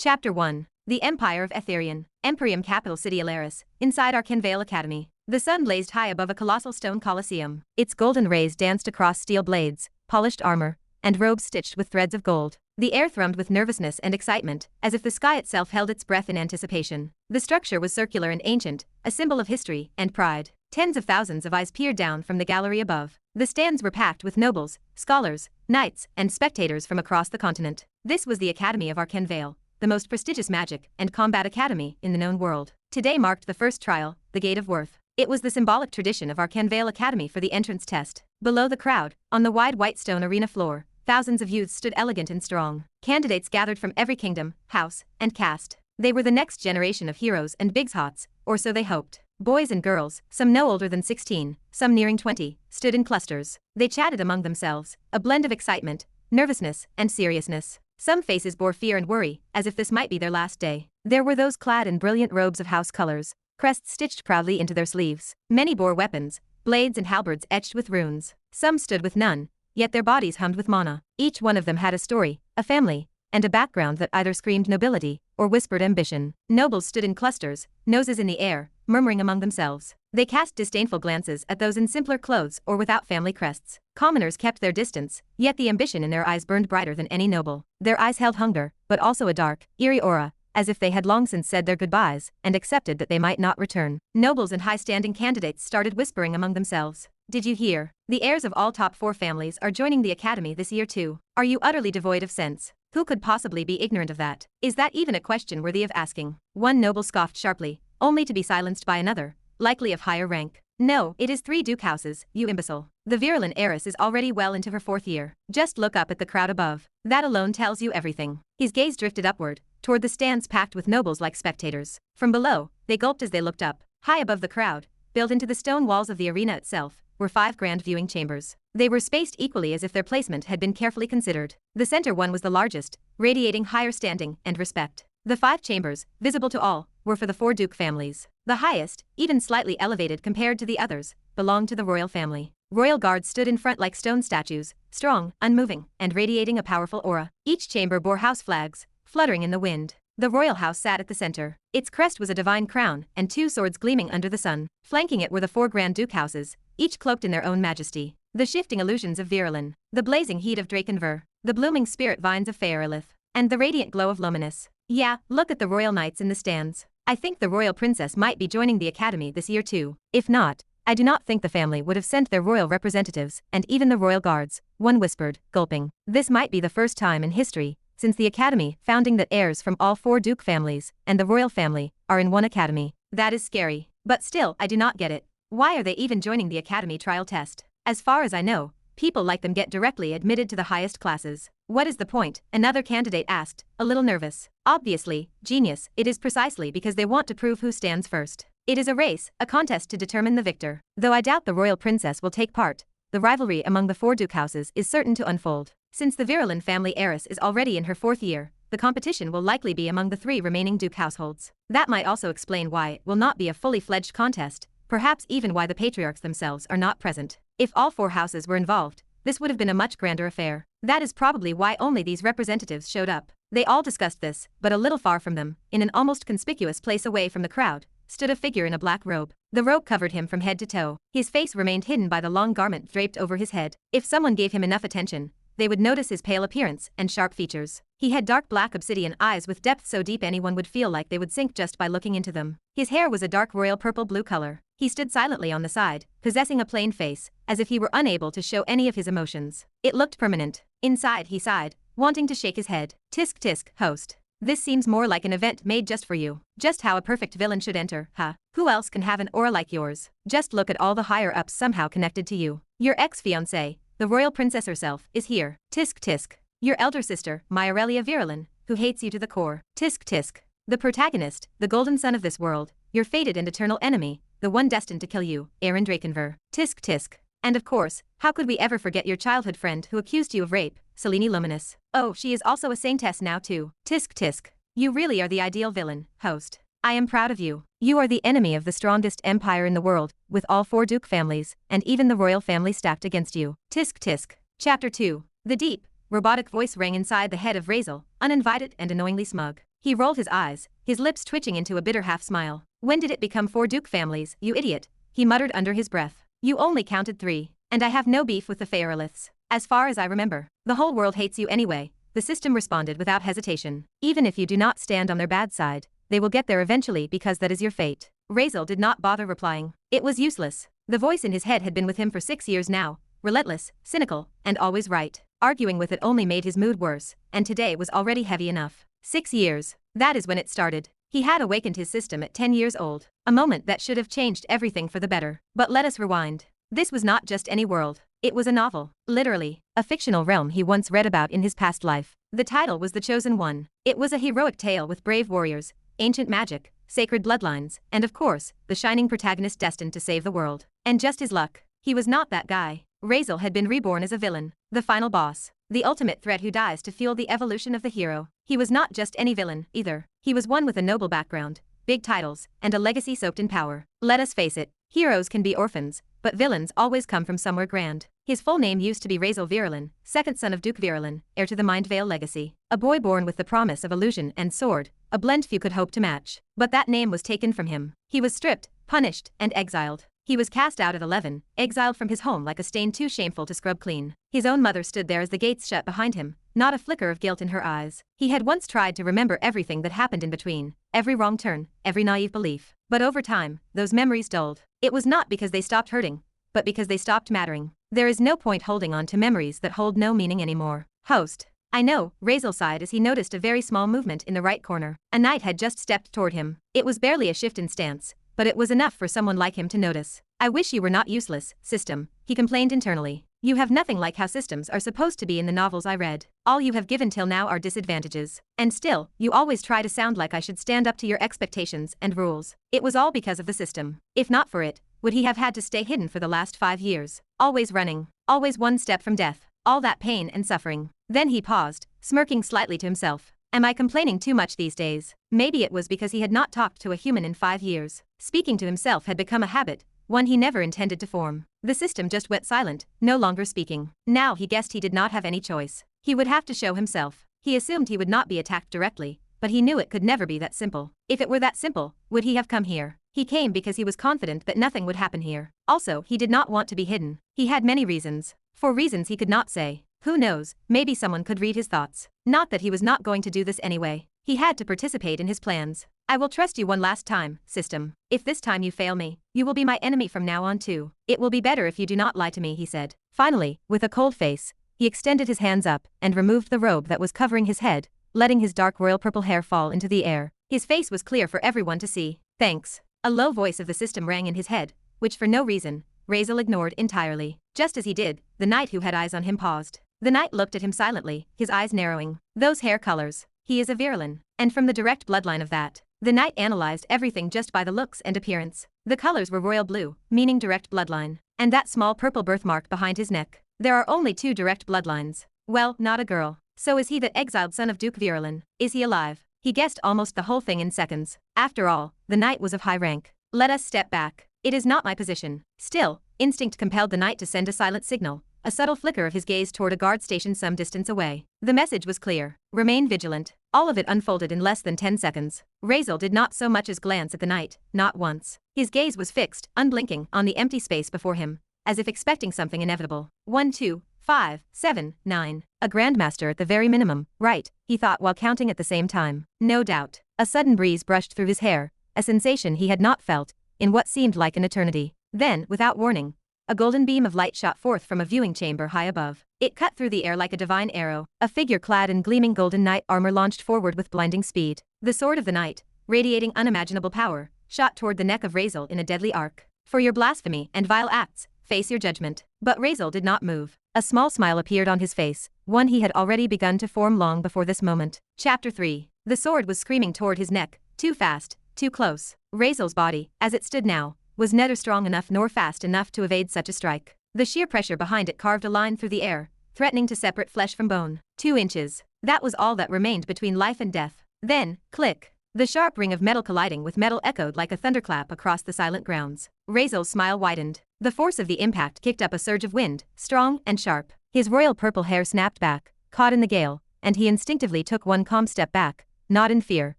Chapter 1. The Empire of Etherion, Empyreum capital city Alaris, inside Arkanveil Academy. The sun blazed high above a colossal stone colosseum. Its golden rays danced across steel blades, polished armor, and robes stitched with threads of gold. The air thrummed with nervousness and excitement, as if the sky itself held its breath in anticipation. The structure was circular and ancient, a symbol of history and pride. Tens of thousands of eyes peered down from the gallery above. The stands were packed with nobles, scholars, knights, and spectators from across the continent. This was the Academy of Arkanveil, the most prestigious magic and combat academy in the known world. Today marked the first trial, the Gate of Worth. It was the symbolic tradition of Arkanveil Academy for the entrance test. Below the crowd, on the wide white stone arena floor, thousands of youths stood elegant and strong. Candidates gathered from every kingdom, house, and caste. They were the next generation of heroes and bigshots, or so they hoped. Boys and girls, some no older than 16, some nearing 20, stood in clusters. They chatted among themselves, a blend of excitement, nervousness, and seriousness. Some faces bore fear and worry, as if this might be their last day. There were those clad in brilliant robes of house colors, crests stitched proudly into their sleeves. Many bore weapons, blades and halberds etched with runes. Some stood with none, yet their bodies hummed with mana. Each one of them had a story, a family, and a background that either screamed nobility or whispered ambition. Nobles stood in clusters, noses in the air, murmuring among themselves. They cast disdainful glances at those in simpler clothes or without family crests. Commoners kept their distance, yet the ambition in their eyes burned brighter than any noble. Their eyes held hunger, but also a dark, eerie aura, as if they had long since said their goodbyes and accepted that they might not return. Nobles and high-standing candidates started whispering among themselves. Did you hear? The heirs of all top 4 families are joining the academy this year too. Are you utterly devoid of sense? Who could possibly be ignorant of that? Is that even a question worthy of asking? One noble scoffed sharply, only to be silenced by another, likely of higher rank. No, it is 3 duke houses, you imbecile. The virulent heiress is already well into her 4th year. Just look up at the crowd above. That alone tells you everything. His gaze drifted upward, toward the stands packed with nobles like spectators. From below, they gulped as they looked up. High above the crowd, built into the stone walls of the arena itself, were 5 grand viewing chambers. They were spaced equally as if their placement had been carefully considered. The center one was the largest, radiating higher standing and respect. The 5 chambers, visible to all, were for the 4 duke families. The highest, even slightly elevated compared to the others, belonged to the royal family. Royal guards stood in front like stone statues, strong, unmoving, and radiating a powerful aura. Each chamber bore house flags, fluttering in the wind. The royal house sat at the center. Its crest was a divine crown and 2 swords gleaming under the sun. Flanking it were the 4 grand duke houses, each cloaked in their own majesty. The shifting illusions of Virulin, the blazing heat of Drakenver, the blooming spirit vines of Faerlith, and the radiant glow of Luminous. Yeah, look at the royal knights in the stands. I think the royal princess might be joining the academy this year too. If not, I do not think the family would have sent their royal representatives and even the royal guards, one whispered, gulping. This might be the first time in history since the academy founding that heirs from all 4 duke families and the royal family are in one academy. That is scary. But still, I do not get it. Why are they even joining the academy trial test? As far as I know, people like them get directly admitted to the highest classes. What is the point? Another candidate asked, a little nervous. Obviously, genius, it is precisely because they want to prove who stands first. It is a race, a contest to determine the victor. Though I doubt the royal princess will take part, the rivalry among the 4 duke houses is certain to unfold. Since the Virulin family heiress is already in her 4th year, the competition will likely be among the 3 remaining duke households. That might also explain why it will not be a fully fledged contest, perhaps even why the patriarchs themselves are not present. If all 4 houses were involved, this would have been a much grander affair. That is probably why only these representatives showed up. They all discussed this, but a little far from them, in an almost conspicuous place away from the crowd, stood a figure in a black robe. The robe covered him from head to toe. His face remained hidden by the long garment draped over his head. If someone gave him enough attention, they would notice his pale appearance and sharp features. He had dark black obsidian eyes with depth so deep anyone would feel like they would sink just by looking into them. His hair was a dark royal purple-blue color. He stood silently on the side, possessing a plain face, as if he were unable to show any of his emotions. It looked permanent. Inside he sighed, wanting to shake his head. Tisk tisk, host. This seems more like an event made just for you. Just how a perfect villain should enter, huh? Who else can have an aura like yours? Just look at all the higher-ups somehow connected to you. Your ex-fiancée, the royal princess herself, is here. Tisk tisk. Your elder sister, Myarelia Virulin, who hates you to the core. Tisk tisk. The protagonist, the golden son of this world, your fated and eternal enemy, the one destined to kill you, Aaron Drakenver. Tisk tisk. And of course, how could we ever forget your childhood friend who accused you of rape, Selene Luminous? Oh, she is also a saintess now too. Tisk tisk. You really are the ideal villain, host. I am proud of you. You are the enemy of the strongest empire in the world, with all 4 duke families, and even the royal family stacked against you. Tisk tisk. Chapter 2. The deep, robotic voice rang inside the head of Razeal, uninvited and annoyingly smug. He rolled his eyes, his lips twitching into a bitter half-smile. When did it become 4 Duke families, you idiot? He muttered under his breath. You only counted 3. And I have no beef with the Faeroliths. As far as I remember, the whole world hates you anyway, the system responded without hesitation. Even if you do not stand on their bad side, they will get there eventually because that is your fate. Razeal did not bother replying. It was useless. The voice in his head had been with him for 6 years now, relentless, cynical, and always right. Arguing with it only made his mood worse, and today was already heavy enough. 6 years. That is when it started. He had awakened his system at 10 years old, a moment that should have changed everything for the better. But let us rewind. This was not just any world. It was a novel. Literally, a fictional realm he once read about in his past life. The title was The Chosen One. It was a heroic tale with brave warriors, ancient magic, sacred bloodlines, and of course, the shining protagonist destined to save the world. And just his luck, he was not that guy. Razeal had been reborn as a villain, the final boss, the ultimate threat who dies to fuel the evolution of the hero. He was not just any villain, either. He was one with a noble background, big titles, and a legacy soaked in power. Let us face it, heroes can be orphans, but villains always come from somewhere grand. His full name used to be Razeal Virulin, second son of Duke Virulin, heir to the Mindvale legacy. A boy born with the promise of illusion and sword, a blend few could hope to match. But that name was taken from him. He was stripped, punished, and exiled. He was cast out at 11, exiled from his home like a stain too shameful to scrub clean. His own mother stood there as the gates shut behind him, not a flicker of guilt in her eyes. He had once tried to remember everything that happened in between, every wrong turn, every naive belief. But over time, those memories dulled. It was not because they stopped hurting, but because they stopped mattering. There is no point holding on to memories that hold no meaning anymore. Host. I know, Razeal sighed as he noticed a very small movement in the right corner. A knight had just stepped toward him. It was barely a shift in stance, but it was enough for someone like him to notice. I wish you were not useless, system, he complained internally. You have nothing like how systems are supposed to be in the novels I read. All you have given till now are disadvantages. And still, you always try to sound like I should stand up to your expectations and rules. It was all because of the system. If not for it, would he have had to stay hidden for the last 5 years? Always running, always one step from death, all that pain and suffering. Then he paused, smirking slightly to himself. Am I complaining too much these days? Maybe it was because he had not talked to a human in 5 years. Speaking to himself had become a habit, one he never intended to form. The system just went silent, no longer speaking. Now he guessed he did not have any choice. He would have to show himself. He assumed he would not be attacked directly, but he knew it could never be that simple. If it were that simple, would he have come here? He came because he was confident that nothing would happen here. Also, he did not want to be hidden. He had many reasons. For reasons he could not say. Who knows, maybe someone could read his thoughts. Not that he was not going to do this anyway. He had to participate in his plans. I will trust you one last time, system. If this time you fail me, you will be my enemy from now on too. It will be better if you do not lie to me, he said. Finally, with a cold face, he extended his hands up and removed the robe that was covering his head, letting his dark royal purple hair fall into the air. His face was clear for everyone to see. Thanks. A low voice of the system rang in his head, which for no reason, Razeal ignored entirely. Just as he did, the knight who had eyes on him paused. The knight looked at him silently, his eyes narrowing. Those hair colors. He is a Virulin, and from the direct bloodline of that. The knight analyzed everything just by the looks and appearance. The colors were royal blue, meaning direct bloodline. And that small purple birthmark behind his neck. There are only 2 direct bloodlines. Well, not a girl. So is he the exiled son of Duke Virulin? Is he alive? He guessed almost the whole thing in seconds. After all, the knight was of high rank. Let us step back. It is not my position. Still, instinct compelled the knight to send a silent signal, a subtle flicker of his gaze toward a guard station some distance away. The message was clear. Remain vigilant. All of it unfolded in less than 10 seconds. Razeal did not so much as glance at the knight, not once. His gaze was fixed, unblinking, on the empty space before him, as if expecting something inevitable. 1, 2, 5, 7, 9. A grandmaster at the very minimum, right, he thought while counting at the same time. No doubt. A sudden breeze brushed through his hair, a sensation he had not felt in what seemed like an eternity. Then, without warning, a golden beam of light shot forth from a viewing chamber high above. It cut through the air like a divine arrow. A figure clad in gleaming golden knight armor launched forward with blinding speed. The sword of the knight, radiating unimaginable power, shot toward the neck of Razeal in a deadly arc. For your blasphemy and vile acts, face your judgment. But Razeal did not move. A small smile appeared on his face, one he had already begun to form long before this moment. Chapter 3. The sword was screaming toward his neck, too fast, too close. Razeal's body, as it stood now, was neither strong enough nor fast enough to evade such a strike. The sheer pressure behind it carved a line through the air, threatening to separate flesh from bone. 2 inches. That was all that remained between life and death. Then, click. The sharp ring of metal colliding with metal echoed like a thunderclap across the silent grounds. Razeal's smile widened. The force of the impact kicked up a surge of wind, strong and sharp. His royal purple hair snapped back, caught in the gale, and he instinctively took one calm step back, not in fear,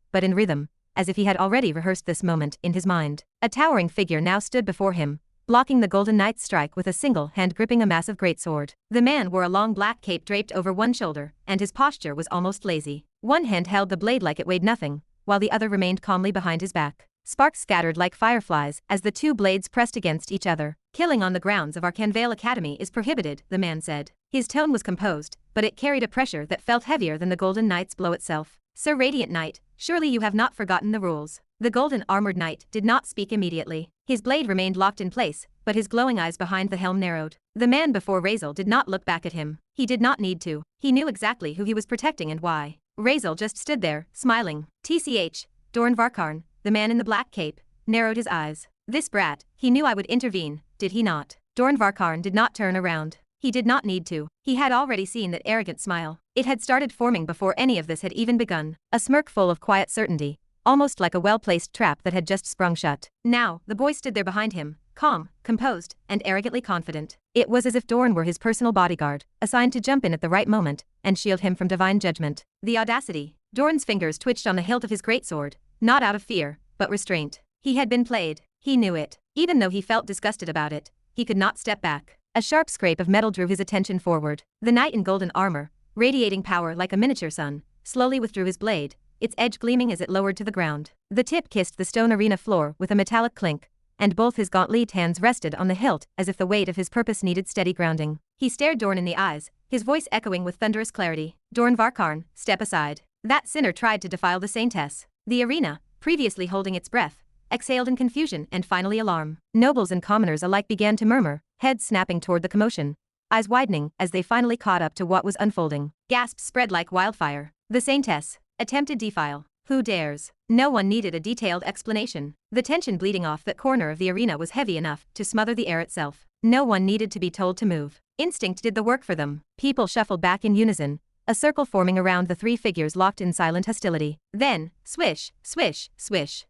but in rhythm, as if he had already rehearsed this moment in his mind. A towering figure now stood before him, blocking the Golden Knight's strike with a single hand gripping a massive greatsword. The man wore a long black cape draped over one shoulder, and his posture was almost lazy. One hand held the blade like it weighed nothing, while the other remained calmly behind his back. Sparks scattered like fireflies as the two blades pressed against each other. Killing on the grounds of Arkanveil Academy is prohibited, the man said. His tone was composed, but it carried a pressure that felt heavier than the Golden Knight's blow itself. Sir Radiant Knight, surely you have not forgotten the rules. The golden armored knight did not speak immediately. His blade remained locked in place, but his glowing eyes behind the helm narrowed. The man before Razeal did not look back at him. He did not need to. He knew exactly who he was protecting and why. Razeal just stood there, smiling. TCH, Dorn Varkarn, the man in the black cape, narrowed his eyes. This brat, he knew I would intervene, did he not? Dorn Varkarn did not turn around. He did not need to. He had already seen that arrogant smile. It had started forming before any of this had even begun. A smirk full of quiet certainty, almost like a well-placed trap that had just sprung shut. Now, the boy stood there behind him, calm, composed, and arrogantly confident. It was as if Dorn were his personal bodyguard, assigned to jump in at the right moment and shield him from divine judgment. The audacity. Dorn's fingers twitched on the hilt of his greatsword, not out of fear, but restraint. He had been played. He knew it. Even though he felt disgusted about it, he could not step back. A sharp scrape of metal drew his attention forward. The knight in golden armor, radiating power like a miniature sun, slowly withdrew his blade, its edge gleaming as it lowered to the ground. The tip kissed the stone arena floor with a metallic clink, and both his gauntlet hands rested on the hilt as if the weight of his purpose needed steady grounding. He stared Dorn in the eyes, his voice echoing with thunderous clarity. Dorn Varkarn, step aside. That sinner tried to defile the saintess. The arena, previously holding its breath, exhaled in confusion and finally alarm. Nobles and commoners alike began to murmur, heads snapping toward the commotion, eyes widening as they finally caught up to what was unfolding. Gasps spread like wildfire. The saintess, attempted defile. Who dares? No one needed a detailed explanation. The tension bleeding off that corner of the arena was heavy enough to smother the air itself. No one needed to be told to move. Instinct did the work for them. People shuffled back in unison, a circle forming around the three figures locked in silent hostility. Then, swish, swish, swish.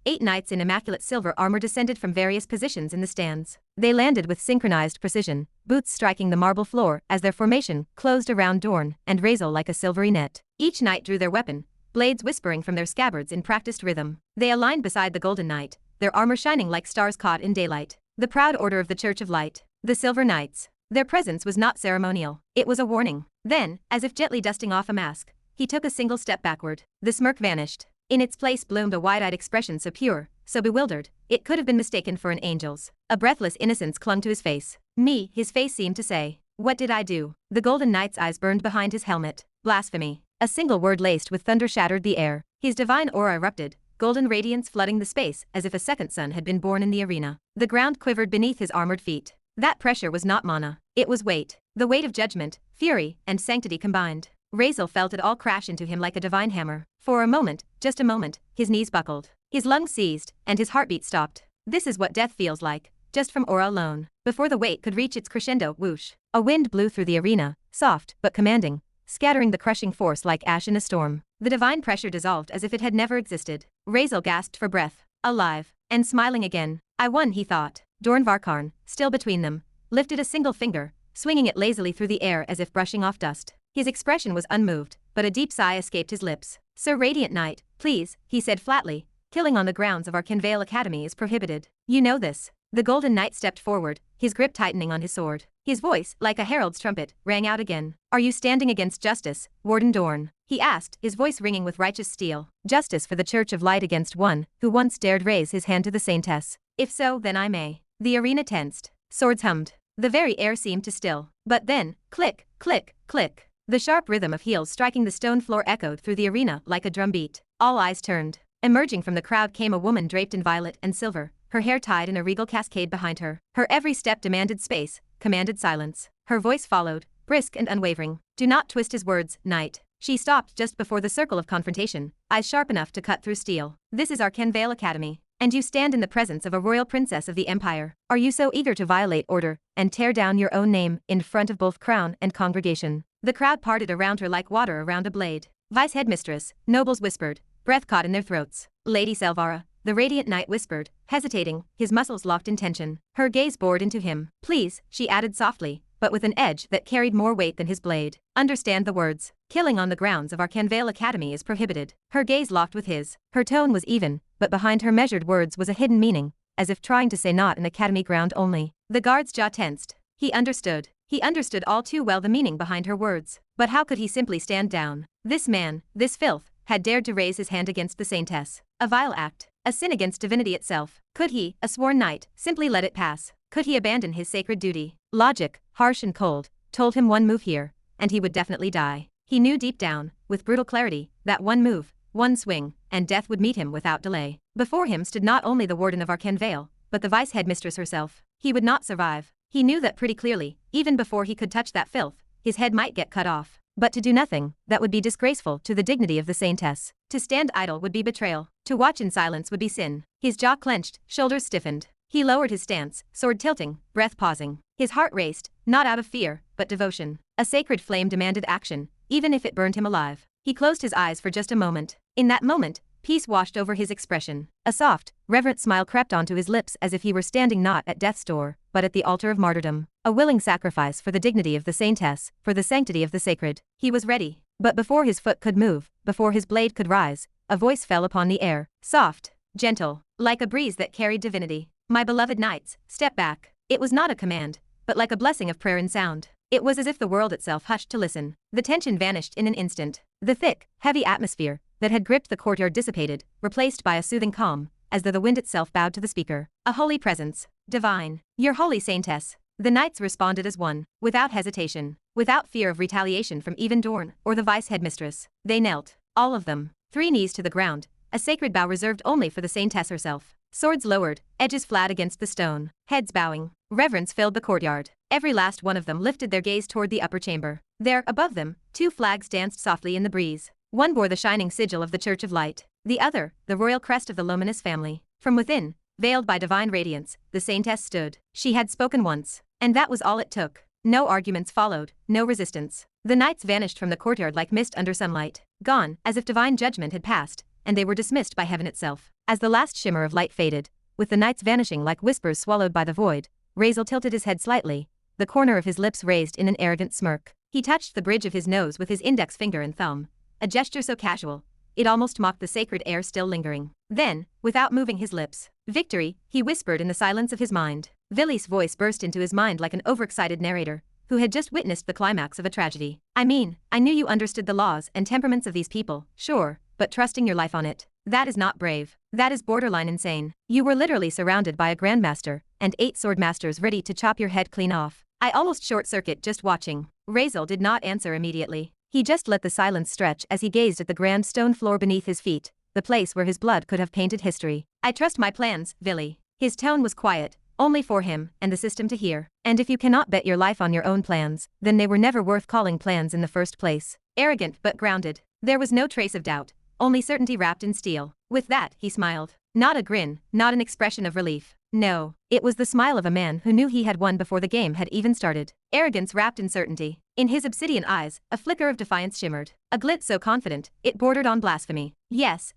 8 knights in immaculate silver armor descended from various positions in the stands. They landed with synchronized precision, boots striking the marble floor as their formation closed around Dorn and Razeal like a silvery net. Each knight drew their weapon, blades whispering from their scabbards in practiced rhythm. They aligned beside the golden knight, their armor shining like stars caught in daylight. The proud order of the Church of Light. The Silver Knights. Their presence was not ceremonial. It was a warning. Then, as if gently dusting off a mask, he took a single step backward. The smirk vanished. In its place bloomed a wide-eyed expression so pure, so bewildered, it could have been mistaken for an angel's. A breathless innocence clung to his face. Me, his face seemed to say. What did I do? The golden knight's eyes burned behind his helmet. Blasphemy. A single word laced with thunder shattered the air. His divine aura erupted, golden radiance flooding the space as if a second sun had been born in the arena. The ground quivered beneath his armored feet. That pressure was not mana. It was weight. The weight of judgment, fury, and sanctity combined. Razeal felt it all crash into him like a divine hammer. For a moment, just a moment, his knees buckled. His lungs seized, and his heartbeat stopped. This is what death feels like, just from aura alone. Before the weight could reach its crescendo, whoosh. A wind blew through the arena, soft but commanding, scattering the crushing force like ash in a storm. The divine pressure dissolved as if it had never existed. Razeal gasped for breath, alive, and smiling again. I won, he thought. Dorn Varkarn, still between them, lifted a single finger, swinging it lazily through the air as if brushing off dust. His expression was unmoved, but a deep sigh escaped his lips. Sir Radiant Knight, please, he said flatly, killing on the grounds of Arkanveil Academy is prohibited. You know this. The Golden Knight stepped forward, his grip tightening on his sword. His voice, like a herald's trumpet, rang out again. Are you standing against justice, Warden Dorn? He asked, his voice ringing with righteous steel. Justice for the Church of Light against one who once dared raise his hand to the saintess. If so, then I may. The arena tensed. Swords hummed. The very air seemed to still. But then, click, click, click. The sharp rhythm of heels striking the stone floor echoed through the arena like a drumbeat. All eyes turned. Emerging from the crowd came a woman draped in violet and silver, her hair tied in a regal cascade behind her. Her every step demanded space, commanded silence. Her voice followed, brisk and unwavering. Do not twist his words, knight. She stopped just before the circle of confrontation, eyes sharp enough to cut through steel. This is Arkanveil Academy, and you stand in the presence of a royal princess of the Empire. Are you so eager to violate order and tear down your own name in front of both crown and congregation? The crowd parted around her like water around a blade. Vice headmistress, nobles whispered, breath caught in their throats. Lady Selvara, the Radiant Knight whispered, hesitating, his muscles locked in tension. Her gaze bored into him. Please, she added softly, but with an edge that carried more weight than his blade. Understand the words. Killing on the grounds of Arkanveil Academy is prohibited. Her gaze locked with his. Her tone was even, but behind her measured words was a hidden meaning, as if trying to say not an academy ground only. The guard's jaw tensed. He understood. He understood all too well the meaning behind her words. But how could he simply stand down? This man, this filth, had dared to raise his hand against the saintess. A vile act. A sin against divinity itself. Could he, a sworn knight, simply let it pass? Could he abandon his sacred duty? Logic, harsh and cold, told him one move here, and he would definitely die. He knew deep down, with brutal clarity, that one move, one swing, and death would meet him without delay. Before him stood not only the warden of Arkanveil, but the vice-headmistress herself. He would not survive. He knew that pretty clearly, even before he could touch that filth, his head might get cut off. But to do nothing, that would be disgraceful to the dignity of the saintess. To stand idle would be betrayal. To watch in silence would be sin. His jaw clenched, shoulders stiffened. He lowered his stance, sword tilting, breath pausing. His heart raced, not out of fear, but devotion. A sacred flame demanded action, even if it burned him alive. He closed his eyes for just a moment. In that moment, peace washed over his expression. A soft, reverent smile crept onto his lips as if he were standing not at death's door, but at the altar of martyrdom. A willing sacrifice for the dignity of the saintess, for the sanctity of the sacred. He was ready. But before his foot could move, before his blade could rise, a voice fell upon the air. Soft, gentle, like a breeze that carried divinity. My beloved knights, step back. It was not a command, but like a blessing of prayer in sound. It was as if the world itself hushed to listen. The tension vanished in an instant. The thick, heavy atmosphere that had gripped the courtyard dissipated, replaced by a soothing calm, as though the wind itself bowed to the speaker. A holy presence. Divine. Your holy saintess. The knights responded as one, without hesitation, without fear of retaliation from even Dorn or the vice-headmistress. They knelt, all of them, 3 knees to the ground, a sacred bow reserved only for the saintess herself. Swords lowered, edges flat against the stone, heads bowing. Reverence filled the courtyard. Every last one of them lifted their gaze toward the upper chamber. There, above them, 2 flags danced softly in the breeze. One bore the shining sigil of the Church of Light, the other, the royal crest of the luminous family. From within, veiled by divine radiance, the saintess stood. She had spoken once, and that was all it took. No arguments followed, no resistance. The knights vanished from the courtyard like mist under sunlight, gone, as if divine judgment had passed, and they were dismissed by heaven itself. As the last shimmer of light faded, with the knights vanishing like whispers swallowed by the void, Razeal tilted his head slightly, the corner of his lips raised in an arrogant smirk. He touched the bridge of his nose with his index finger and thumb, a gesture so casual, it almost mocked the sacred air still lingering. Then, without moving his lips, "Victory," he whispered in the silence of his mind. Vili's voice burst into his mind like an overexcited narrator, who had just witnessed the climax of a tragedy. I knew you understood the laws and temperaments of these people, sure, but trusting your life on it, that is not brave. That is borderline insane. You were literally surrounded by a grandmaster, and 8 sword masters ready to chop your head clean off. I almost short-circuit just watching. Razeal did not answer immediately. He just let the silence stretch as he gazed at the grand stone floor beneath his feet, the place where his blood could have painted history. I trust my plans, Vili. His tone was quiet, only for him and the system to hear. And if you cannot bet your life on your own plans, then they were never worth calling plans in the first place. Arrogant but grounded. There was no trace of doubt, only certainty wrapped in steel. With that, he smiled. Not a grin, not an expression of relief. No, it was the smile of a man who knew he had won before the game had even started. Arrogance wrapped in certainty. In his obsidian eyes, a flicker of defiance shimmered. A glint so confident, it bordered on blasphemy. Yes,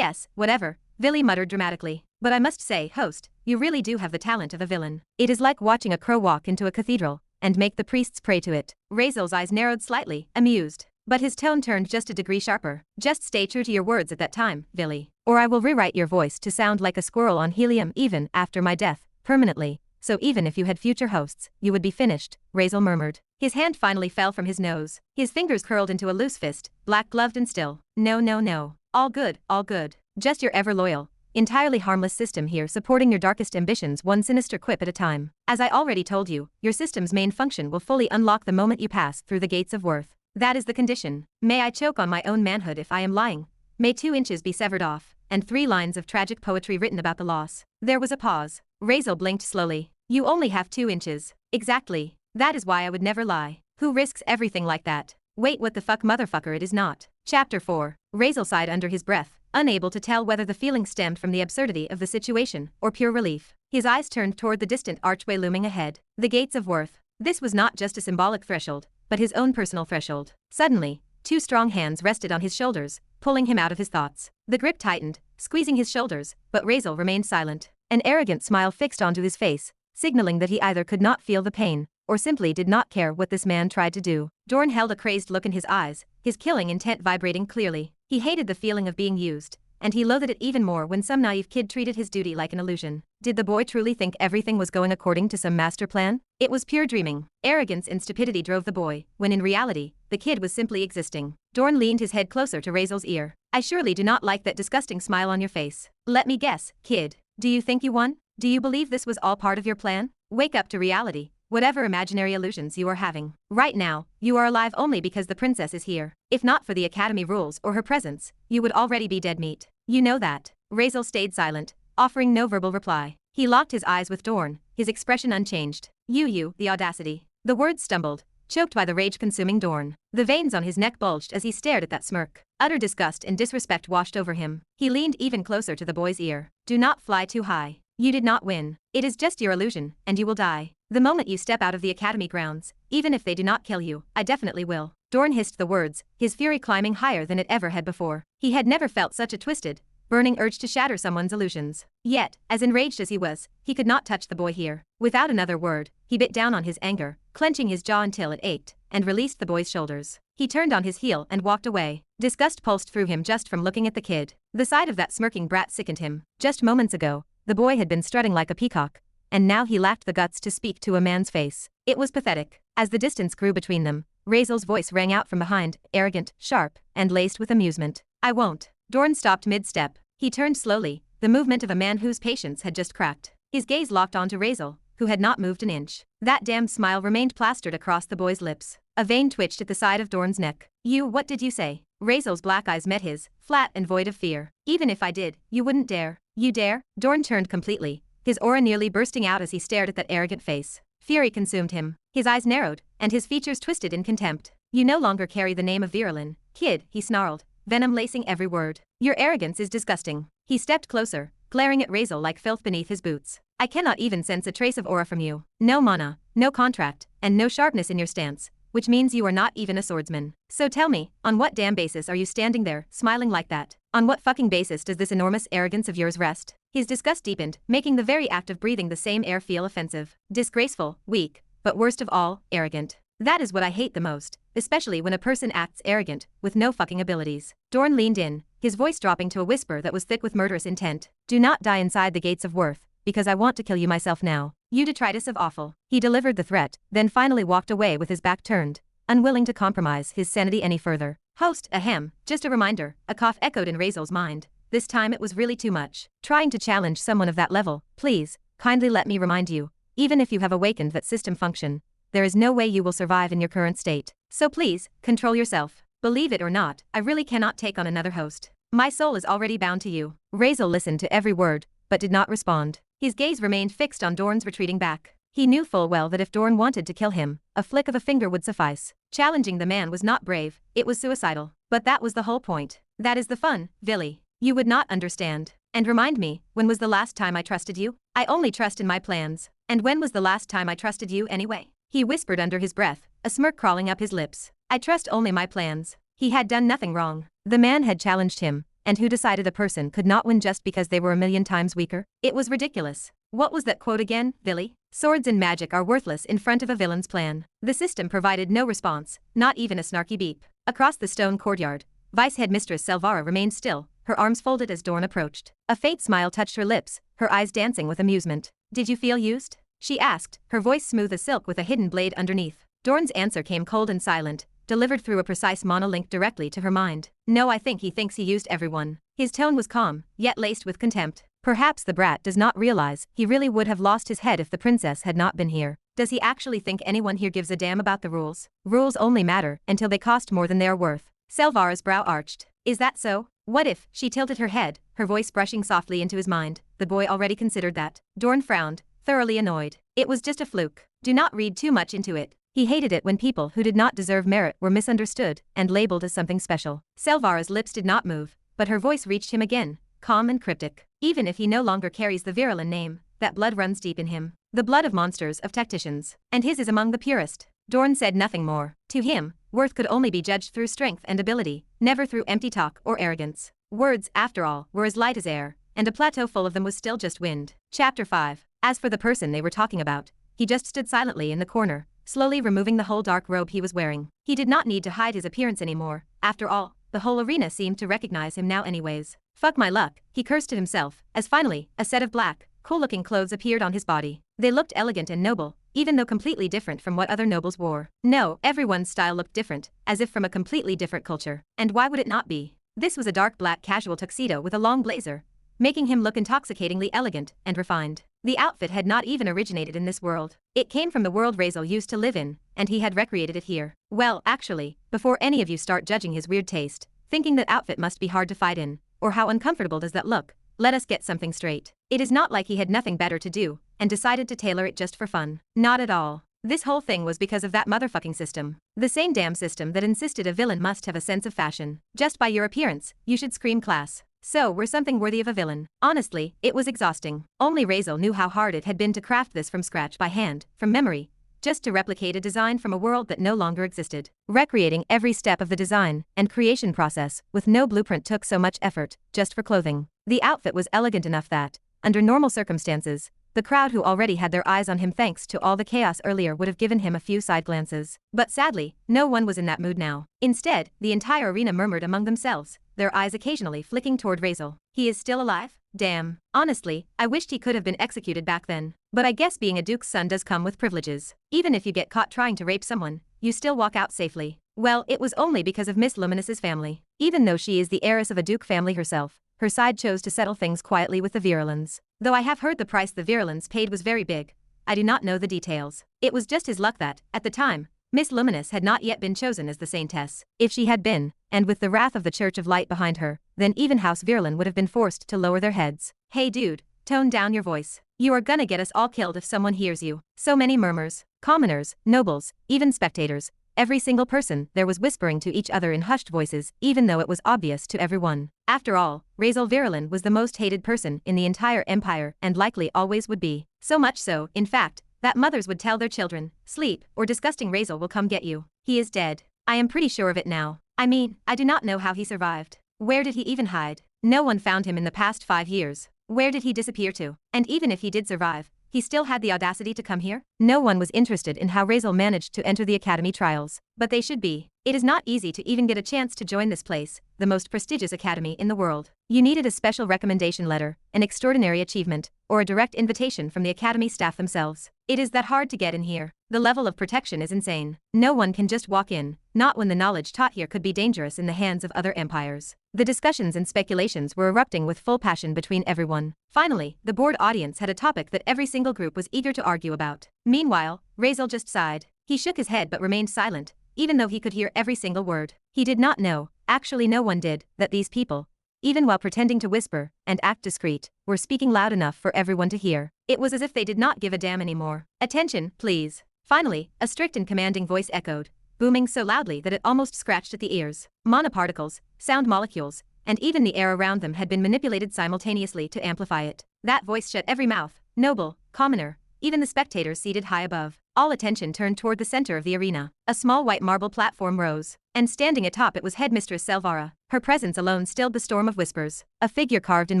whatever, Vili muttered dramatically. But I must say, host, you really do have the talent of a villain. It is like watching a crow walk into a cathedral and make the priests pray to it. Razeal's eyes narrowed slightly, amused. But his tone turned just a degree sharper. Just stay true to your words at that time, Vili. Or I will rewrite your voice to sound like a squirrel on helium even after my death, permanently. So even if you had future hosts, you would be finished, Razeal murmured. His hand finally fell from his nose. His fingers curled into a loose fist, black-gloved and still. No. All good. Just your ever-loyal, entirely harmless system here supporting your darkest ambitions one sinister quip at a time. As I already told you, your system's main function will fully unlock the moment you pass through the gates of worth. That is the condition. May I choke on my own manhood if I am lying? May 2 inches be severed off, and 3 lines of tragic poetry written about the loss. There was a pause. Razeal blinked slowly. You only have 2 inches. Exactly. That is why I would never lie. Who risks everything like that? Wait, what the fuck, motherfucker, it is not. Chapter 4. Razeal sighed under his breath, unable to tell whether the feeling stemmed from the absurdity of the situation or pure relief. His eyes turned toward the distant archway looming ahead. The gates of worth. This was not just a symbolic threshold, but his own personal threshold. Suddenly, 2 strong hands rested on his shoulders, pulling him out of his thoughts. The grip tightened, squeezing his shoulders, but Razeal remained silent. An arrogant smile fixed onto his face, signaling that he either could not feel the pain, or simply did not care what this man tried to do. Dorn held a crazed look in his eyes, his killing intent vibrating clearly. He hated the feeling of being used, and he loathed it even more when some naive kid treated his duty like an illusion. Did the boy truly think everything was going according to some master plan? It was pure dreaming. Arrogance and stupidity drove the boy, when in reality, the kid was simply existing. Dorn leaned his head closer to Razeal's ear. I surely do not like that disgusting smile on your face. Let me guess, kid. Do you think you won? Do you believe this was all part of your plan? Wake up to reality. Whatever imaginary illusions you are having. Right now, you are alive only because the princess is here. If not for the Academy rules or her presence, you would already be dead meat. You know that. Razeal stayed silent, offering no verbal reply. He locked his eyes with Dorn, his expression unchanged. You, the audacity. The words stumbled, choked by the rage-consuming Dorn. The veins on his neck bulged as he stared at that smirk. Utter disgust and disrespect washed over him. He leaned even closer to the boy's ear. Do not fly too high. You did not win. It is just your illusion, and you will die. The moment you step out of the Academy grounds, even if they do not kill you, I definitely will. Dorn hissed the words, his fury climbing higher than it ever had before. He had never felt such a twisted, burning urge to shatter someone's illusions. Yet, as enraged as he was, he could not touch the boy here. Without another word, he bit down on his anger, clenching his jaw until it ached, and released the boy's shoulders. He turned on his heel and walked away. Disgust pulsed through him just from looking at the kid. The sight of that smirking brat sickened him. Just moments ago, the boy had been strutting like a peacock, and now he lacked the guts to speak to a man's face. It was pathetic. As the distance grew between them, Razeal's voice rang out from behind, arrogant, sharp, and laced with amusement. I won't. Dorn stopped mid-step. He turned slowly, the movement of a man whose patience had just cracked. His gaze locked onto Razeal, who had not moved an inch. That damned smile remained plastered across the boy's lips. A vein twitched at the side of Dorn's neck. What did you say? Razeal's black eyes met his, flat and void of fear. Even if I did, you wouldn't dare. You dare? Dorn turned completely, his aura nearly bursting out as he stared at that arrogant face. Fury consumed him. His eyes narrowed, and his features twisted in contempt. You no longer carry the name of Virulin, kid, he snarled, venom lacing every word. Your arrogance is disgusting. He stepped closer, glaring at Razeal like filth beneath his boots. I cannot even sense a trace of aura from you. No mana, no contract, and no sharpness in your stance, which means you are not even a swordsman. So tell me, on what damn basis are you standing there, smiling like that? On what fucking basis does this enormous arrogance of yours rest? His disgust deepened, making the very act of breathing the same air feel offensive. Disgraceful, weak, but worst of all, arrogant. That is what I hate the most, especially when a person acts arrogant, with no fucking abilities. Dorn leaned in, his voice dropping to a whisper that was thick with murderous intent. Do not die inside the gates of worth, because I want to kill you myself now. You detritus of awful. He delivered the threat, then finally walked away with his back turned, unwilling to compromise his sanity any further. Host, ahem, just a reminder, a cough echoed in Razeal's mind. This time it was really too much. Trying to challenge someone of that level, please, kindly let me remind you, even if you have awakened that system function, there is no way you will survive in your current state. So please, control yourself. Believe it or not, I really cannot take on another host. My soul is already bound to you. Razeal listened to every word, but did not respond. His gaze remained fixed on Dorn's retreating back. He knew full well that if Dorn wanted to kill him, a flick of a finger would suffice. Challenging the man was not brave, it was suicidal. But that was the whole point. That is the fun, Villy. You would not understand. And remind me, when was the last time I trusted you? I only trust in my plans. And when was the last time I trusted you anyway? He whispered under his breath, a smirk crawling up his lips. I trust only my plans. He had done nothing wrong. The man had challenged him, and who decided a person could not win just because they were a million times weaker? It was ridiculous. What was that quote again, Villy? Swords and magic are worthless in front of a villain's plan. The system provided no response, not even a snarky beep. Across the stone courtyard, Vice Headmistress Selvara remained still, her arms folded as Dorn approached. A faint smile touched her lips, her eyes dancing with amusement. Did you feel used? She asked, her voice smooth as silk with a hidden blade underneath. Dorn's answer came cold and silent, delivered through a precise monolink directly to her mind. No, I think he thinks he used everyone. His tone was calm, yet laced with contempt. Perhaps the brat does not realize he really would have lost his head if the princess had not been here. Does he actually think anyone here gives a damn about the rules? Rules only matter until they cost more than they are worth. Selvara's brow arched. Is that so? What if? She tilted her head, her voice brushing softly into his mind. The boy already considered that. Dorn frowned, thoroughly annoyed. It was just a fluke. Do not read too much into it. He hated it when people who did not deserve merit were misunderstood and labeled as something special. Selvara's lips did not move, but her voice reached him again, calm and cryptic. Even if he no longer carries the Virulin name, that blood runs deep in him. The blood of monsters, of tacticians. And his is among the purest. Dorn said nothing more. To him, worth could only be judged through strength and ability, never through empty talk or arrogance. Words, after all, were as light as air, and a plateau full of them was still just wind. Chapter 5. As for the person they were talking about, he just stood silently in the corner, slowly removing the whole dark robe he was wearing. He did not need to hide his appearance anymore, After all, the whole arena seemed to recognize him now anyways. Fuck my luck, he cursed to himself, as finally, a set of black, cool-looking clothes appeared on his body. They looked elegant and noble, even though completely different from what other nobles wore. No, everyone's style looked different, as if from a completely different culture. And why would it not be? This was a dark black casual tuxedo with a long blazer, making him look intoxicatingly elegant and refined. The outfit had not even originated in this world. It came from the world Razeal used to live in, and he had recreated it here. Well, actually, before any of you start judging his weird taste, thinking that outfit must be hard to fight in, or how uncomfortable does that look, let us get something straight. It is not like he had nothing better to do, and decided to tailor it just for fun. Not at all. This whole thing was because of that motherfucking system. The same damn system that insisted a villain must have a sense of fashion. Just by your appearance, you should scream class. So, we're something worthy of a villain. Honestly, it was exhausting. Only Razeal knew how hard it had been to craft this from scratch by hand, from memory, just to replicate a design from a world that no longer existed. Recreating every step of the design and creation process with no blueprint took so much effort, just for clothing. The outfit was elegant enough that, under normal circumstances, the crowd who already had their eyes on him thanks to all the chaos earlier would have given him a few side glances. But sadly, no one was in that mood now. Instead, the entire arena murmured among themselves, their eyes occasionally flicking toward Razeal. He is still alive? Damn. Honestly, I wished he could have been executed back then. But I guess being a duke's son does come with privileges. Even if you get caught trying to rape someone, you still walk out safely. Well, it was only because of Miss Luminous's family. Even though she is the heiress of a duke family herself, her side chose to settle things quietly with the Virulens. Though I have heard the price the Virulens paid was very big, I do not know the details. It was just his luck that, at the time, Miss Luminous had not yet been chosen as the saintess. If she had been, and with the wrath of the Church of Light behind her, then even House Virulen would have been forced to lower their heads. Hey dude, tone down your voice. You are gonna get us all killed if someone hears you. So many murmurs, commoners, nobles, even spectators. Every single person there was whispering to each other in hushed voices, even though it was obvious to everyone. After all, Razeal Virulen was the most hated person in the entire empire and likely always would be. So much so, in fact, that mothers would tell their children, sleep, or disgusting Razeal will come get you. He is dead. I am pretty sure of it now. I mean, I do not know how he survived. Where did he even hide? No one found him in the past 5 years. Where did he disappear to? And even if he did survive, he still had the audacity to come here? No one was interested in how Razeal managed to enter the academy trials, but they should be. It is not easy to even get a chance to join this place, the most prestigious academy in the world. You needed a special recommendation letter, an extraordinary achievement, or a direct invitation from the academy staff themselves. It is that hard to get in here. The level of protection is insane. No one can just walk in, not when the knowledge taught here could be dangerous in the hands of other empires. The discussions and speculations were erupting with full passion between everyone. Finally, the board audience had a topic that every single group was eager to argue about. Meanwhile, Razeal just sighed. He shook his head but remained silent, even though he could hear every single word. He did not know, actually no one did, that these people, even while pretending to whisper and act discreet, were speaking loud enough for everyone to hear. It was as if they did not give a damn anymore. Attention, please. Finally, a strict and commanding voice echoed, booming so loudly that it almost scratched at the ears. Monoparticles, sound molecules, and even the air around them had been manipulated simultaneously to amplify it. That voice shut every mouth, noble, commoner, even the spectators seated high above. All attention turned toward the center of the arena. A small white marble platform rose, and standing atop it was Headmistress Selvara. Her presence alone stilled the storm of whispers. A figure carved in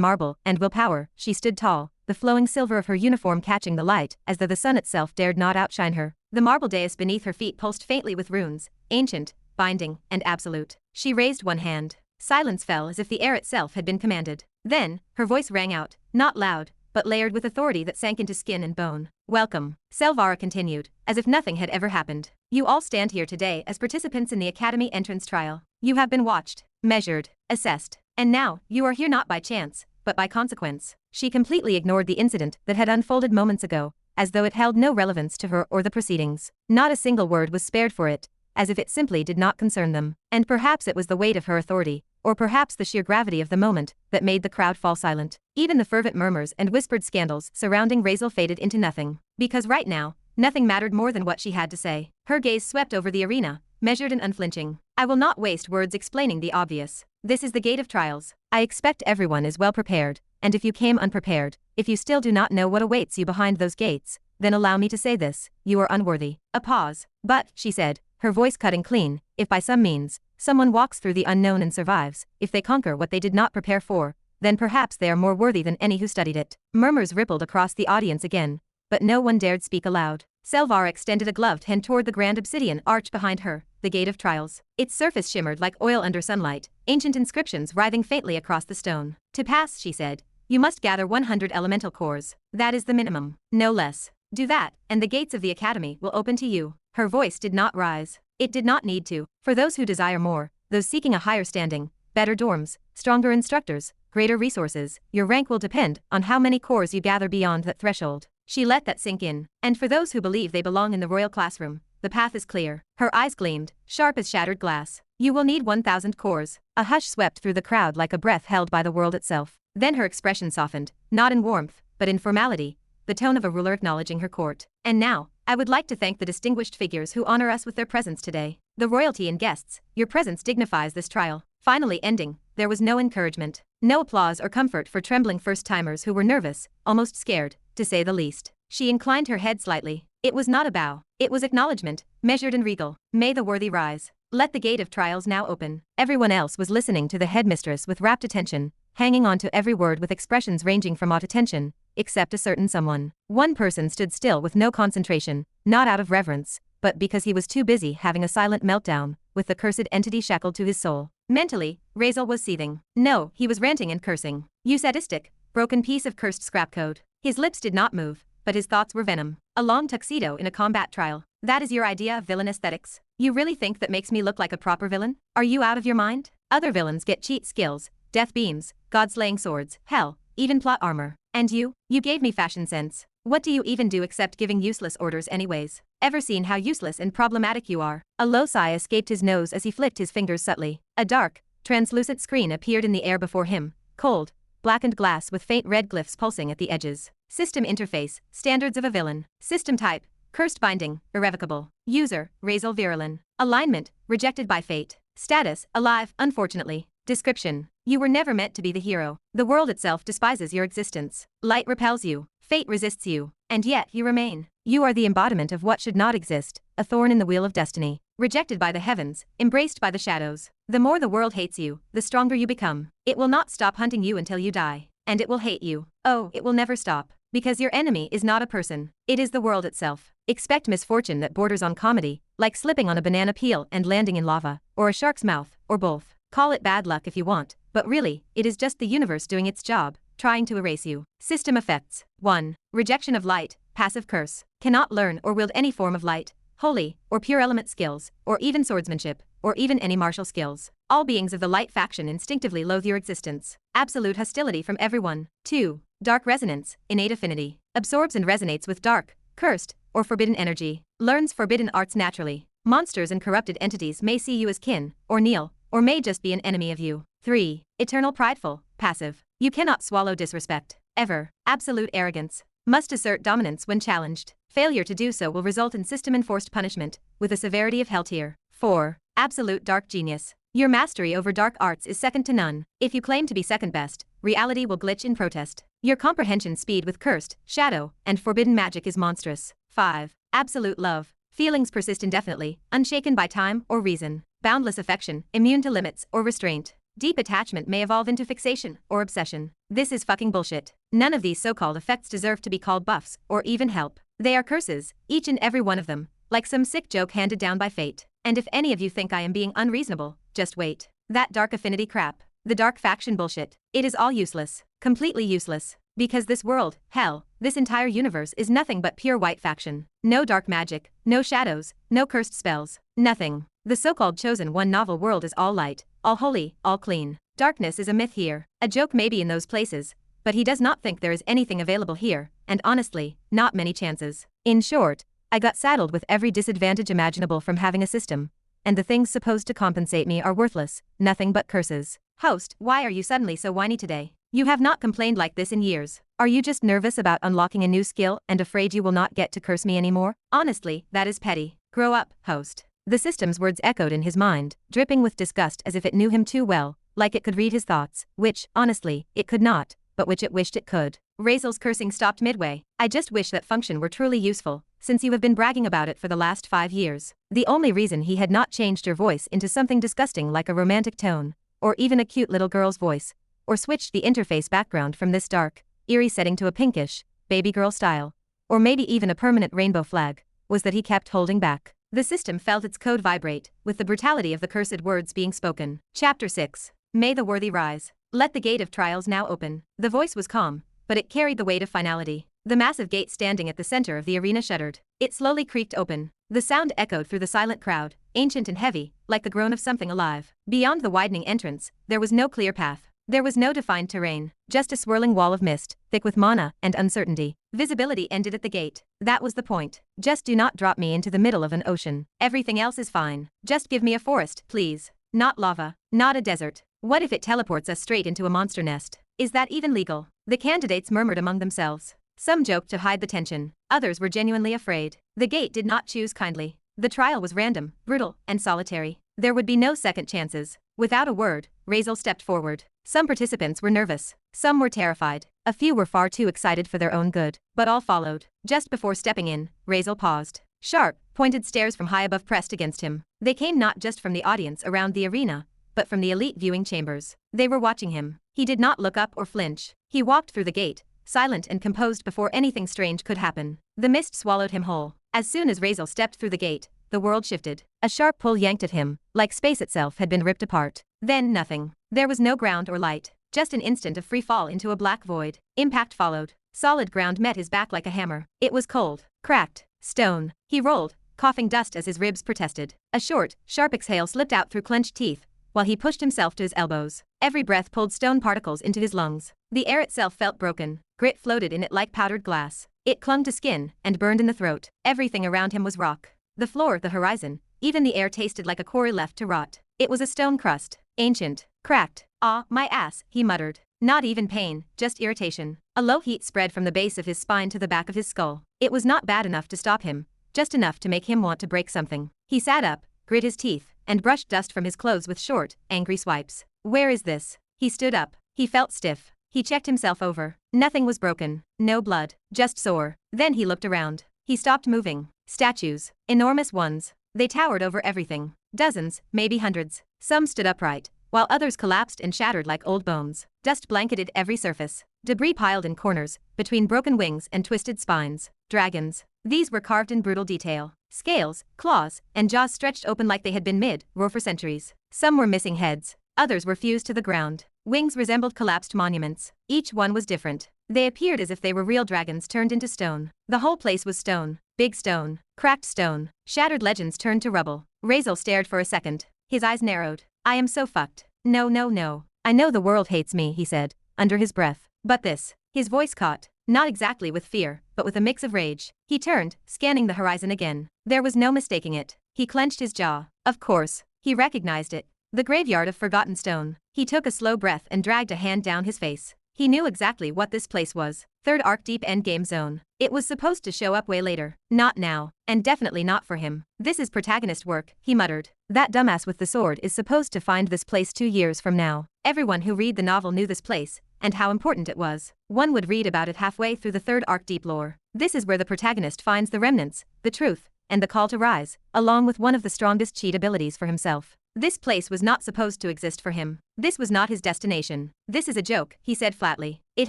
marble and willpower, she stood tall, the flowing silver of her uniform catching the light as though the sun itself dared not outshine her. The marble dais beneath her feet pulsed faintly with runes, ancient, binding, and absolute. She raised one hand. Silence fell as if the air itself had been commanded. Then, her voice rang out, not loud, but layered with authority that sank into skin and bone. Welcome, Selvara continued, as if nothing had ever happened. You all stand here today as participants in the Academy entrance trial. You have been watched, measured, assessed, and now, you are here not by chance, but by consequence. She completely ignored the incident that had unfolded moments ago, as though it held no relevance to her or the proceedings. Not a single word was spared for it, as if it simply did not concern them. And perhaps it was the weight of her authority, or perhaps the sheer gravity of the moment, that made the crowd fall silent. Even the fervent murmurs and whispered scandals surrounding Razeal faded into nothing. Because right now, nothing mattered more than what she had to say. Her gaze swept over the arena, measured and unflinching. I will not waste words explaining the obvious. This is the gate of trials. I expect everyone is well prepared, and if you came unprepared, if you still do not know what awaits you behind those gates, then allow me to say this, you are unworthy. A pause. But, she said, her voice cutting clean, if by some means, someone walks through the unknown and survives, if they conquer what they did not prepare for, then perhaps they are more worthy than any who studied it. Murmurs rippled across the audience again, but no one dared speak aloud. Selvar extended a gloved hand toward the grand obsidian arch behind her, the Gate of Trials. Its surface shimmered like oil under sunlight, ancient inscriptions writhing faintly across the stone. To pass, she said, you must gather 100 elemental cores. That is the minimum. No less. Do that, and the gates of the academy will open to you. Her voice did not rise. It did not need to. For those who desire more, those seeking a higher standing, better dorms, stronger instructors, greater resources, your rank will depend on how many cores you gather beyond that threshold. She let that sink in. And for those who believe they belong in the royal classroom, the path is clear. Her eyes gleamed, sharp as shattered glass. You will need 1,000 cores. A hush swept through the crowd like a breath held by the world itself. Then her expression softened, not in warmth, but in formality, the tone of a ruler acknowledging her court. And now, I would like to thank the distinguished figures who honor us with their presence today. The royalty and guests, your presence dignifies this trial. Finally ending, there was no encouragement, no applause or comfort for trembling first-timers who were nervous, almost scared, to say the least. She inclined her head slightly. It was not a bow. It was acknowledgement, measured and regal. May the worthy rise. Let the gate of trials now open. Everyone else was listening to the headmistress with rapt attention, hanging on to every word with expressions ranging from awed attention, except a certain someone. One person stood still with no concentration, not out of reverence, but because he was too busy having a silent meltdown, with the cursed entity shackled to his soul. Mentally, Razeal was seething. No, he was ranting and cursing. You sadistic, broken piece of cursed scrap code. His lips did not move, but his thoughts were venom. A long tuxedo in a combat trial. That is your idea of villain aesthetics? You really think that makes me look like a proper villain? Are you out of your mind? Other villains get cheat skills, death beams, god-slaying swords, hell, even plot armor. And you gave me fashion sense. What do you even do except giving useless orders anyways? Ever seen how useless and problematic you are? A low sigh escaped his nose as he flicked his fingers subtly. A dark, translucent screen appeared in the air before him, cold, blackened glass with faint red glyphs pulsing at the edges. System interface, standards of a villain. System type, cursed binding, irrevocable. User, Razeal Virulin. Alignment, rejected by fate. Status, alive, unfortunately. Description, you were never meant to be the hero. The world itself despises your existence. Light repels you. Fate resists you. And yet you remain. You are the embodiment of what should not exist, a thorn in the wheel of destiny. Rejected by the heavens, embraced by the shadows. The more the world hates you, the stronger you become. It will not stop hunting you until you die. And it will hate you. Oh, it will never stop. Because your enemy is not a person. It is the world itself. Expect misfortune that borders on comedy, like slipping on a banana peel and landing in lava, or a shark's mouth, or both. Call it bad luck if you want, but really, it is just the universe doing its job, trying to erase you. System effects. 1. Rejection of light, passive curse. Cannot learn or wield any form of light, holy, or pure element skills, or even swordsmanship, or even any martial skills. All beings of the light faction instinctively loathe your existence. Absolute hostility from everyone. 2. Dark resonance, innate affinity. Absorbs and resonates with dark, cursed, or forbidden energy. Learns forbidden arts naturally. Monsters and corrupted entities may see you as kin, or kneel, or may just be an enemy of you. 3. Eternal prideful, passive. You cannot swallow disrespect. Ever. Absolute arrogance. Must assert dominance when challenged. Failure to do so will result in system-enforced punishment, with a severity of hell tier. 4. Absolute dark genius. Your mastery over dark arts is second to none. If you claim to be second best, reality will glitch in protest. Your comprehension speed with cursed, shadow, and forbidden magic is monstrous. 5. Absolute love. Feelings persist indefinitely, unshaken by time or reason. Boundless affection, immune to limits or restraint. Deep attachment may evolve into fixation or obsession. This is fucking bullshit. None of these so-called effects deserve to be called buffs or even help. They are curses, each and every one of them, like some sick joke handed down by fate. And if any of you think I am being unreasonable, just wait. That dark affinity crap, the dark faction bullshit, it is all useless, completely useless. Because this world, hell, this entire universe is nothing but pure white faction. No dark magic, no shadows, no cursed spells, nothing. The so-called chosen one novel world is all light, all holy, all clean. Darkness is a myth here, a joke maybe in those places, but he does not think there is anything available here, and honestly, not many chances. In short, I got saddled with every disadvantage imaginable from having a system, and the things supposed to compensate me are worthless, nothing but curses. Host, why are you suddenly so whiny today? You have not complained like this in years. Are you just nervous about unlocking a new skill and afraid you will not get to curse me anymore? Honestly, that is petty. Grow up, host. The system's words echoed in his mind, dripping with disgust as if it knew him too well, like it could read his thoughts, which, honestly, it could not, but which it wished it could. Razeal's cursing stopped midway. I just wish that function were truly useful, since you have been bragging about it for the last 5 years. The only reason he had not changed your voice into something disgusting like a romantic tone, or even a cute little girl's voice, or switched the interface background from this dark, eerie setting to a pinkish, baby girl style, or maybe even a permanent rainbow flag, was that he kept holding back. The system felt its code vibrate, with the brutality of the cursed words being spoken. Chapter 6. May the worthy rise. Let the gate of trials now open. The voice was calm, but it carried the weight of finality. The massive gate standing at the center of the arena shuddered. It slowly creaked open. The sound echoed through the silent crowd, ancient and heavy, like the groan of something alive. Beyond the widening entrance, there was no clear path. There was no defined terrain, just a swirling wall of mist, thick with mana and uncertainty. Visibility ended at the gate. That was the point. Just do not drop me into the middle of an ocean. Everything else is fine. Just give me a forest, please. Not lava. Not a desert. What if it teleports us straight into a monster nest? Is that even legal? The candidates murmured among themselves. Some joked to hide the tension. Others were genuinely afraid. The gate did not choose kindly. The trial was random, brutal, and solitary. There would be no second chances. Without a word, Razeal stepped forward. Some participants were nervous. Some were terrified. A few were far too excited for their own good. But all followed. Just before stepping in, Razeal paused. Sharp, pointed stares from high above pressed against him. They came not just from the audience around the arena, but from the elite viewing chambers. They were watching him. He did not look up or flinch. He walked through the gate, silent and composed before anything strange could happen. The mist swallowed him whole. As soon as Razeal stepped through the gate, the world shifted. A sharp pull yanked at him, like space itself had been ripped apart. Then nothing. There was no ground or light, just an instant of free fall into a black void. Impact followed. Solid ground met his back like a hammer. It was cold, cracked, stone. He rolled, coughing dust as his ribs protested. A short, sharp exhale slipped out through clenched teeth, while he pushed himself to his elbows. Every breath pulled stone particles into his lungs. The air itself felt broken. Grit floated in it like powdered glass. It clung to skin and burned in the throat. Everything around him was rock. The floor, the horizon, even the air tasted like a quarry left to rot. It was a stone crust, ancient, cracked. "Ah, my ass," he muttered. Not even pain, just irritation. A low heat spread from the base of his spine to the back of his skull. It was not bad enough to stop him, just enough to make him want to break something. He sat up, grit his teeth, and brushed dust from his clothes with short, angry swipes. Where is this? He stood up. He felt stiff. He checked himself over. Nothing was broken. No blood. Just sore. Then he looked around. He stopped moving. Statues. Enormous ones. They towered over everything. Dozens, maybe hundreds. Some stood upright, while others collapsed and shattered like old bones. Dust blanketed every surface. Debris piled in corners, between broken wings and twisted spines. Dragons. These were carved in brutal detail. Scales, claws, and jaws stretched open like they had been mid-roar for centuries. Some were missing heads. Others were fused to the ground. Wings resembled collapsed monuments. Each one was different. They appeared as if they were real dragons turned into stone. The whole place was stone. Big stone. Cracked stone. Shattered legends turned to rubble. Razeal stared for a second. His eyes narrowed. I am so fucked. No, no, no. I know the world hates me, he said, under his breath. But this. His voice caught. Not exactly with fear, but with a mix of rage. He turned, scanning the horizon again. There was no mistaking it. He clenched his jaw. Of course. He recognized it. The graveyard of forgotten stone. He took a slow breath and dragged a hand down his face. He knew exactly what this place was. Third arc deep endgame zone. It was supposed to show up way later. Not now. And definitely not for him. This is protagonist work, he muttered. That dumbass with the sword is supposed to find this place 2 years from now. Everyone who read the novel knew this place, and how important it was. One would read about it halfway through the third arc deep lore. This is where the protagonist finds the remnants, the truth, and the call to rise, along with one of the strongest cheat abilities for himself. This place was not supposed to exist for him. This was not his destination. This is a joke, he said flatly. It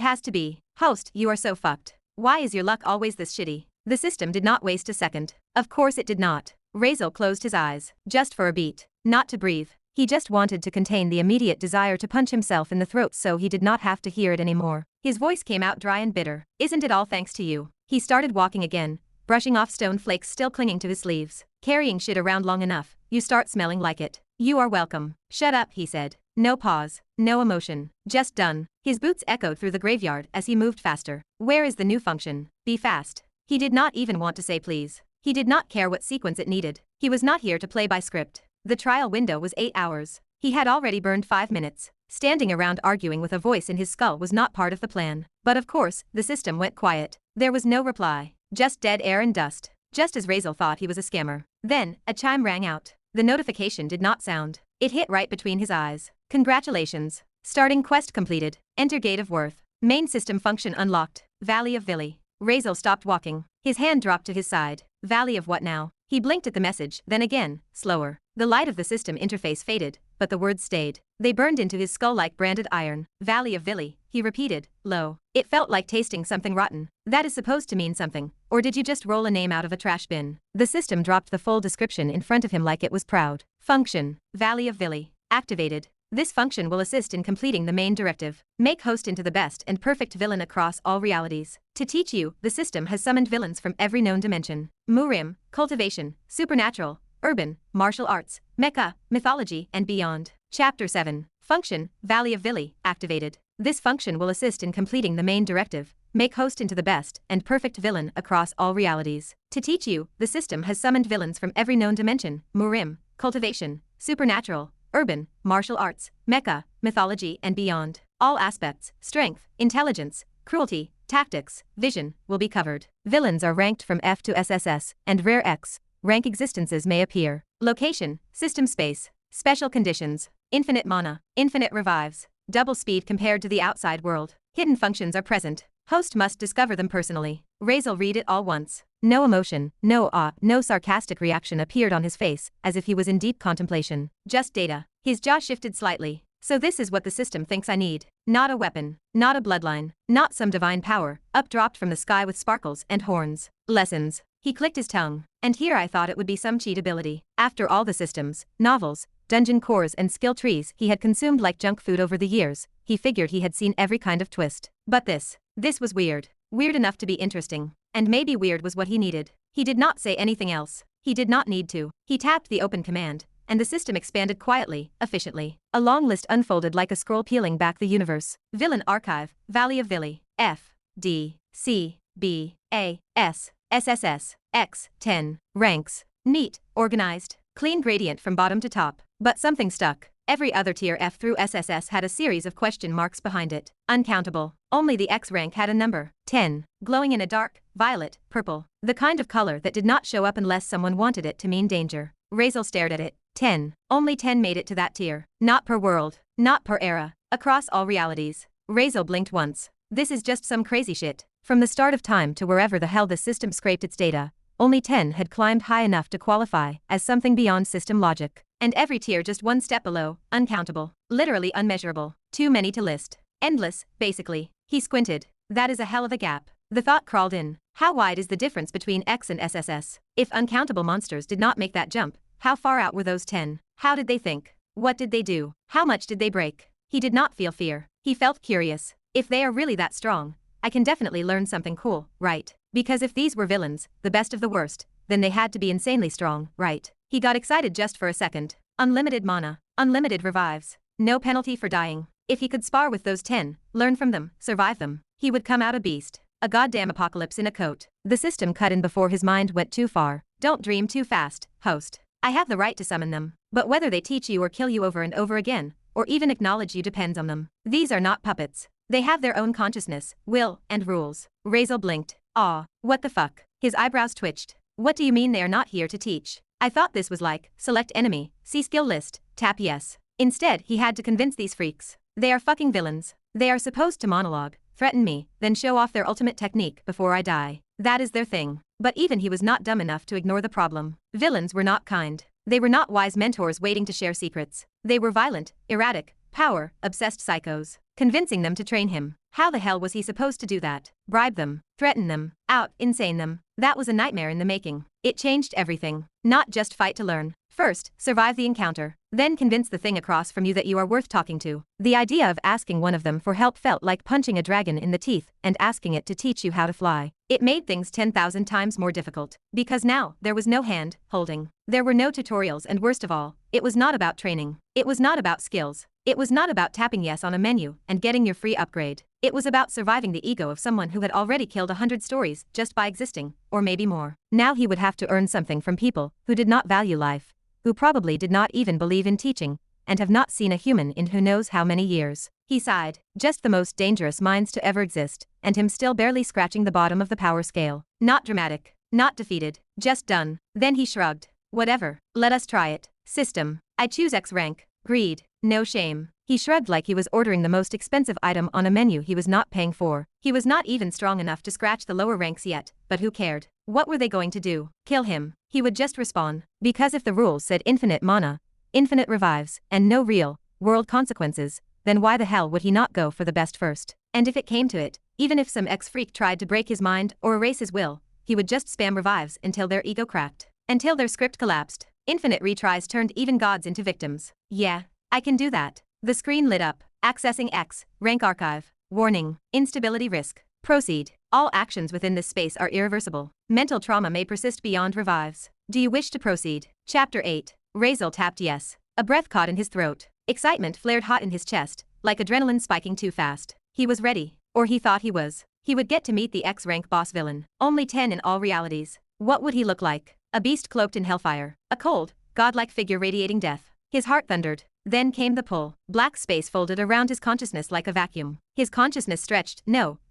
has to be. Host, you are so fucked. Why is your luck always this shitty? The system did not waste a second. Of course it did not. Razeal closed his eyes, just for a beat. Not to breathe. He just wanted to contain the immediate desire to punch himself in the throat so he did not have to hear it anymore. His voice came out dry and bitter. Isn't it all thanks to you? He started walking again, brushing off stone flakes still clinging to his sleeves. Carrying shit around long enough, you start smelling like it. You are welcome. Shut up, he said. No pause, no emotion. Just done. His boots echoed through the graveyard as he moved faster. Where is the new function? Be fast. He did not even want to say please. He did not care what sequence it needed. He was not here to play by script. The trial window was 8 hours. He had already burned 5 minutes. Standing around arguing with a voice in his skull was not part of the plan. But of course, the system went quiet. There was no reply. Just dead air and dust. Just as Razeal thought he was a scammer. Then, a chime rang out. The notification did not sound. It hit right between his eyes. Congratulations. Starting quest completed. Enter Gate of Worth. Main system function unlocked. Valley of Villi. Razeal stopped walking. His hand dropped to his side. Valley of what now? He blinked at the message, then again, slower. The light of the system interface faded, but the words stayed. They burned into his skull like branded iron. Valley of Villi, he repeated, low. It felt like tasting something rotten. That is supposed to mean something. Or did you just roll a name out of a trash bin? The system dropped the full description in front of him like it was proud. Function. Valley of Villi. Activated. This function will assist in completing the main directive. Make host into the best and perfect villain across all realities. To teach you, the system has summoned villains from every known dimension. Murim, cultivation, supernatural, urban, martial arts, mecha, mythology, and beyond. Chapter 7. Function, Valley of Villi, activated. This function will assist in completing the main directive. Make host into the best and perfect villain across all realities. To teach you, the system has summoned villains from every known dimension. Murim, cultivation, supernatural, urban, martial arts, mecha, mythology, and beyond. All aspects, strength, intelligence, cruelty, tactics, vision, will be covered. Villains are ranked from F to SSS, and rare X rank existences may appear. Location, system space, special conditions, infinite mana, infinite revives, double speed compared to the outside world. Hidden functions are present. Host must discover them personally. Razeal read it all once. No emotion, no awe, no sarcastic reaction appeared on his face, as if he was in deep contemplation. Just data. His jaw shifted slightly. So this is what the system thinks I need. Not a weapon, not a bloodline, not some divine power, up-dropped from the sky with sparkles and horns. Lessons. He clicked his tongue. And here I thought it would be some cheat ability. After all the systems, novels, dungeon cores and skill trees he had consumed like junk food over the years, he figured he had seen every kind of twist. But this was weird. Weird enough to be interesting. And maybe weird was what he needed. He did not say anything else. He did not need to. He tapped the open command, and the system expanded quietly, efficiently. A long list unfolded like a scroll peeling back the universe. Villain Archive, Valley of Villi, F, D, C, B, A, S, SSS, X, 10, ranks. Neat, organized, clean gradient from bottom to top. But something stuck. Every other tier F through SSS had a series of question marks behind it. Uncountable. Only the X rank had a number. 10. Glowing in a dark, violet, purple. The kind of color that did not show up unless someone wanted it to mean danger. Razeal stared at it. 10. Only 10 made it to that tier. Not per world. Not per era. Across all realities. Razeal blinked once. This is just some crazy shit. From the start of time to wherever the hell the system scraped its data, only 10 had climbed high enough to qualify as something beyond system logic. And every tier just one step below, uncountable, literally unmeasurable, too many to list. Endless, basically. He squinted. That is a hell of a gap. The thought crawled in. How wide is the difference between X and SSS? If uncountable monsters did not make that jump, how far out were those 10? How did they think? What did they do? How much did they break? He did not feel fear. He felt curious. If they are really that strong, I can definitely learn something cool, right? Because if these were villains, the best of the worst, then they had to be insanely strong, right? He got excited just for a second. Unlimited mana, unlimited revives, no penalty for dying. If he could spar with those 10, learn from them, survive them, he would come out a beast. A goddamn apocalypse in a coat. The system cut in before his mind went too far. Don't dream too fast, host. I have the right to summon them. But whether they teach you or kill you over and over again, or even acknowledge you depends on them. These are not puppets. They have their own consciousness, will, and rules. Razeal blinked. Aw, what the fuck? His eyebrows twitched. What do you mean they are not here to teach? I thought this was like, select enemy, see skill list, tap yes. Instead, he had to convince these freaks. They are fucking villains. They are supposed to monologue, threaten me, then show off their ultimate technique before I die. That is their thing. But even he was not dumb enough to ignore the problem. Villains were not kind. They were not wise mentors waiting to share secrets. They were violent, erratic, power-obsessed psychos. Convincing them to train him. How the hell was he supposed to do that? Bribe them, threaten them, insane them. That was a nightmare in the making. It changed everything. Not just fight to learn. First, survive the encounter. Then convince the thing across from you that you are worth talking to. The idea of asking one of them for help felt like punching a dragon in the teeth and asking it to teach you how to fly. It made things 10,000 times more difficult. Because now, there was no hand holding. There were no tutorials, and worst of all, it was not about training. It was not about skills. It was not about tapping yes on a menu and getting your free upgrade. It was about surviving the ego of someone who had already killed 100 stories just by existing, or maybe more. Now he would have to earn something from people who did not value life, who probably did not even believe in teaching, and have not seen a human in who knows how many years. He sighed. Just the most dangerous minds to ever exist, and him still barely scratching the bottom of the power scale. Not dramatic. Not defeated. Just done. Then he shrugged. Whatever. Let us try it. System. I choose X rank. Greed. No shame. He shrugged like he was ordering the most expensive item on a menu he was not paying for. He was not even strong enough to scratch the lower ranks yet, but who cared? What were they going to do? Kill him? He would just respawn. Because if the rules said infinite mana, infinite revives, and no real world consequences, then why the hell would he not go for the best first? And if it came to it, even if some ex-freak tried to break his mind or erase his will, he would just spam revives until their ego cracked. Until their script collapsed. Infinite retries turned even gods into victims. Yeah, I can do that. The screen lit up. Accessing X, rank archive. Warning, instability risk. Proceed. All actions within this space are irreversible. Mental trauma may persist beyond revives. Do you wish to proceed? Chapter 8. Razeal tapped yes. A breath caught in his throat. Excitement flared hot in his chest, like adrenaline spiking too fast. He was ready. Or he thought he was. He would get to meet the X-rank boss villain. Only 10 in all realities. What would he look like? A beast cloaked in hellfire. A cold, godlike figure radiating death. His heart thundered. Then came the pull. Black space folded around his consciousness like a vacuum. His consciousness stretched,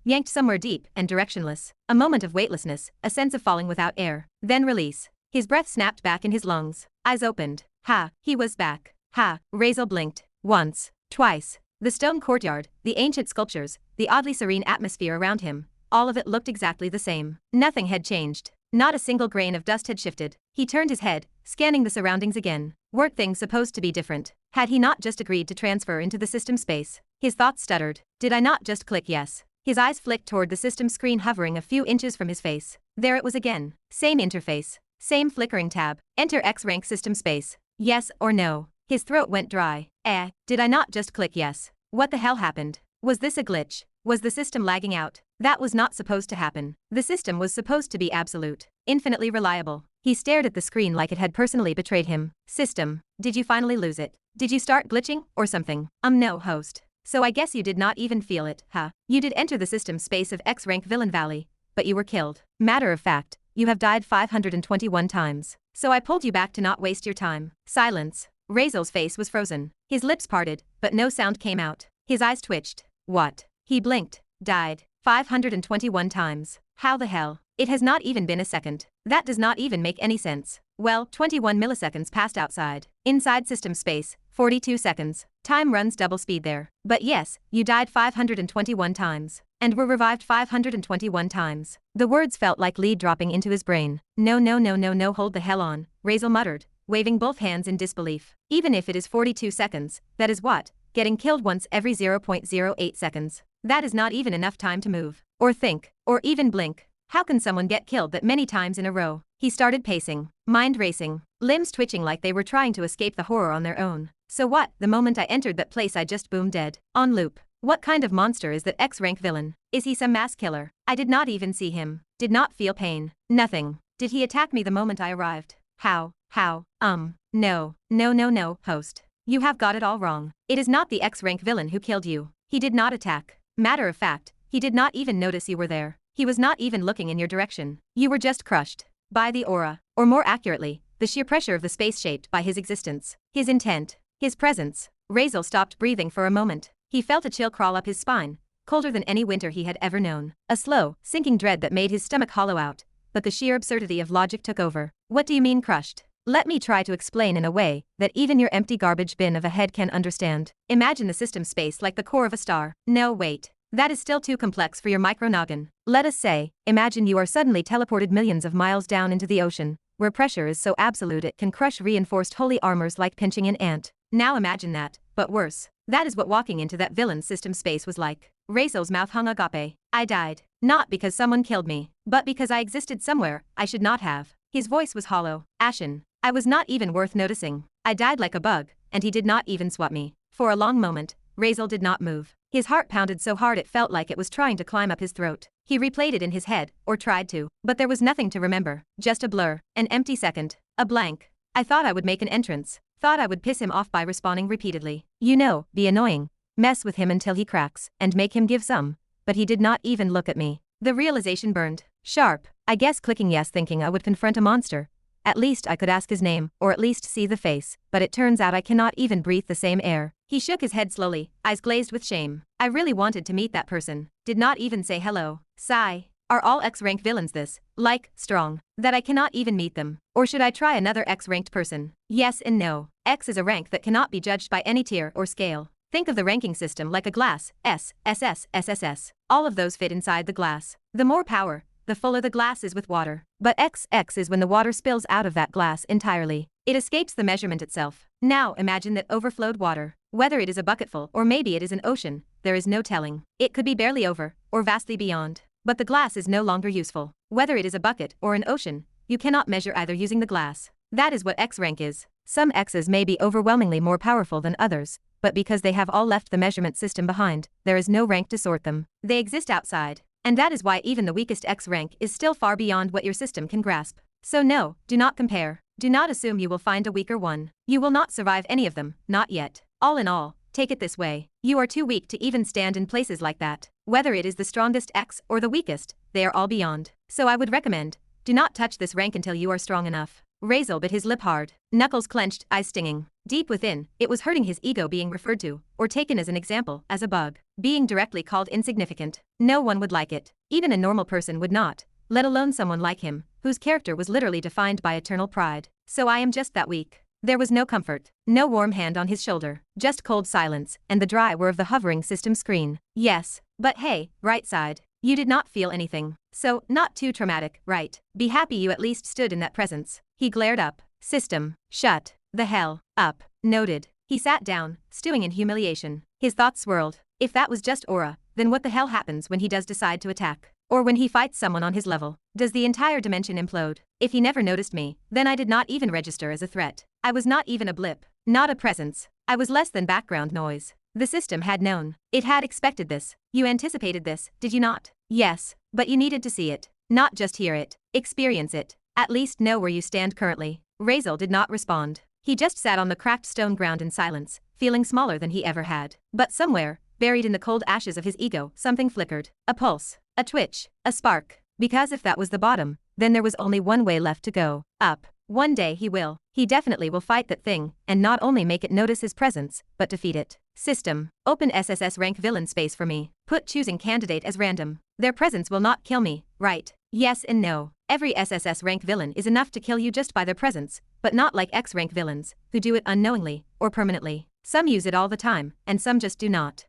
yanked somewhere deep and directionless. A moment of weightlessness, a sense of falling without air. Then release. His breath snapped back in his lungs. Eyes opened. Ha, he was back. Ha, Razeal blinked. Once. Twice. The stone courtyard, the ancient sculptures, the oddly serene atmosphere around him, all of it looked exactly the same. Nothing had changed. Not a single grain of dust had shifted. He turned his head, scanning the surroundings again. Weren't things supposed to be different? Had he not just agreed to transfer into the system space? His thoughts stuttered. Did I not just click yes? His eyes flicked toward the system screen hovering a few inches from his face. There it was again. Same interface. Same flickering tab. Enter X-rank system space. Yes or no? His throat went dry. Did I not just click yes? What the hell happened? Was this a glitch? Was the system lagging out? That was not supposed to happen. The system was supposed to be absolute, infinitely reliable. He stared at the screen like it had personally betrayed him. System, did you finally lose it? Did you start glitching, or something? No, host. So I guess you did not even feel it, huh? You did enter the system space of X-rank Villain Valley, but you were killed. Matter of fact, you have died 521 times. So I pulled you back to not waste your time. Silence. Razeal's face was frozen. His lips parted, but no sound came out. His eyes twitched. What? He blinked. Died. 521 times. How the hell? It has not even been a second. That does not even make any sense. Well, 21 milliseconds passed outside. Inside system space, 42 seconds. Time runs double speed there. But yes, you died 521 times. And were revived 521 times. The words felt like lead dropping into his brain. No, hold the hell on, Razeal muttered, waving both hands in disbelief. Even if it is 42 seconds, that is what? Getting killed once every 0.08 seconds. That is not even enough time to move, or think, or even blink. How can someone get killed that many times in a row? He started pacing, mind racing, limbs twitching like they were trying to escape the horror on their own. So what? The moment I entered that place I just boomed dead. On loop. What kind of monster is that X-rank villain? Is he some mass killer? I did not even see him. Did not feel pain. Nothing. Did he attack me the moment I arrived? How? No, host. You have got it all wrong. It is not the X-rank villain who killed you. He did not attack. Matter of fact, he did not even notice you were there. He was not even looking in your direction. You were just crushed by the aura, or more accurately, the sheer pressure of the space shaped by his existence, his intent, his presence. Razeal stopped breathing for a moment. He felt a chill crawl up his spine, colder than any winter he had ever known. A slow, sinking dread that made his stomach hollow out, but the sheer absurdity of logic took over. What do you mean crushed? Let me try to explain in a way that even your empty garbage bin of a head can understand. Imagine the system space like the core of a star. No, wait. That is still too complex for your micro-noggin. Let us say, imagine you are suddenly teleported millions of miles down into the ocean, where pressure is so absolute it can crush reinforced holy armors like pinching an ant. Now imagine that, but worse. That is what walking into that villain's system space was like. Razeal's mouth hung agape. I died. Not because someone killed me, but because I existed somewhere I should not have. His voice was hollow, ashen. I was not even worth noticing. I died like a bug, and he did not even swat me. For a long moment, Razeal did not move. His heart pounded so hard it felt like it was trying to climb up his throat. He replayed it in his head, or tried to, but there was nothing to remember. Just a blur, an empty second, a blank. I thought I would make an entrance. Thought I would piss him off by respawning repeatedly. Be annoying. Mess with him until he cracks, and make him give some. But he did not even look at me. The realization burned. Sharp. I guess clicking yes thinking I would confront a monster. At least I could ask his name, or at least see the face, but it turns out I cannot even breathe the same air. He shook his head slowly, eyes glazed with shame. I really wanted to meet that person. Did not even say hello. Sigh. Are all X-rank villains this, like, strong, that I cannot even meet them? Or should I try another X-ranked person? Yes and no. X is a rank that cannot be judged by any tier or scale. Think of the ranking system like a glass, S, SS, SSS. All of those fit inside the glass. The more power, the fuller the glass is with water. But XX is when the water spills out of that glass entirely. It escapes the measurement itself. Now imagine that overflowed water. Whether it is a bucketful or maybe it is an ocean, there is no telling. It could be barely over, or vastly beyond. But the glass is no longer useful. Whether it is a bucket or an ocean, you cannot measure either using the glass. That is what X rank is. Some X's may be overwhelmingly more powerful than others, but because they have all left the measurement system behind, there is no rank to sort them. They exist outside. And that is why even the weakest X rank is still far beyond what your system can grasp. So no, do not compare. Do not assume you will find a weaker one. You will not survive any of them, not yet. All in all, take it this way. You are too weak to even stand in places like that. Whether it is the strongest X or the weakest, they are all beyond. So I would recommend, do not touch this rank until you are strong enough. Razeal bit his lip hard, knuckles clenched, eyes stinging. Deep within, it was hurting his ego being referred to, or taken as an example, as a bug. Being directly called insignificant. No one would like it. Even a normal person would not, let alone someone like him, whose character was literally defined by eternal pride. So I am just that weak. There was no comfort, no warm hand on his shoulder, just cold silence, and the dry whir of the hovering system screen. Yes, but hey, right side. You did not feel anything. So, not too traumatic, right? Be happy you at least stood in that presence. He glared up. System. Shut the hell up. Noted. He sat down, stewing in humiliation. His thoughts swirled. If that was just aura, then what the hell happens when he does decide to attack? Or when he fights someone on his level? Does the entire dimension implode? If he never noticed me, then I did not even register as a threat. I was not even a blip. Not a presence. I was less than background noise. The system had known. It had expected this. You anticipated this, did you not? Yes, but you needed to see it. Not just hear it. Experience it. At least know where you stand currently. Razeal did not respond. He just sat on the cracked stone ground in silence, feeling smaller than he ever had. But somewhere, buried in the cold ashes of his ego, something flickered. A pulse. A twitch. A spark. Because if that was the bottom, then there was only one way left to go. Up. One day he will. He definitely will fight that thing, and not only make it notice his presence, but defeat it. System. Open SSS rank villain space for me. Put choosing candidate as random. Their presence will not kill me, right? Yes and no. Every SSS rank villain is enough to kill you just by their presence, but not like X rank villains, who do it unknowingly, or permanently. Some use it all the time, and some just do not.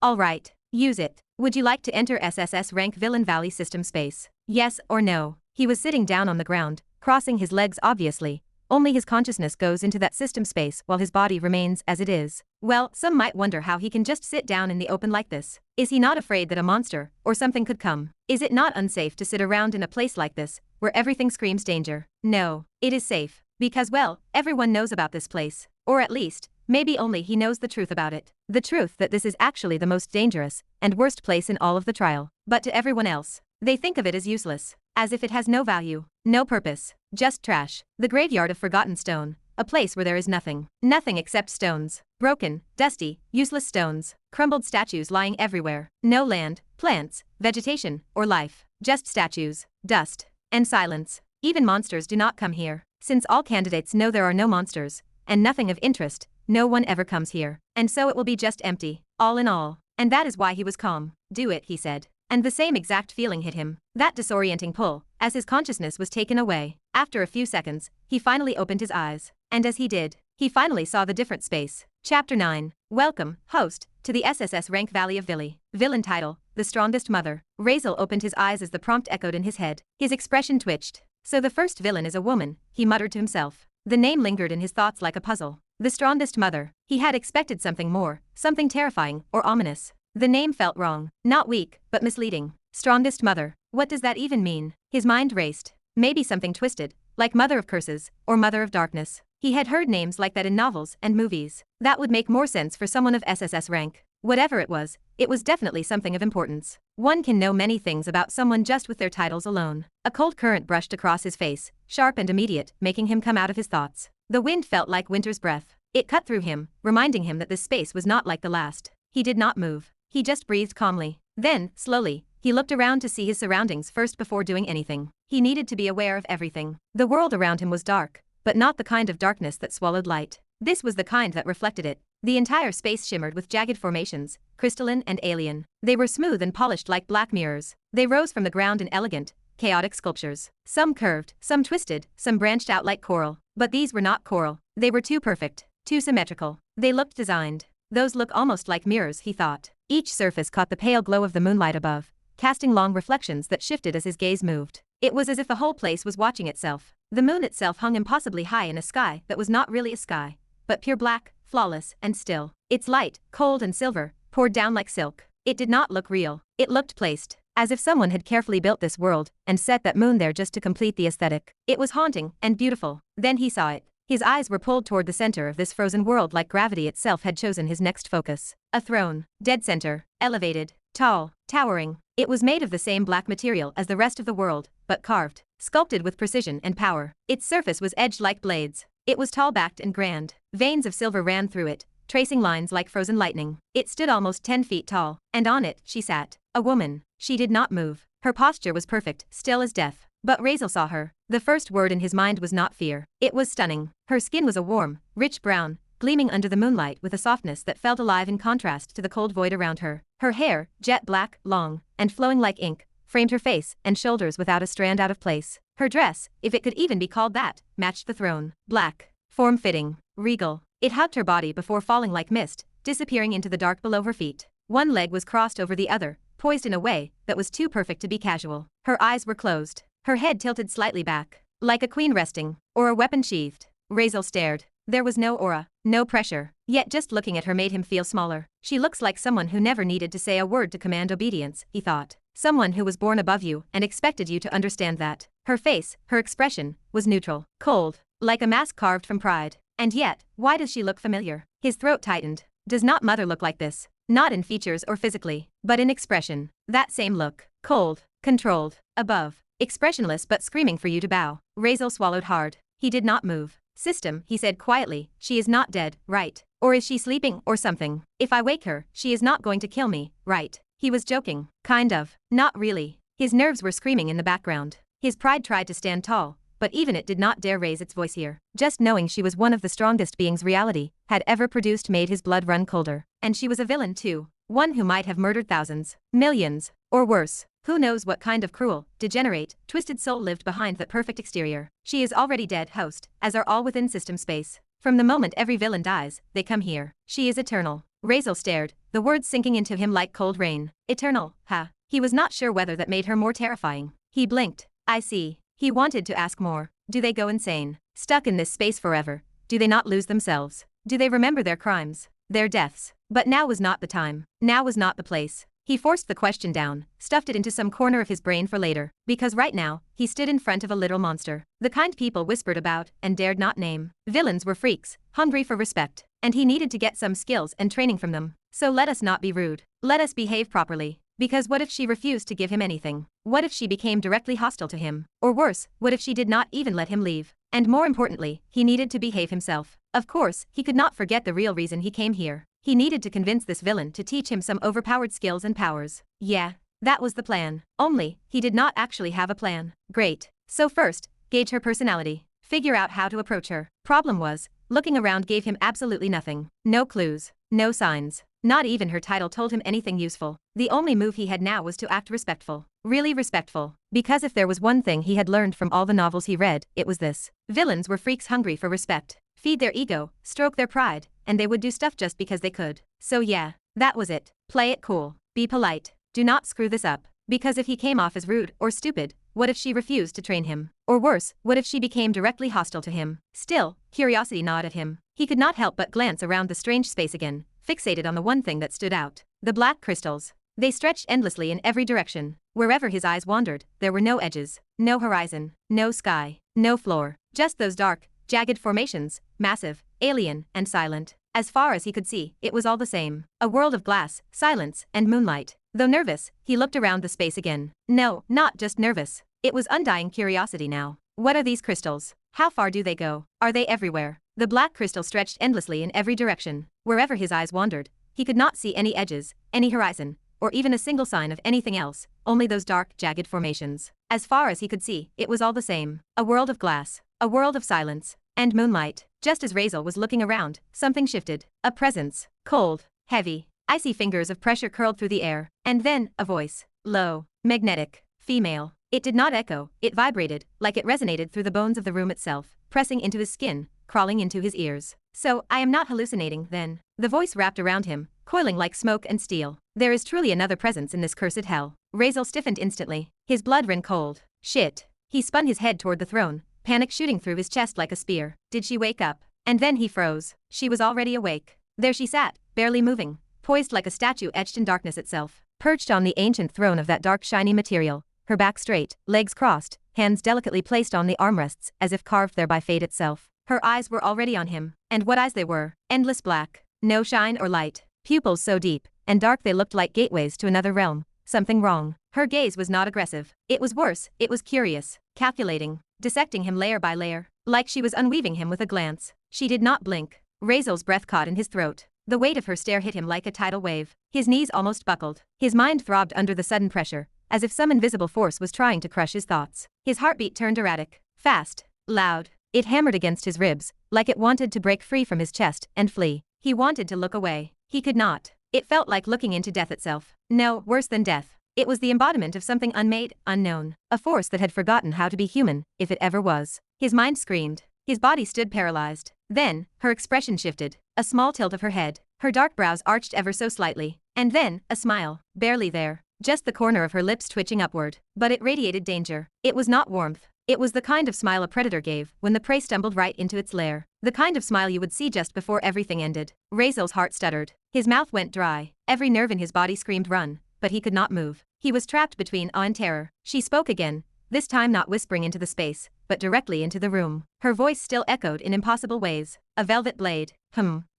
Alright. Use it. Would you like to enter SSS rank villain valley system space? Yes or no? He was sitting down on the ground, crossing his legs obviously. Only his consciousness goes into that system space while his body remains as it is. Well, some might wonder how he can just sit down in the open like this. Is he not afraid that a monster or something could come? Is it not unsafe to sit around in a place like this, where everything screams danger? No, it is safe. Because well, everyone knows about this place. Or at least, maybe only he knows the truth about it. The truth that this is actually the most dangerous and worst place in all of the trial. But to everyone else, they think of it as useless. As if it has no value, no purpose, just trash. The graveyard of forgotten stone, a place where there is nothing. Nothing except stones. Broken, dusty, useless stones. Crumbled statues lying everywhere. No land, plants, vegetation, or life. Just statues, dust, and silence. Even monsters do not come here. Since all candidates know there are no monsters, and nothing of interest, no one ever comes here. And so it will be just empty, all in all. And that is why he was calm. Do it, he said. And the same exact feeling hit him, that disorienting pull, as his consciousness was taken away. After a few seconds, he finally opened his eyes. And as he did, he finally saw the different space. Chapter 9. Welcome, host, to the SSS rank Valley of Villi. Villain title, The Strongest Mother. Razeal opened his eyes as the prompt echoed in his head. His expression twitched. So the first villain is a woman, he muttered to himself. The name lingered in his thoughts like a puzzle. The Strongest Mother. He had expected something more, something terrifying or ominous. The name felt wrong, not weak, but misleading. Strongest Mother. What does that even mean? His mind raced. Maybe something twisted, like Mother of Curses, or Mother of Darkness. He had heard names like that in novels and movies. That would make more sense for someone of SSS rank. Whatever it was definitely something of importance. One can know many things about someone just with their titles alone. A cold current brushed across his face, sharp and immediate, making him come out of his thoughts. The wind felt like winter's breath. It cut through him, reminding him that this space was not like the last. He did not move. He just breathed calmly. Then, slowly, he looked around to see his surroundings first before doing anything. He needed to be aware of everything. The world around him was dark, but not the kind of darkness that swallowed light. This was the kind that reflected it. The entire space shimmered with jagged formations, crystalline and alien. They were smooth and polished like black mirrors. They rose from the ground in elegant, chaotic sculptures. Some curved, some twisted, some branched out like coral. But these were not coral. They were too perfect, too symmetrical. They looked designed. Those look almost like mirrors, he thought. Each surface caught the pale glow of the moonlight above, casting long reflections that shifted as his gaze moved. It was as if the whole place was watching itself. The moon itself hung impossibly high in a sky that was not really a sky, but pure black, flawless, and still. Its light, cold and silver, poured down like silk. It did not look real. It looked placed, as if someone had carefully built this world and set that moon there just to complete the aesthetic. It was haunting and beautiful. Then he saw it. His eyes were pulled toward the center of this frozen world like gravity itself had chosen his next focus. A throne, dead center, elevated, tall, towering. It was made of the same black material as the rest of the world, but carved, sculpted with precision and power. Its surface was edged like blades. It was tall-backed and grand. Veins of silver ran through it, tracing lines like frozen lightning. It stood almost 10 feet tall, and on it she sat, a woman. She did not move. Her posture was perfect, still as death. But Razeal saw her. The first word in his mind was not fear. It was stunning. Her skin was a warm, rich brown, gleaming under the moonlight with a softness that felt alive in contrast to the cold void around her. Her hair, jet black, long, and flowing like ink, framed her face and shoulders without a strand out of place. Her dress, if it could even be called that, matched the throne. Black, form-fitting, regal. It hugged her body before falling like mist, disappearing into the dark below her feet. One leg was crossed over the other, poised in a way that was too perfect to be casual. Her eyes were closed. Her head tilted slightly back, like a queen resting, or a weapon sheathed. Razeal stared. There was no aura, no pressure, yet just looking at her made him feel smaller. She looks like someone who never needed to say a word to command obedience, he thought. Someone who was born above you and expected you to understand that. Her face, her expression, was neutral, cold, like a mask carved from pride. And yet, why does she look familiar? His throat tightened. Does not Mother look like this? Not in features or physically, but in expression. That same look. Cold, controlled, above, expressionless but screaming for you to bow. Razeal swallowed hard. He did not move. System, he said quietly, she is not dead, right? Or is she sleeping or something? If I wake her, she is not going to kill me, right? He was joking. Kind of. Not really. His nerves were screaming in the background. His pride tried to stand tall, but even it did not dare raise its voice here. Just knowing she was one of the strongest beings reality had ever produced made his blood run colder. And she was a villain too. One who might have murdered thousands, millions, or worse. Who knows what kind of cruel, degenerate, twisted soul lived behind that perfect exterior. She is already dead, host, as are all within system space. From the moment every villain dies, they come here. She is eternal. Razeal stared, the words sinking into him like cold rain. Eternal, huh? He was not sure whether that made her more terrifying. He blinked. I see. He wanted to ask more. Do they go insane? Stuck in this space forever? Do they not lose themselves? Do they remember their crimes? Their deaths? But now was not the time. Now was not the place. He forced the question down, stuffed it into some corner of his brain for later, because right now, he stood in front of a literal monster. The kind people whispered about and dared not name. Villains were freaks, hungry for respect, and he needed to get some skills and training from them. So let us not be rude. Let us behave properly. Because what if she refused to give him anything? What if she became directly hostile to him? Or worse, what if she did not even let him leave? And more importantly, he needed to behave himself. Of course, he could not forget the real reason he came here. He needed to convince this villain to teach him some overpowered skills and powers. Yeah, that was the plan. Only, he did not actually have a plan. Great. So first, gauge her personality. Figure out how to approach her. Problem was, looking around gave him absolutely nothing. No clues. No signs. Not even her title told him anything useful. The only move he had now was to act respectful. Really respectful. Because if there was one thing he had learned from all the novels he read, it was this. Villains were freaks hungry for respect. Feed their ego, stroke their pride, and they would do stuff just because they could. So yeah, that was it. Play it cool. Be polite. Do not screw this up. Because if he came off as rude or stupid, what if she refused to train him? Or worse, what if she became directly hostile to him? Still, curiosity gnawed at him. He could not help but glance around the strange space again, fixated on the one thing that stood out. The black crystals. They stretched endlessly in every direction. Wherever his eyes wandered, there were no edges, no horizon, no sky, no floor. Just those dark, jagged formations, massive, alien, and silent. As far as he could see, it was all the same. A world of glass, silence, and moonlight. Though nervous, he looked around the space again. No, not just nervous. It was undying curiosity now. What are these crystals? How far do they go? Are they everywhere? The black crystal stretched endlessly in every direction. Wherever his eyes wandered, he could not see any edges, any horizon, or even a single sign of anything else, only those dark, jagged formations. As far as he could see, it was all the same. A world of glass. A world of silence. And moonlight. Just as Razeal was looking around, something shifted. A presence. Cold. Heavy. Icy fingers of pressure curled through the air, and then, a voice. Low. Magnetic. Female. It did not echo, it vibrated, like it resonated through the bones of the room itself, pressing into his skin, crawling into his ears. So, I am not hallucinating, then. The voice wrapped around him, coiling like smoke and steel. There is truly another presence in this cursed hell. Razeal stiffened instantly. His blood ran cold. Shit. He spun his head toward the throne, panic shooting through his chest like a spear. Did she wake up? And then he froze. She was already awake. There she sat, barely moving, poised like a statue etched in darkness itself, perched on the ancient throne of that dark shiny material, her back straight, legs crossed, hands delicately placed on the armrests as if carved there by fate itself. Her eyes were already on him, and what eyes they were, endless black, no shine or light, pupils so deep and dark they looked like gateways to another realm. Something wrong. Her gaze was not aggressive. It was worse, it was curious, calculating, dissecting him layer by layer, like she was unweaving him with a glance. She did not blink. Razeal's breath caught in his throat. The weight of her stare hit him like a tidal wave. His knees almost buckled. His mind throbbed under the sudden pressure, as if some invisible force was trying to crush his thoughts. His heartbeat turned erratic, fast, loud. It hammered against his ribs, like it wanted to break free from his chest and flee. He wanted to look away. He could not. It felt like looking into death itself. No, worse than death. It was the embodiment of something unmade, unknown. A force that had forgotten how to be human, if it ever was. His mind screamed. His body stood paralyzed. Then, her expression shifted. A small tilt of her head. Her dark brows arched ever so slightly. And then, a smile. Barely there. Just the corner of her lips twitching upward. But it radiated danger. It was not warmth. It was the kind of smile a predator gave when the prey stumbled right into its lair. The kind of smile you would see just before everything ended. Razeal's heart stuttered. His mouth went dry. Every nerve in his body screamed run, but he could not move. He was trapped between awe and terror. She spoke again, this time not whispering into the space, but directly into the room. Her voice still echoed in impossible ways. A velvet blade.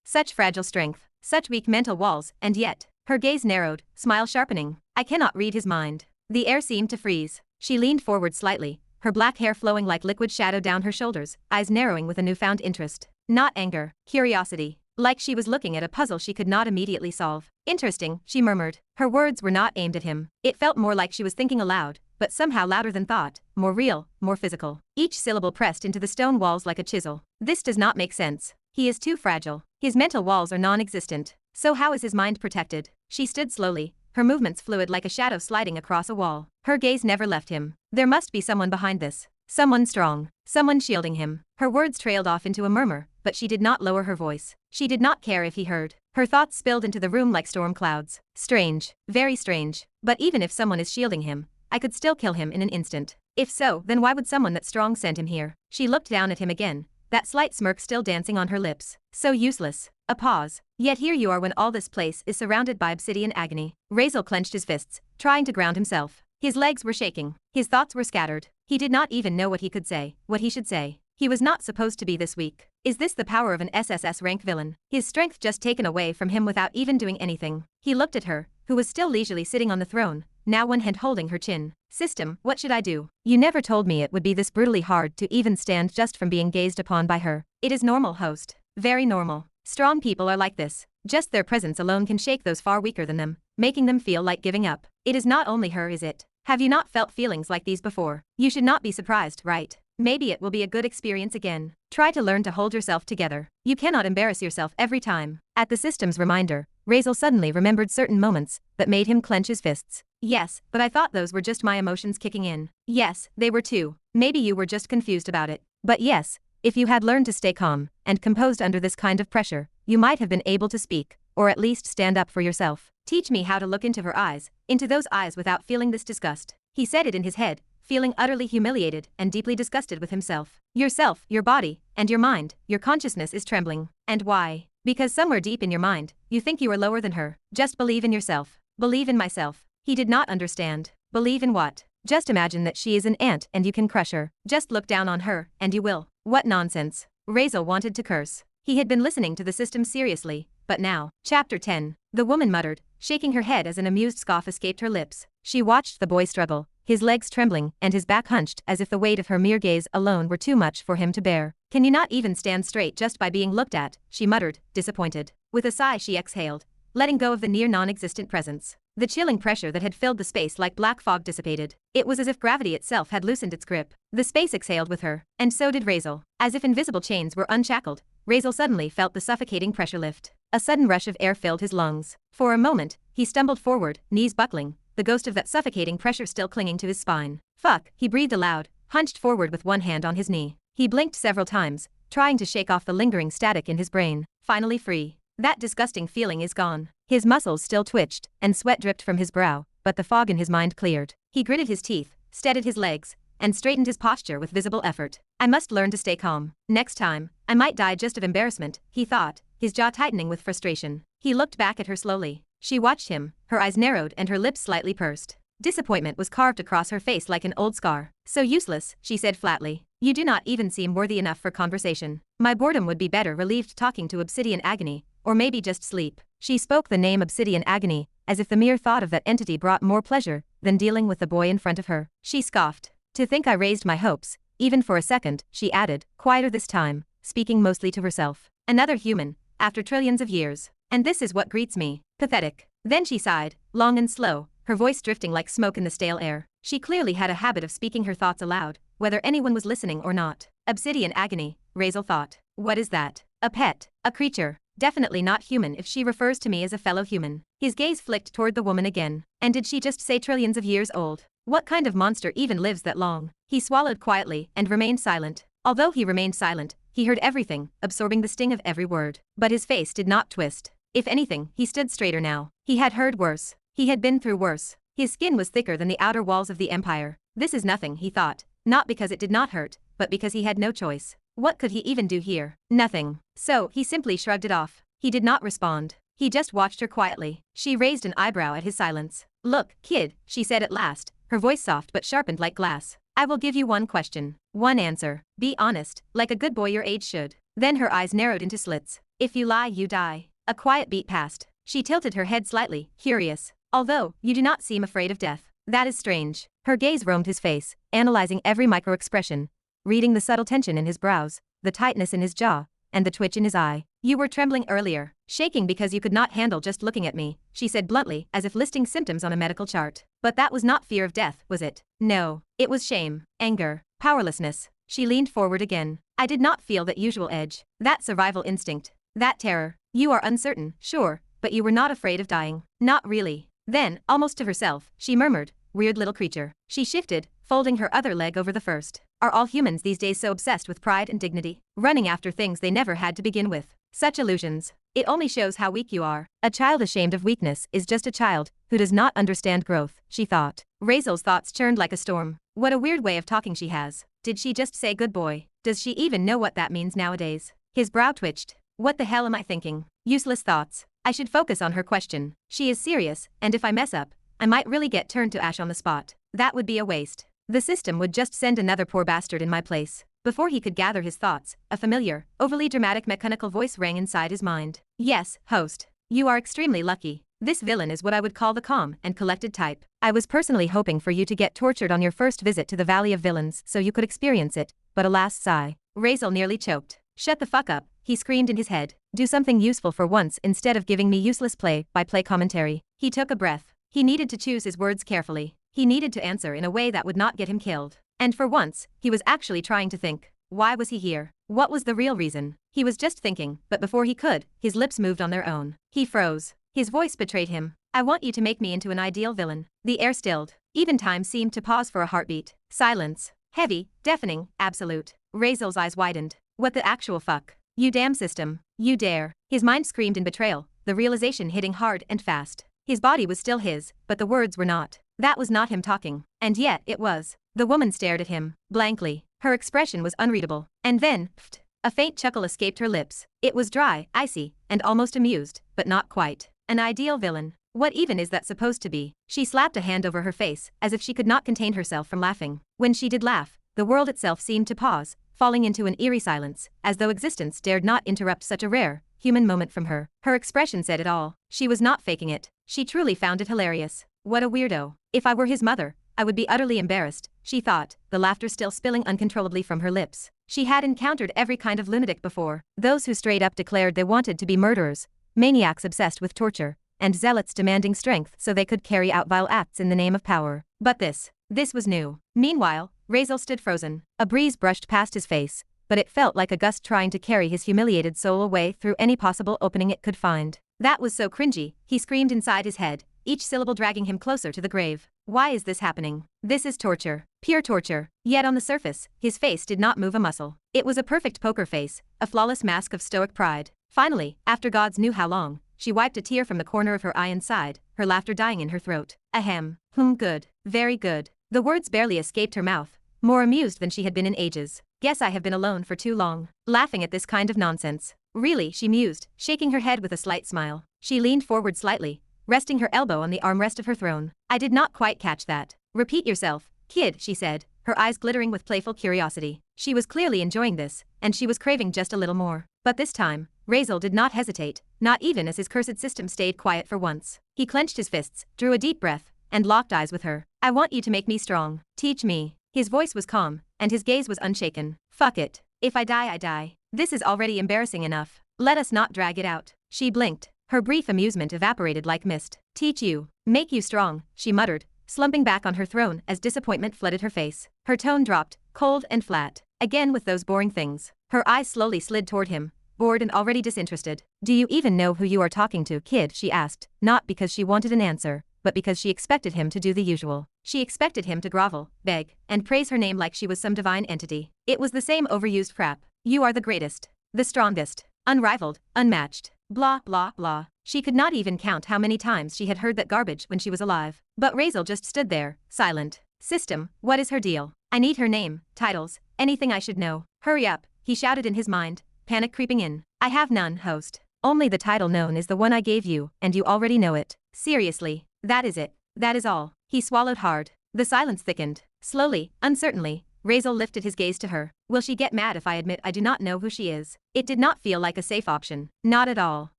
Such fragile strength, such weak mental walls, and yet, her gaze narrowed, smile sharpening. I cannot read his mind. The air seemed to freeze. She leaned forward slightly, her black hair flowing like liquid shadow down her shoulders, eyes narrowing with a newfound interest. Not anger, curiosity. Like she was looking at a puzzle she could not immediately solve. Interesting, she murmured. Her words were not aimed at him. It felt more like she was thinking aloud, but somehow louder than thought, more real, more physical. Each syllable pressed into the stone walls like a chisel. This does not make sense. He is too fragile. His mental walls are non-existent. So how is his mind protected? She stood slowly, her movements fluid like a shadow sliding across a wall. Her gaze never left him. There must be someone behind this. Someone strong. Someone shielding him. Her words trailed off into a murmur, but she did not lower her voice. She did not care if he heard. Her thoughts spilled into the room like storm clouds. Strange. Very strange. But even if someone is shielding him, I could still kill him in an instant. If so, then why would someone that strong send him here? She looked down at him again, that slight smirk still dancing on her lips. So useless. A pause. Yet here you are when all this place is surrounded by obsidian agony. Razeal clenched his fists, trying to ground himself. His legs were shaking. His thoughts were scattered. He did not even know what he could say, what he should say. He was not supposed to be this weak. Is this the power of an SSS rank villain? His strength just taken away from him without even doing anything. He looked at her, who was still leisurely sitting on the throne, now one hand holding her chin. System, what should I do? You never told me it would be this brutally hard to even stand just from being gazed upon by her. It is normal, host. Very normal. Strong people are like this. Just their presence alone can shake those far weaker than them, making them feel like giving up. It is not only her, is it? Have you not felt feelings like these before? You should not be surprised, right? Maybe it will be a good experience again. Try to learn to hold yourself together. You cannot embarrass yourself every time. At the system's reminder, Razeal suddenly remembered certain moments that made him clench his fists. Yes, but I thought those were just my emotions kicking in. Yes, they were too. Maybe you were just confused about it. But yes, if you had learned to stay calm and composed under this kind of pressure, you might have been able to speak, or at least stand up for yourself. Teach me how to look into her eyes, into those eyes without feeling this disgust. He said it in his head, feeling utterly humiliated and deeply disgusted with himself. Yourself, your body, and your mind, your consciousness is trembling. And why? Because somewhere deep in your mind, you think you are lower than her. Just believe in yourself. Believe in myself. He did not understand. Believe in what? Just imagine that she is an ant and you can crush her. Just look down on her, and you will. What nonsense. Razeal wanted to curse. He had been listening to the system seriously, but now. Chapter 10. The woman muttered, shaking her head as an amused scoff escaped her lips. She watched the boy struggle, his legs trembling and his back hunched as if the weight of her mere gaze alone were too much for him to bear. Can you not even stand straight just by being looked at? She muttered, disappointed. With a sigh she exhaled, letting go of the near non-existent presence. The chilling pressure that had filled the space like black fog dissipated. It was as if gravity itself had loosened its grip. The space exhaled with her, and so did Razeal. As if invisible chains were unshackled, Razeal suddenly felt the suffocating pressure lift. A sudden rush of air filled his lungs. For a moment, he stumbled forward, knees buckling, the ghost of that suffocating pressure still clinging to his spine. Fuck, he breathed aloud, hunched forward with one hand on his knee. He blinked several times, trying to shake off the lingering static in his brain. Finally free. That disgusting feeling is gone. His muscles still twitched, and sweat dripped from his brow, but the fog in his mind cleared. He gritted his teeth, steadied his legs, and straightened his posture with visible effort. I must learn to stay calm. Next time, I might die just of embarrassment, he thought, his jaw tightening with frustration. He looked back at her slowly. She watched him, her eyes narrowed and her lips slightly pursed. Disappointment was carved across her face like an old scar. So useless, she said flatly. You do not even seem worthy enough for conversation. My boredom would be better relieved talking to Obsidian Agony, or maybe just sleep. She spoke the name Obsidian Agony, as if the mere thought of that entity brought more pleasure than dealing with the boy in front of her. She scoffed. To think I raised my hopes, even for a second, she added, quieter this time, speaking mostly to herself. Another human, after trillions of years. And this is what greets me. Pathetic. Then she sighed, long and slow, her voice drifting like smoke in the stale air. She clearly had a habit of speaking her thoughts aloud, whether anyone was listening or not. Obsidian Agony, Razeal thought. What is that? A pet? A creature? Definitely not human if she refers to me as a fellow human. His gaze flicked toward the woman again. And did she just say trillions of years old? What kind of monster even lives that long? He swallowed quietly and remained silent. Although he remained silent, he heard everything, absorbing the sting of every word. But his face did not twist. If anything, he stood straighter now. He had heard worse. He had been through worse. His skin was thicker than the outer walls of the Empire. This is nothing, he thought. Not because it did not hurt, but because he had no choice. What could he even do here? Nothing. So, he simply shrugged it off. He did not respond. He just watched her quietly. She raised an eyebrow at his silence. Look, kid, she said at last, her voice soft but sharpened like glass. I will give you one question. One answer. Be honest, like a good boy your age should. Then her eyes narrowed into slits. If you lie, you die. A quiet beat passed. She tilted her head slightly, curious. Although, you do not seem afraid of death. That is strange. Her gaze roamed his face, analyzing every micro-expression, reading the subtle tension in his brows, the tightness in his jaw, and the twitch in his eye. You were trembling earlier, shaking because you could not handle just looking at me, she said bluntly, as if listing symptoms on a medical chart. But that was not fear of death, was it? No. It was shame, anger, powerlessness. She leaned forward again. I did not feel that usual edge, that survival instinct, that terror. You are uncertain, sure, but you were not afraid of dying. Not really. Then, almost to herself, she murmured, weird little creature. She shifted, folding her other leg over the first. Are all humans these days so obsessed with pride and dignity, running after things they never had to begin with? Such illusions. It only shows how weak you are. A child ashamed of weakness is just a child who does not understand growth, she thought. Razeal's thoughts churned like a storm. What a weird way of talking she has. Did she just say good boy? Does she even know what that means nowadays? His brow twitched. What the hell am I thinking? Useless thoughts. I should focus on her question. She is serious, and if I mess up, I might really get turned to ash on the spot. That would be a waste. The system would just send another poor bastard in my place. Before he could gather his thoughts, a familiar, overly dramatic mechanical voice rang inside his mind. Yes, host. You are extremely lucky. This villain is what I would call the calm and collected type. I was personally hoping for you to get tortured on your first visit to the Valley of Villains so you could experience it, but alas sigh. Razeal nearly choked. Shut the fuck up, he screamed in his head. Do something useful for once instead of giving me useless play-by-play commentary. He took a breath. He needed to choose his words carefully. He needed to answer in a way that would not get him killed. And for once, he was actually trying to think. Why was he here? What was the real reason? He was just thinking, but before he could, his lips moved on their own. He froze. His voice betrayed him. I want you to make me into an ideal villain. The air stilled. Even time seemed to pause for a heartbeat. Silence. Heavy, deafening, absolute. Razeal's eyes widened. What the actual fuck? You damn system. You dare. His mind screamed in betrayal, the realization hitting hard and fast. His body was still his, but the words were not. That was not him talking. And yet, it was. The woman stared at him, blankly. Her expression was unreadable. And then, pfft, a faint chuckle escaped her lips. It was dry, icy, and almost amused, but not quite. An ideal villain. What even is that supposed to be? She slapped a hand over her face, as if she could not contain herself from laughing. When she did laugh, the world itself seemed to pause, falling into an eerie silence, as though existence dared not interrupt such a rare, human moment from her. Her expression said it all. She was not faking it. She truly found it hilarious. What a weirdo. If I were his mother, I would be utterly embarrassed, she thought, the laughter still spilling uncontrollably from her lips. She had encountered every kind of lunatic before. Those who straight up declared they wanted to be murderers, maniacs obsessed with torture, and zealots demanding strength so they could carry out vile acts in the name of power. But this was new. Meanwhile, Razeal stood frozen. A breeze brushed past his face, but it felt like a gust trying to carry his humiliated soul away through any possible opening it could find. That was so cringy, he screamed inside his head, each syllable dragging him closer to the grave. Why is this happening? This is torture. Pure torture. Yet on the surface, his face did not move a muscle. It was a perfect poker face, a flawless mask of stoic pride. Finally, after gods knew how long, she wiped a tear from the corner of her eye and sighed, her laughter dying in her throat. Ahem. Good. Very good. The words barely escaped her mouth, more amused than she had been in ages. Guess I have been alone for too long, laughing at this kind of nonsense. Really, she mused, shaking her head with a slight smile. She leaned forward slightly, resting her elbow on the armrest of her throne. I did not quite catch that. Repeat yourself, kid, she said, her eyes glittering with playful curiosity. She was clearly enjoying this, and she was craving just a little more. But this time, Razeal did not hesitate, not even as his cursed system stayed quiet for once. He clenched his fists, drew a deep breath, and locked eyes with her. I want you to make me strong. Teach me. His voice was calm, and his gaze was unshaken. Fuck it. If I die, I die. This is already embarrassing enough. Let us not drag it out. She blinked. Her brief amusement evaporated like mist. Teach you. Make you strong, she muttered, slumping back on her throne as disappointment flooded her face. Her tone dropped, cold and flat. Again with those boring things. Her eyes slowly slid toward him, bored and already disinterested. Do you even know who you are talking to, kid? She asked, not because she wanted an answer, but because she expected him to do the usual. She expected him to grovel, beg, and praise her name like she was some divine entity. It was the same overused crap. You are the greatest. The strongest. Unrivaled. Unmatched. Blah blah blah. She could not even count how many times she had heard that garbage when she was alive. But Razeal just stood there, silent. System, what is her deal? I need her name, titles, anything I should know. Hurry up, he shouted in his mind, panic creeping in. I have none, host. Only the title known is the one I gave you, and you already know it. Seriously, that is it. That is all. He swallowed hard. The silence thickened. Slowly, uncertainly, Razeal lifted his gaze to her. Will she get mad if I admit I do not know who she is? It did not feel like a safe option. Not at all.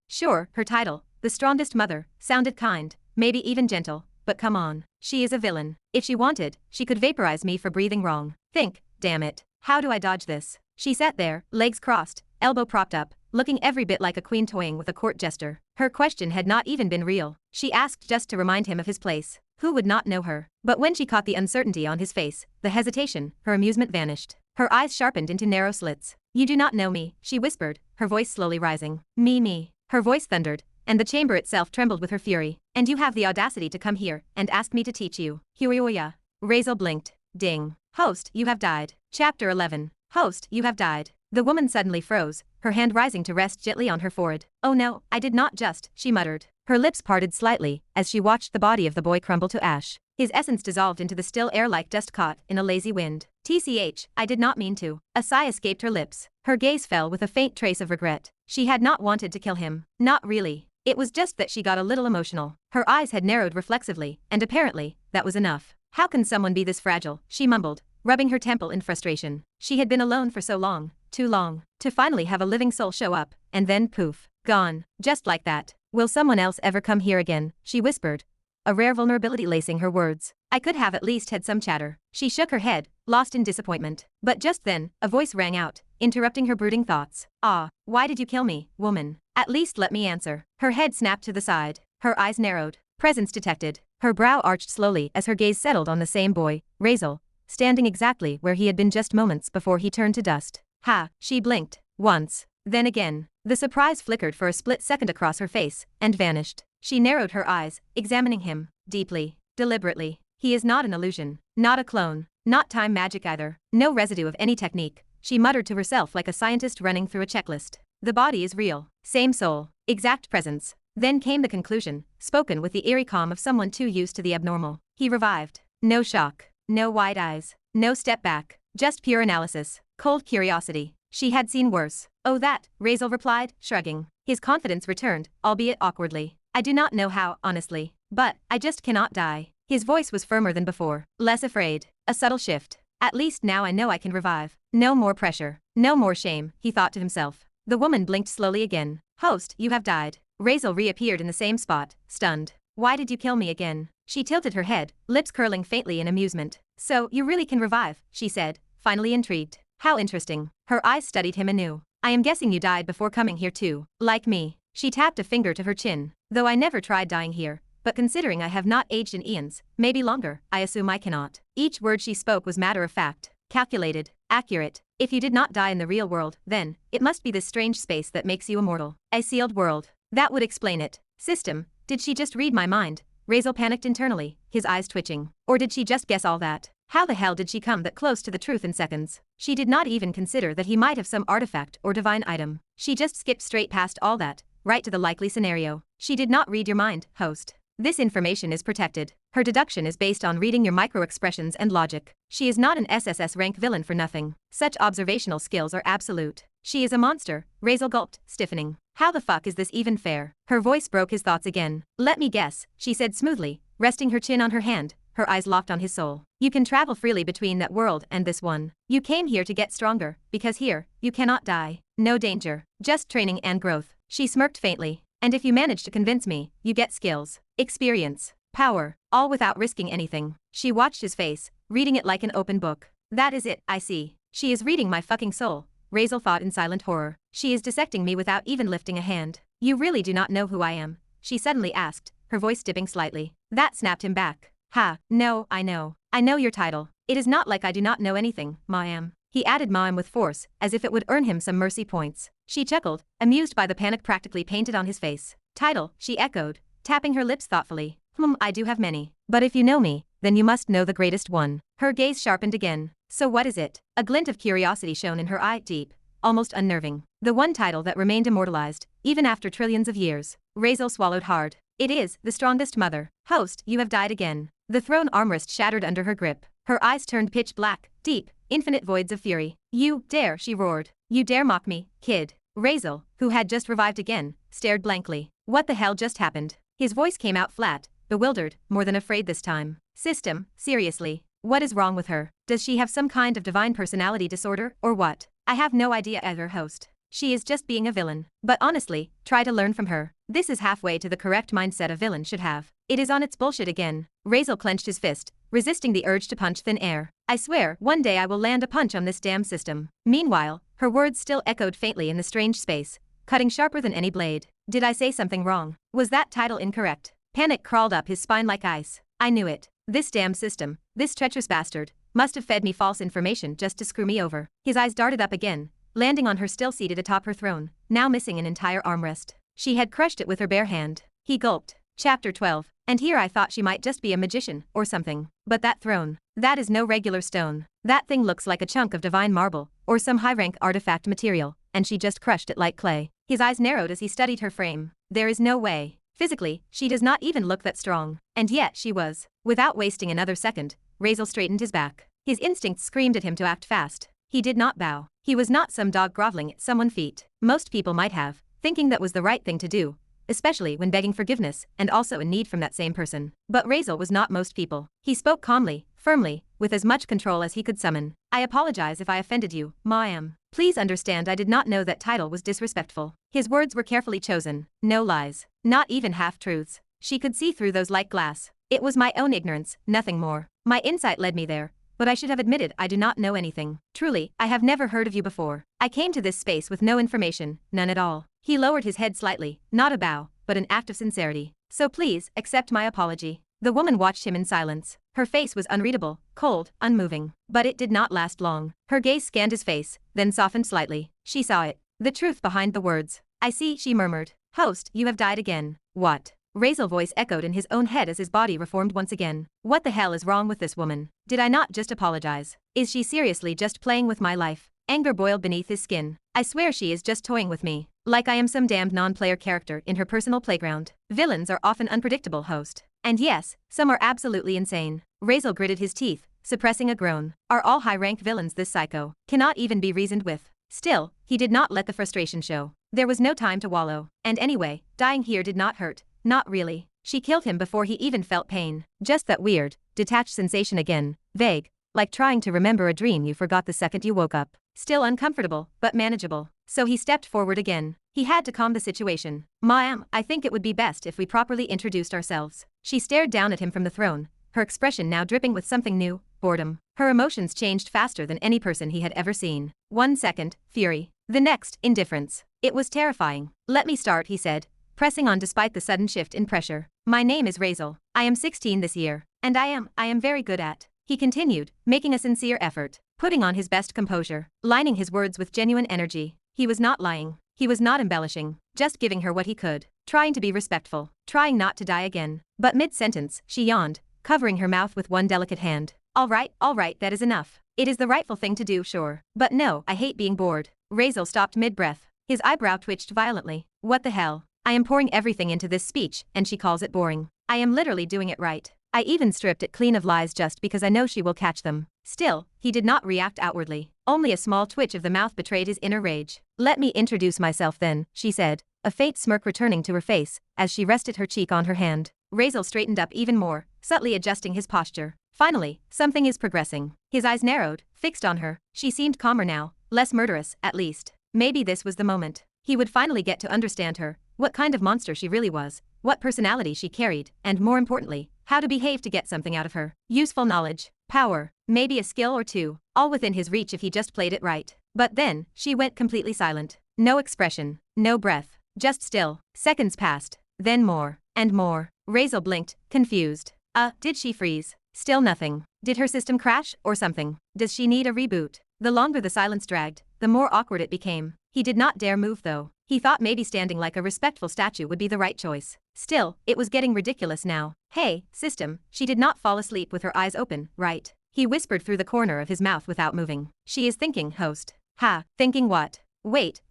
Sure, her title, the strongest mother, sounded kind, maybe even gentle, but come on. She is a villain. If she wanted, she could vaporize me for breathing wrong. Think, damn it. How do I dodge this? She sat there, legs crossed, elbow propped up, looking every bit like a queen toying with a court jester. Her question had not even been real. She asked just to remind him of his place. Who would not know her? But when she caught the uncertainty on his face, the hesitation, her amusement vanished. Her eyes sharpened into narrow slits. You do not know me, she whispered, her voice slowly rising. Me. Her voice thundered, and the chamber itself trembled with her fury. And you have the audacity to come here and ask me to teach you. Huioya. Razeal blinked. Ding. Host, you have died. Chapter 11. Host, you have died. The woman suddenly froze, her hand rising to rest gently on her forehead. Oh no, I did not just, she muttered. Her lips parted slightly as she watched the body of the boy crumble to ash. His essence dissolved into the still air like dust caught in a lazy wind. TCH, I did not mean to. A sigh escaped her lips. Her gaze fell with a faint trace of regret. She had not wanted to kill him. Not really. It was just that she got a little emotional. Her eyes had narrowed reflexively, and apparently, that was enough. How can someone be this fragile? She mumbled, rubbing her temple in frustration. She had been alone for so long, too long, to finally have a living soul show up, and then poof, gone, just like that. Will someone else ever come here again? She whispered, a rare vulnerability lacing her words. I could have at least had some chatter. She shook her head, lost in disappointment. But just then, a voice rang out, interrupting her brooding thoughts. Ah, why did you kill me, woman? At least let me answer. Her head snapped to the side. Her eyes narrowed. Presence detected. Her brow arched slowly as her gaze settled on the same boy, Razeal, standing exactly where he had been just moments before he turned to dust. Ha, she blinked. Once. Then again. The surprise flickered for a split second across her face, and vanished. She narrowed her eyes, examining him, deeply, deliberately. He is not an illusion. Not a clone. Not time magic either. No residue of any technique. She muttered to herself like a scientist running through a checklist. The body is real. Same soul. Exact presence. Then came the conclusion, spoken with the eerie calm of someone too used to the abnormal. He revived. No shock. No wide eyes. No step back. Just pure analysis. Cold curiosity. She had seen worse. Oh that, Razeal replied, shrugging. His confidence returned, albeit awkwardly. I do not know how, honestly. But, I just cannot die. His voice was firmer than before. Less afraid. A subtle shift. At least now I know I can revive. No more pressure. No more shame, he thought to himself. The woman blinked slowly again. Host, you have died. Razeal reappeared in the same spot, stunned. Why did you kill me again? She tilted her head, lips curling faintly in amusement. So, you really can revive, she said, finally intrigued. How interesting. Her eyes studied him anew. I am guessing you died before coming here too. Like me. She tapped a finger to her chin. Though I never tried dying here, but considering I have not aged in eons, maybe longer, I assume I cannot. Each word she spoke was matter of fact. calculated, accurate. If you did not die in the real world, then it must be this strange space that makes you immortal. A sealed world. That would explain it. System, did she just read my mind? Razeal panicked internally, his eyes twitching. Or did she just guess all that? How the hell did she come that close to the truth in seconds? She did not even consider that he might have some artifact or divine item. She just skipped straight past all that, right to the likely scenario. She did not read your mind, host. This information is protected. Her deduction is based on reading your micro-expressions and logic. She is not an SSS rank villain for nothing. Such observational skills are absolute. She is a monster, Razeal gulped, stiffening. How the fuck is this even fair? Her voice broke his thoughts again. Let me guess, she said smoothly, resting her chin on her hand, her eyes locked on his soul. You can travel freely between that world and this one. You came here to get stronger, because here, you cannot die. No danger, just training and growth. She smirked faintly. And if you manage to convince me, you get skills, experience, power, all without risking anything. She watched his face, reading it like an open book. That is it, I see. She is reading my fucking soul, Razeal thought in silent horror. She is dissecting me without even lifting a hand. You really do not know who I am, she suddenly asked, her voice dipping slightly. That snapped him back. Ha, no, I know. I know your title. It is not like I do not know anything, ma'am. He added ma'am with force, as if it would earn him some mercy points. She chuckled, amused by the panic practically painted on his face. Title, she echoed, tapping her lips thoughtfully. I do have many. But if you know me, then you must know the greatest one. Her gaze sharpened again. So what is it? A glint of curiosity shone in her eye, deep, almost unnerving. The one title that remained immortalized, even after trillions of years. Razeal swallowed hard. It is, the strongest mother. Host, you have died again. The throne armrest shattered under her grip. Her eyes turned pitch black, deep, infinite voids of fury. You dare, she roared. You dare mock me, kid. Razeal, who had just revived again, stared blankly. What the hell just happened? His voice came out flat, bewildered, more than afraid this time. System, seriously. What is wrong with her? Does she have some kind of divine personality disorder, or what? I have no idea either, host. She is just being a villain. But honestly, try to learn from her. This is halfway to the correct mindset a villain should have. It is on its bullshit again. Razeal clenched his fist, resisting the urge to punch thin air. I swear, one day I will land a punch on this damn system. Meanwhile, her words still echoed faintly in the strange space, cutting sharper than any blade. Did I say something wrong? Was that title incorrect? Panic crawled up his spine like ice. I knew it. This damn system, this treacherous bastard, must have fed me false information just to screw me over. His eyes darted up again, landing on her still seated atop her throne, now missing an entire armrest. She had crushed it with her bare hand. He gulped. Chapter 12. And here I thought she might just be a magician, or something. But that throne, that is no regular stone. That thing looks like a chunk of divine marble, or some high-rank artifact material, and she just crushed it like clay. His eyes narrowed as he studied her frame. There is no way. Physically, she does not even look that strong. And yet she was. Without wasting another second, Razeal straightened his back. His instincts screamed at him to act fast. He did not bow. He was not some dog groveling at someone's feet. Most people might have, thinking that was the right thing to do, especially when begging forgiveness and also in need from that same person. But Razeal was not most people. He spoke calmly, firmly, with as much control as he could summon. I apologize if I offended you, ma'am. Please understand I did not know that title was disrespectful. His words were carefully chosen. No lies. Not even half-truths. She could see through those like glass. It was my own ignorance, nothing more. My insight led me there. But I should have admitted I do not know anything. Truly, I have never heard of you before. I came to this space with no information, none at all. He lowered his head slightly, not a bow, but an act of sincerity. So please, accept my apology. The woman watched him in silence. Her face was unreadable, cold, unmoving. But it did not last long. Her gaze scanned his face, then softened slightly. She saw it. The truth behind the words. I see, she murmured. Host, you have died again. What? Razeal's voice echoed in his own head as his body reformed once again. What the hell is wrong with this woman? Did I not just apologize? Is she seriously just playing with my life? Anger boiled beneath his skin. I swear she is just toying with me. Like I am some damned non-player character in her personal playground. Villains are often unpredictable, host. And yes, some are absolutely insane. Razeal gritted his teeth, suppressing a groan. Are all high-ranked villains this psycho? Cannot even be reasoned with. Still, he did not let the frustration show. There was no time to wallow. And anyway, dying here did not hurt. Not really. She killed him before he even felt pain. Just that weird, detached sensation again, vague, like trying to remember a dream you forgot the second you woke up. Still uncomfortable, but manageable. So he stepped forward again. He had to calm the situation. Ma'am, I think it would be best if we properly introduced ourselves. She stared down at him from the throne, her expression now dripping with something new, boredom. Her emotions changed faster than any person he had ever seen. 1 second, fury. The next, indifference. It was terrifying. Let me start, he said, pressing on despite the sudden shift in pressure. My name is Razeal. I am 16 this year. And I am very good at. He continued, making a sincere effort. putting on his best composure, lining his words with genuine energy. He was not lying. He was not embellishing, just giving her what he could, trying to be respectful, trying not to die again. But mid-sentence, she yawned, covering her mouth with one delicate hand. All right, that is enough. It is the rightful thing to do, sure. But no, I hate being bored. Razeal stopped mid-breath. His eyebrow twitched violently. What the hell? I am pouring everything into this speech, and she calls it boring. I am literally doing it right. I even stripped it clean of lies just because I know she will catch them. Still, he did not react outwardly. Only a small twitch of the mouth betrayed his inner rage. Let me introduce myself then, she said, a faint smirk returning to her face, as she rested her cheek on her hand. Razeal straightened up even more, subtly adjusting his posture. Finally, something is progressing. His eyes narrowed, fixed on her. She seemed calmer now, less murderous, at least. Maybe this was the moment. He would finally get to understand her, what kind of monster she really was, what personality she carried, and more importantly, how to behave to get something out of her. Useful knowledge, power, maybe a skill or two, all within his reach if he just played it right. But then, she went completely silent. No expression, no breath, just still. Seconds passed, then more, and more. Razeal blinked, confused. Did she freeze? Still nothing. Did her system crash, or something? Does she need a reboot? The longer the silence dragged, the more awkward it became. He did not dare move though. He thought maybe standing like a respectful statue would be the right choice. Still, it was getting ridiculous now. Hey, system, she did not fall asleep with her eyes open, right? He whispered through the corner of his mouth without moving. She is thinking, host. Ha, thinking what? Wait,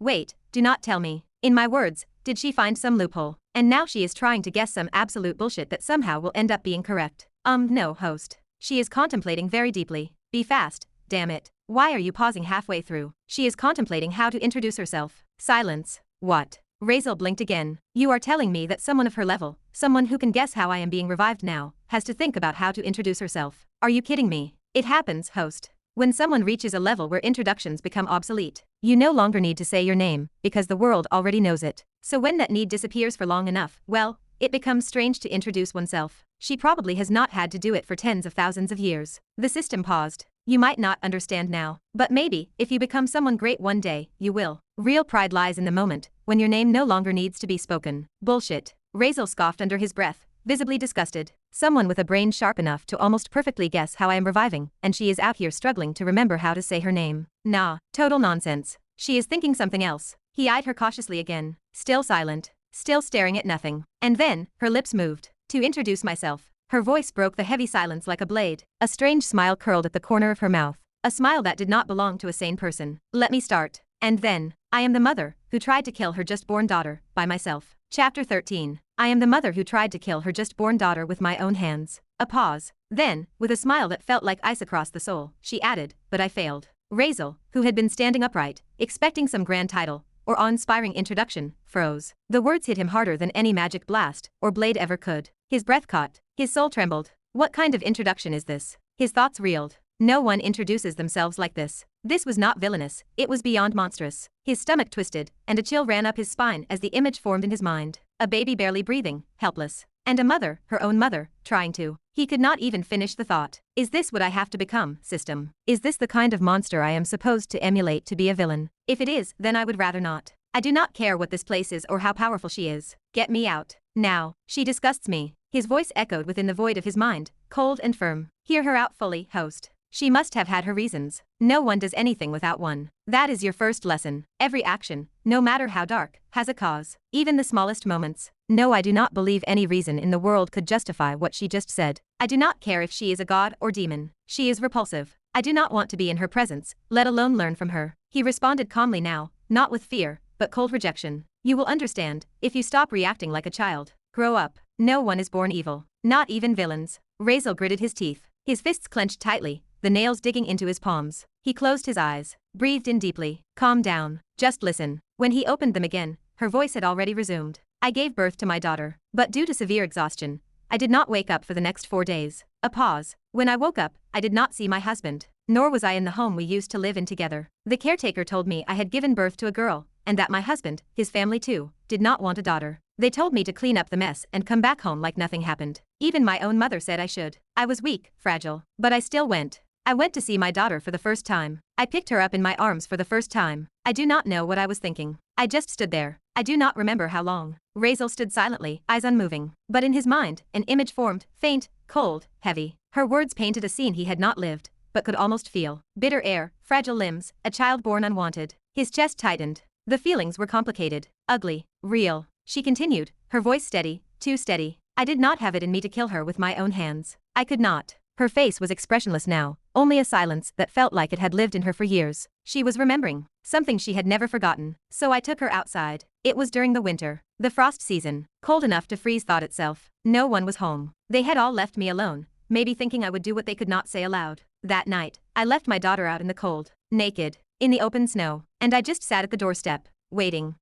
do not tell me. In my words, did she find some loophole? And now she is trying to guess some absolute bullshit that somehow will end up being correct. No, host. She is contemplating very deeply. Be fast, damn it. Why are you pausing halfway through? She is contemplating how to introduce herself. Silence. What? Razeal blinked again. You are telling me that someone of her level, someone who can guess how I am being revived now, has to think about how to introduce herself. Are you kidding me? It happens, host. When someone reaches a level where introductions become obsolete, you no longer need to say your name, because the world already knows it. So when that need disappears for long enough, well, it becomes strange to introduce oneself. She probably has not had to do it for tens of thousands of years. The system paused. You might not understand now, but maybe, if you become someone great one day, you will. Real pride lies in the moment, when your name no longer needs to be spoken. Bullshit. Razeal scoffed under his breath, visibly disgusted. Someone with a brain sharp enough to almost perfectly guess how I am reviving, and she is out here struggling to remember how to say her name. Nah, total nonsense. She is thinking something else. He eyed her cautiously again, still silent, still staring at nothing. And then, her lips moved. To introduce myself. Her voice broke the heavy silence like a blade. A strange smile curled at the corner of her mouth. A smile that did not belong to a sane person. Let me start. And then, I am the mother who tried to kill her just-born daughter, by myself. Chapter 13. I am the mother who tried to kill her just-born daughter with my own hands. A pause. Then, with a smile that felt like ice across the soul, she added, but I failed. Razeal, who had been standing upright, expecting some grand title, or awe-inspiring introduction, froze. The words hit him harder than any magic blast, or blade ever could. His breath caught. His soul trembled. What kind of introduction is this? His thoughts reeled. No one introduces themselves like this. This was not villainous, it was beyond monstrous. His stomach twisted, and a chill ran up his spine as the image formed in his mind. A baby barely breathing, helpless. And a mother, her own mother, trying to. He could not even finish the thought. Is this what I have to become, system? Is this the kind of monster I am supposed to emulate to be a villain? If it is, then I would rather not. I do not care what this place is or how powerful she is. Get me out. Now. She disgusts me. His voice echoed within the void of his mind, cold and firm. Hear her out fully, host. She must have had her reasons. No one does anything without one. That is your first lesson. Every action, no matter how dark, has a cause. Even the smallest moments. No, I do not believe any reason in the world could justify what she just said. I do not care if she is a god or demon. She is repulsive. I do not want to be in her presence, let alone learn from her. He responded calmly now, not with fear, but cold rejection. You will understand, if you stop reacting like a child. Grow up. No one is born evil. Not even villains. Razeal gritted his teeth. His fists clenched tightly, the nails digging into his palms. He closed his eyes, breathed in deeply. Calm down. Just listen. When he opened them again, her voice had already resumed. I gave birth to my daughter, but due to severe exhaustion, I did not wake up for the next 4 days. A pause. When I woke up, I did not see my husband, nor was I in the home we used to live in together. The caretaker told me I had given birth to a girl, and that my husband, his family too, did not want a daughter. They told me to clean up the mess and come back home like nothing happened. Even my own mother said I should. I was weak, fragile, but I still went. I went to see my daughter for the first time. I picked her up in my arms for the first time. I do not know what I was thinking. I just stood there. I do not remember how long. Razeal stood silently, eyes unmoving. But in his mind, an image formed, faint, cold, heavy. Her words painted a scene he had not lived, but could almost feel. Bitter air, fragile limbs, a child born unwanted. His chest tightened. The feelings were complicated, ugly, real. She continued, her voice steady, too steady. I did not have it in me to kill her with my own hands. I could not. Her face was expressionless now, only a silence that felt like it had lived in her for years. She was remembering something she had never forgotten. So I took her outside. It was during the winter, the frost season, cold enough to freeze thought itself. No one was home. They had all left me alone, maybe thinking I would do what they could not say aloud. That night, I left my daughter out in the cold, naked, in the open snow, and I just sat at the doorstep, waiting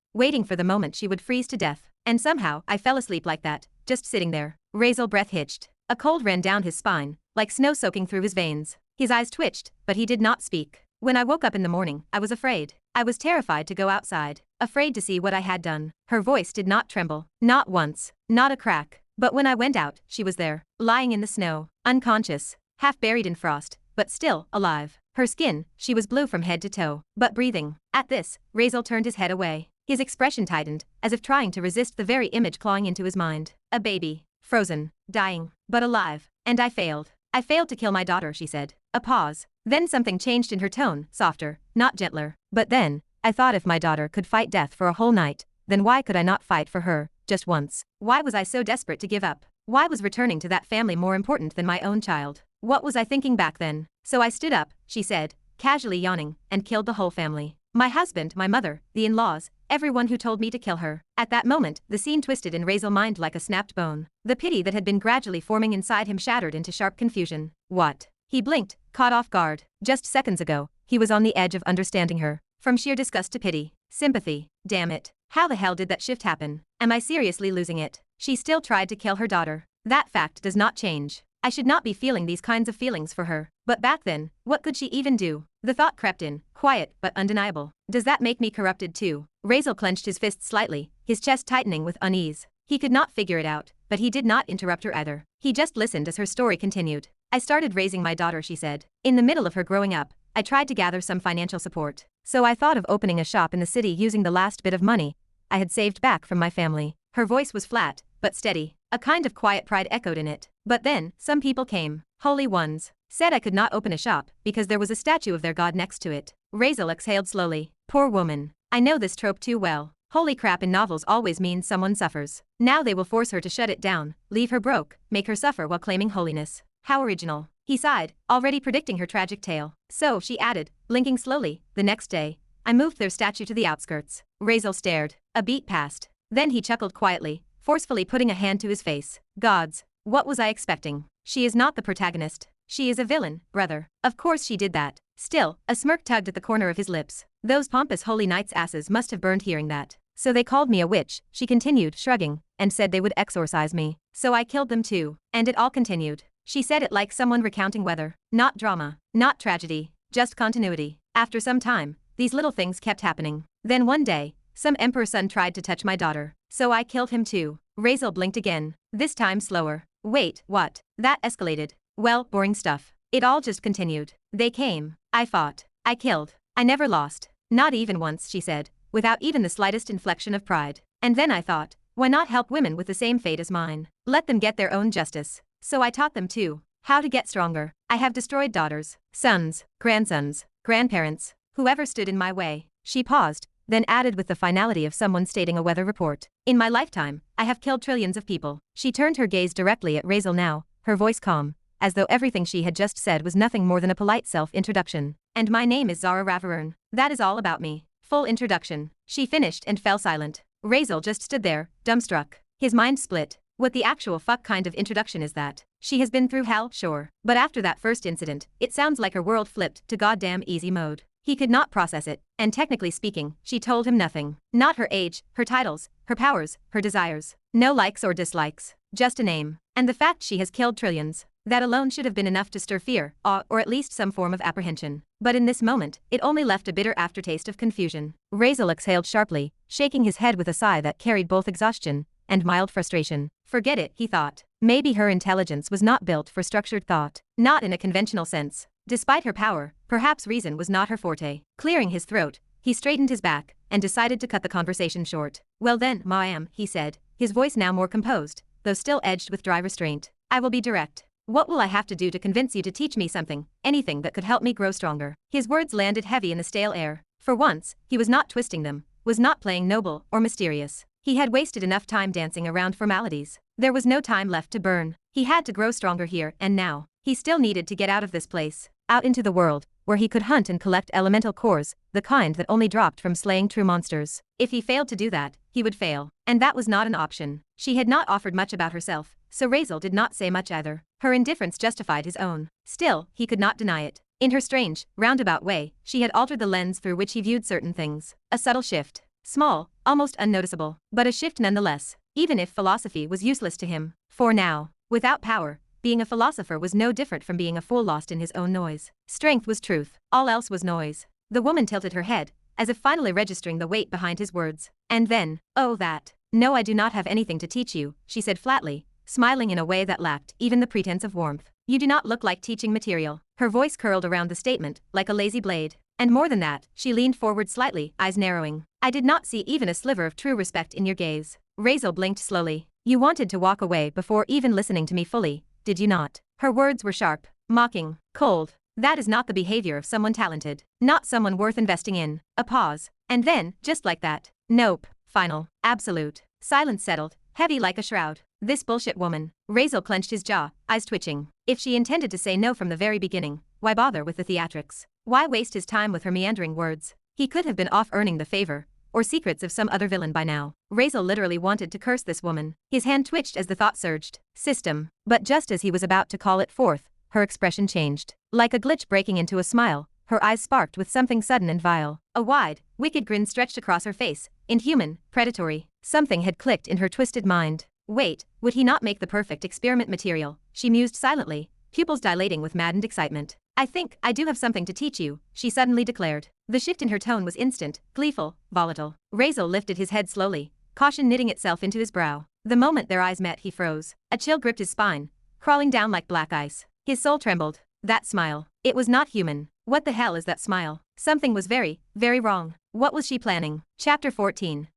for the moment she would freeze to death. And somehow, I fell asleep like that, just sitting there. Razeal breath hitched. A cold ran down his spine, like snow soaking through his veins. His eyes twitched, but he did not speak. When I woke up in the morning, I was afraid. I was terrified to go outside, afraid to see what I had done. Her voice did not tremble, not once, not a crack. But when I went out, she was there, lying in the snow, unconscious, half buried in frost, but still alive. Her skin, she was blue from head to toe, but breathing. At this, Razeal turned his head away. His expression tightened, as if trying to resist the very image clawing into his mind. A baby, frozen, dying, but alive. And I failed. I failed to kill my daughter, she said. A pause. Then something changed in her tone, softer, not gentler. But then, I thought if my daughter could fight death for a whole night, then why could I not fight for her, just once? Why was I so desperate to give up? Why was returning to that family more important than my own child? What was I thinking back then? So I stood up, she said, casually yawning, and killed the whole family. My husband, my mother, the in-laws, everyone who told me to kill her. At that moment, the scene twisted in Razeal's mind like a snapped bone. The pity that had been gradually forming inside him shattered into sharp confusion. What? He blinked, caught off guard. Just seconds ago, he was on the edge of understanding her. From sheer disgust to pity, sympathy. Damn it. How the hell did that shift happen? Am I seriously losing it? She still tried to kill her daughter. That fact does not change. I should not be feeling these kinds of feelings for her. But back then, what could she even do? The thought crept in, quiet but undeniable. Does that make me corrupted too? Razeal clenched his fists slightly, his chest tightening with unease. He could not figure it out, but he did not interrupt her either. He just listened as her story continued. I started raising my daughter, she said. In the middle of her growing up, I tried to gather some financial support. So I thought of opening a shop in the city using the last bit of money I had saved back from my family. Her voice was flat, but steady. A kind of quiet pride echoed in it. But then, some people came. Holy ones. Said I could not open a shop because there was a statue of their god next to it. Razeal exhaled slowly. Poor woman. I know this trope too well. Holy crap in novels always means someone suffers. Now they will force her to shut it down, leave her broke, make her suffer while claiming holiness. How original. He sighed, already predicting her tragic tale. So, she added, blinking slowly, the next day, I moved their statue to the outskirts. Razeal stared. A beat passed. Then he chuckled quietly, forcefully putting a hand to his face. Gods. What was I expecting? She is not the protagonist. She is a villain, brother. Of course she did that. Still, a smirk tugged at the corner of his lips. Those pompous holy knights' asses must have burned hearing that. So they called me a witch, she continued, shrugging, and said they would exorcise me. So I killed them too. And it all continued. She said it like someone recounting weather. Not drama, not tragedy, just continuity. After some time, these little things kept happening. Then one day, some emperor's son tried to touch my daughter. So I killed him too. Razeal blinked again, this time slower. Wait, what? That escalated. Well, boring stuff. It all just continued. They came. I fought. I killed. I never lost. Not even once, she said, without even the slightest inflection of pride. And then I thought, why not help women with the same fate as mine? Let them get their own justice. So I taught them too. How to get stronger. I have destroyed daughters, sons, grandsons, grandparents, whoever stood in my way. She paused, then added with the finality of someone stating a weather report. In my lifetime, I have killed trillions of people. She turned her gaze directly at Razeal now, her voice calm, as though everything she had just said was nothing more than a polite self-introduction. And my name is Zara Ravern. That is all about me. Full introduction. She finished and fell silent. Razeal just stood there, dumbstruck. His mind split. What the actual fuck kind of introduction is that? She has been through hell, sure. But after that first incident, it sounds like her world flipped to goddamn easy mode. He could not process it, and technically speaking, she told him nothing. Not her age, her titles, her powers, her desires. No likes or dislikes. Just a name. And the fact she has killed trillions. That alone should have been enough to stir fear, awe, or at least some form of apprehension. But in this moment, it only left a bitter aftertaste of confusion. Razeal exhaled sharply, shaking his head with a sigh that carried both exhaustion and mild frustration. Forget it, he thought. Maybe her intelligence was not built for structured thought. Not in a conventional sense. Despite her power, perhaps reason was not her forte. Clearing his throat, he straightened his back and decided to cut the conversation short. Well then, ma'am, he said, his voice now more composed, though still edged with dry restraint. I will be direct. What will I have to do to convince you to teach me something, anything that could help me grow stronger? His words landed heavy in the stale air. For once, he was not twisting them, was not playing noble or mysterious. He had wasted enough time dancing around formalities. There was no time left to burn. He had to grow stronger here and now. He still needed to get out of this place, out into the world, where he could hunt and collect elemental cores, the kind that only dropped from slaying true monsters. If he failed to do that, he would fail. And that was not an option. She had not offered much about herself, so Razeal did not say much either. Her indifference justified his own. Still, he could not deny it. In her strange, roundabout way, she had altered the lens through which he viewed certain things. A subtle shift. Small, almost unnoticeable, but a shift nonetheless, even if philosophy was useless to him. For now, without power, being a philosopher was no different from being a fool lost in his own noise. Strength was truth, all else was noise. The woman tilted her head, as if finally registering the weight behind his words. And then, oh that. No, I do not have anything to teach you, she said flatly, smiling in a way that lacked even the pretense of warmth. You do not look like teaching material. Her voice curled around the statement, like a lazy blade. And more than that, she leaned forward slightly, eyes narrowing. I did not see even a sliver of true respect in your gaze. Razeal blinked slowly. You wanted to walk away before even listening to me fully, did you not? Her words were sharp, mocking, cold. That is not the behavior of someone talented. Not someone worth investing in. A pause. And then, just like that. Nope. Final. Absolute. Silence settled, heavy like a shroud. This bullshit woman. Razeal clenched his jaw, eyes twitching. If she intended to say no from the very beginning, why bother with the theatrics? Why waste his time with her meandering words? He could have been off earning the favor, or secrets of some other villain by now. Razeal literally wanted to curse this woman. His hand twitched as the thought surged. System. But just as he was about to call it forth, her expression changed. Like a glitch breaking into a smile, her eyes sparked with something sudden and vile. A wide, wicked grin stretched across her face, inhuman, predatory. Something had clicked in her twisted mind. Wait, would he not make the perfect experiment material? She mused silently, pupils dilating with maddened excitement. I think I do have something to teach you, she suddenly declared. The shift in her tone was instant, gleeful, volatile. Razeal lifted his head slowly, caution knitting itself into his brow. The moment their eyes met, he froze. A chill gripped his spine, crawling down like black ice. His soul trembled. That smile. It was not human. What the hell is that smile? Something was very, very wrong. What was she planning? Chapter 14.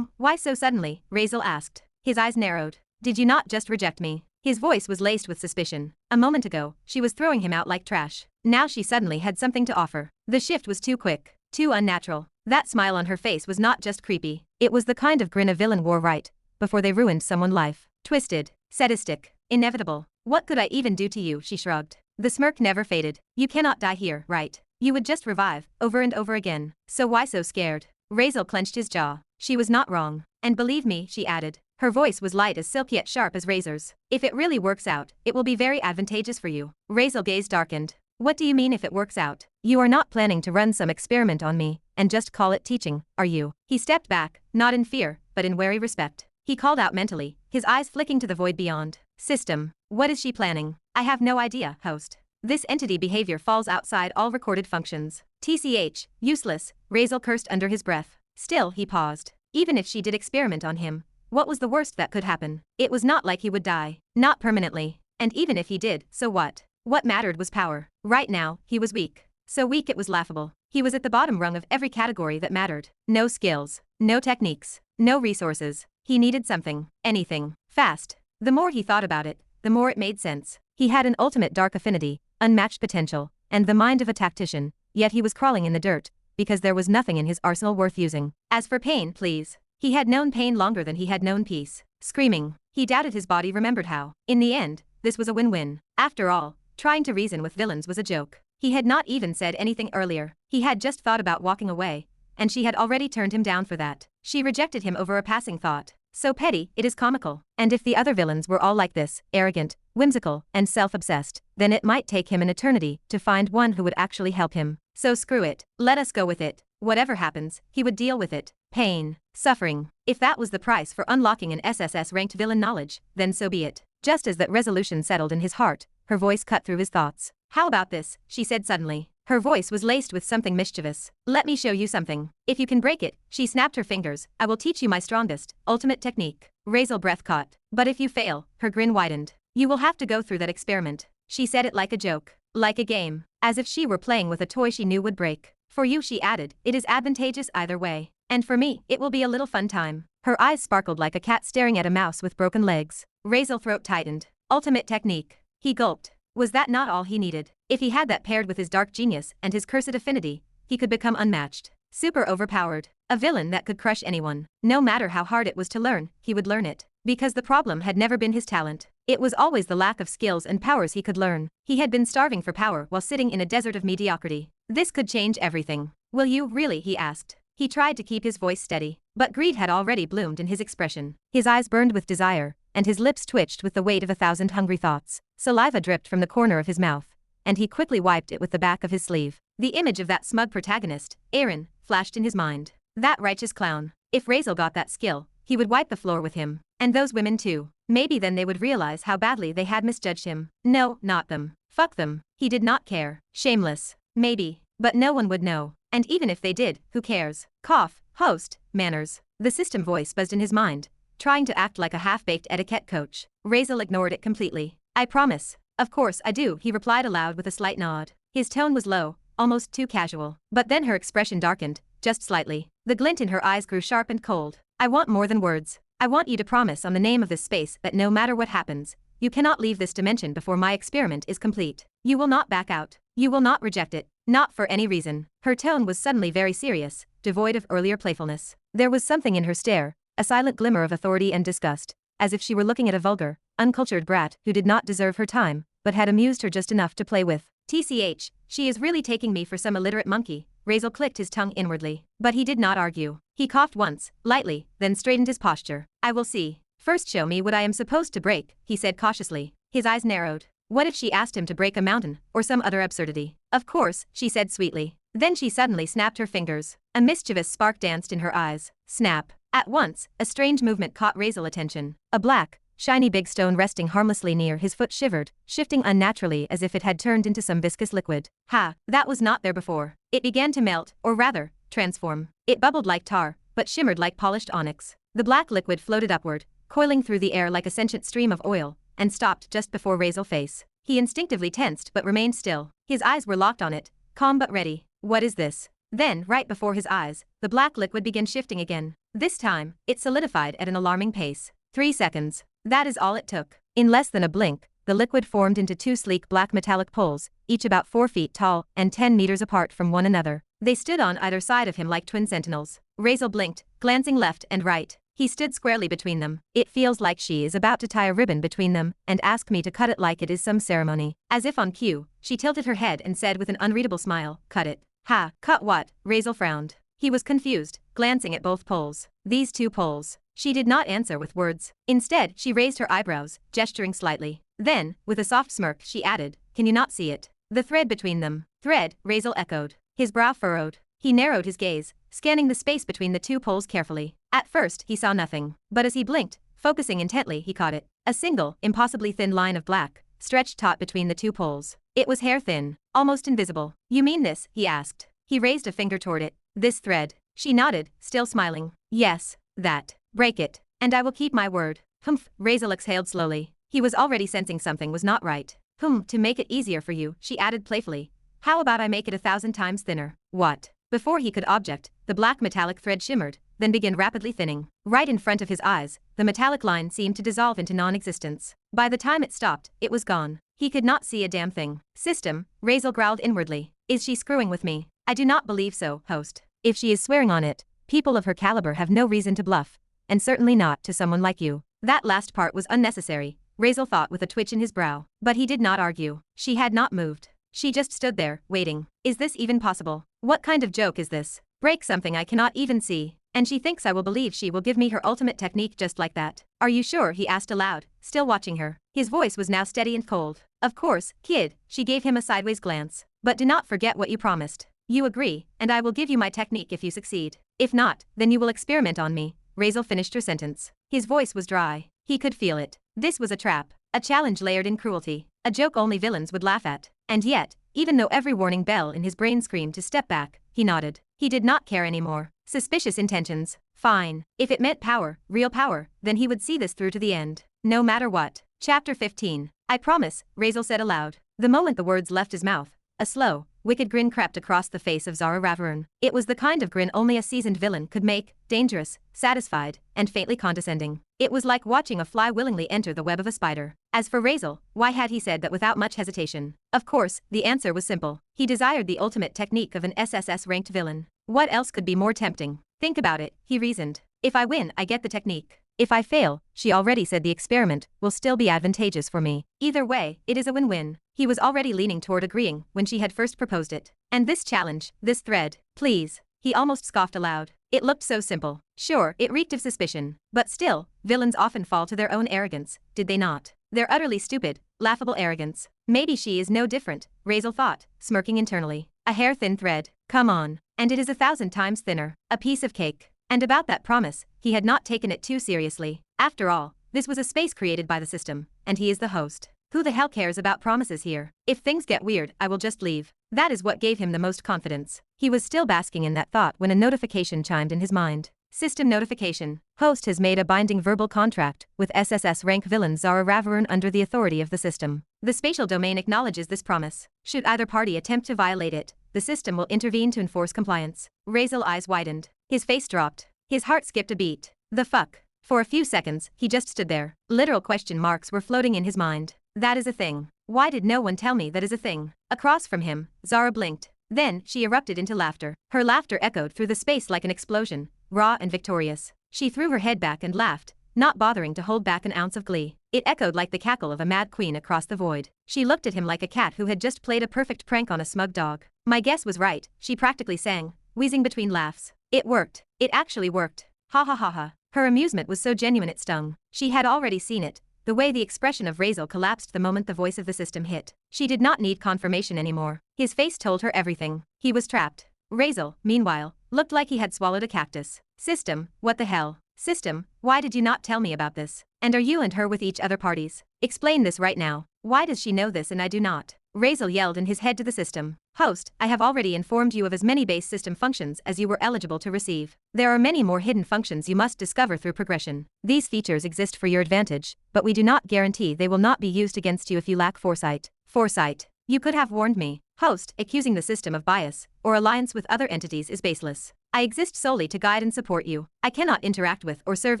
Why so suddenly? Razeal asked. His eyes narrowed. Did you not just reject me? His voice was laced with suspicion. A moment ago, she was throwing him out like trash. Now she suddenly had something to offer. The shift was too quick, too unnatural. That smile on her face was not just creepy. It was the kind of grin a villain wore right before they ruined someone's life. Twisted, sadistic, inevitable. What could I even do to you? She shrugged. The smirk never faded. You cannot die here, right? You would just revive, over and over again. So why so scared? Razeal clenched his jaw. She was not wrong. And believe me, she added. Her voice was light as silk yet sharp as razors. If it really works out, it will be very advantageous for you. Razeal gaze darkened. What do you mean if it works out? You are not planning to run some experiment on me, and just call it teaching, are you? He stepped back, not in fear, but in wary respect. He called out mentally, his eyes flicking to the void beyond. System. What is she planning? I have no idea, host. This entity behavior falls outside all recorded functions. TCH, useless, Razeal cursed under his breath. Still, he paused. Even if she did experiment on him, what was the worst that could happen? It was not like he would die. Not permanently. And even if he did, so what? What mattered was power. Right now, he was weak. So weak it was laughable. He was at the bottom rung of every category that mattered. No skills. No techniques. No resources. He needed something. Anything. Fast. The more he thought about it, the more it made sense. He had an ultimate dark affinity, unmatched potential, and the mind of a tactician, yet he was crawling in the dirt, because there was nothing in his arsenal worth using. As for pain, please. He had known pain longer than he had known peace. Screaming. He doubted his body remembered how. In the end, this was a win-win. After all, trying to reason with villains was a joke. He had not even said anything earlier. He had just thought about walking away, and she had already turned him down for that. She rejected him over a passing thought. So petty, it is comical. And if the other villains were all like this, arrogant, whimsical, and self-obsessed, then it might take him an eternity to find one who would actually help him. So screw it. Let us go with it. Whatever happens, he would deal with it. Pain. Suffering. If that was the price for unlocking an SSS-ranked villain knowledge, then so be it. Just as that resolution settled in his heart, her voice cut through his thoughts. How about this? She said suddenly. Her voice was laced with something mischievous. Let me show you something. If you can break it, she snapped her fingers, I will teach you my strongest, ultimate technique. Razeal breath caught. But if you fail, her grin widened. You will have to go through that experiment. She said it like a joke. Like a game. As if she were playing with a toy she knew would break. For you, she added, it is advantageous either way. And for me, it will be a little fun time. Her eyes sparkled like a cat staring at a mouse with broken legs. Razeal's throat tightened. Ultimate technique. He gulped. Was that not all he needed? If he had that paired with his dark genius and his cursed affinity, he could become unmatched. Super overpowered. A villain that could crush anyone. No matter how hard it was to learn, he would learn it. Because the problem had never been his talent. It was always the lack of skills and powers he could learn. He had been starving for power while sitting in a desert of mediocrity. This could change everything. Will you, really? He asked. He tried to keep his voice steady, but greed had already bloomed in his expression. His eyes burned with desire, and his lips twitched with the weight of 1,000 hungry thoughts. Saliva dripped from the corner of his mouth, and he quickly wiped it with the back of his sleeve. The image of that smug protagonist, Aaron, flashed in his mind. That righteous clown. If Razeal got that skill, he would wipe the floor with him. And those women too. Maybe then they would realize how badly they had misjudged him. No, not them. Fuck them. He did not care. Shameless. Maybe. But no one would know. And even if they did, who cares? Cough. Host. Manners. The system voice buzzed in his mind, trying to act like a half-baked etiquette coach. Razeal ignored it completely. I promise. Of course I do, he replied aloud with a slight nod. His tone was low, almost too casual. But then her expression darkened, just slightly. The glint in her eyes grew sharp and cold. I want more than words. I want you to promise on the name of this space that no matter what happens, you cannot leave this dimension before my experiment is complete. You will not back out. You will not reject it. Not for any reason. Her tone was suddenly very serious, devoid of earlier playfulness. There was something in her stare, a silent glimmer of authority and disgust, as if she were looking at a vulgar, uncultured brat who did not deserve her time, but had amused her just enough to play with. TCH, she is really taking me for some illiterate monkey. Razeal clicked his tongue inwardly. But he did not argue. He coughed once, lightly, then straightened his posture. I will see. First show me what I am supposed to break, he said cautiously. His eyes narrowed. What if she asked him to break a mountain, or some other absurdity? Of course, she said sweetly. Then she suddenly snapped her fingers. A mischievous spark danced in her eyes. Snap. At once, a strange movement caught Razeal's attention. A black, shiny big stone resting harmlessly near his foot shivered, shifting unnaturally as if it had turned into some viscous liquid. Ha, that was not there before. It began to melt, or rather, transform. It bubbled like tar, but shimmered like polished onyx. The black liquid floated upward, coiling through the air like a sentient stream of oil, and stopped just before Razeal's face. He instinctively tensed but remained still. His eyes were locked on it, calm but ready. What is this? Then, right before his eyes, the black liquid began shifting again. This time, it solidified at an alarming pace. 3 seconds. That is all it took. In less than a blink, the liquid formed into 2 sleek black metallic poles, each about 4 feet tall and 10 meters apart from one another. They stood on either side of him like twin sentinels. Razeal blinked, glancing left and right. He stood squarely between them. It feels like she is about to tie a ribbon between them and ask me to cut it like it is some ceremony. As if on cue, she tilted her head and said with an unreadable smile, cut it. Ha, cut what? Razeal frowned. He was confused, glancing at both poles. These 2 poles. She did not answer with words. Instead, she raised her eyebrows, gesturing slightly. Then, with a soft smirk, she added, can you not see it? The thread between them. Thread, Razeal echoed. His brow furrowed. He narrowed his gaze, scanning the space between the 2 poles carefully. At first, he saw nothing. But as he blinked, focusing intently, he caught it. A single, impossibly thin line of black, stretched taut between the 2 poles. It was hair-thin, almost invisible. You mean this? He asked. He raised a finger toward it. This thread. She nodded, still smiling. Yes, that. Break it. And I will keep my word. Humph, Razeal exhaled slowly. He was already sensing something was not right. To make it easier for you, she added playfully. How about I make it 1,000 times thinner? What? Before he could object, the black metallic thread shimmered, then began rapidly thinning. Right in front of his eyes, the metallic line seemed to dissolve into non-existence. By the time it stopped, it was gone. He could not see a damn thing. System, Razeal growled inwardly. Is she screwing with me? I do not believe so, host. If she is swearing on it, people of her caliber have no reason to bluff. And certainly not to someone like you. That last part was unnecessary, Razeal thought with a twitch in his brow. But he did not argue. She had not moved. She just stood there, waiting. Is this even possible? What kind of joke is this? Break something I cannot even see. And she thinks I will believe she will give me her ultimate technique just like that. Are you sure? He asked aloud, still watching her. His voice was now steady and cold. Of course, kid, she gave him a sideways glance. But do not forget what you promised. You agree, and I will give you my technique if you succeed. If not, then you will experiment on me. Razeal finished her sentence. His voice was dry. He could feel it. This was a trap, a challenge layered in cruelty, a joke only villains would laugh at. And yet, even though every warning bell in his brain screamed to step back, he nodded. He did not care anymore. Suspicious intentions. Fine. If it meant power, real power, then he would see this through to the end. No matter what. Chapter 15. I promise, Razeal said aloud. The moment the words left his mouth, a slow, wicked grin crept across the face of Zara Ravern. It was the kind of grin only a seasoned villain could make, dangerous, satisfied, and faintly condescending. It was like watching a fly willingly enter the web of a spider. As for Razeal, why had he said that without much hesitation? Of course, the answer was simple. He desired the ultimate technique of an SSS-ranked villain. What else could be more tempting? Think about it, he reasoned. If I win, I get the technique. If I fail, she already said the experiment will still be advantageous for me. Either way, it is a win-win. He was already leaning toward agreeing when she had first proposed it. And this challenge, this thread, please. He almost scoffed aloud. It looked so simple. Sure, it reeked of suspicion. But still, villains often fall to their own arrogance, did they not? Their utterly stupid, laughable arrogance. Maybe she is no different, Razeal thought, smirking internally. A hair-thin thread. Come on. And it is 1,000 times thinner. A piece of cake. And about that promise, he had not taken it too seriously. After all, this was a space created by the system, and he is the host. Who the hell cares about promises here? If things get weird, I will just leave. That is what gave him the most confidence. He was still basking in that thought when a notification chimed in his mind. System notification. Host has made a binding verbal contract with SSS rank villain Zara Ravern under the authority of the system. The spatial domain acknowledges this promise. Should either party attempt to violate it, the system will intervene to enforce compliance. Razeal's eyes widened. His face dropped. His heart skipped a beat. The fuck? For a few seconds, he just stood there. Literal question marks were floating in his mind. That is a thing. Why did no one tell me that is a thing? Across from him, Zara blinked. Then, she erupted into laughter. Her laughter echoed through the space like an explosion, raw and victorious. She threw her head back and laughed, not bothering to hold back an ounce of glee. It echoed like the cackle of a mad queen across the void. She looked at him like a cat who had just played a perfect prank on a smug dog. My guess was right, she practically sang, wheezing between laughs. It worked. It actually worked. Ha ha ha ha. Her amusement was so genuine it stung. She had already seen it. The way the expression of Razeal collapsed the moment the voice of the system hit. She did not need confirmation anymore. His face told her everything. He was trapped. Razeal, meanwhile, looked like he had swallowed a cactus. System, what the hell? System, why did you not tell me about this? And are you and her with each other parties? Explain this right now. Why does she know this and I do not? Razeal yelled in his head to the system. Host, I have already informed you of as many base system functions as you were eligible to receive. There are many more hidden functions you must discover through progression. These features exist for your advantage, but we do not guarantee they will not be used against you if you lack foresight. Foresight. You could have warned me. Host, accusing the system of bias or alliance with other entities is baseless. I exist solely to guide and support you. I cannot interact with or serve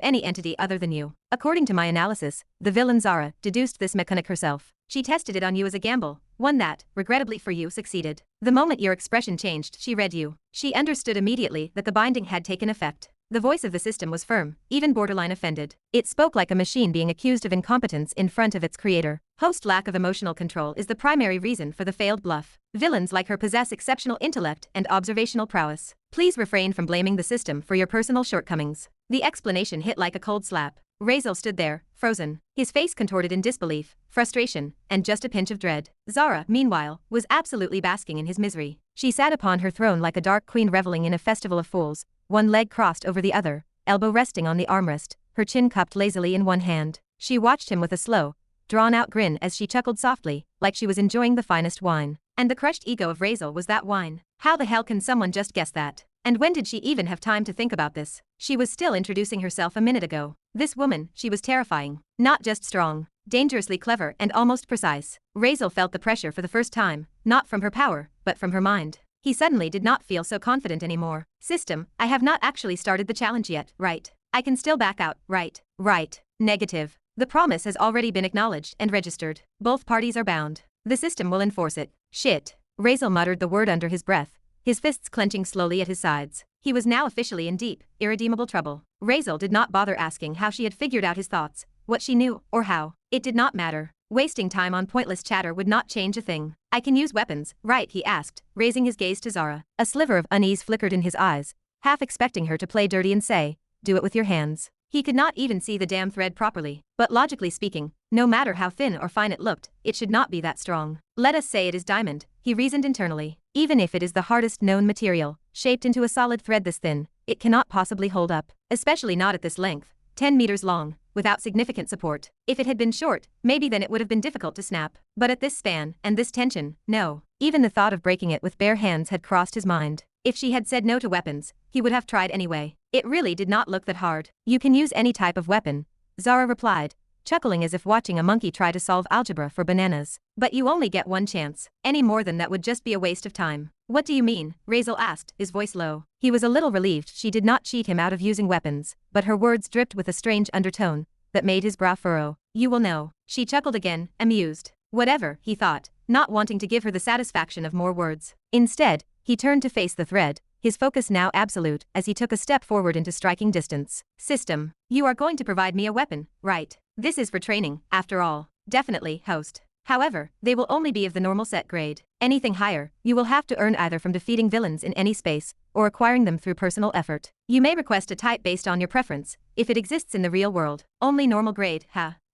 any entity other than you. According to my analysis, the villain Zara deduced this mechanic herself. She tested it on you as a gamble, one that, regrettably for you, succeeded. The moment your expression changed, she read you. She understood immediately that the binding had taken effect. The voice of the system was firm, even borderline offended. It spoke like a machine being accused of incompetence in front of its creator. Host lack of emotional control is the primary reason for the failed bluff. Villains like her possess exceptional intellect and observational prowess. Please refrain from blaming the system for your personal shortcomings. The explanation hit like a cold slap. Razeal stood there, frozen, his face contorted in disbelief, frustration, and just a pinch of dread. Zara, meanwhile, was absolutely basking in his misery. She sat upon her throne like a dark queen reveling in a festival of fools, one leg crossed over the other, elbow resting on the armrest, her chin cupped lazily in one hand. She watched him with a slow, drawn-out grin as she chuckled softly, like she was enjoying the finest wine. And the crushed ego of Razeal was that wine. How the hell can someone just guess that? And when did she even have time to think about this? She was still introducing herself a minute ago. This woman, she was terrifying. Not just strong, dangerously clever and almost precise. Razeal felt the pressure for the first time, not from her power, but from her mind. He suddenly did not feel so confident anymore. System, I have not actually started the challenge yet, right? I can still back out, right? Right. Negative. The promise has already been acknowledged and registered. Both parties are bound. The system will enforce it. Shit. Razeal muttered the word under his breath, his fists clenching slowly at his sides. He was now officially in deep, irredeemable trouble. Razeal did not bother asking how she had figured out his thoughts, what she knew, or how. It did not matter. Wasting time on pointless chatter would not change a thing. I can use weapons, right? He asked, raising his gaze to Zara. A sliver of unease flickered in his eyes, half expecting her to play dirty and say, do it with your hands. He could not even see the damn thread properly, but logically speaking, no matter how thin or fine it looked, it should not be that strong. Let us say it is diamond, he reasoned internally. Even if it is the hardest known material, shaped into a solid thread this thin, it cannot possibly hold up, especially not at this length, 10 meters long, without significant support. If it had been short, maybe then it would have been difficult to snap. But at this span, and this tension, no. Even the thought of breaking it with bare hands had crossed his mind. If she had said no to weapons, he would have tried anyway. It really did not look that hard. You can use any type of weapon, Zara replied, chuckling as if watching a monkey try to solve algebra for bananas. But you only get one chance. Any more than that would just be a waste of time. What do you mean? Razeal asked, his voice low. He was a little relieved she did not cheat him out of using weapons, but her words dripped with a strange undertone that made his brow furrow. You will know. She chuckled again, amused. Whatever, he thought, not wanting to give her the satisfaction of more words. Instead, he turned to face the thread, his focus now absolute, as he took a step forward into striking distance. System. You are going to provide me a weapon, right? This is for training, after all. Definitely, host. However, they will only be of the normal set grade. Anything higher, you will have to earn either from defeating villains in any space, or acquiring them through personal effort. You may request a type based on your preference, if it exists in the real world. Only normal grade,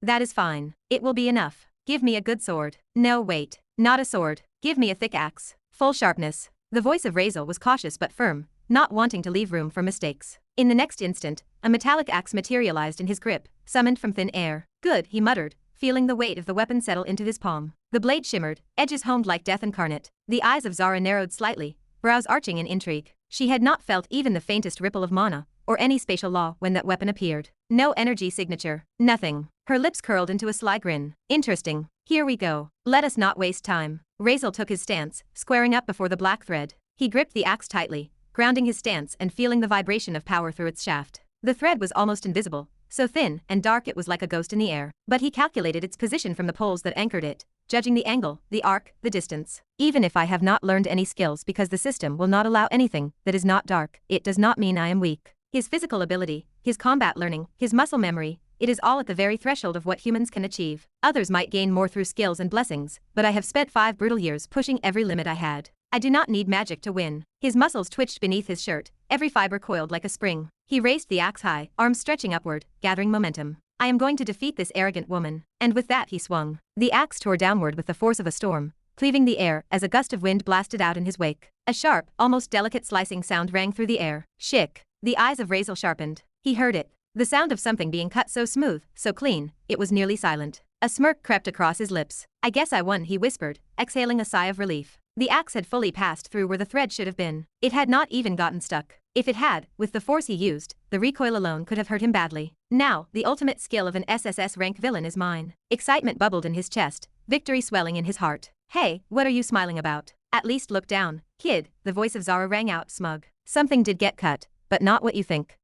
That is fine. It will be enough. Give me a good sword. No, wait. Not a sword. Give me a thick axe. Full sharpness. The voice of Razeal was cautious but firm, not wanting to leave room for mistakes. In the next instant, a metallic axe materialized in his grip, summoned from thin air. Good, he muttered, feeling the weight of the weapon settle into his palm. The blade shimmered, edges honed like death incarnate. The eyes of Zara narrowed slightly, brows arching in intrigue. She had not felt even the faintest ripple of mana, or any spatial law when that weapon appeared. No energy signature. Nothing. Her lips curled into a sly grin. Interesting. Here we go. Let us not waste time. Razeal took his stance, squaring up before the black thread. He gripped the axe tightly, grounding his stance and feeling the vibration of power through its shaft. The thread was almost invisible, so thin and dark it was like a ghost in the air. But he calculated its position from the poles that anchored it, judging the angle, the arc, the distance. Even if I have not learned any skills because the system will not allow anything that is not dark, it does not mean I am weak. His physical ability, his combat learning, his muscle memory, it is all at the very threshold of what humans can achieve. Others might gain more through skills and blessings, but I have spent 5 brutal years pushing every limit I had. I do not need magic to win. His muscles twitched beneath his shirt, every fiber coiled like a spring. He raised the axe high, arms stretching upward, gathering momentum. I am going to defeat this arrogant woman. And with that he swung. The axe tore downward with the force of a storm, cleaving the air as a gust of wind blasted out in his wake. A sharp, almost delicate slicing sound rang through the air. Shick. The eyes of Razeal sharpened. He heard it. The sound of something being cut so smooth, so clean, it was nearly silent. A smirk crept across his lips. I guess I won, he whispered, exhaling a sigh of relief. The axe had fully passed through where the thread should have been. It had not even gotten stuck. If it had, with the force he used, the recoil alone could have hurt him badly. Now, the ultimate skill of an SSS rank villain is mine. Excitement bubbled in his chest, victory swelling in his heart. Hey, what are you smiling about? At least look down, kid, the voice of Zara rang out, smug. Something did get cut, but not what you think.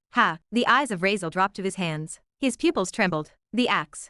The eyes of Razeal dropped to his hands. His pupils trembled. The axe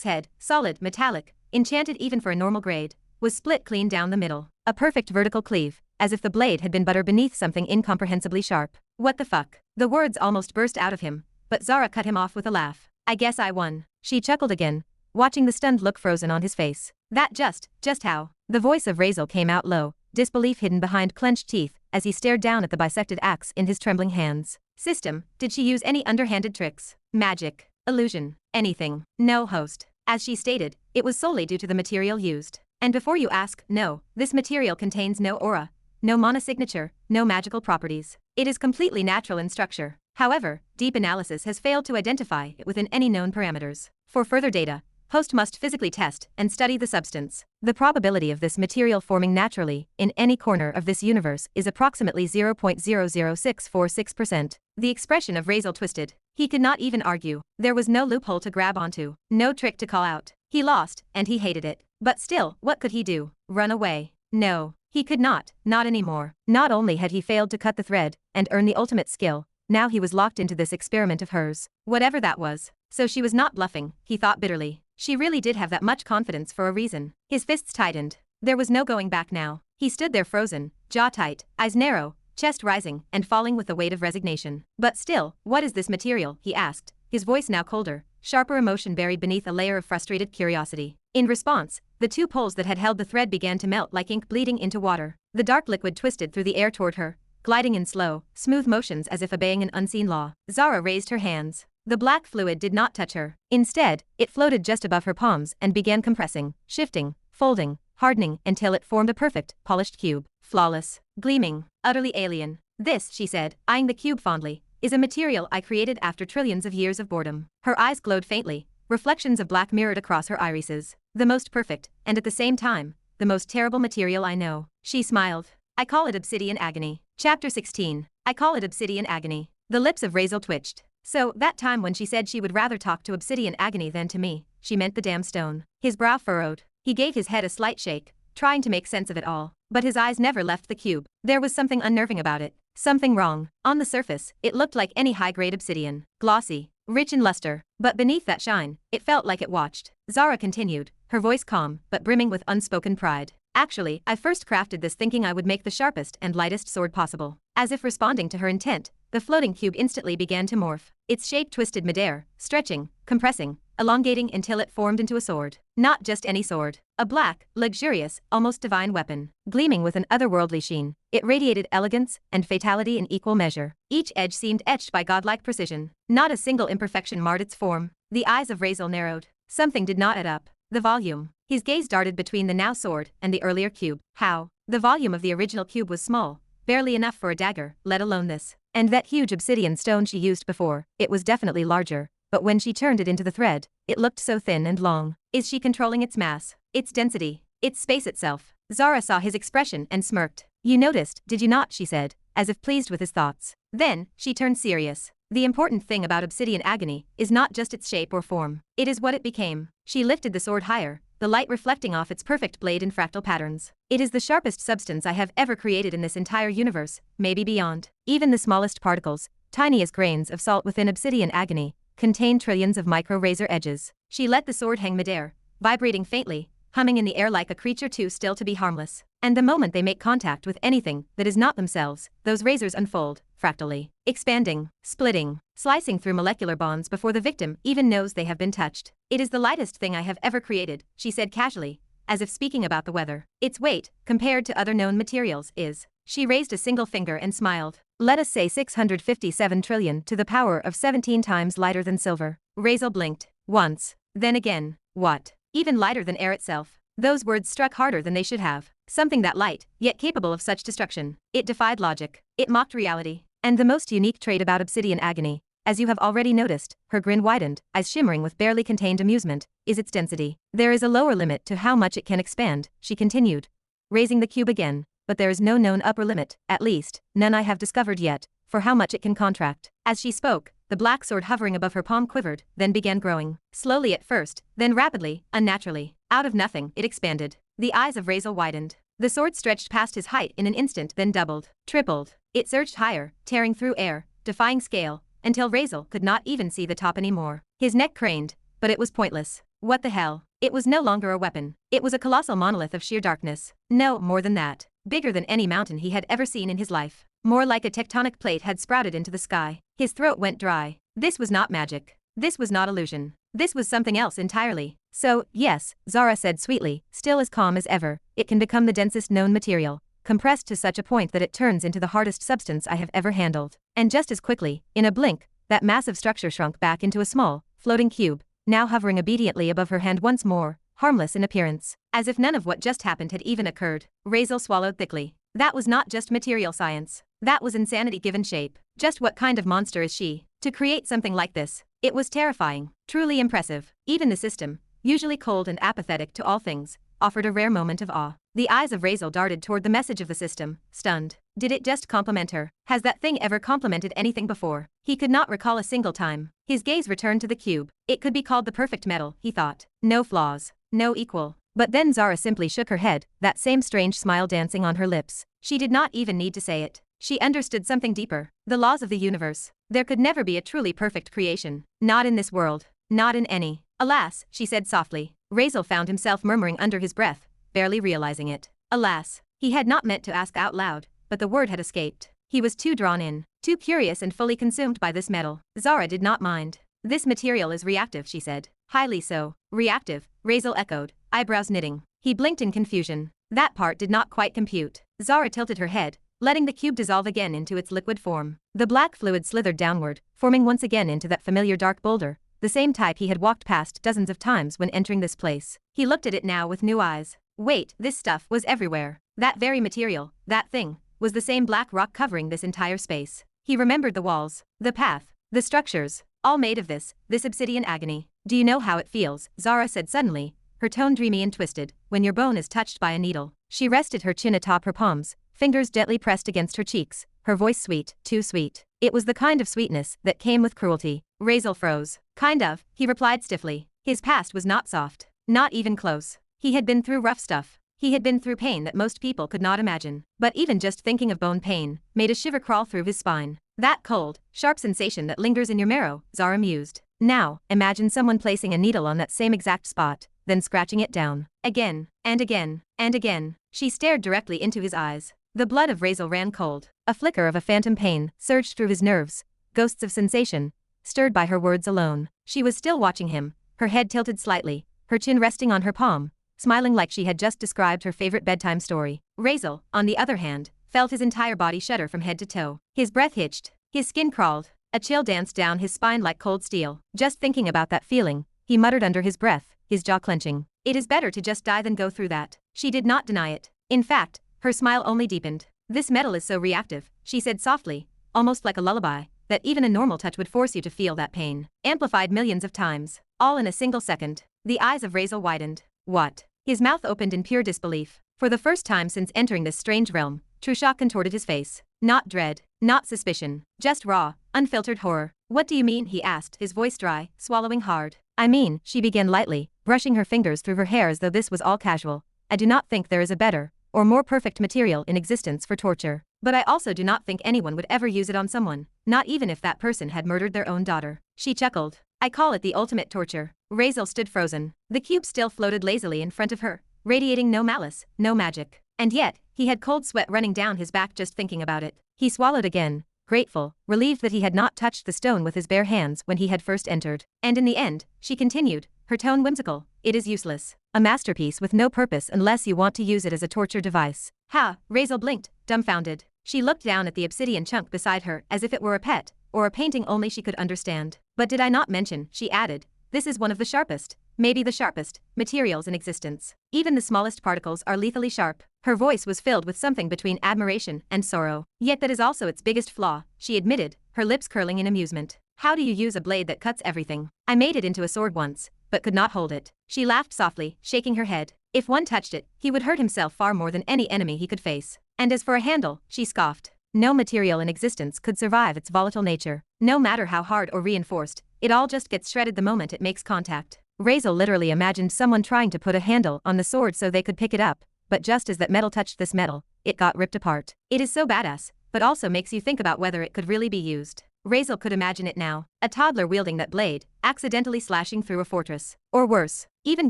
head, solid, metallic, enchanted even for a normal grade, was split clean down the middle. A perfect vertical cleave, as if the blade had been butter beneath something incomprehensibly sharp. What the fuck? The words almost burst out of him, but Zara cut him off with a laugh. I guess I won. She chuckled again, watching the stunned look frozen on his face. That just how? The voice of Razeal came out low, disbelief hidden behind clenched teeth, as he stared down at the bisected axe in his trembling hands. System, did she use any underhanded tricks? Magic? Illusion? Anything? No, host. As she stated, it was solely due to the material used. And before you ask, no, this material contains no aura, no mana signature, no magical properties. It is completely natural in structure. However, deep analysis has failed to identify it within any known parameters. For further data, host must physically test and study the substance. The probability of this material forming naturally in any corner of this universe is approximately 0.00646%. The expression of Razeal twisted. He could not even argue. There was no loophole to grab onto, no trick to call out. He lost, and he hated it. But still, what could he do? Run away? No, he could not anymore. Not only had he failed to cut the thread and earn the ultimate skill, now he was locked into this experiment of hers. Whatever that was. So she was not bluffing, he thought bitterly. She really did have that much confidence for a reason. His fists tightened. There was no going back now. He stood there frozen, jaw tight, eyes narrow, chest rising and falling with the weight of resignation. But still, what is this material? He asked, his voice now colder, sharper emotion buried beneath a layer of frustrated curiosity. In response, the 2 poles that had held the thread began to melt like ink bleeding into water. The dark liquid twisted through the air toward her, gliding in slow, smooth motions as if obeying an unseen law. Zara raised her hands. The black fluid did not touch her. Instead, it floated just above her palms and began compressing, shifting, folding, hardening until it formed a perfect, polished cube. Flawless, gleaming, utterly alien. This, she said, eyeing the cube fondly, is a material I created after trillions of years of boredom. Her eyes glowed faintly, reflections of black mirrored across her irises. The most perfect, and at the same time, the most terrible material I know. She smiled. I call it obsidian agony. Chapter 16. I call it obsidian agony. The lips of Razeal twitched. So, that time when she said she would rather talk to obsidian agony than to me, she meant the damn stone. His brow furrowed. He gave his head a slight shake, trying to make sense of it all. But his eyes never left the cube. There was something unnerving about it. Something wrong. On the surface, it looked like any high-grade obsidian. Glossy, rich in luster. But beneath that shine, it felt like it watched. Zara continued, her voice calm, but brimming with unspoken pride. Actually, I first crafted this thinking I would make the sharpest and lightest sword possible. As if responding to her intent, the floating cube instantly began to morph. Its shape twisted midair, stretching, compressing, elongating until it formed into a sword. Not just any sword. A black, luxurious, almost divine weapon. Gleaming with an otherworldly sheen, it radiated elegance and fatality in equal measure. Each edge seemed etched by godlike precision. Not a single imperfection marred its form. The eyes of Razeal narrowed. Something did not add up. The volume. His gaze darted between the now sword and the earlier cube. How? The volume of the original cube was small, barely enough for a dagger, let alone this. And that huge obsidian stone she used before, it was definitely larger, but when she turned it into the thread, it looked so thin and long. Is she controlling its mass, its density, its space itself? Zara saw his expression and smirked. You noticed, did you not, she said, as if pleased with his thoughts. Then, she turned serious. The important thing about obsidian agony is not just its shape or form. It is what it became. She lifted the sword higher, the light reflecting off its perfect blade in fractal patterns. It is the sharpest substance I have ever created in this entire universe, maybe beyond. Even the smallest particles, tiny as grains of salt within obsidian agony, contain trillions of micro-razor edges. She let the sword hang midair, vibrating faintly, humming in the air like a creature too still to be harmless. And the moment they make contact with anything that is not themselves, those razors unfold, fractally, expanding, splitting, slicing through molecular bonds before the victim even knows they have been touched. It is the lightest thing I have ever created, she said casually, as if speaking about the weather. Its weight, compared to other known materials, is. She raised a single finger and smiled. Let us say 657 trillion to the power of 17 times lighter than silver. Razeal blinked. Once. Then again. What? Even lighter than air itself. Those words struck harder than they should have. Something that light, yet capable of such destruction. It defied logic. It mocked reality. And the most unique trait about obsidian agony, as you have already noticed, her grin widened, eyes shimmering with barely contained amusement, is its density. There is a lower limit to how much it can expand, she continued, raising the cube again, but there is no known upper limit, at least, none I have discovered yet, for how much it can contract. As she spoke, the black sword hovering above her palm quivered, then began growing. Slowly at first, then rapidly, unnaturally. Out of nothing, it expanded. The eyes of Razeal widened. The sword stretched past his height in an instant, then doubled, tripled. It surged higher, tearing through air, defying scale, until Razeal could not even see the top anymore. His neck craned, but it was pointless. What the hell? It was no longer a weapon. It was a colossal monolith of sheer darkness. No, more than that. Bigger than any mountain he had ever seen in his life. More like a tectonic plate had sprouted into the sky. His throat went dry. This was not magic. This was not illusion. This was something else entirely. So, yes, Zara said sweetly, still as calm as ever, it can become the densest known material, compressed to such a point that it turns into the hardest substance I have ever handled. And just as quickly, in a blink, that massive structure shrunk back into a small, floating cube, now hovering obediently above her hand once more, harmless in appearance. As if none of what just happened had even occurred, Razeal swallowed thickly. That was not just material science. That was insanity given shape. Just what kind of monster is she, to create something like this? It was terrifying, truly impressive. Even the system, usually cold and apathetic to all things, offered a rare moment of awe. The eyes of Razeal darted toward the message of the system, stunned. Did it just compliment her? Has that thing ever complimented anything before? He could not recall a single time. His gaze returned to the cube. It could be called the perfect metal, he thought. No flaws. No equal. But then Zara simply shook her head, that same strange smile dancing on her lips. She did not even need to say it. She understood something deeper. The laws of the universe. There could never be a truly perfect creation. Not in this world. Not in any. Alas, she said softly. Razeal found himself murmuring under his breath, barely realizing it. Alas. He had not meant to ask out loud, but the word had escaped. He was too drawn in, too curious and fully consumed by this metal. Zara did not mind. This material is reactive, she said. Highly so. Reactive, Razeal echoed, eyebrows knitting. He blinked in confusion. That part did not quite compute. Zara tilted her head, letting the cube dissolve again into its liquid form. The black fluid slithered downward, forming once again into that familiar dark boulder, the same type he had walked past dozens of times when entering this place. He looked at it now with new eyes. Wait, this stuff was everywhere. That very material, that thing, was the same black rock covering this entire space. He remembered the walls, the path, the structures, all made of this obsidian agony. Do you know how it feels? Zara said suddenly, her tone dreamy and twisted, when your bone is touched by a needle. She rested her chin atop her palms, fingers gently pressed against her cheeks, her voice sweet, too sweet. It was the kind of sweetness that came with cruelty. Razeal froze. Kind of, he replied stiffly. His past was not soft. Not even close. He had been through rough stuff. He had been through pain that most people could not imagine. But even just thinking of bone pain made a shiver crawl through his spine. That cold, sharp sensation that lingers in your marrow. Zara mused. Now, imagine someone placing a needle on that same exact spot, then scratching it down. Again, and again, and again. She stared directly into his eyes. The blood of Razeal ran cold. A flicker of a phantom pain surged through his nerves. Ghosts of sensation, stirred by her words alone. She was still watching him, her head tilted slightly, her chin resting on her palm, smiling like she had just described her favorite bedtime story. Razeal, on the other hand, felt his entire body shudder from head to toe. His breath hitched. His skin crawled. A chill danced down his spine like cold steel. Just thinking about that feeling, he muttered under his breath, his jaw clenching. It is better to just die than go through that. She did not deny it. In fact, her smile only deepened. This metal is so reactive, she said softly, almost like a lullaby, that even a normal touch would force you to feel that pain. Amplified millions of times. All in a single second. The eyes of Razeal widened. What? His mouth opened in pure disbelief. For the first time since entering this strange realm, true shock contorted his face. Not dread, not suspicion, just raw, unfiltered horror. What do you mean? He asked, his voice dry, swallowing hard. I mean, she began lightly, brushing her fingers through her hair as though this was all casual. I do not think there is a better, or more perfect material in existence for torture. But I also do not think anyone would ever use it on someone, not even if that person had murdered their own daughter. She chuckled. I call it the ultimate torture. Razeal stood frozen. The cube still floated lazily in front of her, radiating no malice, no magic. And yet, he had cold sweat running down his back just thinking about it. He swallowed again, grateful, relieved that he had not touched the stone with his bare hands when he had first entered. And in the end, she continued, her tone whimsical, it is useless. A masterpiece with no purpose unless you want to use it as a torture device. Ha! Razeal blinked, dumbfounded. She looked down at the obsidian chunk beside her as if it were a pet, or a painting only she could understand. But did I not mention, she added, this is one of the sharpest, maybe the sharpest, materials in existence. Even the smallest particles are lethally sharp. Her voice was filled with something between admiration and sorrow. Yet that is also its biggest flaw, she admitted, her lips curling in amusement. How do you use a blade that cuts everything? I made it into a sword once, but could not hold it. She laughed softly, shaking her head. If one touched it, he would hurt himself far more than any enemy he could face. And as for a handle, she scoffed. No material in existence could survive its volatile nature. No matter how hard or reinforced, it all just gets shredded the moment it makes contact. Razeal literally imagined someone trying to put a handle on the sword so they could pick it up, but just as that metal touched this metal, it got ripped apart. It is so badass, but also makes you think about whether it could really be used. Razeal could imagine it now, a toddler wielding that blade, accidentally slashing through a fortress. Or worse, even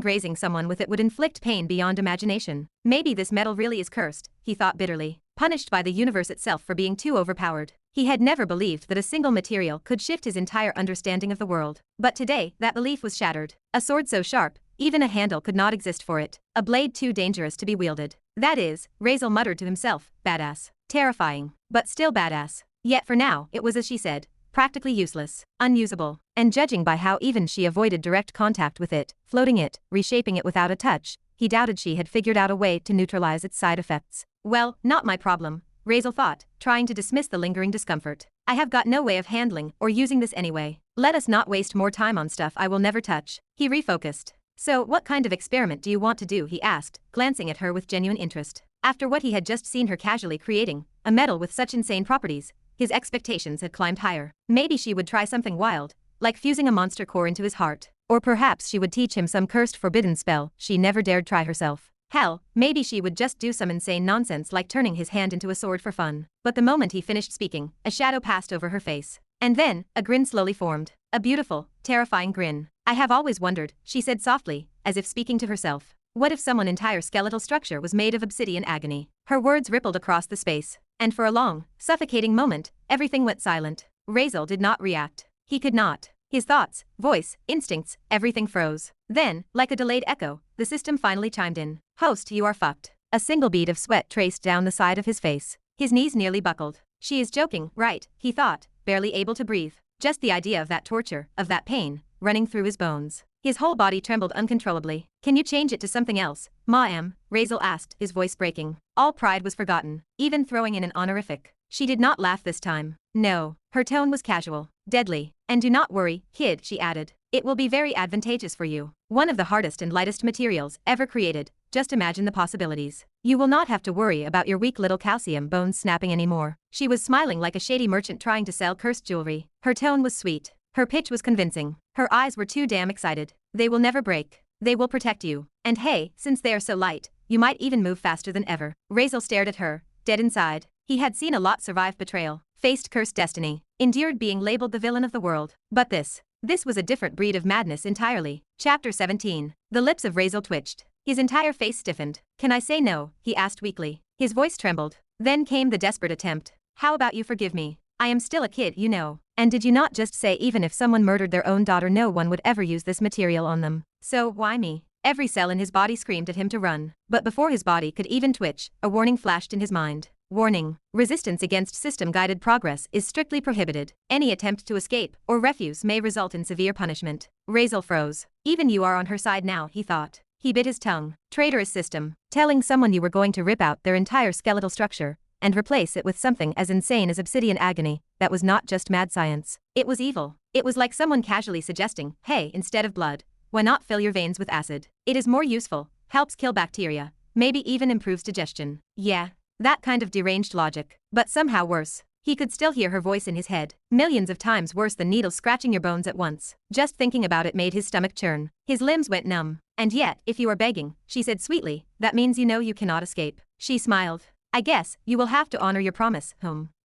grazing someone with it would inflict pain beyond imagination. Maybe this metal really is cursed, he thought bitterly, punished by the universe itself for being too overpowered. He had never believed that a single material could shift his entire understanding of the world. But today, that belief was shattered. A sword so sharp, even a handle could not exist for it. A blade too dangerous to be wielded. That is, Razeal muttered to himself, badass. Terrifying, but still badass. Yet for now, it was as she said, practically useless, unusable. And judging by how even she avoided direct contact with it, floating it, reshaping it without a touch, he doubted she had figured out a way to neutralize its side effects. Well, not my problem, Razeal thought, trying to dismiss the lingering discomfort. I have got no way of handling or using this anyway. Let us not waste more time on stuff I will never touch. He refocused. So, what kind of experiment do you want to do? He asked, glancing at her with genuine interest. After what he had just seen her casually creating, a metal with such insane properties, his expectations had climbed higher. Maybe she would try something wild, like fusing a monster core into his heart. Or perhaps she would teach him some cursed forbidden spell she never dared try herself. Hell, maybe she would just do some insane nonsense like turning his hand into a sword for fun. But the moment he finished speaking, a shadow passed over her face. And then, a grin slowly formed. A beautiful, terrifying grin. I have always wondered, she said softly, as if speaking to herself. What if someone's entire skeletal structure was made of obsidian agony? Her words rippled across the space. And for a long, suffocating moment, everything went silent. Razeal did not react. He could not. His thoughts, voice, instincts, everything froze. Then, like a delayed echo, the system finally chimed in. Host, you are fucked. A single bead of sweat traced down the side of his face. His knees nearly buckled. She is joking, right, he thought, barely able to breathe. Just the idea of that torture, of that pain, running through his bones. His whole body trembled uncontrollably. Can you change it to something else, Ma'am? Razeal asked, his voice breaking. All pride was forgotten, even throwing in an honorific. She did not laugh this time. No, her tone was casual, deadly. And do not worry, kid, she added. It will be very advantageous for you. One of the hardest and lightest materials ever created. Just imagine the possibilities. You will not have to worry about your weak little calcium bones snapping anymore. She was smiling like a shady merchant trying to sell cursed jewelry. Her tone was sweet. Her pitch was convincing. Her eyes were too damn excited. They will never break. They will protect you. And hey, since they are so light, you might even move faster than ever. Razeal stared at her, dead inside. He had seen a lot survive betrayal, faced cursed destiny, endured being labeled the villain of the world. But this was a different breed of madness entirely. Chapter 17. The lips of Razeal twitched. His entire face stiffened. Can I say no? He asked weakly. His voice trembled. Then came the desperate attempt. How about you forgive me? I am still a kid, you know. And did you not just say even if someone murdered their own daughter no one would ever use this material on them? So why me? Every cell in his body screamed at him to run. But before his body could even twitch, a warning flashed in his mind. Warning. Resistance against system-guided progress is strictly prohibited. Any attempt to escape or refuse may result in severe punishment. Razeal froze. Even you are on her side now, he thought. He bit his tongue. Traitorous system. Telling someone you were going to rip out their entire skeletal structure and replace it with something as insane as obsidian agony, that was not just mad science. It was evil. It was like someone casually suggesting, hey, instead of blood, why not fill your veins with acid? It is more useful, helps kill bacteria, maybe even improves digestion. Yeah, that kind of deranged logic. But somehow worse. He could still hear her voice in his head, millions of times worse than needles scratching your bones at once. Just thinking about it made his stomach churn. His limbs went numb. And yet, if you are begging, she said sweetly, that means you know you cannot escape. She smiled. I guess, you will have to honor your promise,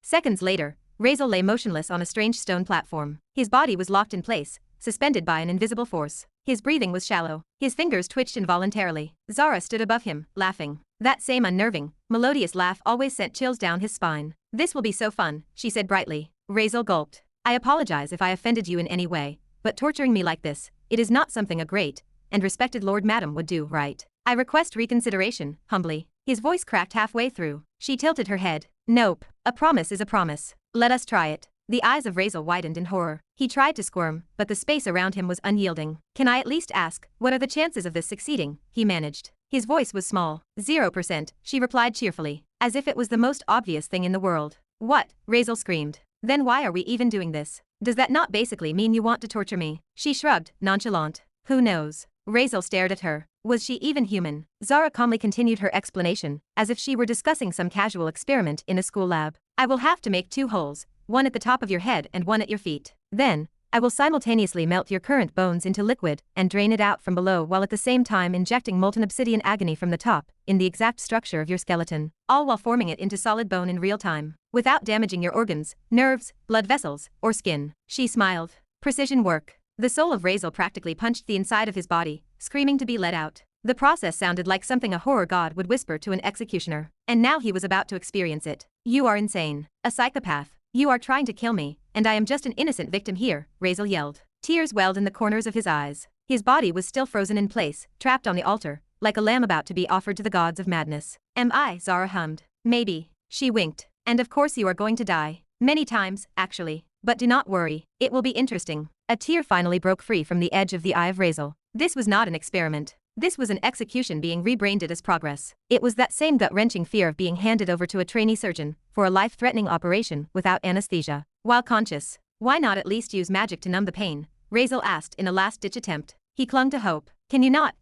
Seconds later, Razeal lay motionless on a strange stone platform. His body was locked in place, suspended by an invisible force. His breathing was shallow. His fingers twitched involuntarily. Zara stood above him, laughing. That same unnerving, melodious laugh always sent chills down his spine. This will be so fun, she said brightly. Razeal gulped. I apologize if I offended you in any way, but torturing me like this, it is not something a great and respected Lord Madam would do, right? I request reconsideration, humbly. His voice cracked halfway through. She tilted her head. Nope. A promise is a promise. Let us try it. The eyes of Razeal widened in horror. He tried to squirm, but the space around him was unyielding. Can I at least ask, what are the chances of this succeeding? He managed. His voice was small. 0%, she replied cheerfully, as if it was the most obvious thing in the world. What? Razeal screamed. Then why are we even doing this? Does that not basically mean you want to torture me? She shrugged, nonchalant. Who knows? Razeal stared at her. Was she even human? Zara calmly continued her explanation, as if she were discussing some casual experiment in a school lab. I will have to make 2 holes, one at the top of your head and one at your feet. Then, I will simultaneously melt your current bones into liquid and drain it out from below while at the same time injecting molten obsidian agony from the top, in the exact structure of your skeleton, all while forming it into solid bone in real time, without damaging your organs, nerves, blood vessels, or skin. She smiled. Precision work. The soul of Razeal practically punched the inside of his body, screaming to be let out. The process sounded like something a horror god would whisper to an executioner, and now he was about to experience it. You are insane. A psychopath. You are trying to kill me, and I am just an innocent victim here, Razeal yelled. Tears welled in the corners of his eyes. His body was still frozen in place, trapped on the altar, like a lamb about to be offered to the gods of madness. Am I? Zara hummed. Maybe. She winked. And of course you are going to die. Many times, actually. But do not worry, it will be interesting. A tear finally broke free from the edge of the eye of Razeal. This was not an experiment. This was an execution being rebranded as progress. It was that same gut-wrenching fear of being handed over to a trainee surgeon for a life-threatening operation without anesthesia. While conscious, why not at least use magic to numb the pain? Razeal asked in a last-ditch attempt. He clung to hope. Can you not,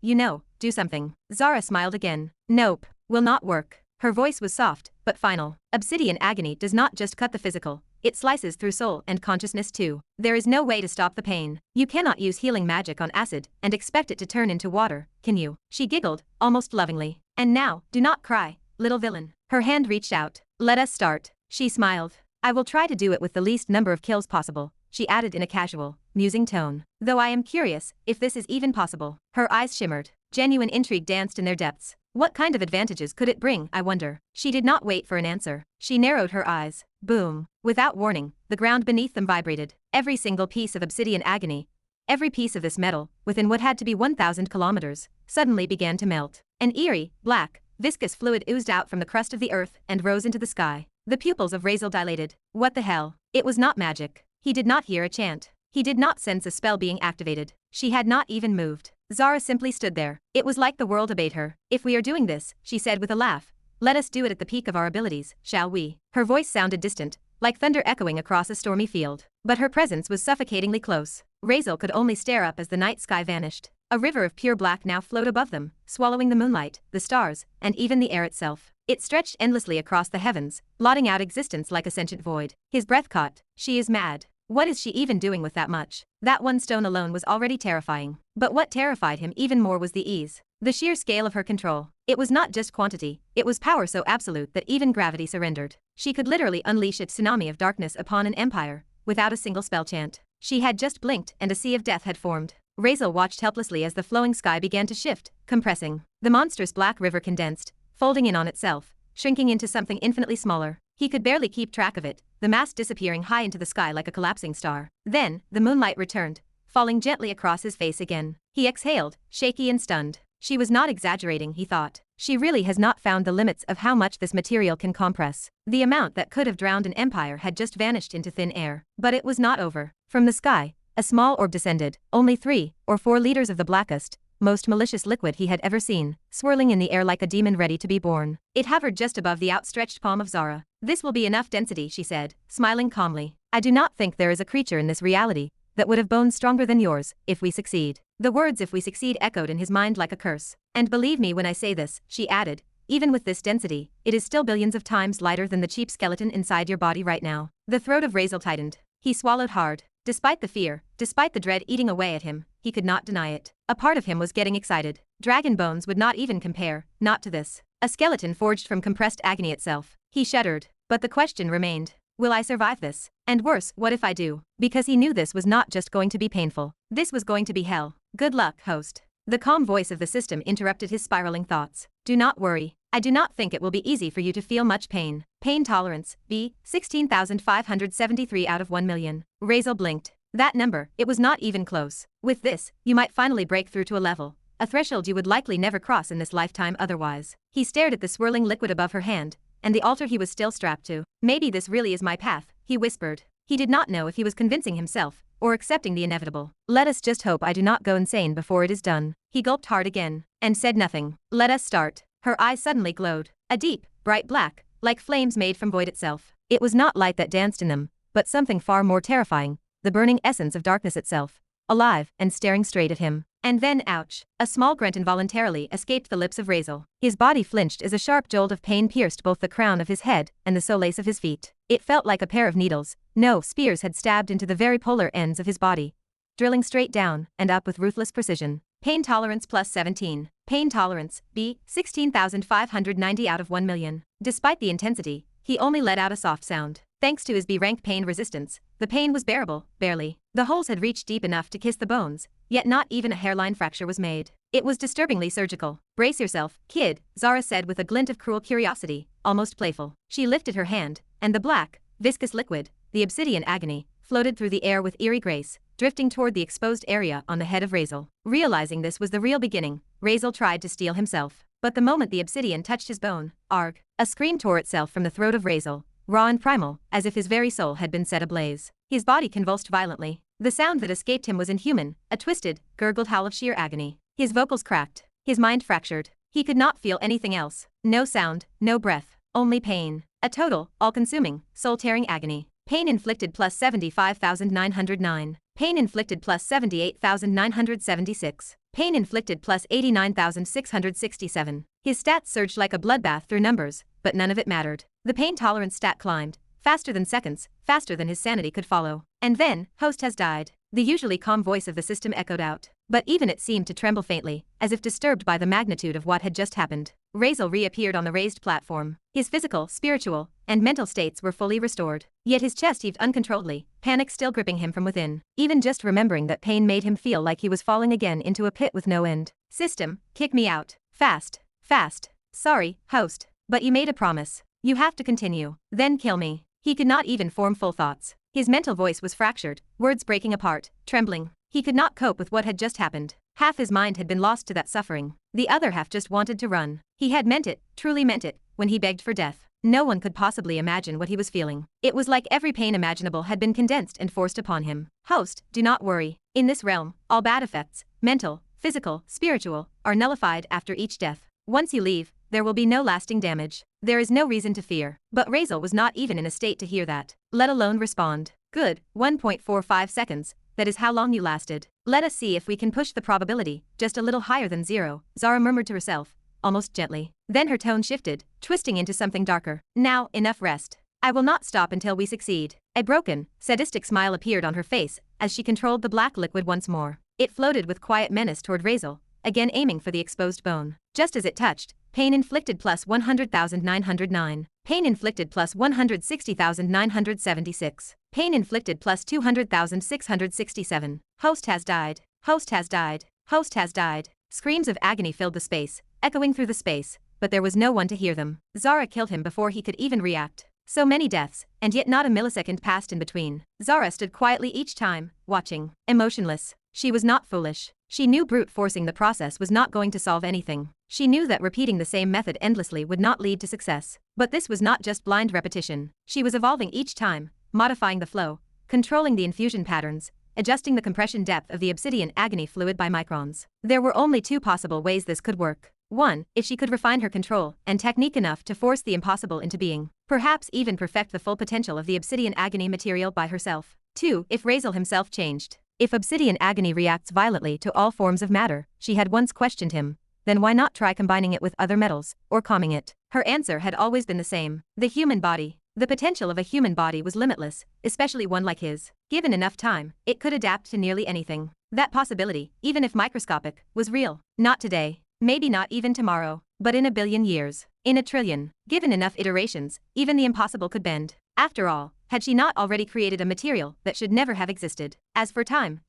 do something? Zara smiled again. Nope, will not work. Her voice was soft, but final. Obsidian agony does not just cut the physical. It slices through soul and consciousness too. There is no way to stop the pain. You cannot use healing magic on acid and expect it to turn into water, can you? She giggled, almost lovingly. And now, do not cry, little villain. Her hand reached out. Let us start. She smiled. I will try to do it with the least number of kills possible, she added in a casual, musing tone. Though I am curious if this is even possible. Her eyes shimmered. Genuine intrigue danced in their depths. What kind of advantages could it bring, I wonder? She did not wait for an answer. She narrowed her eyes. Boom. Without warning, the ground beneath them vibrated. Every single piece of obsidian agony, every piece of this metal, within what had to be 1,000 kilometers, suddenly began to melt. An eerie, black, viscous fluid oozed out from the crust of the earth and rose into the sky. The pupils of Razeal dilated. What the hell? It was not magic. He did not hear a chant. He did not sense a spell being activated. She had not even moved. Zara simply stood there. It was like the world obeyed her. If we are doing this, she said with a laugh, let us do it at the peak of our abilities, shall we? Her voice sounded distant, like thunder echoing across a stormy field. But her presence was suffocatingly close. Razeal could only stare up as the night sky vanished. A river of pure black now flowed above them, swallowing the moonlight, the stars, and even the air itself. It stretched endlessly across the heavens, blotting out existence like a sentient void. His breath caught. She is mad. What is she even doing with that much? That one stone alone was already terrifying. But what terrified him even more was the ease. The sheer scale of her control. It was not just quantity, it was power so absolute that even gravity surrendered. She could literally unleash a tsunami of darkness upon an empire, without a single spell chant. She had just blinked and a sea of death had formed. Razeal watched helplessly as the flowing sky began to shift, compressing. The monstrous black river condensed, folding in on itself, shrinking into something infinitely smaller. He could barely keep track of it, the mass disappearing high into the sky like a collapsing star. Then, the moonlight returned, falling gently across his face again. He exhaled, shaky and stunned. She was not exaggerating, he thought. She really has not found the limits of how much this material can compress. The amount that could have drowned an empire had just vanished into thin air. But it was not over. From the sky, a small orb descended, only 3 or 4 liters of the blackest, most malicious liquid he had ever seen, swirling in the air like a demon ready to be born. It hovered just above the outstretched palm of Zara. This will be enough density, she said, smiling calmly. I do not think there is a creature in this reality that would have bones stronger than yours, if we succeed. The words "if we succeed" echoed in his mind like a curse. And believe me when I say this, she added, even with this density, it is still billions of times lighter than the cheap skeleton inside your body right now. The throat of Razeal tightened. He swallowed hard. Despite the fear, despite the dread eating away at him, he could not deny it. A part of him was getting excited. Dragon bones would not even compare, not to this. A skeleton forged from compressed agony itself. He shuddered. But the question remained. Will I survive this? And worse, what if I do? Because he knew this was not just going to be painful. This was going to be hell. Good luck, host. The calm voice of the system interrupted his spiraling thoughts. Do not worry. I do not think it will be easy for you to feel much pain. Pain tolerance, B, 16,573 out of 1 million. Razeal blinked. That number, it was not even close. With this, you might finally break through to a level, a threshold you would likely never cross in this lifetime otherwise. He stared at the swirling liquid above her hand, and the altar he was still strapped to. Maybe this really is my path, he whispered. He did not know if he was convincing himself, or accepting the inevitable. Let us just hope I do not go insane before it is done. He gulped hard again, and said nothing. Let us start. Her eyes suddenly glowed. A deep, bright black, like flames made from void itself. It was not light that danced in them, but something far more terrifying, the burning essence of darkness itself, alive and staring straight at him. And then, ouch, a small grunt involuntarily escaped the lips of Razeal. His body flinched as a sharp jolt of pain pierced both the crown of his head and the soles of his feet. It felt like a pair of needles, no, spears had stabbed into the very polar ends of his body, drilling straight down and up with ruthless precision. Pain tolerance plus 17. Pain tolerance, B, 16,590 out of 1 million. Despite the intensity, he only let out a soft sound. Thanks to his B-rank pain resistance, the pain was bearable, barely. The holes had reached deep enough to kiss the bones, yet not even a hairline fracture was made. It was disturbingly surgical. Brace yourself, kid, Zara said with a glint of cruel curiosity, almost playful. She lifted her hand, and the black, viscous liquid, the obsidian agony, floated through the air with eerie grace, drifting toward the exposed area on the head of Razeal. Realizing this was the real beginning, Razeal tried to steel himself. But the moment the obsidian touched his bone, arg, a scream tore itself from the throat of Razeal, raw and primal, as if his very soul had been set ablaze. His body convulsed violently. The sound that escaped him was inhuman, a twisted, gurgled howl of sheer agony. His vocals cracked. His mind fractured. He could not feel anything else. No sound, no breath, only pain. A total, all-consuming, soul-tearing agony. Pain inflicted plus 75,909. Pain inflicted plus 78,976. Pain inflicted plus 89,667. His stats surged like a bloodbath through numbers, but none of it mattered. The pain tolerance stat climbed, faster than seconds, faster than his sanity could follow. And then, host has died. The usually calm voice of the system echoed out. But even it seemed to tremble faintly, as if disturbed by the magnitude of what had just happened. Razeal reappeared on the raised platform. His physical, spiritual, and mental states were fully restored. Yet his chest heaved uncontrollably, panic still gripping him from within. Even just remembering that pain made him feel like he was falling again into a pit with no end. System, kick me out. Fast. Fast. Sorry, host. But you made a promise. You have to continue. Then kill me. He could not even form full thoughts. His mental voice was fractured, words breaking apart, trembling. He could not cope with what had just happened. Half his mind had been lost to that suffering. The other half just wanted to run. He had meant it, truly meant it, when he begged for death. No one could possibly imagine what he was feeling. It was like every pain imaginable had been condensed and forced upon him. Host, do not worry. In this realm, all bad effects, mental, physical, spiritual, are nullified after each death. Once you leave, there will be no lasting damage. There is no reason to fear. But Razeal was not even in a state to hear that, let alone respond. Good, 1.45 seconds. That is how long you lasted. Let us see if we can push the probability just a little higher than 0, Zara murmured to herself, almost gently. Then her tone shifted, twisting into something darker. Now, enough rest. I will not stop until we succeed. A broken, sadistic smile appeared on her face as she controlled the black liquid once more. It floated with quiet menace toward Razeal, again aiming for the exposed bone. Just as it touched, pain inflicted plus 100,909. Pain inflicted plus 160,976. Pain inflicted plus 200,667. Host has died. Host has died. Host has died. Screams of agony filled the space, echoing through the space, but there was no one to hear them. Zara killed him before he could even react. So many deaths, and yet not a millisecond passed in between. Zara stood quietly each time, watching, emotionless. She was not foolish. She knew brute forcing the process was not going to solve anything. She knew that repeating the same method endlessly would not lead to success. But this was not just blind repetition. She was evolving each time, modifying the flow, controlling the infusion patterns, adjusting the compression depth of the obsidian agony fluid by microns. There were only two possible ways this could work. 1. If she could refine her control and technique enough to force the impossible into being, perhaps even perfect the full potential of the obsidian agony material by herself. 2. If Razeal himself changed. If obsidian agony reacts violently to all forms of matter, she had once questioned him, then why not try combining it with other metals, or calming it? Her answer had always been the same. The human body. The potential of a human body was limitless, especially one like his. Given enough time, it could adapt to nearly anything. That possibility, even if microscopic, was real. Not today. Maybe not even tomorrow, but in a billion years. In a trillion. Given enough iterations, even the impossible could bend. After all, had she not already created a material that should never have existed? As for time,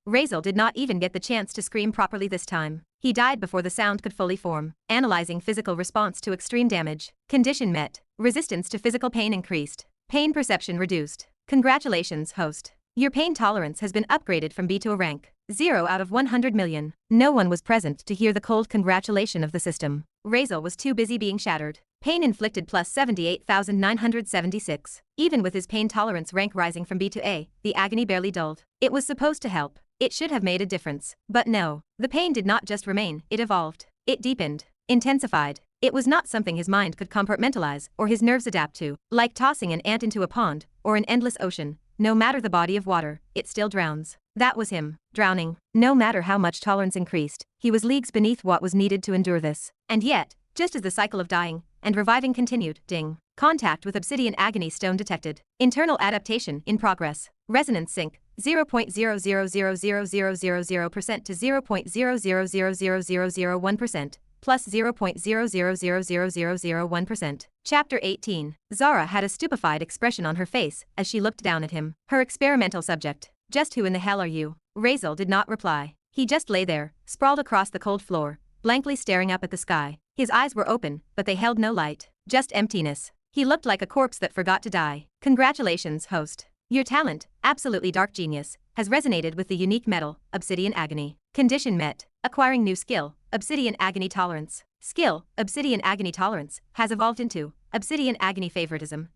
Razeal did not even get the chance to scream properly this time. He died before the sound could fully form. Analyzing physical response to extreme damage. Condition met. Resistance to physical pain increased. Pain perception reduced. Congratulations, host. Your pain tolerance has been upgraded from B to a rank 0 out of 100 million. No one was present to hear the cold congratulation of the system. Razeal was too busy being shattered. Pain inflicted plus 78,976. Even with his pain tolerance rank rising from B to A, the agony barely dulled. It was supposed to help. It should have made a difference. But no. The pain did not just remain, it evolved. It deepened. Intensified. It was not something his mind could compartmentalize or his nerves adapt to. Like tossing an ant into a pond, or an endless ocean. No matter the body of water, it still drowns. That was him, drowning. No matter how much tolerance increased, he was leagues beneath what was needed to endure this. And yet, just as the cycle of dying and reviving continued, ding. Contact with obsidian agony stone detected. Internal adaptation in progress. Resonance sync, 0.0000000% to 0.0000001%. Plus 0.0000001%. Chapter 18. Zara had a stupefied expression on her face as she looked down at him. Her experimental subject. Just who in the hell are you? Razeal did not reply. He just lay there, sprawled across the cold floor, blankly staring up at the sky. His eyes were open, but they held no light. Just emptiness. He looked like a corpse that forgot to die. Congratulations, host. Your talent, absolutely dark genius, has resonated with the unique metal, obsidian agony. Condition met. Acquiring new skill, obsidian agony tolerance. Skill, obsidian agony tolerance, has evolved into obsidian agony favoritism.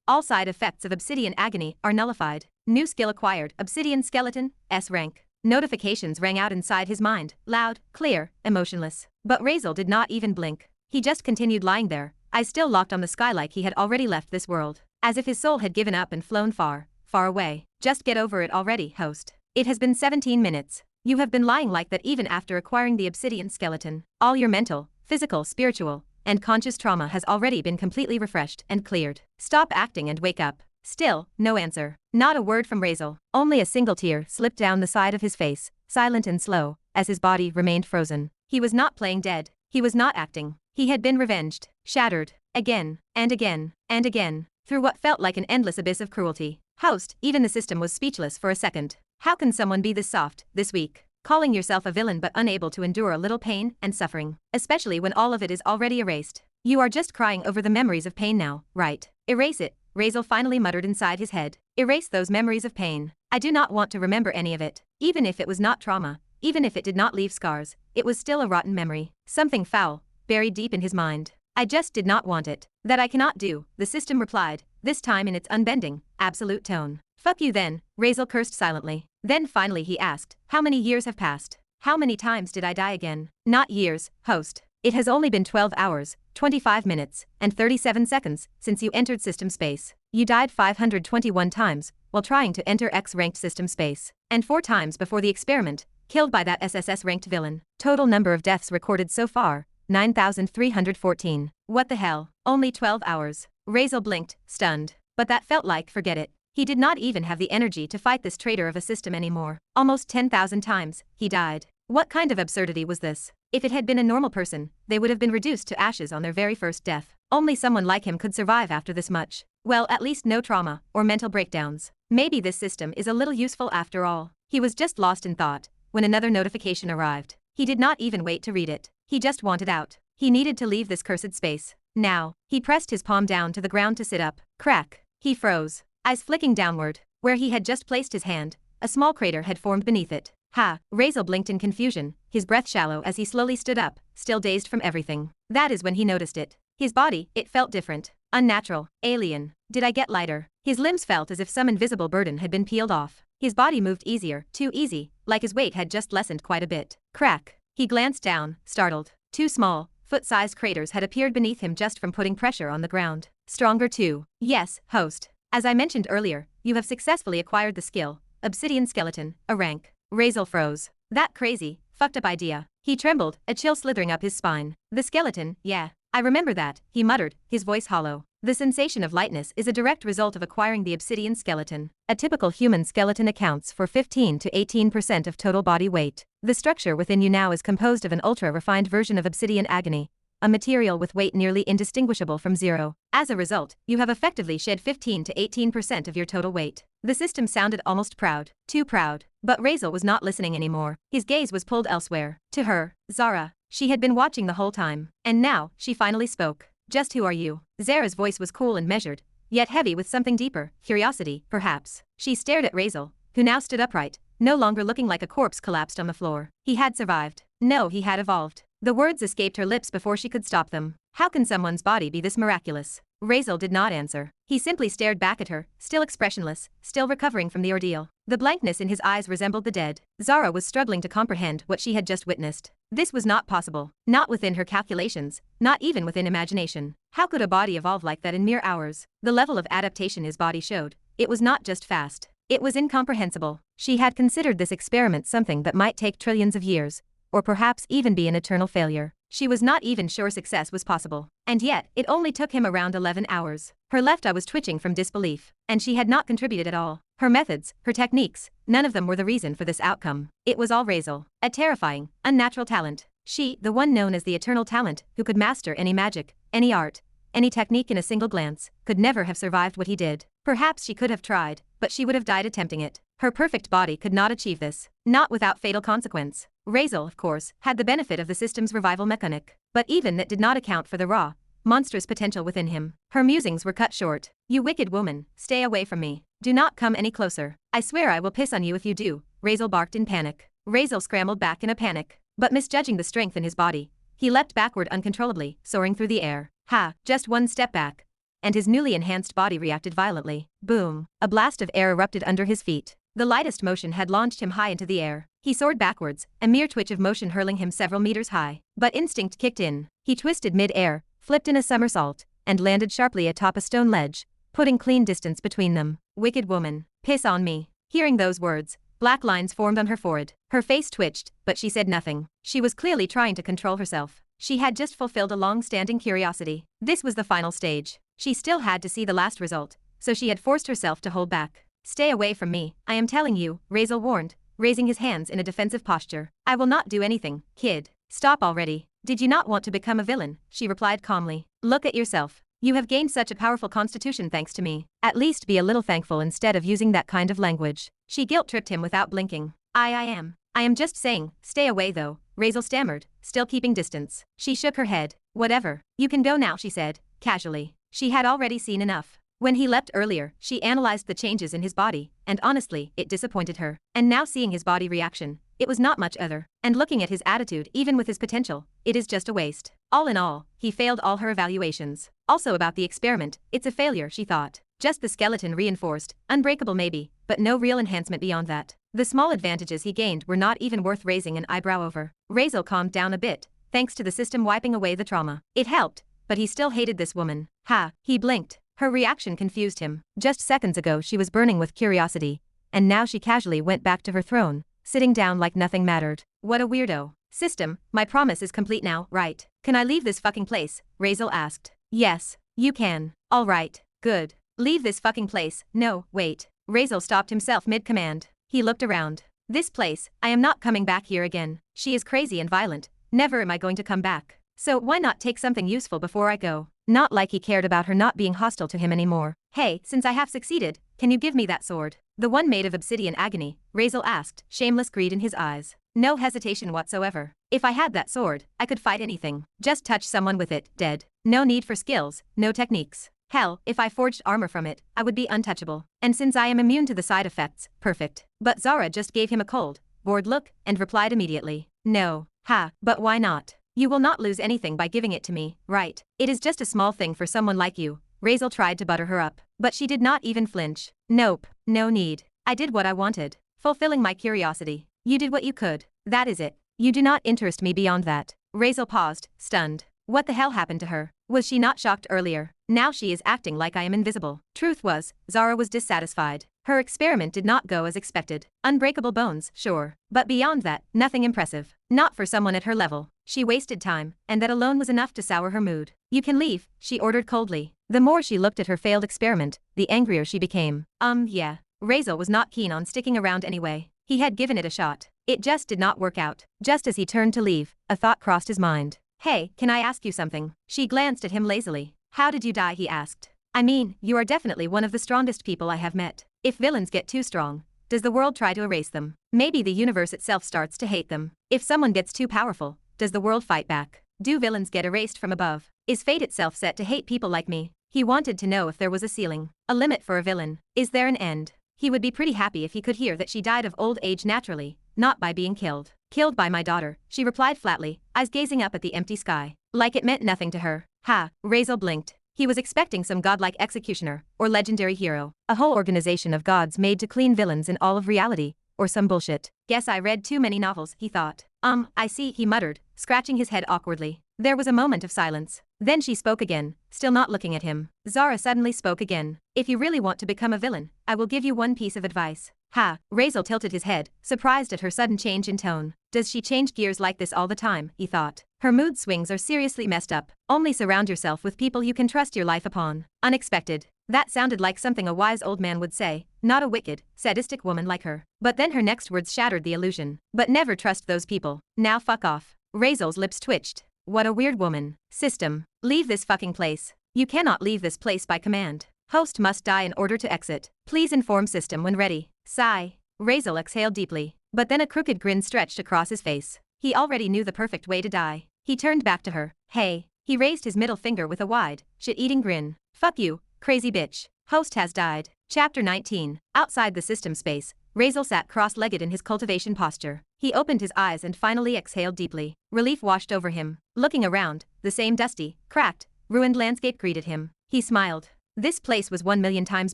All side effects of obsidian agony are nullified. New skill acquired, obsidian skeleton, S rank. Notifications rang out inside his mind, loud, clear, emotionless. But Razeal did not even blink. He just continued lying there, eyes still locked on the sky like he had already left this world. As if his soul had given up and flown far, far away. Just get over it already, host. It has been 17 minutes. You have been lying like that even after acquiring the obsidian skeleton. All your mental, physical, spiritual, and conscious trauma has already been completely refreshed and cleared. Stop acting and wake up. Still, no answer. Not a word from Razeal. Only a single tear slipped down the side of his face, silent and slow, as his body remained frozen. He was not playing dead. He was not acting. He had been revenged, shattered, again, and again, and again, through what felt like an endless abyss of cruelty. Host, even the system was speechless for a second. How can someone be this soft, this weak? Calling yourself a villain but unable to endure a little pain and suffering, especially when all of it is already erased. You are just crying over the memories of pain now, right? Erase it, Razeal finally muttered inside his head. Erase those memories of pain. I do not want to remember any of it. Even if it was not trauma, even if it did not leave scars, it was still a rotten memory. Something foul, buried deep in his mind. I just did not want it. That I cannot do, the system replied, this time in its unbending, absolute tone. Fuck you then, Razeal cursed silently. Then finally he asked, how many years have passed? How many times did I die again? Not years, host. It has only been 12 hours, 25 minutes, and 37 seconds since you entered system space. You died 521 times while trying to enter X-ranked system space, and 4 times before the experiment, killed by that SSS ranked villain. Total number of deaths recorded so far, 9,314. What the hell? Only 12 hours. Razeal blinked, stunned. but that felt like forget it. He did not even have the energy to fight this traitor of a system anymore. Almost 10,000 times, he died. What kind of absurdity was this? If it had been a normal person, they would have been reduced to ashes on their very first death. Only someone like him could survive after this much. Well, at least no trauma or mental breakdowns. Maybe this system is a little useful after all. He was just lost in thought when another notification arrived. He did not even wait to read it. He just wanted out. He needed to leave this cursed space. Now, he pressed his palm down to the ground to sit up. Crack. He froze, eyes flicking downward. Where he had just placed his hand, a small crater had formed beneath it. Ha! Razeal blinked in confusion, his breath shallow as he slowly stood up, still dazed from everything. That is when he noticed it. His body, it felt different. Unnatural. Alien. Did I get lighter? His limbs felt as if some invisible burden had been peeled off. His body moved easier, too easy, like his weight had just lessened quite a bit. Crack. He glanced down, startled. Two small, foot-sized craters had appeared beneath him just from putting pressure on the ground. Stronger too. Yes, host. As I mentioned earlier, you have successfully acquired the skill, Obsidian Skeleton, a rank. Razeal froze. That crazy, fucked up idea. He trembled, a chill slithering up his spine. The skeleton, yeah. I remember that, he muttered, his voice hollow. The sensation of lightness is a direct result of acquiring the Obsidian Skeleton. A typical human skeleton accounts for 15 to 18% of total body weight. The structure within you now is composed of an ultra-refined version of Obsidian Agony, a material with weight nearly indistinguishable from zero. As a result, you have effectively shed 15 to 18% of your total weight. The system sounded almost proud. Too proud. But Razeal was not listening anymore. His gaze was pulled elsewhere. To her, Zara. She had been watching the whole time. And now, she finally spoke. Just who are you? Zara's voice was cool and measured, yet heavy with something deeper, curiosity, perhaps. She stared at Razeal, who now stood upright, no longer looking like a corpse collapsed on the floor. He had survived. No, he had evolved. The words escaped her lips before she could stop them. How can someone's body be this miraculous? Razeal did not answer. He simply stared back at her, still expressionless, still recovering from the ordeal. The blankness in his eyes resembled the dead. Zara was struggling to comprehend what she had just witnessed. This was not possible. Not within her calculations, not even within imagination. How could a body evolve like that in mere hours? The level of adaptation his body showed. It was not just fast. It was incomprehensible. She had considered this experiment something that might take trillions of years, or perhaps even be an eternal failure. She was not even sure success was possible. And yet, it only took him around 11 hours. Her left eye was twitching from disbelief, and she had not contributed at all. Her methods, her techniques, none of them were the reason for this outcome. It was all Razeal. A terrifying, unnatural talent. She, the one known as the eternal talent, who could master any magic, any art, any technique in a single glance, could never have survived what he did. Perhaps she could have tried, but she would have died attempting it. Her perfect body could not achieve this. Not without fatal consequence. Razeal, of course, had the benefit of the system's revival mechanic. But even that did not account for the raw, monstrous potential within him. Her musings were cut short. You wicked woman, stay away from me. Do not come any closer. I swear I will piss on you if you do, Razeal barked in panic. Razeal scrambled back in a panic. But misjudging the strength in his body, he leapt backward uncontrollably, soaring through the air. Ha! Just one step back, and his newly enhanced body reacted violently. Boom! A blast of air erupted under his feet. The lightest motion had launched him high into the air. He soared backwards, a mere twitch of motion hurling him several meters high. But instinct kicked in. He twisted mid-air, flipped in a somersault, and landed sharply atop a stone ledge, putting clean distance between them. Wicked woman, piss on me. Hearing those words, black lines formed on her forehead. Her face twitched, but she said nothing. She was clearly trying to control herself. She had just fulfilled a long-standing curiosity. This was the final stage. She still had to see the last result, so she had forced herself to hold back. Stay away from me, I am telling you, Razeal warned, raising his hands in a defensive posture. I will not do anything, kid. Stop already. Did you not want to become a villain? She replied calmly. Look at yourself. You have gained such a powerful constitution thanks to me. At least be a little thankful instead of using that kind of language. She guilt-tripped him without blinking. I am. I am just saying, stay away though, Razeal stammered, still keeping distance. She shook her head. Whatever. You can go now, she said, casually. She had already seen enough. When he leapt earlier, she analyzed the changes in his body, and honestly, it disappointed her. And now seeing his body reaction, it was not much other. And looking at his attitude even with his potential, it is just a waste. All in all, he failed all her evaluations. Also about the experiment, it's a failure, she thought. Just the skeleton reinforced, unbreakable maybe, but no real enhancement beyond that. The small advantages he gained were not even worth raising an eyebrow over. Razeal calmed down a bit, thanks to the system wiping away the trauma. It helped, but he still hated this woman. Ha, he blinked. Her reaction confused him. Just seconds ago she was burning with curiosity, and now she casually went back to her throne, sitting down like nothing mattered. What a weirdo. System, my promise is complete now, right? Can I leave this fucking place? Razeal asked. Yes, you can. All right, good. Leave this fucking place. No, wait. Razeal stopped himself mid-command. He looked around. This place, I am not coming back here again. She is crazy and violent. Never am I going to come back. So why not take something useful before I go? Not like he cared about her not being hostile to him anymore. Hey, since I have succeeded, can you give me that sword? The one made of obsidian agony, Razeal asked, shameless greed in his eyes. No hesitation whatsoever. If I had that sword, I could fight anything. Just touch someone with it, dead. No need for skills, no techniques. Hell, if I forged armor from it, I would be untouchable. And since I am immune to the side effects, perfect. But Zara just gave him a cold, bored look, and replied immediately. No. Ha, but why not? You will not lose anything by giving it to me, right? It is just a small thing for someone like you. Razeal tried to butter her up, but she did not even flinch. Nope, no need. I did what I wanted, fulfilling my curiosity. You did what you could. That is it. You do not interest me beyond that. Razeal paused, stunned. What the hell happened to her? Was she not shocked earlier? Now she is acting like I am invisible. Truth was, Zara was dissatisfied. Her experiment did not go as expected. Unbreakable bones, sure. But beyond that, nothing impressive. Not for someone at her level. She wasted time, and that alone was enough to sour her mood. You can leave, she ordered coldly. The more she looked at her failed experiment, the angrier she became. Yeah. Razeal was not keen on sticking around anyway. He had given it a shot. It just did not work out. Just as he turned to leave, a thought crossed his mind. Hey, can I ask you something? She glanced at him lazily. How did you die? He asked. I mean, you are definitely one of the strongest people I have met. If villains get too strong, does the world try to erase them? Maybe the universe itself starts to hate them. If someone gets too powerful, does the world fight back? Do villains get erased from above? Is fate itself set to hate people like me? He wanted to know if there was a ceiling, a limit for a villain. Is there an end? He would be pretty happy if he could hear that she died of old age naturally, not by being killed. Killed by my daughter, she replied flatly, eyes gazing up at the empty sky. Like it meant nothing to her. Ha, Razeal blinked. He was expecting some godlike executioner, or legendary hero, a whole organization of gods made to clean villains in all of reality, or some bullshit. Guess I read too many novels, he thought. I see, he muttered, scratching his head awkwardly. There was a moment of silence. Then she spoke again, still not looking at him. Zara suddenly spoke again. If you really want to become a villain, I will give you one piece of advice. Ha, Razeal tilted his head, surprised at her sudden change in tone. Does she change gears like this all the time, he thought. Her mood swings are seriously messed up. Only surround yourself with people you can trust your life upon. Unexpected. That sounded like something a wise old man would say, not a wicked, sadistic woman like her. But then her next words shattered the illusion. But never trust those people. Now fuck off. Razeal's lips twitched. What a weird woman. System. Leave this fucking place. You cannot leave this place by command. Host must die in order to exit. Please inform system when ready. Sigh. Razeal exhaled deeply. But then a crooked grin stretched across his face. He already knew the perfect way to die. He turned back to her. Hey. He raised his middle finger with a wide, shit-eating grin. Fuck you, crazy bitch. Host has died. Chapter 19. Outside the system space, Razeal sat cross-legged in his cultivation posture. He opened his eyes and finally exhaled deeply. Relief washed over him. Looking around, the same dusty, cracked, ruined landscape greeted him. He smiled. This place was 1,000,000 times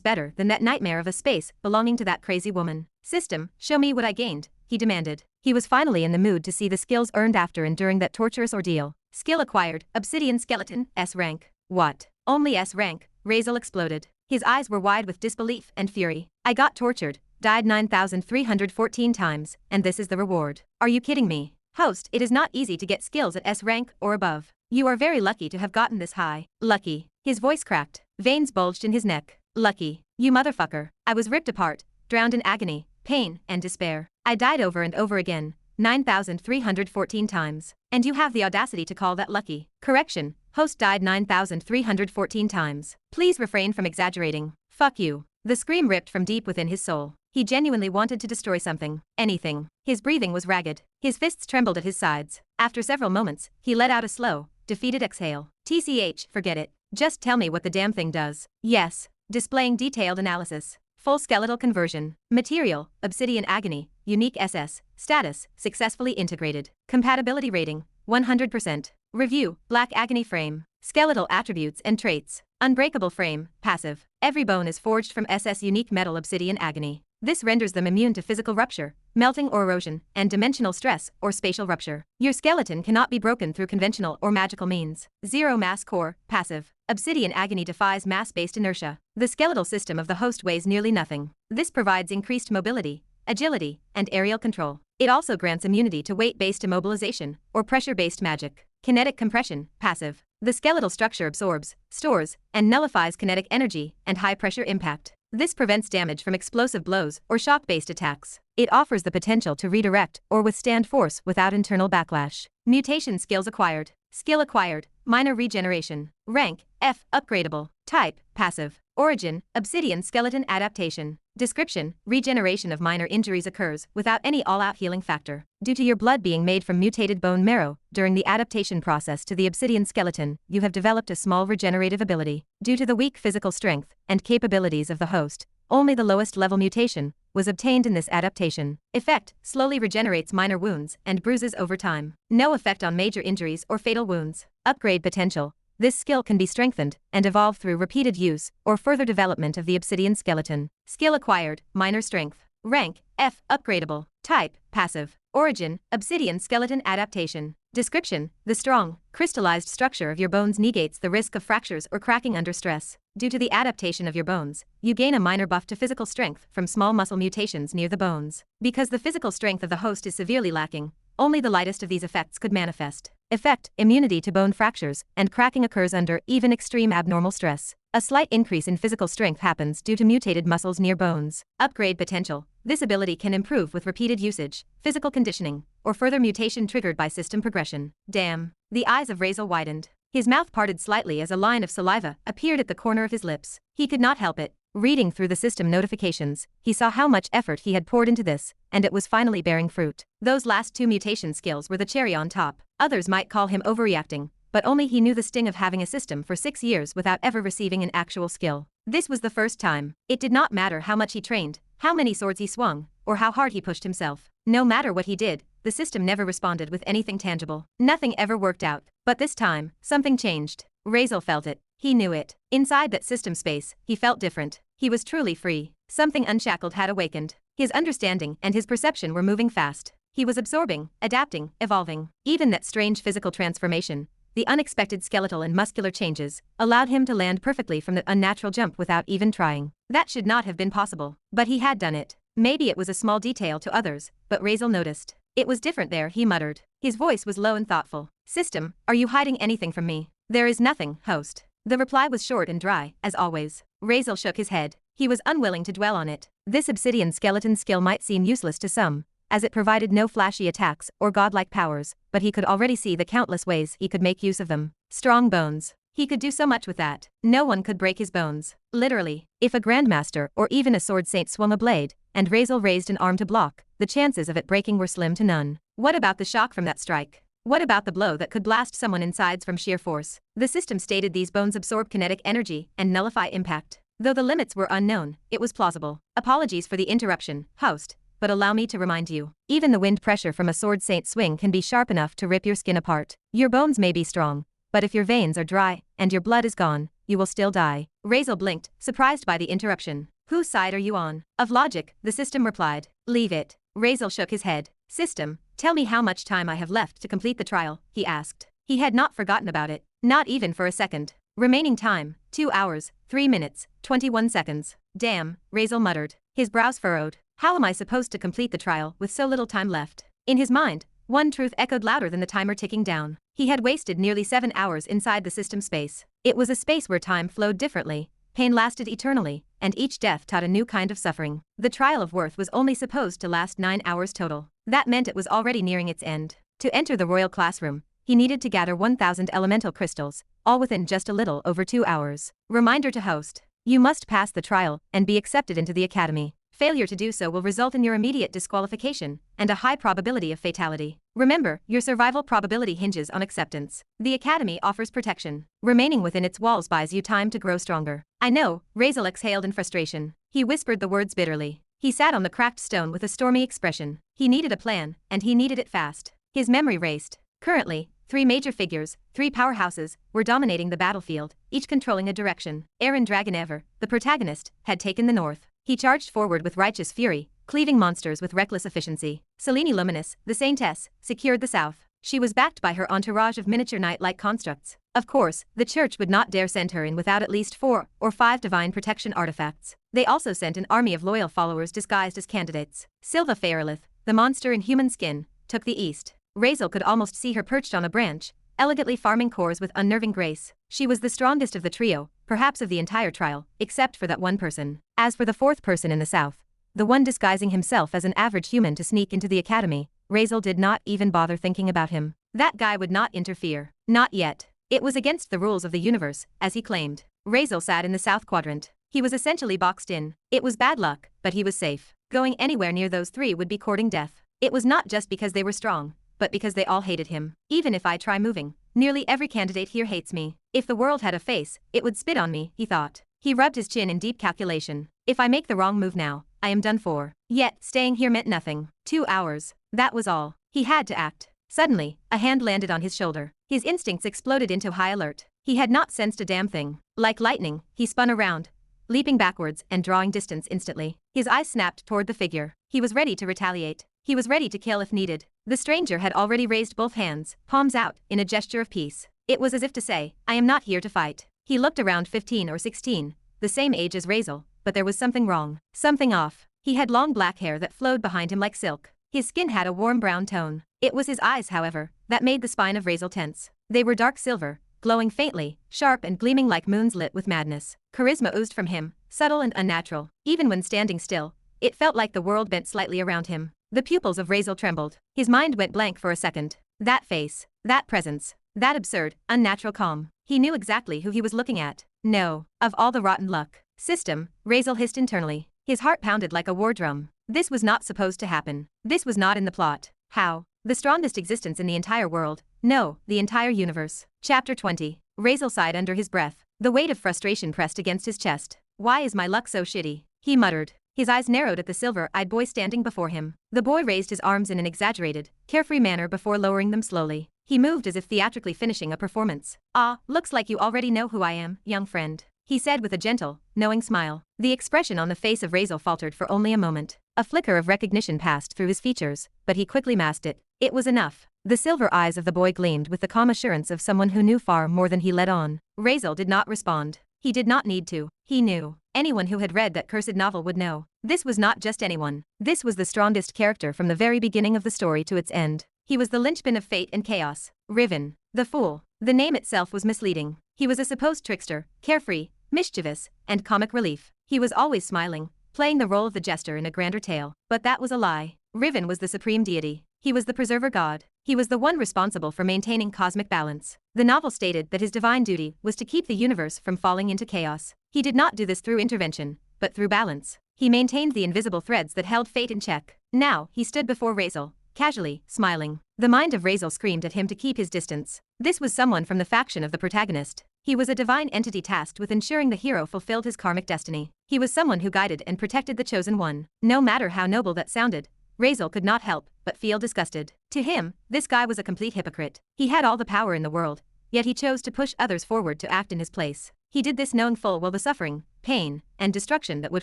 better than that nightmare of a space belonging to that crazy woman. System, show me what I gained, he demanded. He was finally in the mood to see the skills earned after enduring that torturous ordeal. Skill acquired, Obsidian Skeleton, S rank. What? Only S rank, Razeal exploded. His eyes were wide with disbelief and fury. I got tortured, died 9,314 times, and this is the reward. Are you kidding me? Host, it is not easy to get skills at S rank or above. You are very lucky to have gotten this high. Lucky. His voice cracked. Veins bulged in his neck. Lucky. You motherfucker. I was ripped apart, drowned in agony, pain, and despair. I died over and over again, 9,314 times. And you have the audacity to call that lucky. Correction. Host died 9,314 times. Please refrain from exaggerating. Fuck you. The scream ripped from deep within his soul. He genuinely wanted to destroy something. Anything. His breathing was ragged. His fists trembled at his sides. After several moments, he let out a slow, defeated exhale. TCH, forget it. Just tell me what the damn thing does. Yes. Displaying detailed analysis. Full skeletal conversion. Material, Obsidian Agony, Unique SS. Status, successfully integrated. Compatibility rating, 100%. Review, Black Agony Frame. Skeletal attributes and traits. Unbreakable frame, passive. Every bone is forged from SS unique metal Obsidian Agony. This renders them immune to physical rupture, melting or erosion, and dimensional stress or spatial rupture. Your skeleton cannot be broken through conventional or magical means. Zero mass core, passive. Obsidian Agony defies mass-based inertia. The skeletal system of the host weighs nearly nothing. This provides increased mobility, agility, and aerial control. It also grants immunity to weight-based immobilization or pressure-based magic. Kinetic compression, passive. The skeletal structure absorbs, stores, and nullifies kinetic energy and high-pressure impact. This prevents damage from explosive blows or shock-based attacks. It offers the potential to redirect or withstand force without internal backlash. Mutation skills acquired. Skill acquired, minor regeneration. Rank, F, upgradable. Type, passive. Origin, obsidian skeleton adaptation. Description, regeneration of minor injuries occurs without any all-out healing factor. Due to your blood being made from mutated bone marrow, during the adaptation process to the obsidian skeleton, you have developed a small regenerative ability. Due to the weak physical strength and capabilities of the host, only the lowest level mutation was obtained in this adaptation. Effect, slowly regenerates minor wounds and bruises over time. No effect on major injuries or fatal wounds. Upgrade potential. This skill can be strengthened and evolve through repeated use or further development of the obsidian skeleton. Skill acquired, minor strength. Rank, F, upgradable. Type, passive. Origin, obsidian skeleton adaptation. Description, the strong, crystallized structure of your bones negates the risk of fractures or cracking under stress. Due to the adaptation of your bones, you gain a minor buff to physical strength from small muscle mutations near the bones. Because the physical strength of the host is severely lacking, only the lightest of these effects could manifest. Effect, immunity to bone fractures and cracking occurs under even extreme abnormal stress. A slight increase in physical strength happens due to mutated muscles near bones. Upgrade potential. This ability can improve with repeated usage, physical conditioning, or further mutation triggered by system progression. Damn. The eyes of Razeal widened. His mouth parted slightly as a line of saliva appeared at the corner of his lips. He could not help it. Reading through the system notifications, he saw how much effort he had poured into this, and it was finally bearing fruit. Those last two mutation skills were the cherry on top. Others might call him overreacting, but only he knew the sting of having a system for 6 years without ever receiving an actual skill. This was the first time. It did not matter how much he trained, how many swords he swung, or how hard he pushed himself. No matter what he did, the system never responded with anything tangible. Nothing ever worked out. But this time, something changed. Razeal felt it. He knew it. Inside that system space, he felt different. He was truly free. Something unshackled had awakened. His understanding and his perception were moving fast. He was absorbing, adapting, evolving. Even that strange physical transformation, the unexpected skeletal and muscular changes, allowed him to land perfectly from the unnatural jump without even trying. That should not have been possible. But he had done it. Maybe it was a small detail to others, but Razeal noticed. It was different there, he muttered. His voice was low and thoughtful. System, are you hiding anything from me? There is nothing, host. The reply was short and dry, as always. Razeal shook his head. He was unwilling to dwell on it. This obsidian skeleton skill might seem useless to some, as it provided no flashy attacks or godlike powers, but he could already see the countless ways he could make use of them. Strong bones. He could do so much with that. No one could break his bones. Literally. If a grandmaster or even a sword saint swung a blade, and Razeal raised an arm to block, the chances of it breaking were slim to none. What about the shock from that strike? What about the blow that could blast someone insides from sheer force? The system stated these bones absorb kinetic energy and nullify impact. Though the limits were unknown, it was plausible. Apologies for the interruption, host, but allow me to remind you. Even the wind pressure from a sword saint swing can be sharp enough to rip your skin apart. Your bones may be strong, but if your veins are dry and your blood is gone, you will still die. Razeal blinked, surprised by the interruption. Whose side are you on? Of logic, the system replied. Leave it. Razeal shook his head. System, tell me how much time I have left to complete the trial, he asked. He had not forgotten about it, not even for a second. Remaining time, 2 hours, 3 minutes, 21 seconds. Damn, Razeal muttered. His brows furrowed. How am I supposed to complete the trial with so little time left? In his mind, one truth echoed louder than the timer ticking down. He had wasted nearly 7 hours inside the system space. It was a space where time flowed differently, pain lasted eternally, and each death taught a new kind of suffering. The trial of worth was only supposed to last 9 hours total. That meant it was already nearing its end. To enter the royal classroom, he needed to gather 1,000 elemental crystals, all within just a little over 2 hours. Reminder to host. You must pass the trial and be accepted into the academy. Failure to do so will result in your immediate disqualification and a high probability of fatality. Remember, your survival probability hinges on acceptance. The academy offers protection. Remaining within its walls buys you time to grow stronger. I know, Razeal exhaled in frustration. He whispered the words bitterly. He sat on the cracked stone with a stormy expression. He needed a plan, and he needed it fast. His memory raced. Currently, 3 major figures, 3 powerhouses, were dominating the battlefield, each controlling a direction. Aaron Dragonever, the protagonist, had taken the north. He charged forward with righteous fury, cleaving monsters with reckless efficiency. Selene Luminous, the saintess, secured the south. She was backed by her entourage of miniature knight-like constructs. Of course, the church would not dare send her in without at least 4 or 5 divine protection artifacts. They also sent an army of loyal followers disguised as candidates. Silva Fairlith, the monster in human skin, took the east. Razeal could almost see her perched on a branch, elegantly farming cores with unnerving grace. She was the strongest of the trio, perhaps of the entire trial, except for that one person. As for the fourth person in the south, the one disguising himself as an average human to sneak into the academy, Razeal did not even bother thinking about him. That guy would not interfere. Not yet. It was against the rules of the universe, as he claimed. Razeal sat in the south quadrant. He was essentially boxed in. It was bad luck, but he was safe. Going anywhere near those three would be courting death. It was not just because they were strong, but because they all hated him. Even if I try moving, nearly every candidate here hates me. If the world had a face, it would spit on me, he thought. He rubbed his chin in deep calculation. If I make the wrong move now, I am done for. Yet, staying here meant nothing. 2 hours. That was all. He had to act. Suddenly, a hand landed on his shoulder. His instincts exploded into high alert. He had not sensed a damn thing. Like lightning, he spun around, leaping backwards and drawing distance instantly. His eyes snapped toward the figure. He was ready to retaliate. He was ready to kill if needed. The stranger had already raised both hands, palms out, in a gesture of peace. It was as if to say, I am not here to fight. He looked around 15 or 16, the same age as Razeal, but there was something wrong. Something off. He had long black hair that flowed behind him like silk. His skin had a warm brown tone. It was his eyes, however, that made the spine of Razeal tense. They were dark silver, glowing faintly, sharp and gleaming like moons lit with madness. Charisma oozed from him, subtle and unnatural. Even when standing still, it felt like the world bent slightly around him. The pupils of Razeal trembled. His mind went blank for a second. That face, that presence, that absurd, unnatural calm. He knew exactly who he was looking at. No, of all the rotten luck. System, Razeal hissed internally. His heart pounded like a war drum. This was not supposed to happen. This was not in the plot. How? The strongest existence in the entire world. No, the entire universe. Chapter 20. Razeal sighed under his breath. The weight of frustration pressed against his chest. Why is my luck so shitty? He muttered. His eyes narrowed at the silver-eyed boy standing before him. The boy raised his arms in an exaggerated, carefree manner before lowering them slowly. He moved as if theatrically finishing a performance. Ah, looks like you already know who I am, young friend, he said with a gentle, knowing smile. The expression on the face of Razeal faltered for only a moment. A flicker of recognition passed through his features, but he quickly masked it. It was enough. The silver eyes of the boy gleamed with the calm assurance of someone who knew far more than he let on. Razeal did not respond. He did not need to. He knew. Anyone who had read that cursed novel would know. This was not just anyone. This was the strongest character from the very beginning of the story to its end. He was the linchpin of fate and chaos. Riven. The fool. The name itself was misleading. He was a supposed trickster, carefree, mischievous, and comic relief. He was always smiling, playing the role of the jester in a grander tale. But that was a lie. Riven was the supreme deity. He was the preserver god. He was the one responsible for maintaining cosmic balance. The novel stated that his divine duty was to keep the universe from falling into chaos. He did not do this through intervention, but through balance. He maintained the invisible threads that held fate in check. Now, he stood before Razeal, casually, smiling. The mind of Razeal screamed at him to keep his distance. This was someone from the faction of the protagonist. He was a divine entity tasked with ensuring the hero fulfilled his karmic destiny. He was someone who guided and protected the chosen one. No matter how noble that sounded, Razeal could not help but feel disgusted. To him, this guy was a complete hypocrite. He had all the power in the world, yet he chose to push others forward to act in his place. He did this knowing full well the suffering, pain, and destruction that would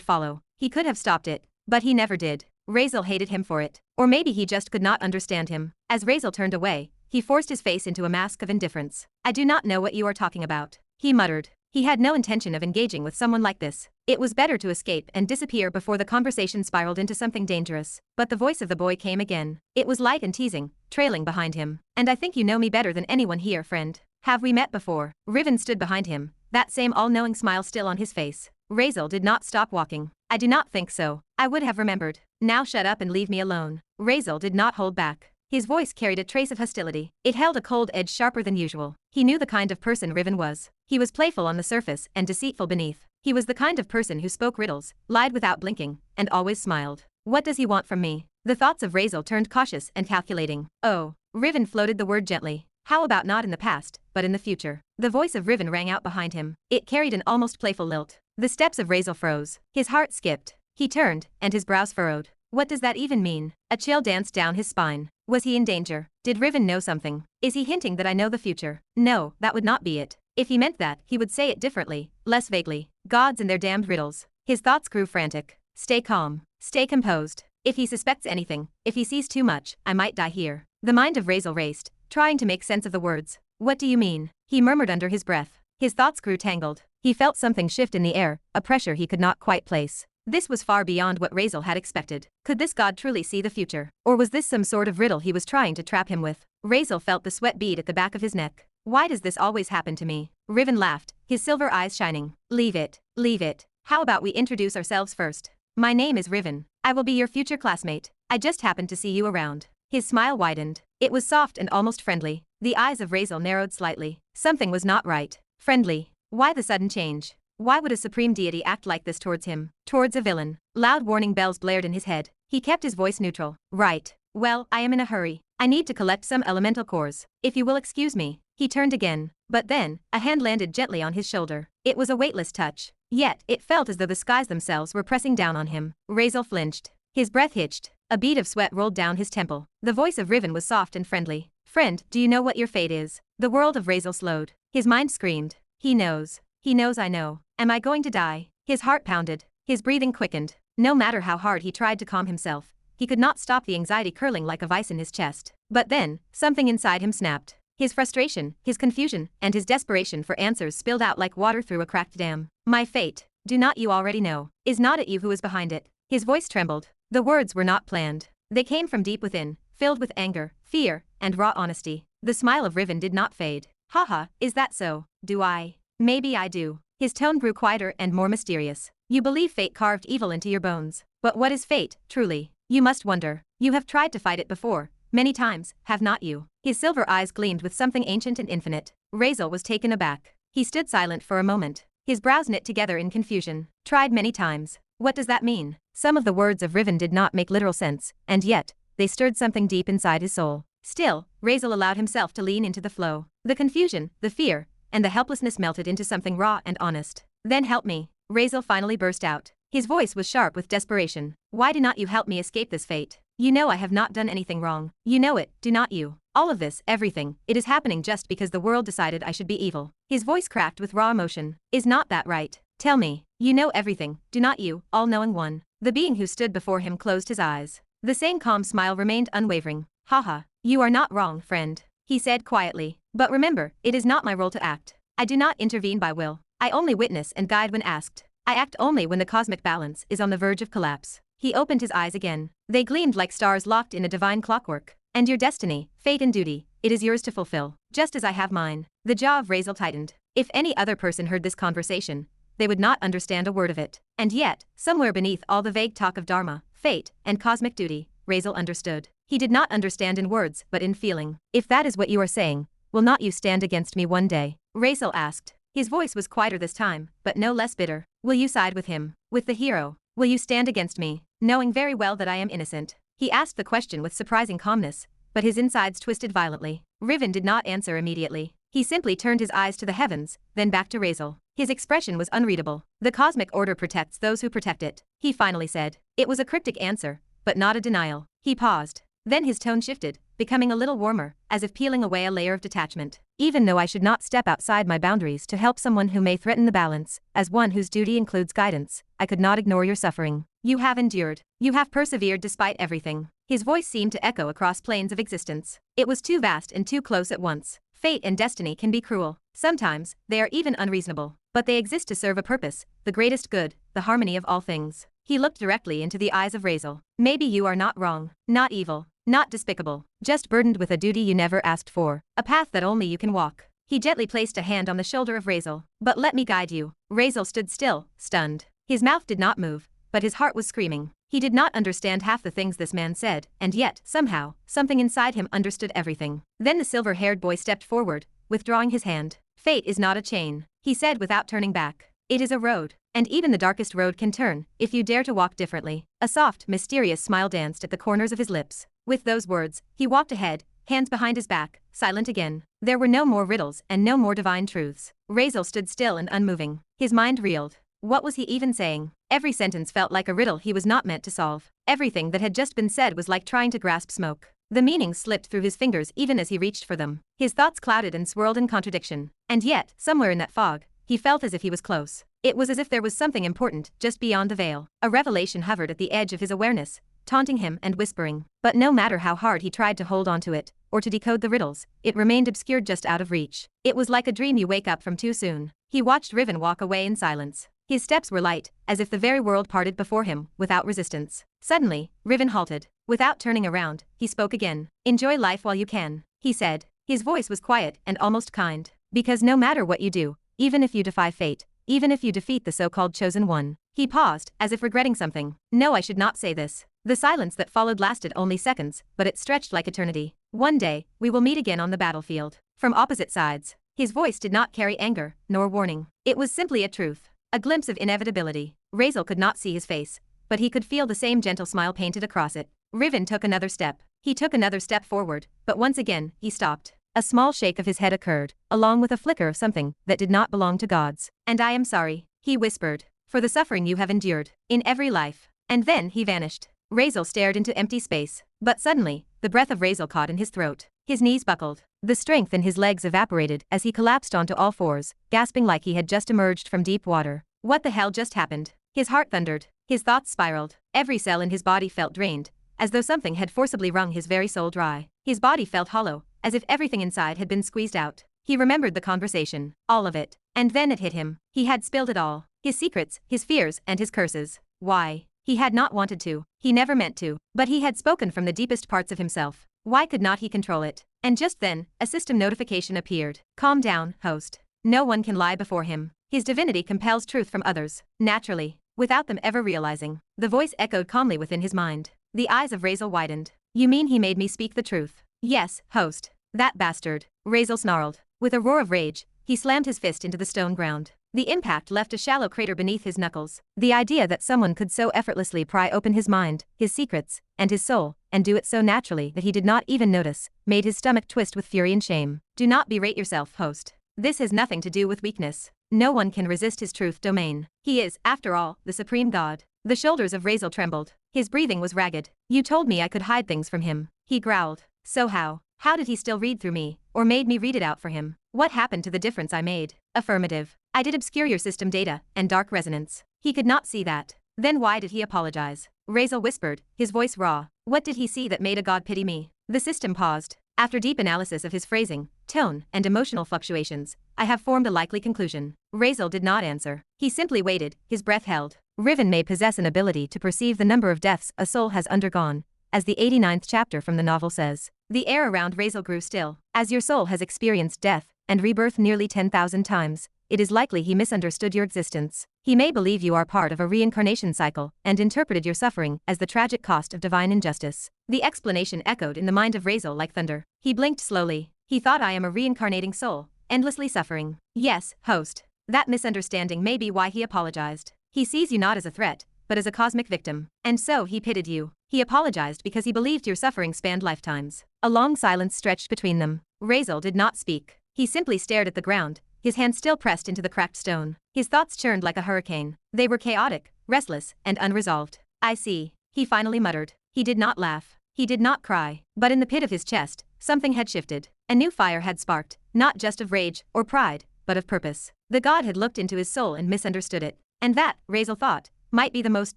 follow. He could have stopped it, but he never did. Razeal hated him for it. Or maybe he just could not understand him. As Razeal turned away, he forced his face into a mask of indifference. I do not know what you are talking about, he muttered. He had no intention of engaging with someone like this. It was better to escape and disappear before the conversation spiraled into something dangerous. But the voice of the boy came again. It was light and teasing, trailing behind him. And I think you know me better than anyone here, friend. Have we met before? Riven stood behind him, that same all-knowing smile still on his face. Razeal did not stop walking. I do not think so. I would have remembered. Now shut up and leave me alone. Razeal did not hold back. His voice carried a trace of hostility. It held a cold edge sharper than usual. He knew the kind of person Riven was. He was playful on the surface and deceitful beneath. He was the kind of person who spoke riddles, lied without blinking, and always smiled. What does he want from me? The thoughts of Razeal turned cautious and calculating. Oh. Riven floated the word gently. How about not in the past, but in the future? The voice of Riven rang out behind him. It carried an almost playful lilt. The steps of Razeal froze. His heart skipped. He turned, and his brows furrowed. What does that even mean? A chill danced down his spine. Was he in danger? Did Riven know something? Is he hinting that I know the future? No, that would not be it. If he meant that, he would say it differently, less vaguely. Gods and their damned riddles. His thoughts grew frantic. Stay calm. Stay composed. If he suspects anything, if he sees too much, I might die here. The mind of Razeal raced, trying to make sense of the words. What do you mean? He murmured under his breath. His thoughts grew tangled. He felt something shift in the air, a pressure he could not quite place. This was far beyond what Razeal had expected. Could this god truly see the future? Or was this some sort of riddle he was trying to trap him with? Razeal felt the sweat bead at the back of his neck. Why does this always happen to me? Riven laughed, his silver eyes shining. Leave it. Leave it. How about we introduce ourselves first? My name is Riven. I will be your future classmate. I just happened to see you around. His smile widened. It was soft and almost friendly. The eyes of Razeal narrowed slightly. Something was not right. Friendly. Why the sudden change? Why would a supreme deity act like this towards him? Towards a villain? Loud warning bells blared in his head. He kept his voice neutral. Right. Well, I am in a hurry. I need to collect some elemental cores. If you will excuse me. He turned again. But then, a hand landed gently on his shoulder. It was a weightless touch. Yet, it felt as though the skies themselves were pressing down on him. Razeal flinched. His breath hitched. A bead of sweat rolled down his temple. The voice of Riven was soft and friendly. Friend, do you know what your fate is? The world of Razeal slowed. His mind screamed. He knows. He knows I know. Am I going to die? His heart pounded. His breathing quickened. No matter how hard he tried to calm himself, he could not stop the anxiety curling like a vice in his chest. But then, something inside him snapped. His frustration, his confusion, and his desperation for answers spilled out like water through a cracked dam. My fate, do not you already know? Is not it you who is behind it? His voice trembled. The words were not planned. They came from deep within, filled with anger, fear, and raw honesty. The smile of Riven did not fade. Haha, is that so? Do I? Maybe I do. His tone grew quieter and more mysterious. You believe fate carved evil into your bones. But what is fate, truly? You must wonder. You have tried to fight it before. Many times, have not you? His silver eyes gleamed with something ancient and infinite. Razeal was taken aback. He stood silent for a moment. His brows knit together in confusion. Tried many times. What does that mean? Some of the words of Riven did not make literal sense, and yet, they stirred something deep inside his soul. Still, Razeal allowed himself to lean into the flow. The confusion, the fear, and the helplessness melted into something raw and honest. Then help me. Razeal finally burst out. His voice was sharp with desperation. Why do not you help me escape this fate? You know I have not done anything wrong. You know it, do not you? All of this, everything, it is happening just because the world decided I should be evil. His voice cracked with raw emotion. Is not that right? Tell me. You know everything, do not you, all-knowing one? The being who stood before him closed his eyes. The same calm smile remained unwavering. Haha, you are not wrong, friend. He said quietly. But remember, it is not my role to act. I do not intervene by will. I only witness and guide when asked. I act only when the cosmic balance is on the verge of collapse. He opened his eyes again. They gleamed like stars locked in a divine clockwork. And your destiny, fate and duty, it is yours to fulfill, just as I have mine. The jaw of Razeal tightened. If any other person heard this conversation, they would not understand a word of it. And yet, somewhere beneath all the vague talk of dharma, fate, and cosmic duty, Razeal understood. He did not understand in words, but in feeling. If that is what you are saying, will not you stand against me one day? Razeal asked. His voice was quieter this time, but no less bitter. Will you side with him? With the hero? Will you stand against me, knowing very well that I am innocent? He asked the question with surprising calmness, but his insides twisted violently. Riven did not answer immediately. He simply turned his eyes to the heavens, then back to Razeal. His expression was unreadable. The cosmic order protects those who protect it, he finally said. It was a cryptic answer, but not a denial. He paused. Then his tone shifted, becoming a little warmer, as if peeling away a layer of detachment. Even though I should not step outside my boundaries to help someone who may threaten the balance, as one whose duty includes guidance, I could not ignore your suffering. You have endured. You have persevered despite everything. His voice seemed to echo across planes of existence. It was too vast and too close at once. Fate and destiny can be cruel. Sometimes, they are even unreasonable. But they exist to serve a purpose, the greatest good, the harmony of all things. He looked directly into the eyes of Razeal. Maybe you are not wrong, not evil, not despicable, just burdened with a duty you never asked for, a path that only you can walk. He gently placed a hand on the shoulder of Razeal. But let me guide you. Razeal stood still, stunned. His mouth did not move, but his heart was screaming. He did not understand half the things this man said, and yet, somehow, something inside him understood everything. Then the silver-haired boy stepped forward, withdrawing his hand. Fate is not a chain, he said without turning back. It is a road, and even the darkest road can turn, if you dare to walk differently. A soft, mysterious smile danced at the corners of his lips. With those words, he walked ahead, hands behind his back, silent again. There were no more riddles and no more divine truths. Razeal stood still and unmoving. His mind reeled. What was he even saying? Every sentence felt like a riddle he was not meant to solve. Everything that had just been said was like trying to grasp smoke. The meanings slipped through his fingers even as he reached for them. His thoughts clouded and swirled in contradiction. And yet, somewhere in that fog, he felt as if he was close. It was as if there was something important just beyond the veil. A revelation hovered at the edge of his awareness, taunting him and whispering. But no matter how hard he tried to hold onto it, or to decode the riddles, it remained obscured just out of reach. It was like a dream you wake up from too soon. He watched Riven walk away in silence. His steps were light, as if the very world parted before him, without resistance. Suddenly, Riven halted. Without turning around, he spoke again. Enjoy life while you can. he said. His voice was quiet and almost kind. Because no matter what you do, even if you defy fate, even if you defeat the so-called chosen one. He paused, as if regretting something. No, I should not say this. The silence that followed lasted only seconds, but it stretched like eternity. One day, we will meet again on the battlefield. From opposite sides. His voice did not carry anger, nor warning. It was simply a truth. A glimpse of inevitability. Razeal could not see his face, but he could feel the same gentle smile painted across it. Riven took another step. He took another step forward, but once again, he stopped. A small shake of his head occurred, along with a flicker of something that did not belong to gods. And I am sorry, he whispered, for the suffering you have endured, in every life. And then he vanished. Razeal stared into empty space, but suddenly, the breath of Razeal caught in his throat. His knees buckled. The strength in his legs evaporated as he collapsed onto all fours, gasping like he had just emerged from deep water. What the hell just happened? His heart thundered. His thoughts spiraled. Every cell in his body felt drained, as though something had forcibly wrung his very soul dry. His body felt hollow, as if everything inside had been squeezed out. He remembered the conversation, all of it. And then it hit him. He had spilled it all. His secrets, his fears, and his curses. Why? He had not wanted to. He never meant to. But he had spoken from the deepest parts of himself. Why could not he control it? And just then, a system notification appeared. Calm down, host. No one can lie before him. His divinity compels truth from others, naturally, without them ever realizing. The voice echoed calmly within his mind. The eyes of Razeal widened. You mean he made me speak the truth? Yes, host. That bastard. Razeal snarled. With a roar of rage, he slammed his fist into the stone ground. The impact left a shallow crater beneath his knuckles. The idea that someone could so effortlessly pry open his mind, his secrets, and his soul, and do it so naturally that he did not even notice, made his stomach twist with fury and shame. Do not berate yourself, host. This has nothing to do with weakness. No one can resist his truth domain. He is, after all, the supreme god. The shoulders of Razeal trembled. His breathing was ragged. You told me I could hide things from him, he growled. So how? How did he still read through me, or made me read it out for him? What happened to the difference I made? Affirmative. I did obscure your system data and dark resonance. He could not see that. Then why did he apologize? Razeal whispered, his voice raw. What did he see that made a god pity me? The system paused. After deep analysis of his phrasing, tone, and emotional fluctuations, I have formed a likely conclusion. Razeal did not answer. He simply waited, his breath held. Riven may possess an ability to perceive the number of deaths a soul has undergone, as the 89th chapter from the novel says. The air around Razeal grew still. As your soul has experienced death and rebirth nearly 10,000 times, it is likely he misunderstood your existence. He may believe you are part of a reincarnation cycle and interpreted your suffering as the tragic cost of divine injustice. The explanation echoed in the mind of Razeal like thunder. He blinked slowly. He thought I am a reincarnating soul, endlessly suffering. Yes, host. That misunderstanding may be why he apologized. He sees you not as a threat, but as a cosmic victim. And so he pitied you. He apologized because he believed your suffering spanned lifetimes. A long silence stretched between them. Razeal did not speak. He simply stared at the ground, his hand still pressed into the cracked stone. His thoughts churned like a hurricane. They were chaotic, restless, and unresolved. I see, he finally muttered. He did not laugh. He did not cry. But in the pit of his chest, something had shifted. A new fire had sparked, not just of rage or pride, but of purpose. The god had looked into his soul and misunderstood it. And that, Razeal thought, might be the most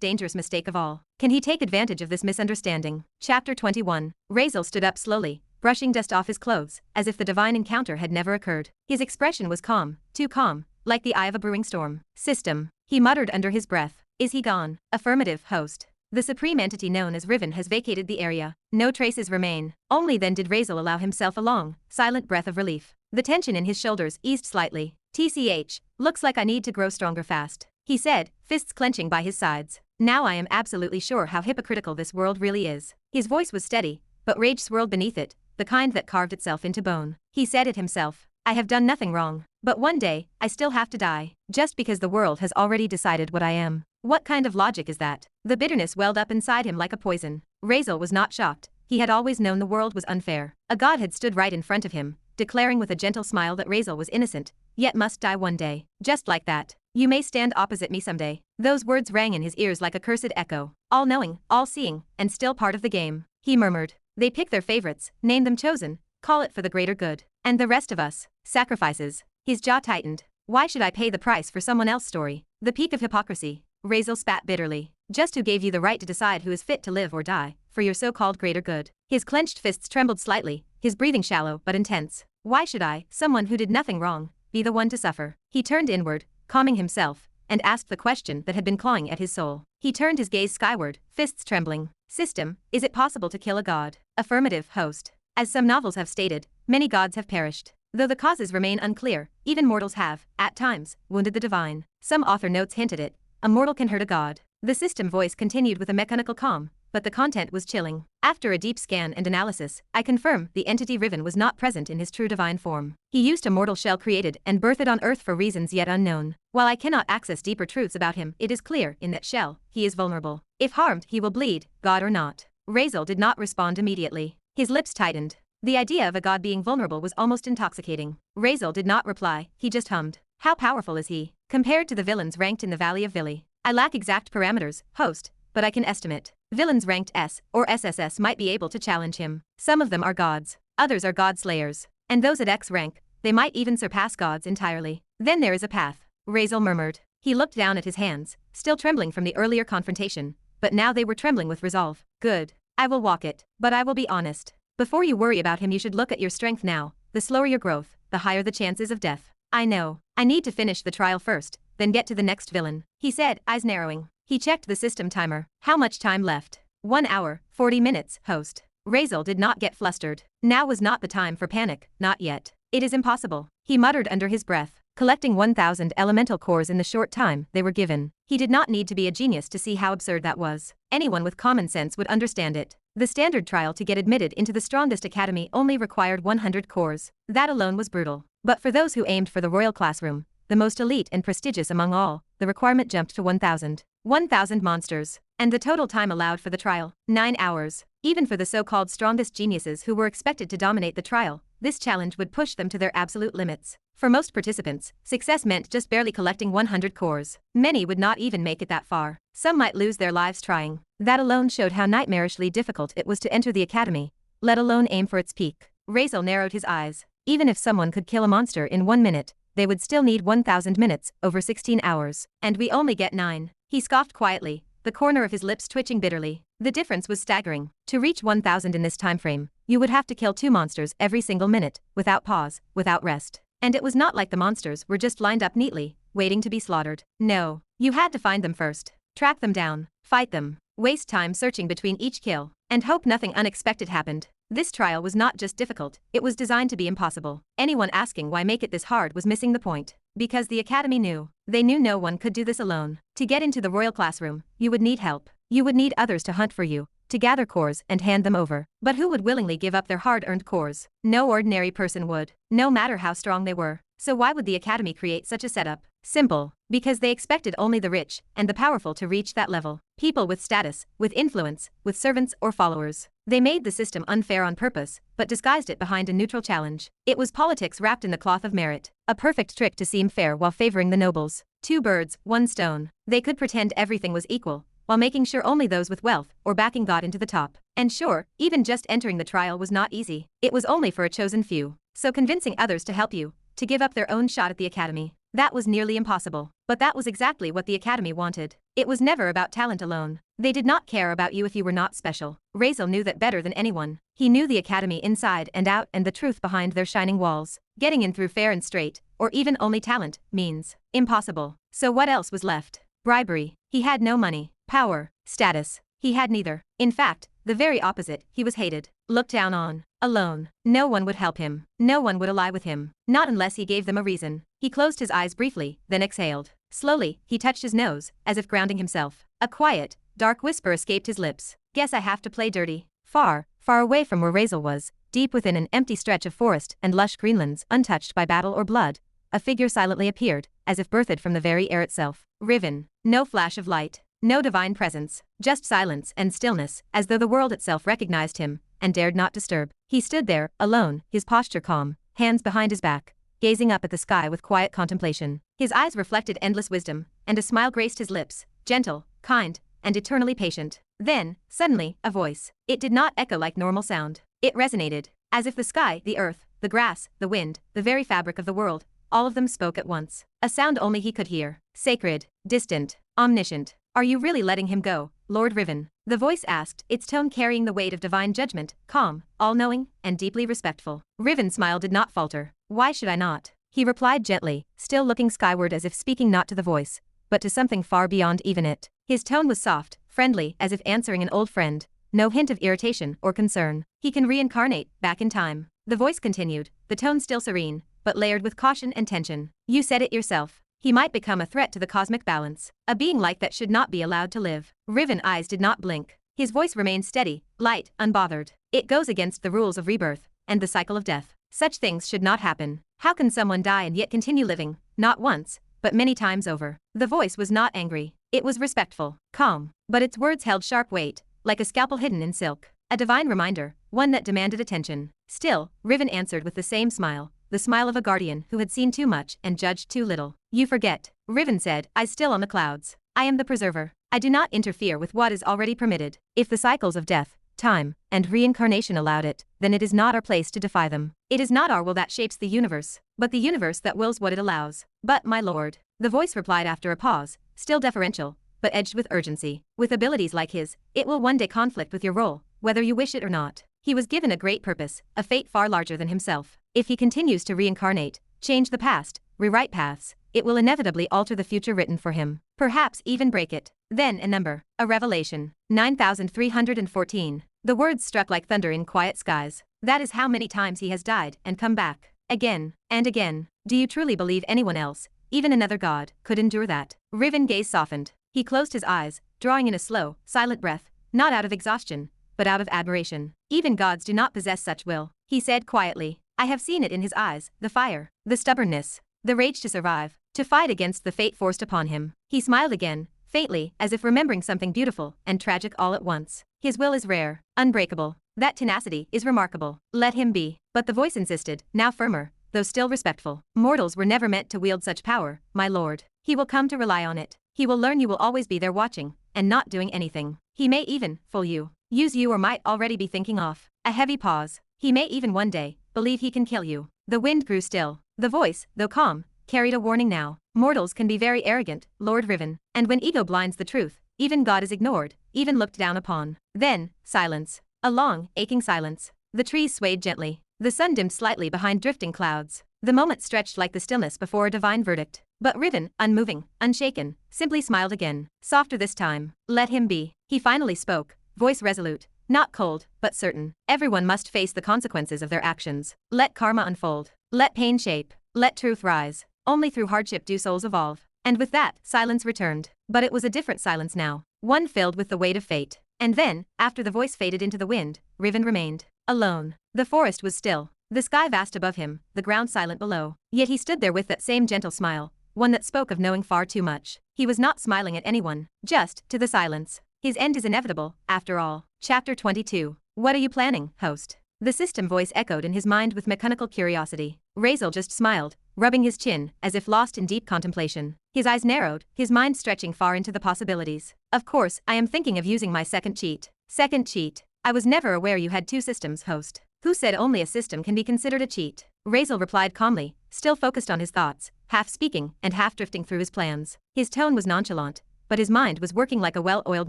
dangerous mistake of all. Can he take advantage of this misunderstanding? Chapter 21. Razeal stood up slowly, brushing dust off his clothes, as if the divine encounter had never occurred. His expression was calm, too calm, like the eye of a brewing storm. System, he muttered under his breath. Is he gone? Affirmative, host. The supreme entity known as Riven has vacated the area. No traces remain. Only then did Razeal allow himself a long, silent breath of relief. The tension in his shoulders eased slightly. TCH, looks like I need to grow stronger fast, he said, fists clenching by his sides. Now I am absolutely sure how hypocritical this world really is. His voice was steady, but rage swirled beneath it, the kind that carved itself into bone. He said it himself. I have done nothing wrong, but one day, I still have to die, just because the world has already decided what I am. What kind of logic is that? The bitterness welled up inside him like a poison. Razeal was not shocked. He had always known the world was unfair. A god had stood right in front of him, declaring with a gentle smile that Razeal was innocent, yet must die one day. Just like that. You may stand opposite me someday. Those words rang in his ears like a cursed echo. All-knowing, all-seeing, and still part of the game. He murmured. They pick their favorites, name them chosen, call it for the greater good. And the rest of us, sacrifices. His jaw tightened. Why should I pay the price for someone else's story? The peak of hypocrisy. Razeal spat bitterly. Just who gave you the right to decide who is fit to live or die, for your so-called greater good? His clenched fists trembled slightly, his breathing shallow but intense. Why should I, someone who did nothing wrong, be the one to suffer? He turned inward, calming himself, and asked the question that had been clawing at his soul. He turned his gaze skyward, fists trembling. System, is it possible to kill a god? Affirmative, host. As some novels have stated, many gods have perished. Though the causes remain unclear, even mortals have, at times, wounded the divine. Some author notes hint at it. A mortal can hurt a god. The system voice continued with a mechanical calm, but the content was chilling. After a deep scan and analysis, I confirm the entity Riven was not present in his true divine form. He used a mortal shell created and birthed on Earth for reasons yet unknown. While I cannot access deeper truths about him, it is clear, in that shell, he is vulnerable. If harmed, he will bleed, god or not. Razeal did not respond immediately. His lips tightened. The idea of a god being vulnerable was almost intoxicating. Razeal did not reply, he just hummed. How powerful is he, compared to the villains ranked in the Valley of Vili? I lack exact parameters, host, but I can estimate. Villains ranked S or SSS might be able to challenge him. Some of them are gods, others are god slayers, and those at X rank, they might even surpass gods entirely. Then there is a path, Razeal murmured. He looked down at his hands, still trembling from the earlier confrontation, but now they were trembling with resolve. Good. I will walk it, but I will be honest. Before you worry about him, you should look at your strength now. The slower your growth, the higher the chances of death. I know. I need to finish the trial first, then get to the next villain, he said, eyes narrowing. He checked the system timer. How much time left? 1 hour, 40 minutes, host. Razeal did not get flustered. Now was not the time for panic, not yet. It is impossible, he muttered under his breath. Collecting 1,000 elemental cores in the short time they were given. He did not need to be a genius to see how absurd that was. Anyone with common sense would understand it. The standard trial to get admitted into the strongest academy only required 100 cores. That alone was brutal. But for those who aimed for the royal classroom, the most elite and prestigious among all, the requirement jumped to 1,000. 1,000 monsters. And the total time allowed for the trial, 9 hours. Even for the so-called strongest geniuses who were expected to dominate the trial, this challenge would push them to their absolute limits. For most participants, success meant just barely collecting 100 cores. Many would not even make it that far. Some might lose their lives trying. That alone showed how nightmarishly difficult it was to enter the academy, let alone aim for its peak. Razeal narrowed his eyes. Even if someone could kill a monster in 1 minute, they would still need 1,000 minutes, over 16 hours. And we only get 9. He scoffed quietly, the corner of his lips twitching bitterly. The difference was staggering. To reach 1,000 in this time frame, you would have to kill 2 monsters every single minute, without pause, without rest. And it was not like the monsters were just lined up neatly, waiting to be slaughtered. No, you had to find them first, track them down, fight them, waste time searching between each kill, and hope nothing unexpected happened. This trial was not just difficult, it was designed to be impossible. Anyone asking why make it this hard was missing the point. Because the academy knew. They knew no one could do this alone. To get into the royal classroom, you would need help. You would need others to hunt for you, to gather cores and hand them over. But who would willingly give up their hard-earned cores? No ordinary person would, no matter how strong they were. So why would the academy create such a setup? Simple. Because they expected only the rich and the powerful to reach that level. People with status, with influence, with servants or followers. They made the system unfair on purpose, but disguised it behind a neutral challenge. It was politics wrapped in the cloth of merit. A perfect trick to seem fair while favoring the nobles. 2 birds, 1 stone. They could pretend everything was equal, while making sure only those with wealth or backing got into the top. And sure, even just entering the trial was not easy. It was only for a chosen few. So convincing others to help you, to give up their own shot at the academy, that was nearly impossible. But that was exactly what the academy wanted. It was never about talent alone. They did not care about you if you were not special. Razeal knew that better than anyone. He knew the academy inside and out and the truth behind their shining walls. Getting in through fair and straight, or even only talent, means impossible. So what else was left? Bribery. He had no money, power, status. He had neither. In fact, the very opposite, he was hated, looked down on, alone. No one would help him. No one would ally with him. Not unless he gave them a reason. He closed his eyes briefly, then exhaled. Slowly, he touched his nose, as if grounding himself. A quiet, dark whisper escaped his lips. Guess I have to play dirty. Far, far away from where Razeal was, deep within an empty stretch of forest and lush greenlands untouched by battle or blood, a figure silently appeared, as if birthed from the very air itself. Riven. No flash of light. No divine presence, just silence and stillness, as though the world itself recognized him, and dared not disturb. He stood there, alone, his posture calm, hands behind his back, gazing up at the sky with quiet contemplation. His eyes reflected endless wisdom, and a smile graced his lips, gentle, kind, and eternally patient. Then, suddenly, a voice. It did not echo like normal sound. It resonated, as if the sky, the earth, the grass, the wind, the very fabric of the world, all of them spoke at once. A sound only he could hear. Sacred, distant, omniscient. Are you really letting him go, Lord Riven? The voice asked, its tone carrying the weight of divine judgment, calm, all-knowing, and deeply respectful. Riven's smile did not falter. Why should I not? He replied gently, still looking skyward as if speaking not to the voice, but to something far beyond even it. His tone was soft, friendly, as if answering an old friend. No hint of irritation or concern. He can reincarnate, back in time. The voice continued, the tone still serene, but layered with caution and tension. You said it yourself. He might become a threat to the cosmic balance. A being like that should not be allowed to live. Riven's eyes did not blink. His voice remained steady, light, unbothered. It goes against the rules of rebirth and the cycle of death. Such things should not happen. How can someone die and yet continue living, not once, but many times over? The voice was not angry. It was respectful, calm, but its words held sharp weight, like a scalpel hidden in silk. A divine reminder, one that demanded attention. Still, Riven answered with the same smile, the smile of a guardian who had seen too much and judged too little. You forget, Riven said, eyes still on the clouds. I am the preserver. I do not interfere with what is already permitted. If the cycles of death, time, and reincarnation allowed it, then it is not our place to defy them. It is not our will that shapes the universe, but the universe that wills what it allows. But, my lord, the voice replied after a pause, still deferential, but edged with urgency. With abilities like his, it will one day conflict with your role, whether you wish it or not. He was given a great purpose, a fate far larger than himself. If he continues to reincarnate, change the past, rewrite paths, it will inevitably alter the future written for him. Perhaps even break it. Then a number, a revelation. 9,314. The words struck like thunder in quiet skies. That is how many times he has died and come back. Again, and again. Do you truly believe anyone else, even another god, could endure that? Riven's gaze softened. He closed his eyes, drawing in a slow, silent breath, not out of exhaustion, but out of admiration. Even gods do not possess such will, he said quietly. I have seen it in his eyes, the fire, the stubbornness, the rage to survive, to fight against the fate forced upon him. He smiled again, faintly, as if remembering something beautiful and tragic all at once. His will is rare, unbreakable. That tenacity is remarkable. Let him be. But the voice insisted, now firmer, though still respectful. Mortals were never meant to wield such power, my lord. He will come to rely on it. He will learn you will always be there watching, and not doing anything. He may even fool you, use you, or might already be thinking off. A heavy pause. He may even one day believe he can kill you. The wind grew still. The voice, though calm, carried a warning now. Mortals can be very arrogant, Lord Riven, and when ego blinds the truth, even God is ignored, even looked down upon. Then, silence. A long, aching silence. The trees swayed gently. The sun dimmed slightly behind drifting clouds. The moment stretched like the stillness before a divine verdict. But Riven, unmoving, unshaken, simply smiled again. Softer this time. Let him be. He finally spoke, voice resolute, not cold, but certain. Everyone must face the consequences of their actions. Let karma unfold. Let pain shape. Let truth rise. Only through hardship do souls evolve. And with that, silence returned. But it was a different silence now. One filled with the weight of fate. And then, after the voice faded into the wind, Riven remained alone. The forest was still, the sky vast above him, the ground silent below. Yet he stood there with that same gentle smile, one that spoke of knowing far too much. He was not smiling at anyone, just to the silence. His end is inevitable, after all. Chapter 22. What are you planning, host? The system voice echoed in his mind with mechanical curiosity. Razeal just smiled, rubbing his chin, as if lost in deep contemplation. His eyes narrowed, his mind stretching far into the possibilities. Of course, I am thinking of using my second cheat. Second cheat? I was never aware you had two systems, host. Who said only a system can be considered a cheat? Razeal replied calmly, still focused on his thoughts, half speaking and half drifting through his plans. His tone was nonchalant, but his mind was working like a well-oiled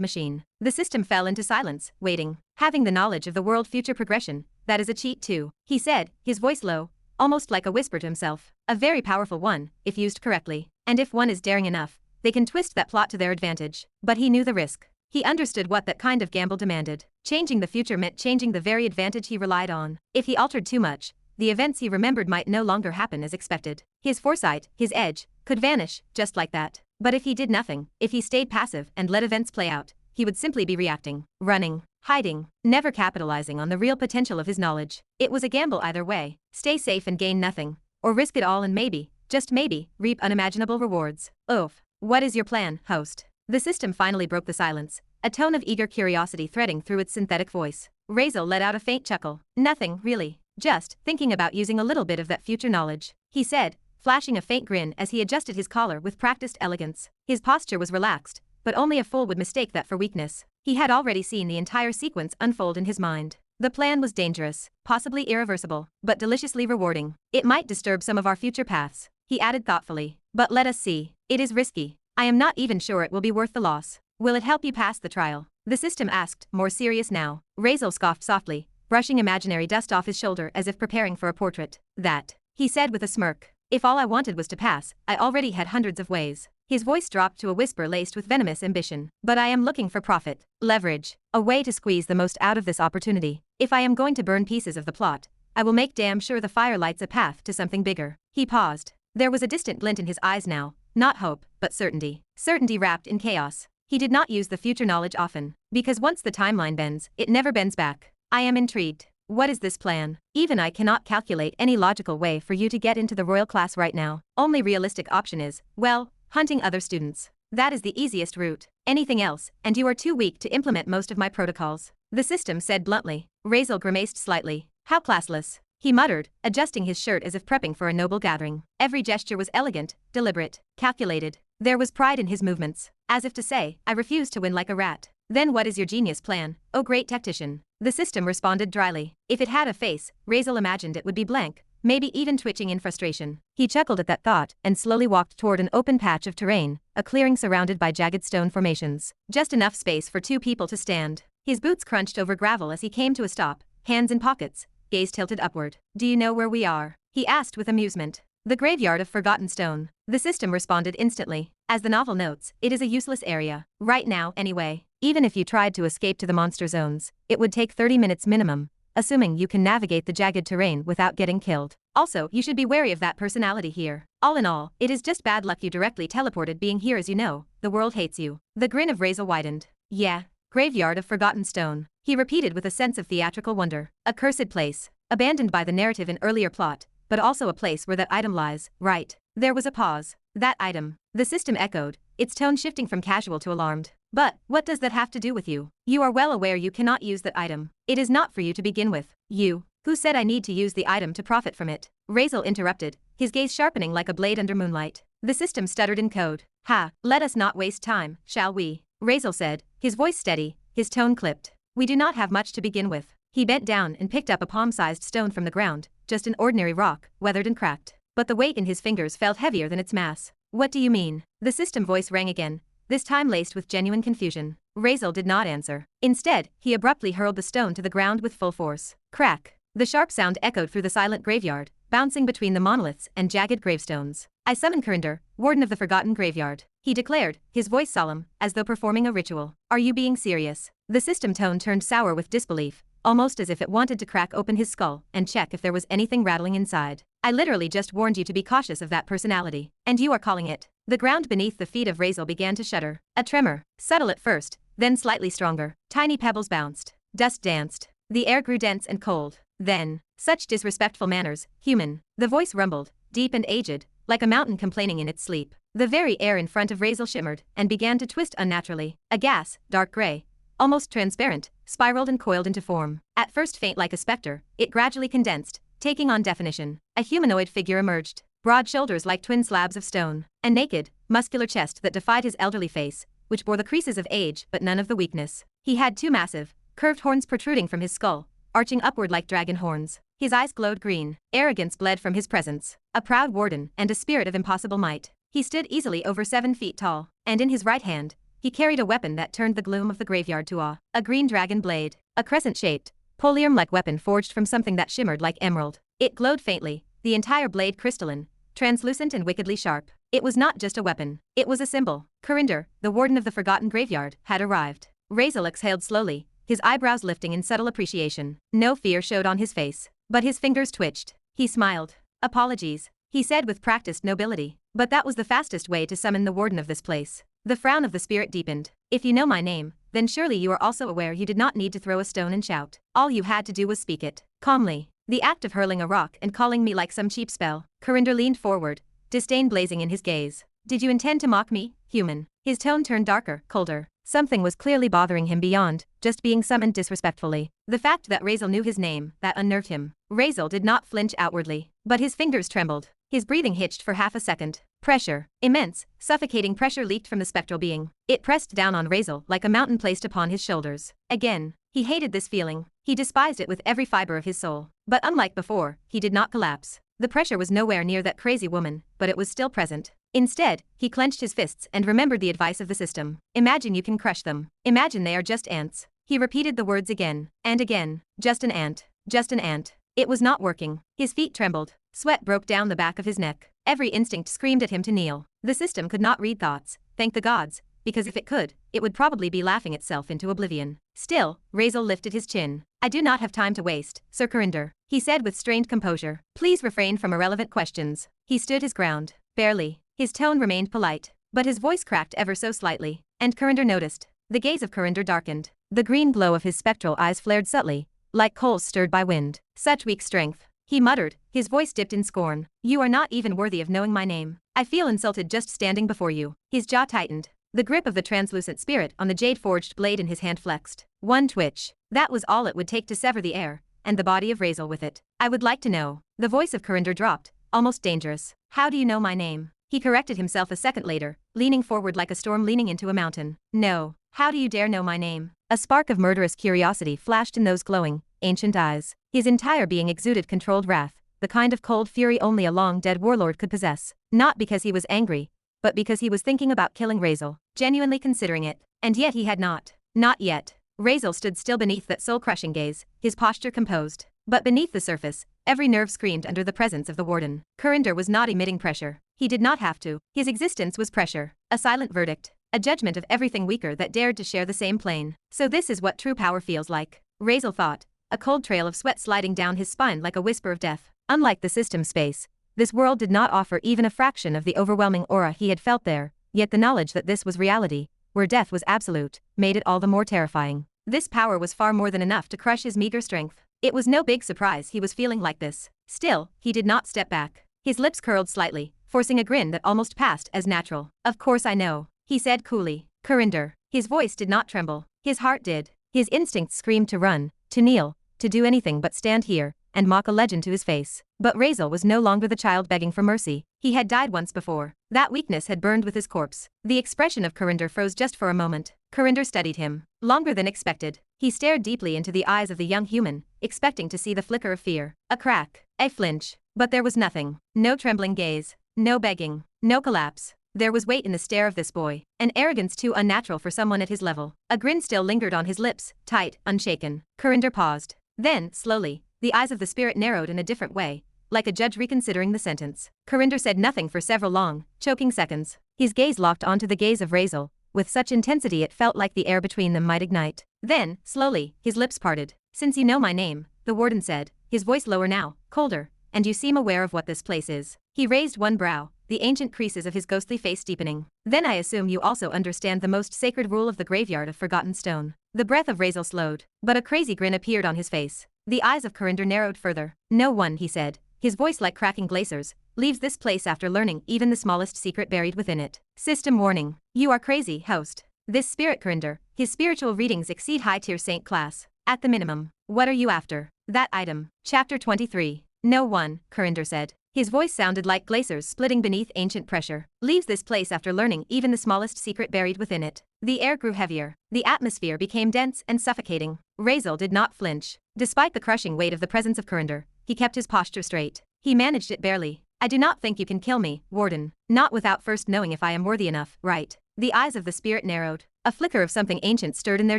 machine. The system fell into silence, waiting. Having the knowledge of the world future progression, that is a cheat too, he said, his voice low, almost like a whisper to himself. A very powerful one, if used correctly. And if one is daring enough, they can twist that plot to their advantage. But he knew the risk. He understood what that kind of gamble demanded. Changing the future meant changing the very advantage he relied on. If he altered too much, the events he remembered might no longer happen as expected. His foresight, his edge, could vanish, just like that. But if he did nothing, if he stayed passive and let events play out, he would simply be reacting, running, hiding, never capitalizing on the real potential of his knowledge. It was a gamble either way. Stay safe and gain nothing, or risk it all and maybe, just maybe, reap unimaginable rewards. Oof. What is your plan, host? The system finally broke the silence, a tone of eager curiosity threading through its synthetic voice. Razeal let out a faint chuckle. Nothing, really. Just thinking about using a little bit of that future knowledge, he said, flashing a faint grin as he adjusted his collar with practiced elegance. His posture was relaxed, but only a fool would mistake that for weakness. He had already seen the entire sequence unfold in his mind. The plan was dangerous, possibly irreversible, but deliciously rewarding. It might disturb some of our future paths, he added thoughtfully. But let us see. It is risky. I am not even sure it will be worth the loss. Will it help you pass the trial? The system asked, more serious now. Razeal scoffed softly, brushing imaginary dust off his shoulder as if preparing for a portrait. That, he said with a smirk. If all I wanted was to pass, I already had hundreds of ways. His voice dropped to a whisper laced with venomous ambition. But I am looking for profit, leverage, a way to squeeze the most out of this opportunity. If I am going to burn pieces of the plot, I will make damn sure the fire lights a path to something bigger. He paused. There was a distant glint in his eyes now, not hope, but certainty. Certainty wrapped in chaos. He did not use the future knowledge often, because once the timeline bends, it never bends back. I am intrigued. What is this plan? Even I cannot calculate any logical way for you to get into the royal class right now. Only realistic option is, well, hunting other students. That is the easiest route. Anything else, and you are too weak to implement most of my protocols. The system said bluntly. Razeal grimaced slightly. How classless. He muttered, adjusting his shirt as if prepping for a noble gathering. Every gesture was elegant, deliberate, calculated. There was pride in his movements, as if to say, I refuse to win like a rat. Then what is your genius plan, oh great tactician? The system responded dryly. If it had a face, Razeal imagined it would be blank, maybe even twitching in frustration. He chuckled at that thought and slowly walked toward an open patch of terrain, a clearing surrounded by jagged stone formations. Just enough space for 2 people to stand. His boots crunched over gravel as he came to a stop, hands in pockets, gaze tilted upward. Do you know where we are? He asked with amusement. The graveyard of forgotten stone. The system responded instantly. As the novel notes, it is a useless area. Right now, anyway. Even if you tried to escape to the monster zones, it would take 30 minutes minimum, assuming you can navigate the jagged terrain without getting killed. Also, you should be wary of that personality here. All in all, it is just bad luck you directly teleported being here as you know. The world hates you. The grin of Razeal widened. Yeah. Graveyard of forgotten stone. He repeated with a sense of theatrical wonder. A cursed place. Abandoned by the narrative in earlier plot, but also a place where that item lies, right? There was a pause. That item. The system echoed, its tone shifting from casual to alarmed. But, what does that have to do with you? You are well aware you cannot use that item. It is not for you to begin with. You. Who said I need to use the item to profit from it? Razeal interrupted, his gaze sharpening like a blade under moonlight. The system stuttered in code. Ha, let us not waste time, shall we? Razeal said, his voice steady, his tone clipped. We do not have much to begin with. He bent down and picked up a palm-sized stone from the ground, just an ordinary rock, weathered and cracked. But the weight in his fingers felt heavier than its mass. What do you mean? The system voice rang again, this time laced with genuine confusion. Razeal did not answer. Instead, he abruptly hurled the stone to the ground with full force. Crack. The sharp sound echoed through the silent graveyard, bouncing between the monoliths and jagged gravestones. I summon Kurinder, Warden of the Forgotten Graveyard, he declared, his voice solemn, as though performing a ritual. Are you being serious? The system tone turned sour with disbelief, almost as if it wanted to crack open his skull and check if there was anything rattling inside. I literally just warned you to be cautious of that personality, and you are calling it. The ground beneath the feet of Razeal began to shudder. A tremor, subtle at first, then slightly stronger. Tiny pebbles bounced. Dust danced. The air grew dense and cold. Then, such disrespectful manners, human. The voice rumbled, deep and aged, like a mountain complaining in its sleep. The very air in front of Razeal shimmered and began to twist unnaturally. A gas, dark gray, almost transparent, spiraled and coiled into form. At first faint like a specter, it gradually condensed, taking on definition. A humanoid figure emerged, broad shoulders like twin slabs of stone, a naked, muscular chest that defied his elderly face, which bore the creases of age but none of the weakness. He had 2 massive, curved horns protruding from his skull, arching upward like dragon horns. His eyes glowed green. Arrogance bled from his presence. A proud warden and a spirit of impossible might. He stood easily over 7 feet tall, and in his right hand, he carried a weapon that turned the gloom of the graveyard to awe. A green dragon blade. A crescent-shaped, polyarm-like weapon forged from something that shimmered like emerald. It glowed faintly, the entire blade crystalline, translucent and wickedly sharp. It was not just a weapon. It was a symbol. Kurinder, the warden of the Forgotten Graveyard, had arrived. Razeal exhaled slowly, his eyebrows lifting in subtle appreciation. No fear showed on his face, but his fingers twitched. He smiled. Apologies, he said with practiced nobility. But that was the fastest way to summon the warden of this place. The frown of the spirit deepened. If you know my name, then surely you are also aware you did not need to throw a stone and shout. All you had to do was speak it. Calmly. The act of hurling a rock and calling me like some cheap spell. Kurinder leaned forward, disdain blazing in his gaze. Did you intend to mock me, human? His tone turned darker, colder. Something was clearly bothering him beyond just being summoned disrespectfully. The fact that Razeal knew his name, that unnerved him. Razeal did not flinch outwardly, but his fingers trembled. His breathing hitched for half a second. Pressure, immense, suffocating pressure leaked from the spectral being. It pressed down on Razeal like a mountain placed upon his shoulders. Again, he hated this feeling. He despised it with every fiber of his soul. But unlike before, he did not collapse. The pressure was nowhere near that crazy woman, but it was still present. Instead, he clenched his fists and remembered the advice of the system. Imagine you can crush them. Imagine they are just ants. He repeated the words again and again. Just an ant. Just an ant. It was not working. His feet trembled. Sweat broke down the back of his neck. Every instinct screamed at him to kneel. The system could not read thoughts, thank the gods, because if it could, it would probably be laughing itself into oblivion. Still, Razeal lifted his chin. I do not have time to waste, Sir Kurinder, he said with strained composure. Please refrain from irrelevant questions. He stood his ground. Barely. His tone remained polite, but his voice cracked ever so slightly, and Kurinder noticed. The gaze of Kurinder darkened. The green glow of his spectral eyes flared subtly, like coals stirred by wind. Such weak strength, he muttered, his voice dipped in scorn. You are not even worthy of knowing my name. I feel insulted just standing before you. His jaw tightened. The grip of the translucent spirit on the jade-forged blade in his hand flexed. One twitch. That was all it would take to sever the air, and the body of Razeal with it. I would like to know. The voice of Kurinder dropped, almost dangerous. How do you know my name? He corrected himself a second later, leaning forward like a storm leaning into a mountain. No. How do you dare know my name? A spark of murderous curiosity flashed in those glowing, ancient eyes. His entire being exuded controlled wrath, the kind of cold fury only a long-dead warlord could possess. Not because he was angry, but because he was thinking about killing Razeal, genuinely considering it. And yet he had not. Not yet. Razeal stood still beneath that soul-crushing gaze, his posture composed. But beneath the surface, every nerve screamed under the presence of the warden. Kurinder was not emitting pressure. He did not have to. His existence was pressure, a silent verdict, a judgment of everything weaker that dared to share the same plane. So this is what true power feels like, Razeal thought, a cold trail of sweat sliding down his spine like a whisper of death. Unlike the system space, this world did not offer even a fraction of the overwhelming aura he had felt there, yet the knowledge that this was reality, where death was absolute, made it all the more terrifying. This power was far more than enough to crush his meager strength. It was no big surprise he was feeling like this. Still, he did not step back. His lips curled slightly, forcing a grin that almost passed as natural. Of course I know, he said coolly. Kurinder. His voice did not tremble. His heart did. His instincts screamed to run, to kneel, to do anything but stand here and mock a legend to his face. But Razeal was no longer the child begging for mercy. He had died once before. That weakness had burned with his corpse. The expression of Kurinder froze just for a moment. Kurinder studied him, longer than expected. He stared deeply into the eyes of the young human, expecting to see the flicker of fear, a crack, a flinch. But there was nothing. No trembling gaze, no begging, no collapse. There was weight in the stare of this boy, an arrogance too unnatural for someone at his level. A grin still lingered on his lips, tight, unshaken. Kurinder paused. Then, slowly, the eyes of the spirit narrowed in a different way, like a judge reconsidering the sentence. Kurinder said nothing for several long, choking seconds. His gaze locked onto the gaze of Razeal, with such intensity it felt like the air between them might ignite. Then, slowly, his lips parted. Since you know my name, the warden said, his voice lower now, colder, and you seem aware of what this place is. He raised one brow, the ancient creases of his ghostly face deepening. Then I assume you also understand the most sacred rule of the graveyard of forgotten stone. The breath of Razeal slowed, but a crazy grin appeared on his face. The eyes of Kurinder narrowed further. No one, he said, his voice like cracking glaciers, leaves this place after learning even the smallest secret buried within it. System warning. You are crazy, host. This spirit Kurinder, his spiritual readings exceed high-tier saint class. At the minimum. What are you after? That item. Chapter 23. No one, Kurinder said. His voice sounded like glaciers splitting beneath ancient pressure. Leaves this place after learning even the smallest secret buried within it. The air grew heavier. The atmosphere became dense and suffocating. Razeal did not flinch. Despite the crushing weight of the presence of Kurinder, he kept his posture straight. He managed it barely. I do not think you can kill me, Warden. Not without first knowing if I am worthy enough, right? The eyes of the spirit narrowed. A flicker of something ancient stirred in their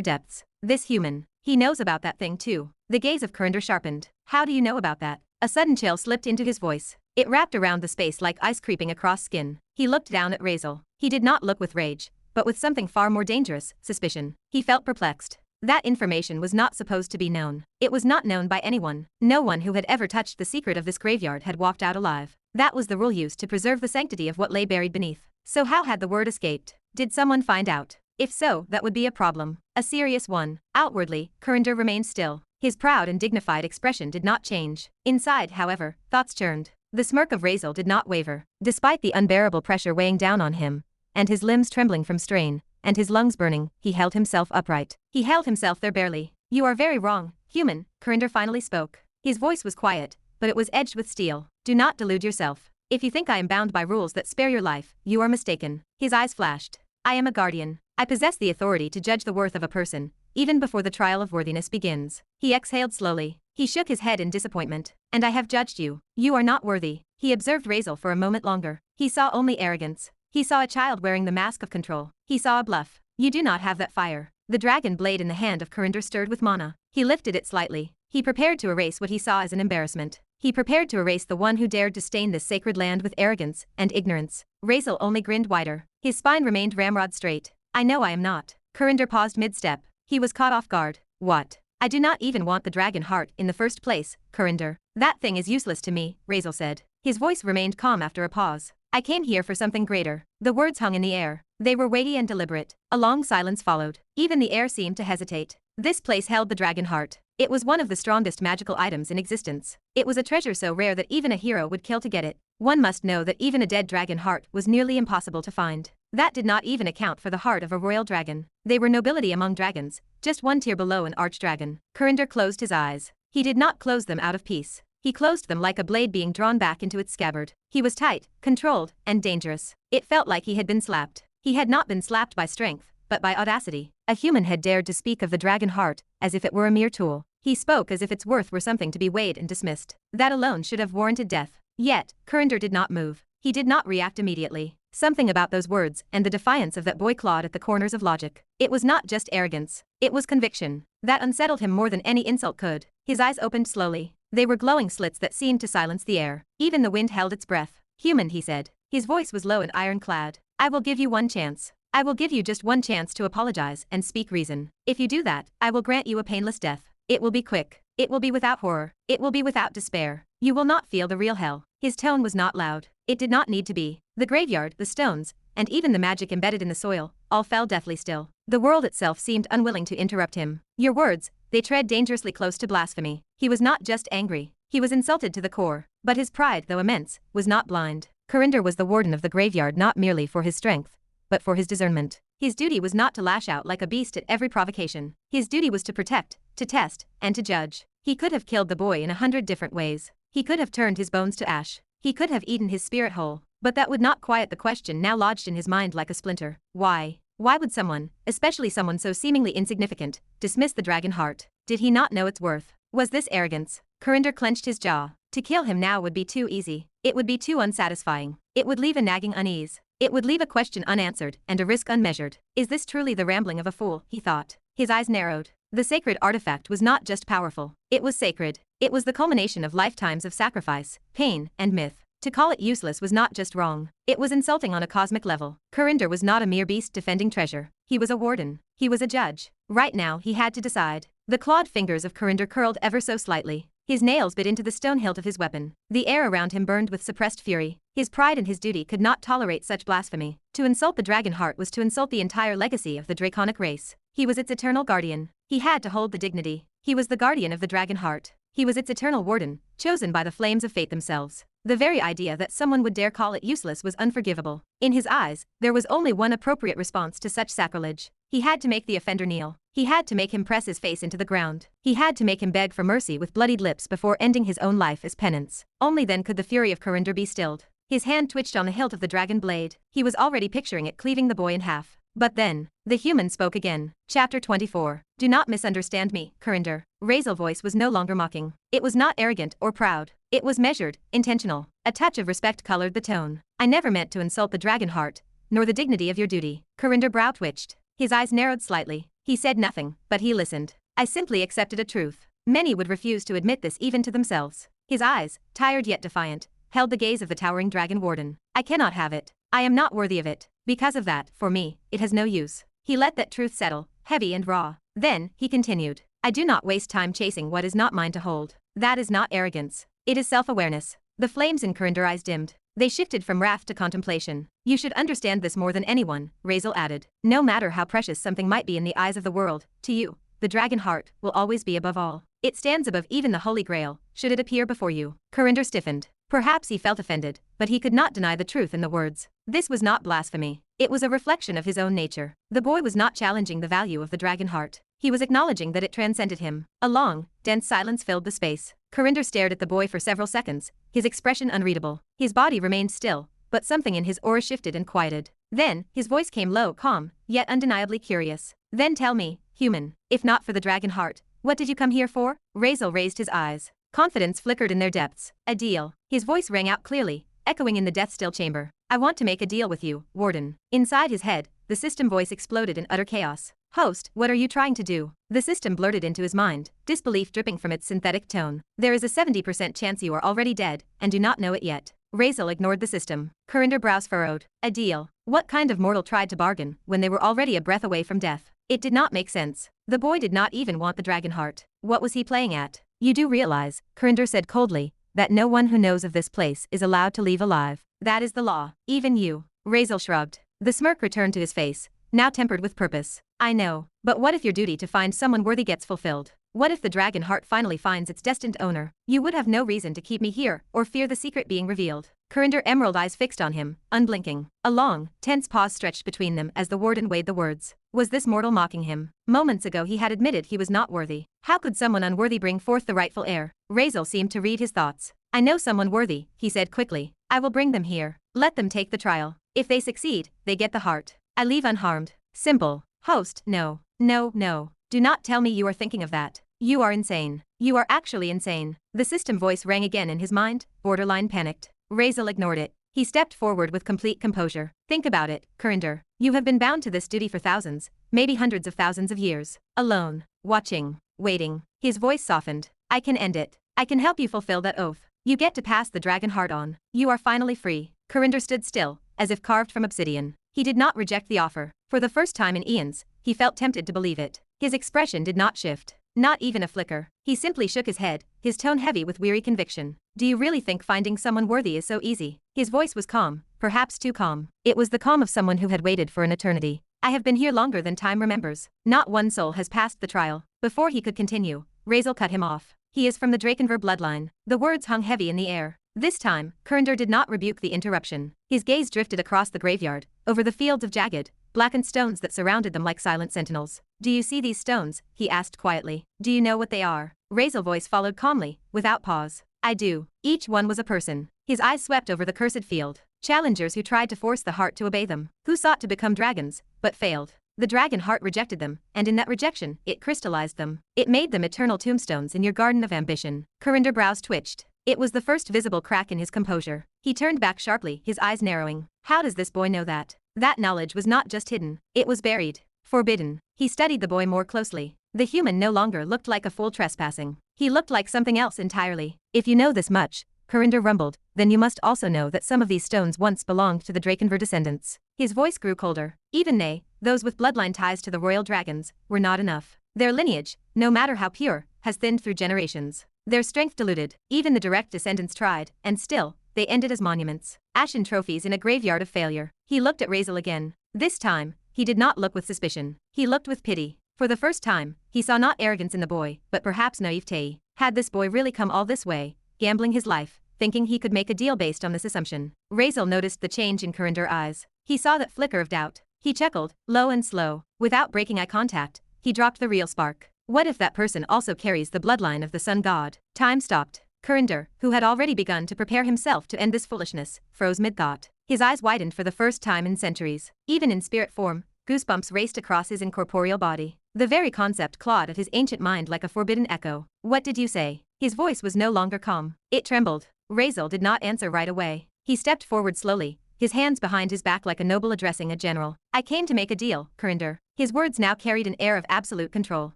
depths. This human. He knows about that thing too. The gaze of Kurinder sharpened. How do you know about that? A sudden chill slipped into his voice. It wrapped around the space like ice creeping across skin. He looked down at Razeal. He did not look with rage, but with something far more dangerous, suspicion. He felt perplexed. That information was not supposed to be known. It was not known by anyone. No one who had ever touched the secret of this graveyard had walked out alive. That was the rule used to preserve the sanctity of what lay buried beneath. So how had the word escaped? Did someone find out? If so, that would be a problem. A serious one. Outwardly, Kurinder remained still. His proud and dignified expression did not change. Inside, however, thoughts churned. The smirk of Razeal did not waver, despite the unbearable pressure weighing down on him, and his limbs trembling from strain, and his lungs burning. He held himself upright. He held himself there barely. You are very wrong, human, Kurinder finally spoke. His voice was quiet, but it was edged with steel. Do not delude yourself. If you think I am bound by rules that spare your life, you are mistaken. His eyes flashed. I am a guardian. I possess the authority to judge the worth of a person, even before the trial of worthiness begins. He exhaled slowly. He shook his head in disappointment. And I have judged you. You are not worthy. He observed Razeal for a moment longer. He saw only arrogance. He saw a child wearing the mask of control. He saw a bluff. You do not have that fire. The dragon blade in the hand of Kurinder stirred with mana. He lifted it slightly. He prepared to erase what he saw as an embarrassment. He prepared to erase the one who dared to stain this sacred land with arrogance and ignorance. Razeal only grinned wider. His spine remained ramrod straight. I know I am not. Kurinder paused mid-step. He was caught off guard. What? I do not even want the dragon heart in the first place, Kurinder. That thing is useless to me, Razeal said. His voice remained calm after a pause. I came here for something greater. The words hung in the air. They were weighty and deliberate. A long silence followed. Even the air seemed to hesitate. This place held the dragon heart. It was one of the strongest magical items in existence. It was a treasure so rare that even a hero would kill to get it. One must know that even a dead dragon heart was nearly impossible to find. That did not even account for the heart of a royal dragon. They were nobility among dragons, just one tier below an archdragon. Kurinder closed his eyes. He did not close them out of peace. He closed them like a blade being drawn back into its scabbard. He was tight, controlled, and dangerous. It felt like he had been slapped. He had not been slapped by strength, but by audacity. A human had dared to speak of the dragon heart, as if it were a mere tool. He spoke as if its worth were something to be weighed and dismissed. That alone should have warranted death. Yet, Kurinder did not move. He did not react immediately. Something about those words and the defiance of that boy clawed at the corners of logic. It was not just arrogance. It was conviction. That unsettled him more than any insult could. His eyes opened slowly. They were glowing slits that seemed to silence the air. Even the wind held its breath. Human, he said. His voice was low and ironclad. I will give you one chance. I will give you just one chance to apologize and speak reason. If you do that, I will grant you a painless death. It will be quick. It will be without horror. It will be without despair. You will not feel the real hell. His tone was not loud. It did not need to be. The graveyard, the stones, and even the magic embedded in the soil, all fell deathly still. The world itself seemed unwilling to interrupt him. Your words, they tread dangerously close to blasphemy. He was not just angry. He was insulted to the core. But his pride, though immense, was not blind. Kurinder was the warden of the graveyard not merely for his strength, but for his discernment. His duty was not to lash out like a beast at every provocation. His duty was to protect, to test, and to judge. He could have killed the boy in 100 different ways. He could have turned his bones to ash. He could have eaten his spirit whole. But that would not quiet the question now lodged in his mind like a splinter. Why? Why would someone, especially someone so seemingly insignificant, dismiss the dragon heart? Did he not know its worth? Was this arrogance? Kurinder clenched his jaw. To kill him now would be too easy. It would be too unsatisfying. It would leave a nagging unease. It would leave a question unanswered and a risk unmeasured. Is this truly the rambling of a fool? He thought. His eyes narrowed. The sacred artifact was not just powerful. It was sacred. It was the culmination of lifetimes of sacrifice, pain, and myth. To call it useless was not just wrong. It was insulting on a cosmic level. Kurinder was not a mere beast defending treasure. He was a warden. He was a judge. Right now he had to decide. The clawed fingers of Kurinder curled ever so slightly. His nails bit into the stone hilt of his weapon. The air around him burned with suppressed fury. His pride and his duty could not tolerate such blasphemy. To insult the dragon heart was to insult the entire legacy of the draconic race. He was its eternal guardian. He had to hold the dignity. He was the guardian of the dragon heart. He was its eternal warden, chosen by the flames of fate themselves. The very idea that someone would dare call it useless was unforgivable. In his eyes, there was only one appropriate response to such sacrilege. He had to make the offender kneel. He had to make him press his face into the ground. He had to make him beg for mercy with bloodied lips before ending his own life as penance. Only then could the fury of Kurinder be stilled. His hand twitched on the hilt of the dragon blade. He was already picturing it cleaving the boy in half. But then, the human spoke again. Chapter 24. Do not misunderstand me, Kurinder. Razeal's voice was no longer mocking. It was not arrogant or proud. It was measured, intentional. A touch of respect colored the tone. I never meant to insult the dragon heart, nor the dignity of your duty. Kurinder's brow twitched. His eyes narrowed slightly. He said nothing, but he listened. I simply accepted a truth. Many would refuse to admit this even to themselves. His eyes, tired yet defiant, held the gaze of the towering dragon warden. I cannot have it. I am not worthy of it. Because of that, for me, it has no use. He let that truth settle, heavy and raw. Then, he continued. I do not waste time chasing what is not mine to hold. That is not arrogance. It is self-awareness. The flames in Kurinder's eyes dimmed. They shifted from wrath to contemplation. You should understand this more than anyone, Razeal added. No matter how precious something might be in the eyes of the world, to you, the dragon heart will always be above all. It stands above even the Holy Grail, should it appear before you. Kurinder stiffened. Perhaps he felt offended, but he could not deny the truth in the words. This was not blasphemy. It was a reflection of his own nature. The boy was not challenging the value of the dragon heart. He was acknowledging that it transcended him. A long, dense silence filled the space. Kurinder stared at the boy for several seconds, his expression unreadable. His body remained still, but something in his aura shifted and quieted. Then, his voice came low, calm, yet undeniably curious. Then tell me, human, if not for the dragon heart, what did you come here for? Razeal raised his eyes. Confidence flickered in their depths. A deal. His voice rang out clearly, echoing in the death-still chamber. I want to make a deal with you, Warden. Inside his head, the system voice exploded in utter chaos. Host, what are you trying to do? The system blurted into his mind, disbelief dripping from its synthetic tone. There is a 70% chance you are already dead, and do not know it yet. Razeal ignored the system. Kurinder's brows furrowed. A deal. What kind of mortal tried to bargain when they were already a breath away from death? It did not make sense. The boy did not even want the dragon heart. What was he playing at? You do realize, Kurinder said coldly, that no one who knows of this place is allowed to leave alive. That is the law. Even you. Razeal shrugged. The smirk returned to his face, now tempered with purpose. I know. But what if your duty to find someone worthy gets fulfilled? What if the dragon heart finally finds its destined owner? You would have no reason to keep me here, or fear the secret being revealed. Kurinder emerald eyes fixed on him, unblinking. A long, tense pause stretched between them as the warden weighed the words. Was this mortal mocking him? Moments ago he had admitted he was not worthy. How could someone unworthy bring forth the rightful heir? Razeal seemed to read his thoughts. I know someone worthy, he said quickly. I will bring them here. Let them take the trial. If they succeed, they get the heart. I leave unharmed. Simple. Host, no. No, no. Do not tell me you are thinking of that. You are insane. You are actually insane. The system voice rang again in his mind, borderline panicked. Razeal ignored it. He stepped forward with complete composure. Think about it, Kurinder. You have been bound to this duty for thousands, maybe hundreds of thousands of years. Alone. Watching. Waiting. His voice softened. I can end it. I can help you fulfill that oath. You get to pass the dragon heart on. You are finally free. Kurinder stood still, as if carved from obsidian. He did not reject the offer. For the first time in eons, he felt tempted to believe it. His expression did not shift. Not even a flicker. He simply shook his head, his tone heavy with weary conviction. Do you really think finding someone worthy is so easy? His voice was calm, perhaps too calm. It was the calm of someone who had waited for an eternity. I have been here longer than time remembers. Not one soul has passed the trial. Before he could continue, Razeal cut him off. He is from the Arkanveil bloodline. The words hung heavy in the air. This time, Kurinder did not rebuke the interruption. His gaze drifted across the graveyard, over the fields of jagged, blackened stones that surrounded them like silent sentinels. Do you see these stones? He asked quietly. Do you know what they are? Razeal's voice followed calmly, without pause. I do. Each one was a person. His eyes swept over the cursed field. Challengers who tried to force the heart to obey them. Who sought to become dragons, but failed. The dragon heart rejected them, and in that rejection, it crystallized them. It made them eternal tombstones in your garden of ambition. Kurinder's brows twitched. It was the first visible crack in his composure. He turned back sharply, his eyes narrowing. How does this boy know that? That knowledge was not just hidden, it was buried. Forbidden. He studied the boy more closely. The human no longer looked like a fool trespassing. He looked like something else entirely. If you know this much, Kurinder rumbled, then you must also know that some of these stones once belonged to the Arkanveil descendants. His voice grew colder. Even they, those with bloodline ties to the royal dragons, were not enough. Their lineage, no matter how pure, has thinned through generations. Their strength diluted. Even the direct descendants tried, and still, they ended as monuments. Ashen trophies in a graveyard of failure. He looked at Razeal again. This time, he did not look with suspicion. He looked with pity. For the first time, he saw not arrogance in the boy, but perhaps naivete. Had this boy really come all this way, gambling his life, thinking he could make a deal based on this assumption? Razeal noticed the change in Kurinder's eyes. He saw that flicker of doubt. He chuckled, low and slow. Without breaking eye contact, he dropped the real spark. What if that person also carries the bloodline of the sun god? Time stopped. Kurinder, who had already begun to prepare himself to end this foolishness, froze mid-thought. His eyes widened for the first time in centuries. Even in spirit form, goosebumps raced across his incorporeal body. The very concept clawed at his ancient mind like a forbidden echo. What did you say? His voice was no longer calm. It trembled. Razeal did not answer right away. He stepped forward slowly, his hands behind his back like a noble addressing a general. I came to make a deal, Kurinder. His words now carried an air of absolute control.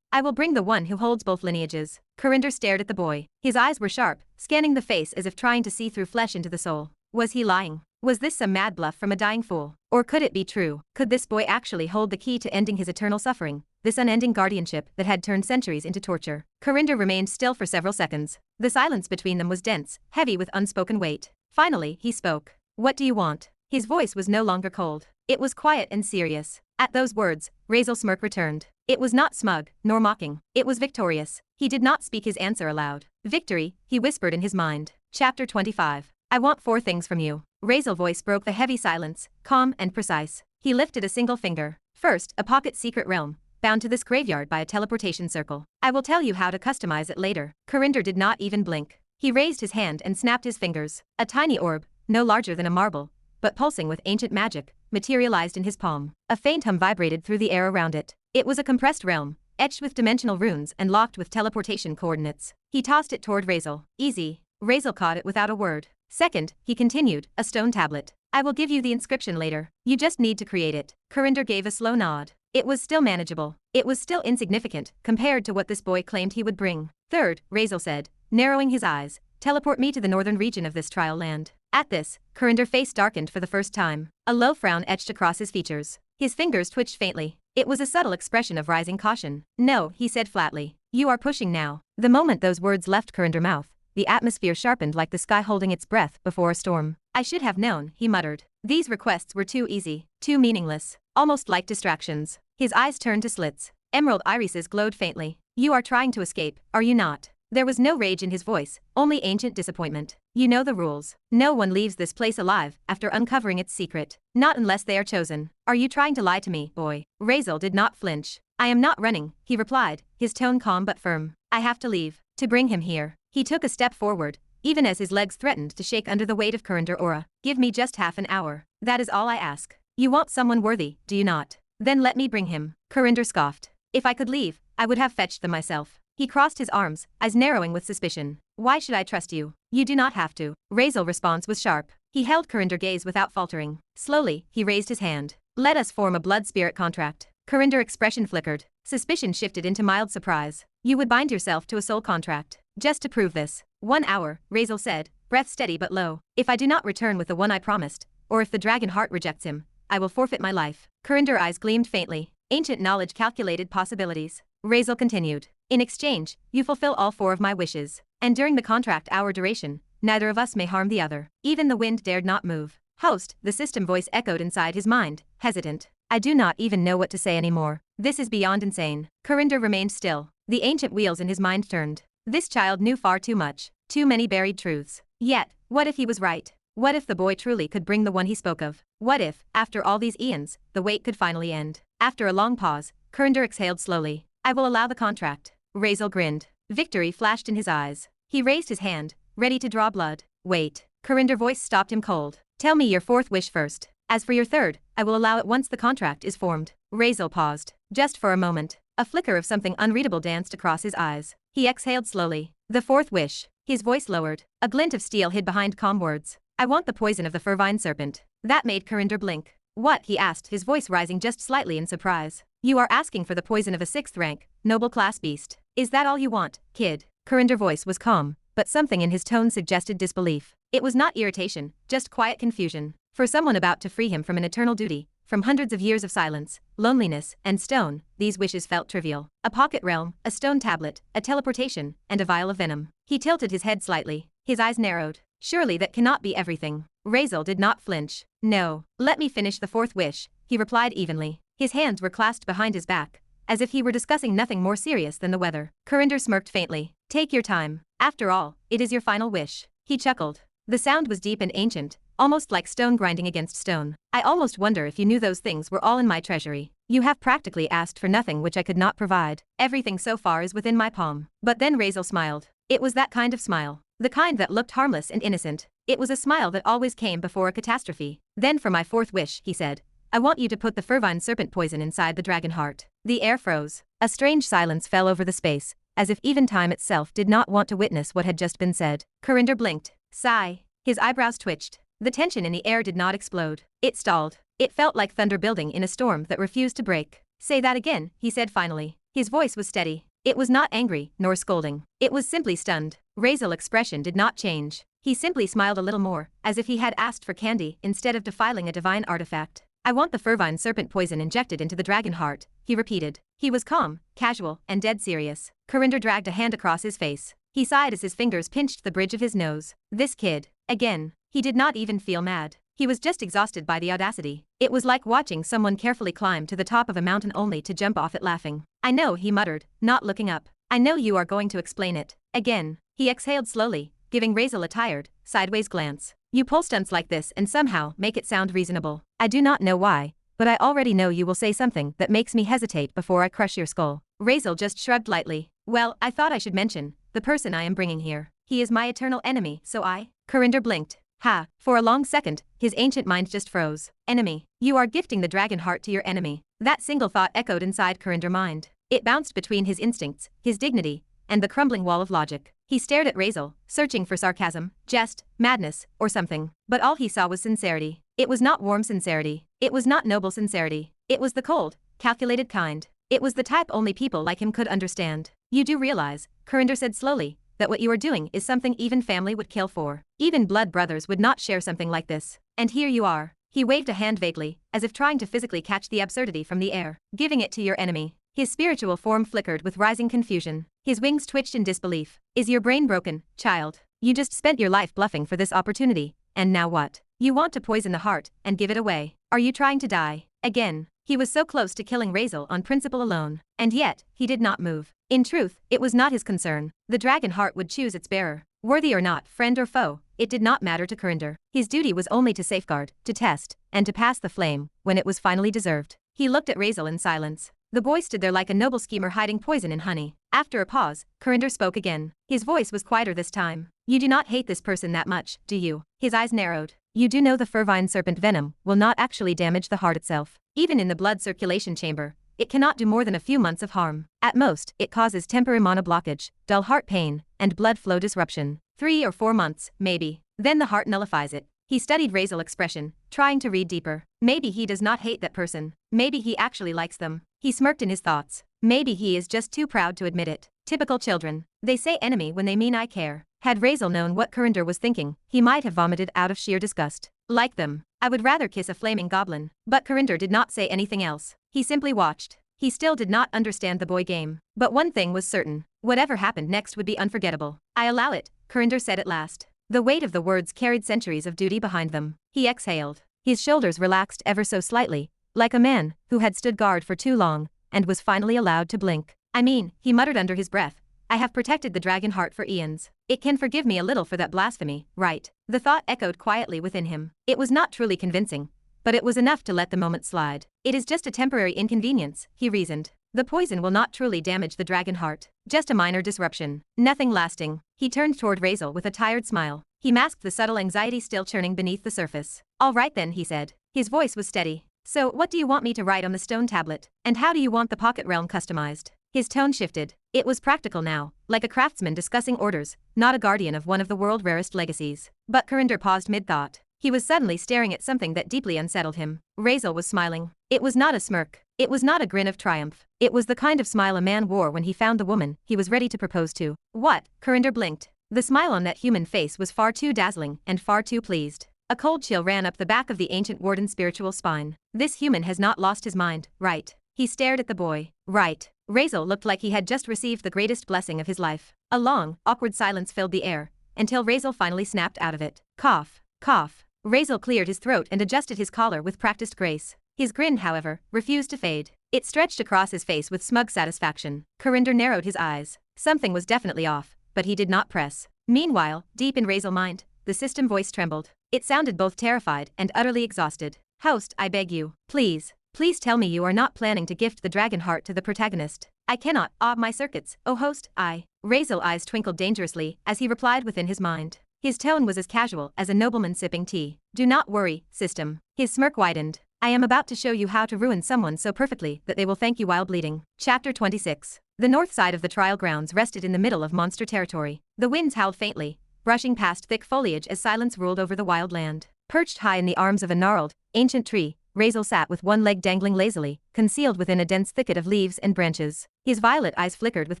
I will bring the one who holds both lineages. Kurinder stared at the boy. His eyes were sharp, scanning the face as if trying to see through flesh into the soul. Was he lying? Was this some mad bluff from a dying fool? Or could it be true? Could this boy actually hold the key to ending his eternal suffering? This unending guardianship that had turned centuries into torture. Kurinder remained still for several seconds. The silence between them was dense, heavy with unspoken weight. Finally, he spoke. What do you want? His voice was no longer cold. It was quiet and serious. At those words, Razeal's smirk returned. It was not smug, nor mocking. It was victorious. He did not speak his answer aloud. Victory, he whispered in his mind. Chapter 25. I want 4 things from you. Razeal's voice broke the heavy silence, calm and precise. He lifted a single finger. First, a pocket secret realm, bound to this graveyard by a teleportation circle. I will tell you how to customize it later. Kurinder did not even blink. He raised his hand and snapped his fingers. A tiny orb, no larger than a marble, but pulsing with ancient magic, materialized in his palm. A faint hum vibrated through the air around it. It was a compressed realm, etched with dimensional runes and locked with teleportation coordinates. He tossed it toward Razeal. Easy. Razeal caught it without a word. Second, he continued, a stone tablet. I will give you the inscription later. You just need to create it. Kurinder gave a slow nod. It was still manageable. It was still insignificant, compared to what this boy claimed he would bring. Third, Razeal said, narrowing his eyes, teleport me to the northern region of this trial land. At this, Kurinder's face darkened for the first time. A low frown etched across his features. His fingers twitched faintly. It was a subtle expression of rising caution. No, he said flatly. You are pushing now. The moment those words left Carinder's mouth, the atmosphere sharpened like the sky holding its breath before a storm. I should have known, he muttered. These requests were too easy, too meaningless, almost like distractions. His eyes turned to slits. Emerald irises glowed faintly. You are trying to escape, are you not? There was no rage in his voice, only ancient disappointment. You know the rules. No one leaves this place alive after uncovering its secret. Not unless they are chosen. Are you trying to lie to me, boy? Razeal did not flinch. I am not running, he replied, his tone calm but firm. I have to leave. To bring him here. He took a step forward, even as his legs threatened to shake under the weight of Carinder's aura. Give me just half an hour. That is all I ask. You want someone worthy, do you not? Then let me bring him. Carinder scoffed. If I could leave, I would have fetched them myself. He crossed his arms, eyes narrowing with suspicion. Why should I trust you? You do not have to. Razeal's response was sharp. He held Carinder's gaze without faltering. Slowly, he raised his hand. Let us form a blood-spirit contract. Carinder's expression flickered. Suspicion shifted into mild surprise. You would bind yourself to a soul contract. Just to prove this. 1 hour, Razeal said, breath steady but low. If I do not return with the one I promised, or if the dragon heart rejects him, I will forfeit my life. Carinder's eyes gleamed faintly. Ancient knowledge calculated possibilities. Razeal continued. In exchange, you fulfill all 4 of my wishes. And during the contract hour duration, neither of us may harm the other. Even the wind dared not move. Host, the system voice echoed inside his mind, hesitant. I do not even know what to say anymore. This is beyond insane. Carinder remained still. The ancient wheels in his mind turned. This child knew far too much. Too many buried truths. Yet, what if he was right? What if the boy truly could bring the one he spoke of? What if, after all these eons, the wait could finally end? After a long pause, Carinder exhaled slowly. I will allow the contract. Razeal grinned. Victory flashed in his eyes. He raised his hand, ready to draw blood. Wait. Carinder's voice stopped him cold. Tell me your 4th wish first. As for your 3rd, I will allow it once the contract is formed. Razeal paused. Just for a moment. A flicker of something unreadable danced across his eyes. He exhaled slowly. The 4th wish. His voice lowered. A glint of steel hid behind calm words. I want the poison of the Furvine serpent. That made Carinder blink. What? He asked, his voice rising just slightly in surprise. You are asking for the poison of a 6th rank, noble class beast. Is that all you want, kid? Carinder's voice was calm, but something in his tone suggested disbelief. It was not irritation, just quiet confusion. For someone about to free him from an eternal duty, from hundreds of years of silence, loneliness, and stone, these wishes felt trivial. A pocket realm, a stone tablet, a teleportation, and a vial of venom. He tilted his head slightly. His eyes narrowed. Surely that cannot be everything. Razeal did not flinch. No. Let me finish the 4th wish, he replied evenly. His hands were clasped behind his back, as if he were discussing nothing more serious than the weather. Carinder smirked faintly. Take your time. After all, it is your final wish. He chuckled. The sound was deep and ancient, almost like stone grinding against stone. I almost wonder if you knew those things were all in my treasury. You have practically asked for nothing which I could not provide. Everything so far is within my palm. But then Razeal smiled. It was that kind of smile. The kind that looked harmless and innocent. It was a smile that always came before a catastrophe. Then for my 4th wish, he said. I want you to put the Furvine serpent poison inside the dragon heart. The air froze. A strange silence fell over the space, as if even time itself did not want to witness what had just been said. Carinder blinked. Sigh. His eyebrows twitched. The tension in the air did not explode. It stalled. It felt like thunder building in a storm that refused to break. Say that again, he said finally. His voice was steady. It was not angry, nor scolding. It was simply stunned. Razeal's expression did not change. He simply smiled a little more, as if he had asked for candy instead of defiling a divine artifact. I want the Furvine serpent poison injected into the dragon heart, he repeated. He was calm, casual, and dead serious. Carinder dragged a hand across his face. He sighed as his fingers pinched the bridge of his nose. This kid. Again. He did not even feel mad. He was just exhausted by the audacity. It was like watching someone carefully climb to the top of a mountain only to jump off it laughing. I know, he muttered, not looking up. I know you are going to explain it. Again. He exhaled slowly, giving Razeal a tired, sideways glance. You pull stunts like this and somehow make it sound reasonable. I do not know why, but I already know you will say something that makes me hesitate before I crush your skull. Razeal just shrugged lightly. Well, I thought I should mention the person I am bringing here. He is my eternal enemy, so I... Carinder blinked. Ha, for a long second, his ancient mind just froze. Enemy. You are gifting the dragon heart to your enemy. That single thought echoed inside Carinder's mind. It bounced between his instincts, his dignity, and the crumbling wall of logic. He stared at Razeal, searching for sarcasm, jest, madness, or something. But all he saw was sincerity. It was not warm sincerity. It was not noble sincerity. It was the cold, calculated kind. It was the type only people like him could understand. You do realize, Carinder said slowly, that what you are doing is something even family would kill for. Even blood brothers would not share something like this. And here you are. He waved a hand vaguely, as if trying to physically catch the absurdity from the air. Giving it to your enemy. His spiritual form flickered with rising confusion. His wings twitched in disbelief. Is your brain broken, child? You just spent your life bluffing for this opportunity, and now what? You want to poison the heart and give it away. Are you trying to die? Again. He was so close to killing Razeal on principle alone, and yet, he did not move. In truth, it was not his concern. The dragon heart would choose its bearer. Worthy or not, friend or foe, it did not matter to Kurinder. His duty was only to safeguard, to test, and to pass the flame, when it was finally deserved. He looked at Razeal in silence. The boy stood there like a noble schemer hiding poison in honey. After a pause, Kurinder spoke again. His voice was quieter this time. You do not hate this person that much, do you? His eyes narrowed. You do know the fervine serpent venom will not actually damage the heart itself. Even in the blood circulation chamber, it cannot do more than a few months of harm. At most, it causes temporary monoblockage, dull heart pain, and blood flow disruption. 3 or 4 months, maybe. Then the heart nullifies it. He studied Razeal's expression, trying to read deeper. Maybe he does not hate that person. Maybe he actually likes them. He smirked in his thoughts. Maybe he is just too proud to admit it. Typical children. They say enemy when they mean I care. Had Razeal known what Kurinder was thinking, he might have vomited out of sheer disgust. Like them. I would rather kiss a flaming goblin. But Kurinder did not say anything else. He simply watched. He still did not understand the boy game. But one thing was certain. Whatever happened next would be unforgettable. I allow it, Kurinder said at last. The weight of the words carried centuries of duty behind them. He exhaled. His shoulders relaxed ever so slightly, like a man who had stood guard for too long, and was finally allowed to blink. I mean, he muttered under his breath, I have protected the dragon heart for eons. It can forgive me a little for that blasphemy, right? The thought echoed quietly within him. It was not truly convincing, but it was enough to let the moment slide. It is just a temporary inconvenience, he reasoned. The poison will not truly damage the dragon heart. Just a minor disruption. Nothing lasting. He turned toward Razeal with a tired smile. He masked the subtle anxiety still churning beneath the surface. All right then, he said. His voice was steady. So, what do you want me to write on the stone tablet? And how do you want the pocket realm customized? His tone shifted. It was practical now, like a craftsman discussing orders, not a guardian of one of the world's rarest legacies. But Kurinder paused mid-thought. He was suddenly staring at something that deeply unsettled him. Razeal was smiling. It was not a smirk. It was not a grin of triumph. It was the kind of smile a man wore when he found the woman he was ready to propose to. What? Kurinder blinked. The smile on that human face was far too dazzling and far too pleased. A cold chill ran up the back of the ancient warden's spiritual spine. This human has not lost his mind, right? He stared at the boy. Right. Razeal looked like he had just received the greatest blessing of his life. A long, awkward silence filled the air, until Razeal finally snapped out of it. Cough. Cough. Razeal cleared his throat and adjusted his collar with practiced grace. His grin, however, refused to fade. It stretched across his face with smug satisfaction. Kurinder narrowed his eyes. Something was definitely off, but he did not press. Meanwhile, deep in Razeal's mind, the system voice trembled. It sounded both terrified and utterly exhausted. Host, I beg you. Please tell me you are not planning to gift the dragon heart to the protagonist. I cannot, my circuits, oh host, Razeal's eyes twinkled dangerously as he replied within his mind. His tone was as casual as a nobleman sipping tea. Do not worry, system. His smirk widened. I am about to show you how to ruin someone so perfectly that they will thank you while bleeding. Chapter 26. The north side of the trial grounds rested in the middle of monster territory. The winds howled faintly, brushing past thick foliage as silence ruled over the wild land. Perched high in the arms of a gnarled, ancient tree, Razeal sat with one leg dangling lazily, concealed within a dense thicket of leaves and branches. His violet eyes flickered with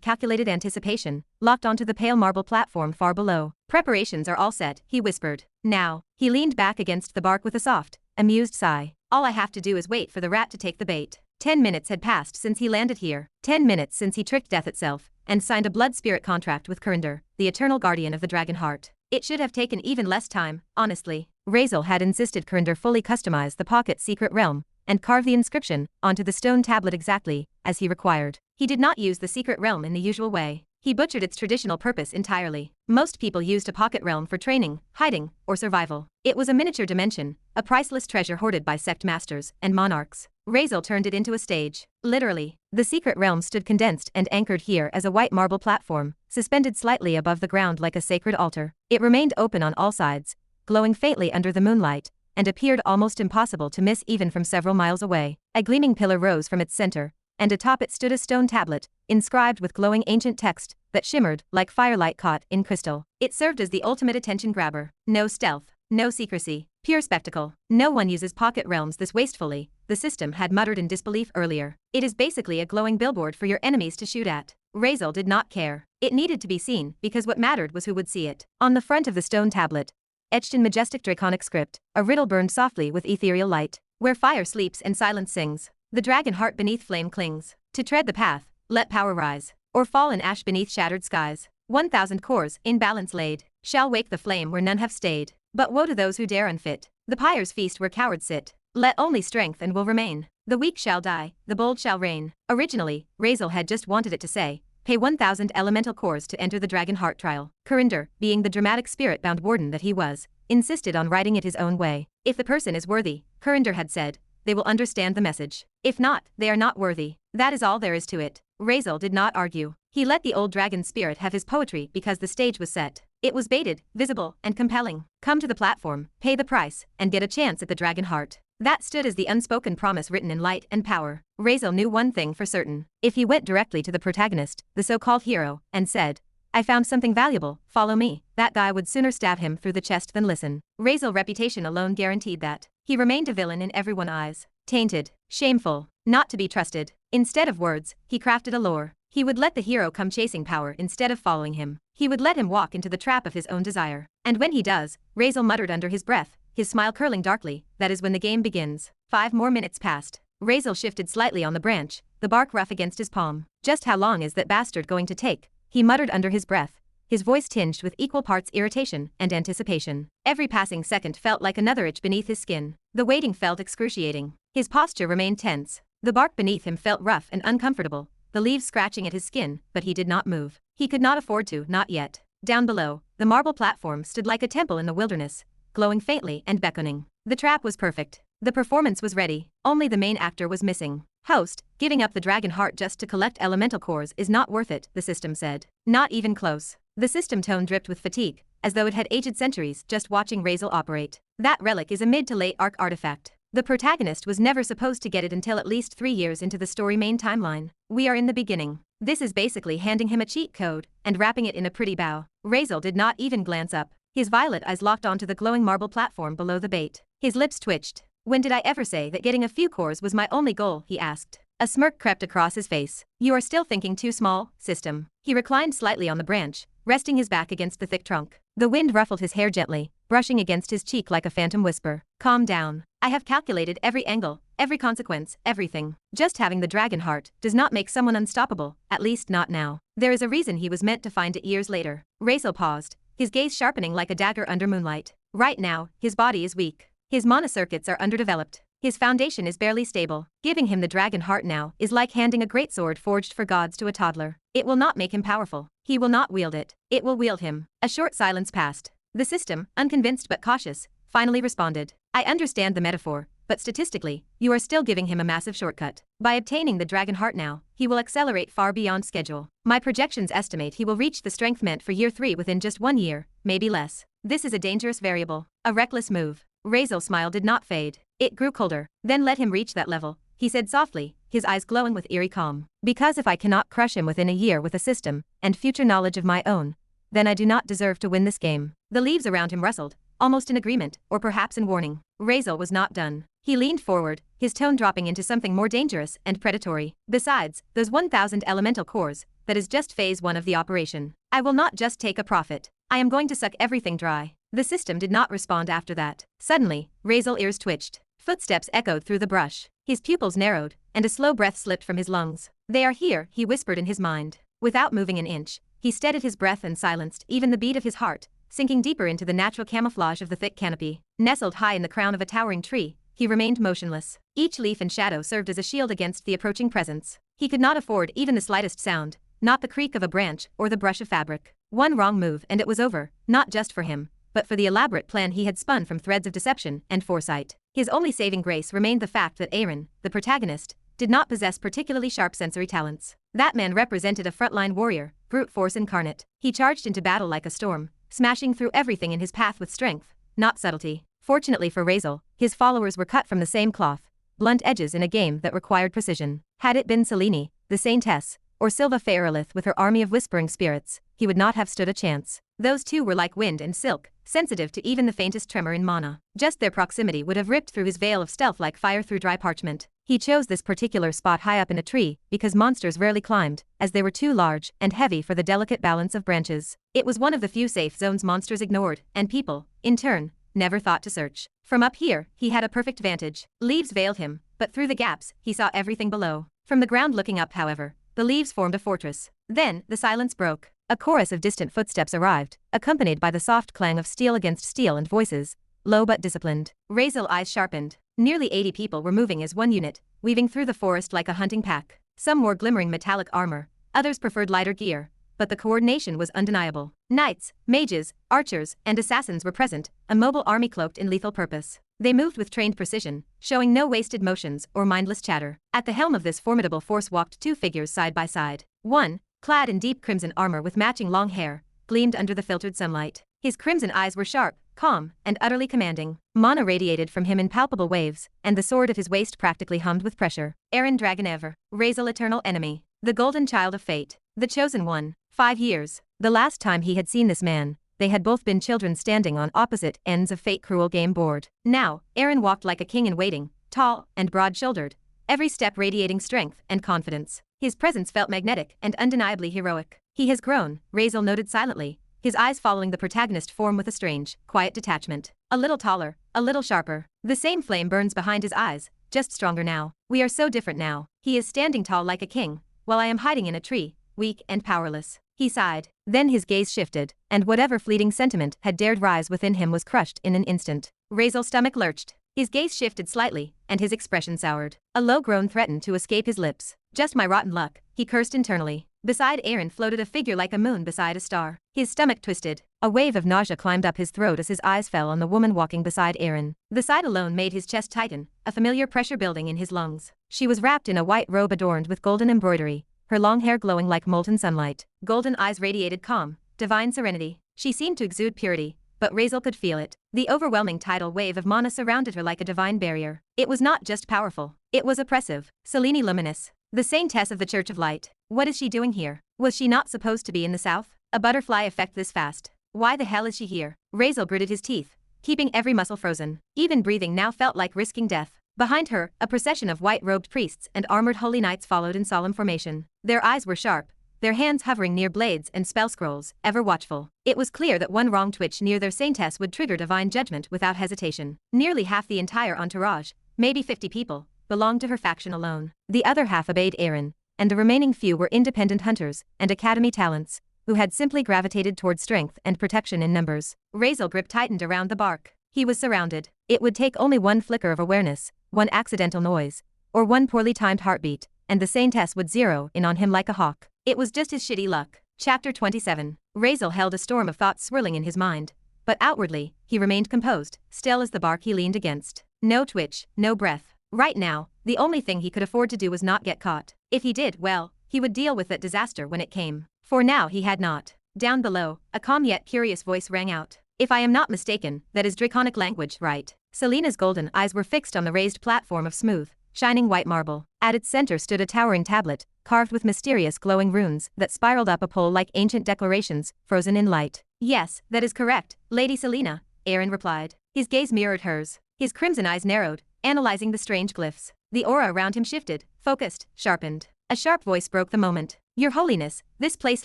calculated anticipation, locked onto the pale marble platform far below. Preparations are all set, he whispered. Now. He leaned back against the bark with a soft, amused sigh. All I have to do is wait for the rat to take the bait. 10 minutes had passed since he landed here. 10 minutes since he tricked death itself, and signed a blood spirit contract with Kurinder, the eternal guardian of the dragon heart. It should have taken even less time, honestly. Razeal had insisted Kurinder fully customize the pocket's secret realm, and carve the inscription onto the stone tablet exactly as he required. He did not use the secret realm in the usual way. He butchered its traditional purpose entirely. Most people used a pocket realm for training, hiding, or survival. It was a miniature dimension, a priceless treasure hoarded by sect masters and monarchs. Razeal turned it into a stage. Literally, the secret realm stood condensed and anchored here as a white marble platform, suspended slightly above the ground like a sacred altar. It remained open on all sides, glowing faintly under the moonlight, and appeared almost impossible to miss even from several miles away. A gleaming pillar rose from its center, and atop it stood a stone tablet, inscribed with glowing ancient text that shimmered like firelight caught in crystal. It served as the ultimate attention grabber. No stealth, no secrecy, pure spectacle. No one uses pocket realms this wastefully, the system had muttered in disbelief earlier. It is basically a glowing billboard for your enemies to shoot at. Razeal did not care. It needed to be seen because what mattered was who would see it. On the front of the stone tablet, etched in majestic draconic script, a riddle burned softly with ethereal light. Where fire sleeps and silence sings, the dragon heart beneath flame clings. To tread the path, let power rise, or fall in ash beneath shattered skies. 1,000 cores, in balance laid, shall wake the flame where none have stayed. But woe to those who dare unfit, the pyre's feast where cowards sit. Let only strength and will remain. The weak shall die, the bold shall reign. Originally, Razeal had just wanted it to say, pay 1,000 elemental cores to enter the dragon heart trial. Corinder, being the dramatic spirit-bound warden that he was, insisted on writing it his own way. If the person is worthy, Corinder had said, they will understand the message. If not, they are not worthy. That is all there is to it. Razeal did not argue. He let the old dragon spirit have his poetry because the stage was set. It was baited, visible, and compelling. Come to the platform, pay the price, and get a chance at the dragon heart. That stood as the unspoken promise written in light and power. Razeal knew one thing for certain. If he went directly to the protagonist, the so-called hero, and said, I found something valuable, follow me, that guy would sooner stab him through the chest than listen. Razeal's reputation alone guaranteed that. He remained a villain in everyone's eyes. Tainted, shameful, not to be trusted. Instead of words, he crafted a lure. He would let the hero come chasing power instead of following him. He would let him walk into the trap of his own desire. And when he does, Razeal muttered under his breath, his smile curling darkly, that is when the game begins. 5 more minutes passed. Razeal shifted slightly on the branch, the bark rough against his palm. Just how long is that bastard going to take? He muttered under his breath, his voice tinged with equal parts irritation and anticipation. Every passing second felt like another itch beneath his skin. The waiting felt excruciating. His posture remained tense. The bark beneath him felt rough and uncomfortable, the leaves scratching at his skin, but he did not move. He could not afford to, not yet. Down below, the marble platform stood like a temple in the wilderness, glowing faintly and beckoning. The trap was perfect. The performance was ready. Only the main actor was missing. Host, giving up the dragon heart just to collect elemental cores is not worth it, the system said. Not even close. The system tone dripped with fatigue, as though it had aged centuries just watching Razeal operate. That relic is a mid to late arc artifact. The protagonist was never supposed to get it until at least 3 years into the story main timeline. We are in the beginning. This is basically handing him a cheat code and wrapping it in a pretty bow. Razeal did not even glance up. His violet eyes locked onto the glowing marble platform below the bait. His lips twitched. When did I ever say that getting a few cores was my only goal, he asked. A smirk crept across his face. You are still thinking too small, system. He reclined slightly on the branch, resting his back against the thick trunk. The wind ruffled his hair gently, brushing against his cheek like a phantom whisper. Calm down. I have calculated every angle, every consequence, everything. Just having the dragon heart does not make someone unstoppable, at least not now. There is a reason he was meant to find it years later. Razeal paused, his gaze sharpening like a dagger under moonlight. Right now, his body is weak. His mana circuits are underdeveloped. His foundation is barely stable. Giving him the dragon heart now is like handing a great sword forged for gods to a toddler. It will not make him powerful. He will not wield it. It will wield him. A short silence passed. The system, unconvinced but cautious, finally responded. I understand the metaphor, but statistically, you are still giving him a massive shortcut. By obtaining the dragon heart now, he will accelerate far beyond schedule. My projections estimate he will reach the strength meant for year 3 within just 1 year, maybe less. This is a dangerous variable. A reckless move. Razeal's smile did not fade. It grew colder. Then let him reach that level, he said softly, his eyes glowing with eerie calm. Because if I cannot crush him within a year with a system and future knowledge of my own, then I do not deserve to win this game. The leaves around him rustled, almost in agreement, or perhaps in warning. Razeal was not done. He leaned forward, his tone dropping into something more dangerous and predatory. Besides, those 1,000 elemental cores, that is just phase 1 of the operation. I will not just take a profit. I am going to suck everything dry. The system did not respond after that. Suddenly, Razeal's ears twitched. Footsteps echoed through the brush. His pupils narrowed, and a slow breath slipped from his lungs. They are here, he whispered in his mind. Without moving an inch, he steadied his breath and silenced even the beat of his heart, sinking deeper into the natural camouflage of the thick canopy. Nestled high in the crown of a towering tree, he remained motionless. Each leaf and shadow served as a shield against the approaching presence. He could not afford even the slightest sound, not the creak of a branch or the brush of fabric. One wrong move and it was over, not just for him, but for the elaborate plan he had spun from threads of deception and foresight. His only saving grace remained the fact that Aaron, the protagonist, did not possess particularly sharp sensory talents. That man represented a frontline warrior, brute force incarnate. He charged into battle like a storm, smashing through everything in his path with strength, not subtlety. Fortunately for Razeal, his followers were cut from the same cloth, blunt edges in a game that required precision. Had it been Selene, the Saintess, or Silva Fairlith with her army of whispering spirits, he would not have stood a chance. Those two were like wind and silk, sensitive to even the faintest tremor in mana. Just their proximity would have ripped through his veil of stealth like fire through dry parchment. He chose this particular spot high up in a tree because monsters rarely climbed, as they were too large and heavy for the delicate balance of branches. It was one of the few safe zones monsters ignored, and people, in turn, never thought to search. From up here, he had a perfect vantage. Leaves veiled him, but through the gaps, he saw everything below. From the ground looking up, however, the leaves formed a fortress. Then, the silence broke. A chorus of distant footsteps arrived, accompanied by the soft clang of steel against steel and voices, low but disciplined. Razeal eyes sharpened. Nearly 80 people were moving as one unit, weaving through the forest like a hunting pack. Some wore glimmering metallic armor, others preferred lighter gear, but the coordination was undeniable. Knights, mages, archers, and assassins were present, a mobile army cloaked in lethal purpose. They moved with trained precision, showing no wasted motions or mindless chatter. At the helm of this formidable force walked two figures side by side. One, clad in deep crimson armor with matching long hair, gleamed under the filtered sunlight. His crimson eyes were sharp, calm, and utterly commanding. Mana radiated from him in palpable waves, and the sword of his waist practically hummed with pressure. Aaron Dragonever, Razeal eternal enemy, the golden child of fate, the chosen one. 5 years. The last time he had seen this man, they had both been children standing on opposite ends of fate-cruel game board. Now, Aaron walked like a king in waiting, tall and broad-shouldered, every step radiating strength and confidence. His presence felt magnetic and undeniably heroic. He has grown, Razeal noted silently, his eyes following the protagonist form with a strange, quiet detachment. A little taller, a little sharper. The same flame burns behind his eyes, just stronger now. We are so different now. He is standing tall like a king, while I am hiding in a tree, weak and powerless. He sighed. Then his gaze shifted, and whatever fleeting sentiment had dared rise within him was crushed in an instant. Razeal's stomach lurched. His gaze shifted slightly, and his expression soured. A low groan threatened to escape his lips. Just my rotten luck, he cursed internally. Beside Aaron floated a figure like a moon beside a star. His stomach twisted. A wave of nausea climbed up his throat as his eyes fell on the woman walking beside Aaron. The sight alone made his chest tighten, a familiar pressure building in his lungs. She was wrapped in a white robe adorned with golden embroidery, her long hair glowing like molten sunlight. Golden eyes radiated calm, divine serenity. She seemed to exude purity, but Razeal could feel it. The overwhelming tidal wave of mana surrounded her like a divine barrier. It was not just powerful, it was oppressive. Selene Luminous, the saintess of the Church of Light. What is she doing here? Was she not supposed to be in the south? A butterfly effect this fast. Why the hell is she here? Razeal gritted his teeth, keeping every muscle frozen. Even breathing now felt like risking death. Behind her, a procession of white-robed priests and armored holy knights followed in solemn formation. Their eyes were sharp, their hands hovering near blades and spell scrolls, ever watchful. It was clear that one wrong twitch near their saintess would trigger divine judgment without hesitation. Nearly half the entire entourage, maybe 50 people, belonged to her faction alone. The other half obeyed Aaron, and the remaining few were independent hunters and academy talents, who had simply gravitated toward strength and protection in numbers. Razeal grip tightened around the bark. He was surrounded. It would take only one flicker of awareness, one accidental noise, or one poorly timed heartbeat, and the saintess would zero in on him like a hawk. It was just his shitty luck. Chapter 27. Razeal held a storm of thoughts swirling in his mind, but outwardly, he remained composed, still as the bark he leaned against. No twitch, no breath. Right now, the only thing he could afford to do was not get caught. If he did, well, he would deal with that disaster when it came. For now he had not. Down below, a calm yet curious voice rang out. If I am not mistaken, that is draconic language, right? Selena's golden eyes were fixed on the raised platform of smooth, shining white marble. At its center stood a towering tablet, carved with mysterious glowing runes that spiraled up a pole like ancient declarations, frozen in light. Yes, that is correct, Lady Selena, Aaron replied. His gaze mirrored hers. His crimson eyes narrowed, analyzing the strange glyphs. The aura around him shifted, focused, sharpened. A sharp voice broke the moment. Your Holiness, this place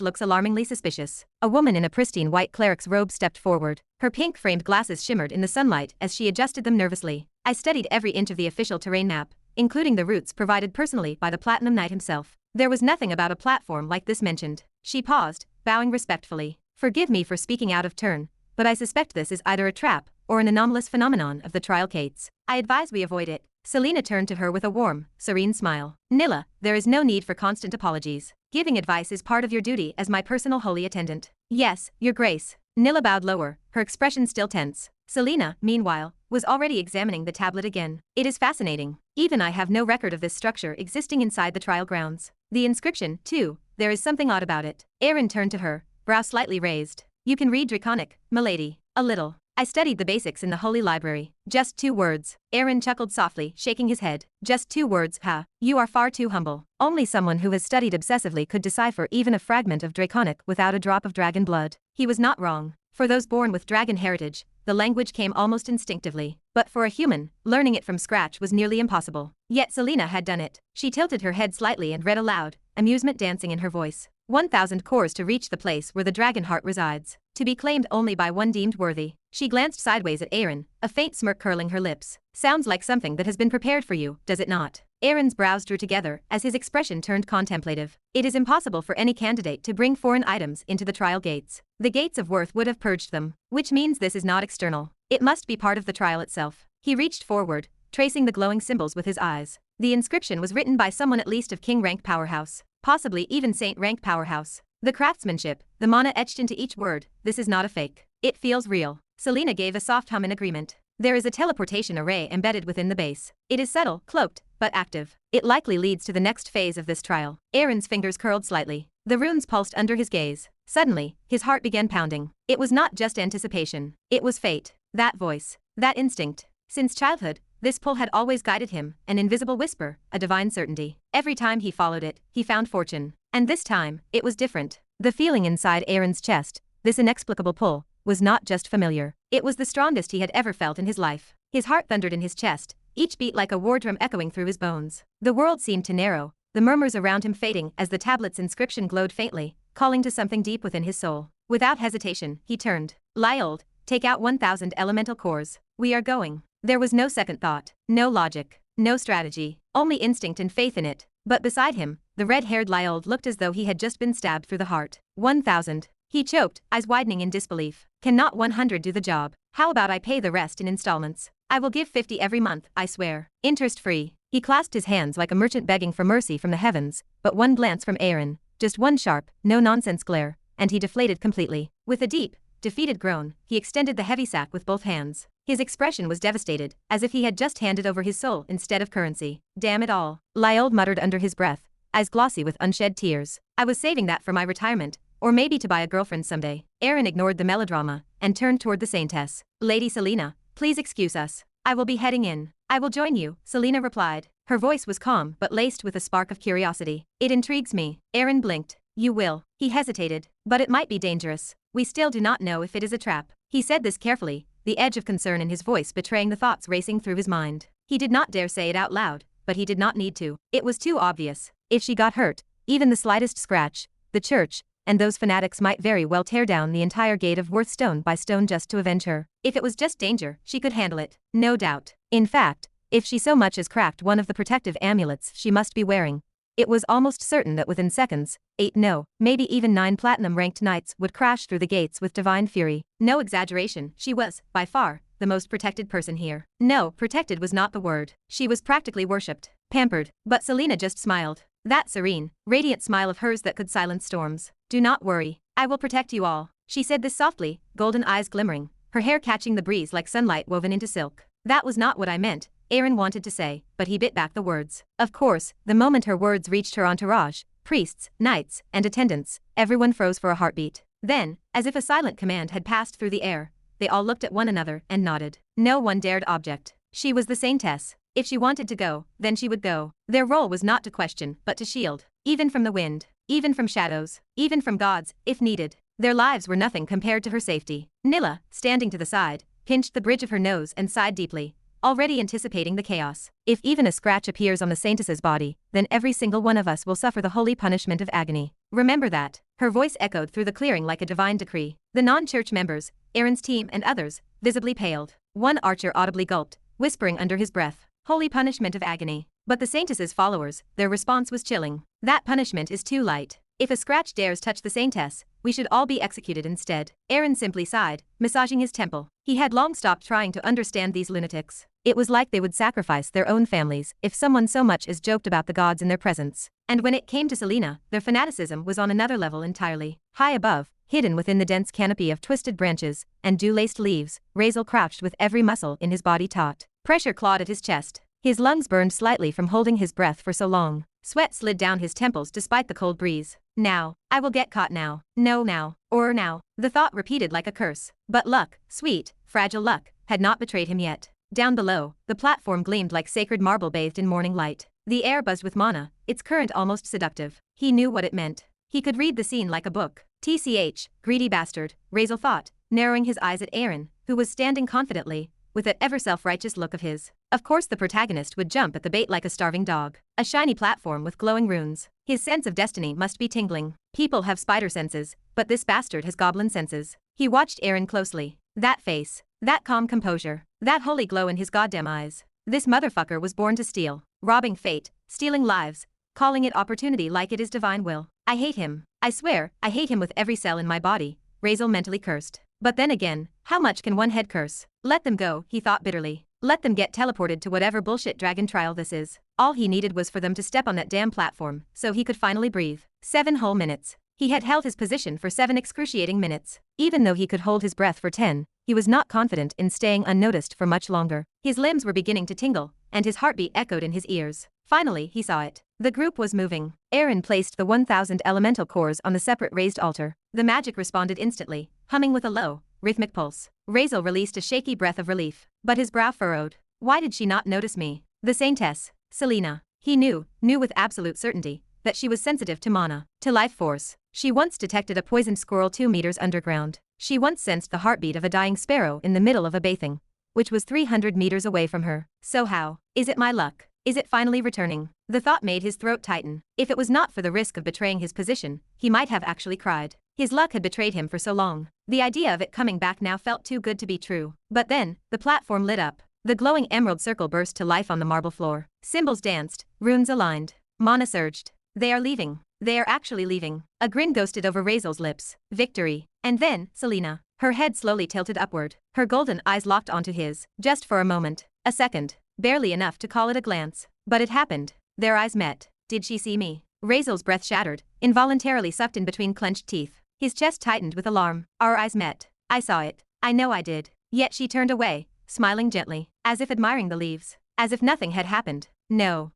looks alarmingly suspicious. A woman in a pristine white cleric's robe stepped forward. Her pink-framed glasses shimmered in the sunlight as she adjusted them nervously. I studied every inch of the official terrain map, including the routes provided personally by the Platinum Knight himself. There was nothing about a platform like this mentioned. She paused, bowing respectfully. Forgive me for speaking out of turn, but I suspect this is either a trap or an anomalous phenomenon of the trial Kates. I advise we avoid it. Selena turned to her with a warm, serene smile. Nilla, there is no need for constant apologies. Giving advice is part of your duty as my personal holy attendant. Yes, Your Grace. Nilla bowed lower, her expression still tense. Selena, meanwhile, was already examining the tablet again. It is fascinating. Even I have no record of this structure existing inside the trial grounds. The inscription, too, there is something odd about it. Aaron turned to her, brow slightly raised. You can read Draconic, milady. A little. I studied the basics in the Holy Library. Just 2 words. Aaron chuckled softly, shaking his head. Just 2 words, huh? You are far too humble. Only someone who has studied obsessively could decipher even a fragment of Draconic without a drop of dragon blood. He was not wrong. For those born with dragon heritage, the language came almost instinctively. But for a human, learning it from scratch was nearly impossible. Yet Selena had done it. She tilted her head slightly and read aloud, amusement dancing in her voice. 1,000 cores to reach the place where the dragon heart resides, to be claimed only by one deemed worthy. She glanced sideways at Aaron, a faint smirk curling her lips. Sounds like something that has been prepared for you, does it not? Aaron's brows drew together as his expression turned contemplative. It is impossible for any candidate to bring foreign items into the trial gates. The gates of worth would have purged them, which means this is not external. It must be part of the trial itself. He reached forward, tracing the glowing symbols with his eyes. The inscription was written by someone at least of king rank powerhouse, possibly even saint rank powerhouse. The craftsmanship, the mana etched into each word, this is not a fake. It feels real. Selena gave a soft hum in agreement. There is a teleportation array embedded within the base. It is subtle, cloaked, but active. It likely leads to the next phase of this trial. Aaron's fingers curled slightly. The runes pulsed under his gaze. Suddenly, his heart began pounding. It was not just anticipation. It was fate. That voice. That instinct. Since childhood, this pull had always guided him, an invisible whisper, a divine certainty. Every time he followed it, he found fortune. And this time, it was different. The feeling inside Aaron's chest, this inexplicable pull, was not just familiar. It was the strongest he had ever felt in his life. His heart thundered in his chest, each beat like a war drum echoing through his bones. The world seemed to narrow, the murmurs around him fading as the tablet's inscription glowed faintly, calling to something deep within his soul. Without hesitation, he turned. Lyold, take out 1,000 elemental cores. We are going. There was no second thought, no logic, no strategy, only instinct and faith in it. But beside him, the red-haired Lyold looked as though he had just been stabbed through the heart. 1,000. He choked, eyes widening in disbelief. Cannot 100 do the job? How about I pay the rest in installments? I will give 50 every month, I swear. Interest-free. He clasped his hands like a merchant begging for mercy from the heavens, but one glance from Aaron, just one sharp, no-nonsense glare, and he deflated completely. With a deep, defeated groan, he extended the heavy sack with both hands. His expression was devastated, as if he had just handed over his soul instead of currency. Damn it all. Lyold muttered under his breath, eyes glossy with unshed tears. I was saving that for my retirement, or maybe to buy a girlfriend someday. Aaron ignored the melodrama and turned toward the saintess. Lady Selena, please excuse us. I will be heading in. I will join you, Selena replied. Her voice was calm but laced with a spark of curiosity. It intrigues me. Aaron blinked. You will. He hesitated. But it might be dangerous. We still do not know if it is a trap. He said this carefully, the edge of concern in his voice betraying the thoughts racing through his mind. He did not dare say it out loud, but he did not need to. It was too obvious. If she got hurt, even the slightest scratch, the church, and those fanatics might very well tear down the entire gate of Worth stone by stone just to avenge her. If it was just danger, she could handle it. No doubt. In fact, if she so much as cracked one of the protective amulets she must be wearing, it was almost certain that within seconds, 8 no, maybe even 9 platinum-ranked knights would crash through the gates with divine fury. No exaggeration, she was, by far, the most protected person here. No, protected was not the word. She was practically worshipped, pampered, but Selena just smiled. That serene, radiant smile of hers that could silence storms. Do not worry, I will protect you all. She said this softly, golden eyes glimmering, her hair catching the breeze like sunlight woven into silk. That was not what I meant, Aaron wanted to say, but he bit back the words. Of course, the moment her words reached her entourage, priests, knights, and attendants, everyone froze for a heartbeat. Then, as if a silent command had passed through the air, they all looked at one another and nodded. No one dared object. She was the saintess. If she wanted to go, then she would go. Their role was not to question, but to shield. Even from the wind, even from shadows, even from gods, if needed. Their lives were nothing compared to her safety. Nilla, standing to the side, pinched the bridge of her nose and sighed deeply, already anticipating the chaos. If even a scratch appears on the saintess's body, then every single one of us will suffer the holy punishment of agony. Remember that. Her voice echoed through the clearing like a divine decree. The non-church members, Aaron's team and others, visibly paled. One archer audibly gulped, whispering under his breath, holy punishment of agony. But the saintess's followers, their response was chilling. That punishment is too light. If a scratch dares touch the saintess, we should all be executed instead. Aaron simply sighed, massaging his temple. He had long stopped trying to understand these lunatics. It was like they would sacrifice their own families if someone so much as joked about the gods in their presence. And when it came to Selena, their fanaticism was on another level entirely. High above, hidden within the dense canopy of twisted branches and dew-laced leaves, Razeal crouched with every muscle in his body taut. Pressure clawed at his chest. His lungs burned slightly from holding his breath for so long. Sweat slid down his temples despite the cold breeze. Now, I will get caught now. No now, or now. The thought repeated like a curse. But luck, sweet, fragile luck, had not betrayed him yet. Down below, the platform gleamed like sacred marble bathed in morning light. The air buzzed with mana, its current almost seductive. He knew what it meant. He could read the scene like a book. TCH, greedy bastard, Razeal thought, narrowing his eyes at Aaron, who was standing confidently, with that ever self-righteous look of his. Of course the protagonist would jump at the bait like a starving dog. A shiny platform with glowing runes. His sense of destiny must be tingling. People have spider senses, but this bastard has goblin senses. He watched Aaron closely. That face, that calm composure, that holy glow in his goddamn eyes. This motherfucker was born to steal, robbing fate, stealing lives, calling it opportunity like it is divine will. I hate him. I swear, I hate him with every cell in my body, Razeal mentally cursed. But then again, how much can one head curse? Let them go, he thought bitterly. Let them get teleported to whatever bullshit dragon trial this is. All he needed was for them to step on that damn platform, so he could finally breathe. 7 whole minutes. He had held his position for 7 excruciating minutes. Even though he could hold his breath for 10, he was not confident in staying unnoticed for much longer. His limbs were beginning to tingle, and his heartbeat echoed in his ears. Finally, he saw it. The group was moving. Aaron placed the 1,000 elemental cores on the separate raised altar. The magic responded instantly, humming with a low, rhythmic pulse. Razeal released a shaky breath of relief, but his brow furrowed. Why did she not notice me? The Saintess, Selena. He knew with absolute certainty, that she was sensitive to mana, to life force. She once detected a poisoned squirrel 2 meters underground. She once sensed the heartbeat of a dying sparrow in the middle of a bathing, which was 300 meters away from her. So how? Is it my luck? Is it finally returning? The thought made his throat tighten. If it was not for the risk of betraying his position, he might have actually cried. His luck had betrayed him for so long. The idea of it coming back now felt too good to be true. But then, the platform lit up. The glowing emerald circle burst to life on the marble floor. Symbols danced, runes aligned. Mana surged. They are leaving. They are actually leaving. A grin ghosted over Razeal's lips. Victory. And then, Selena. Her head slowly tilted upward. Her golden eyes locked onto his. Just for a moment. A second. Barely enough to call it a glance. But it happened. Their eyes met. Did she see me? Razeal's breath shattered, involuntarily sucked in between clenched teeth. His chest tightened with alarm. Our eyes met. I saw it. I know I did. Yet she turned away, smiling gently, as if admiring the leaves. As if nothing had happened. No,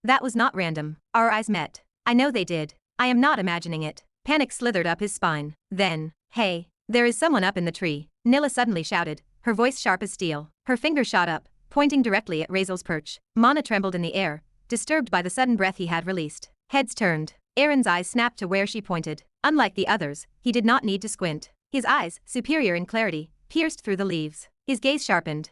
that was not random. Our eyes met. I know they did. I am not imagining it. Panic slithered up his spine. Then, hey, there is someone up in the tree, Nilla suddenly shouted, her voice sharp as steel. Her finger shot up, pointing directly at Razeal's perch. Mana trembled in the air, disturbed by the sudden breath he had released. Heads turned. Aaron's eyes snapped to where she pointed. Unlike the others, he did not need to squint. His eyes, superior in clarity, pierced through the leaves. His gaze sharpened.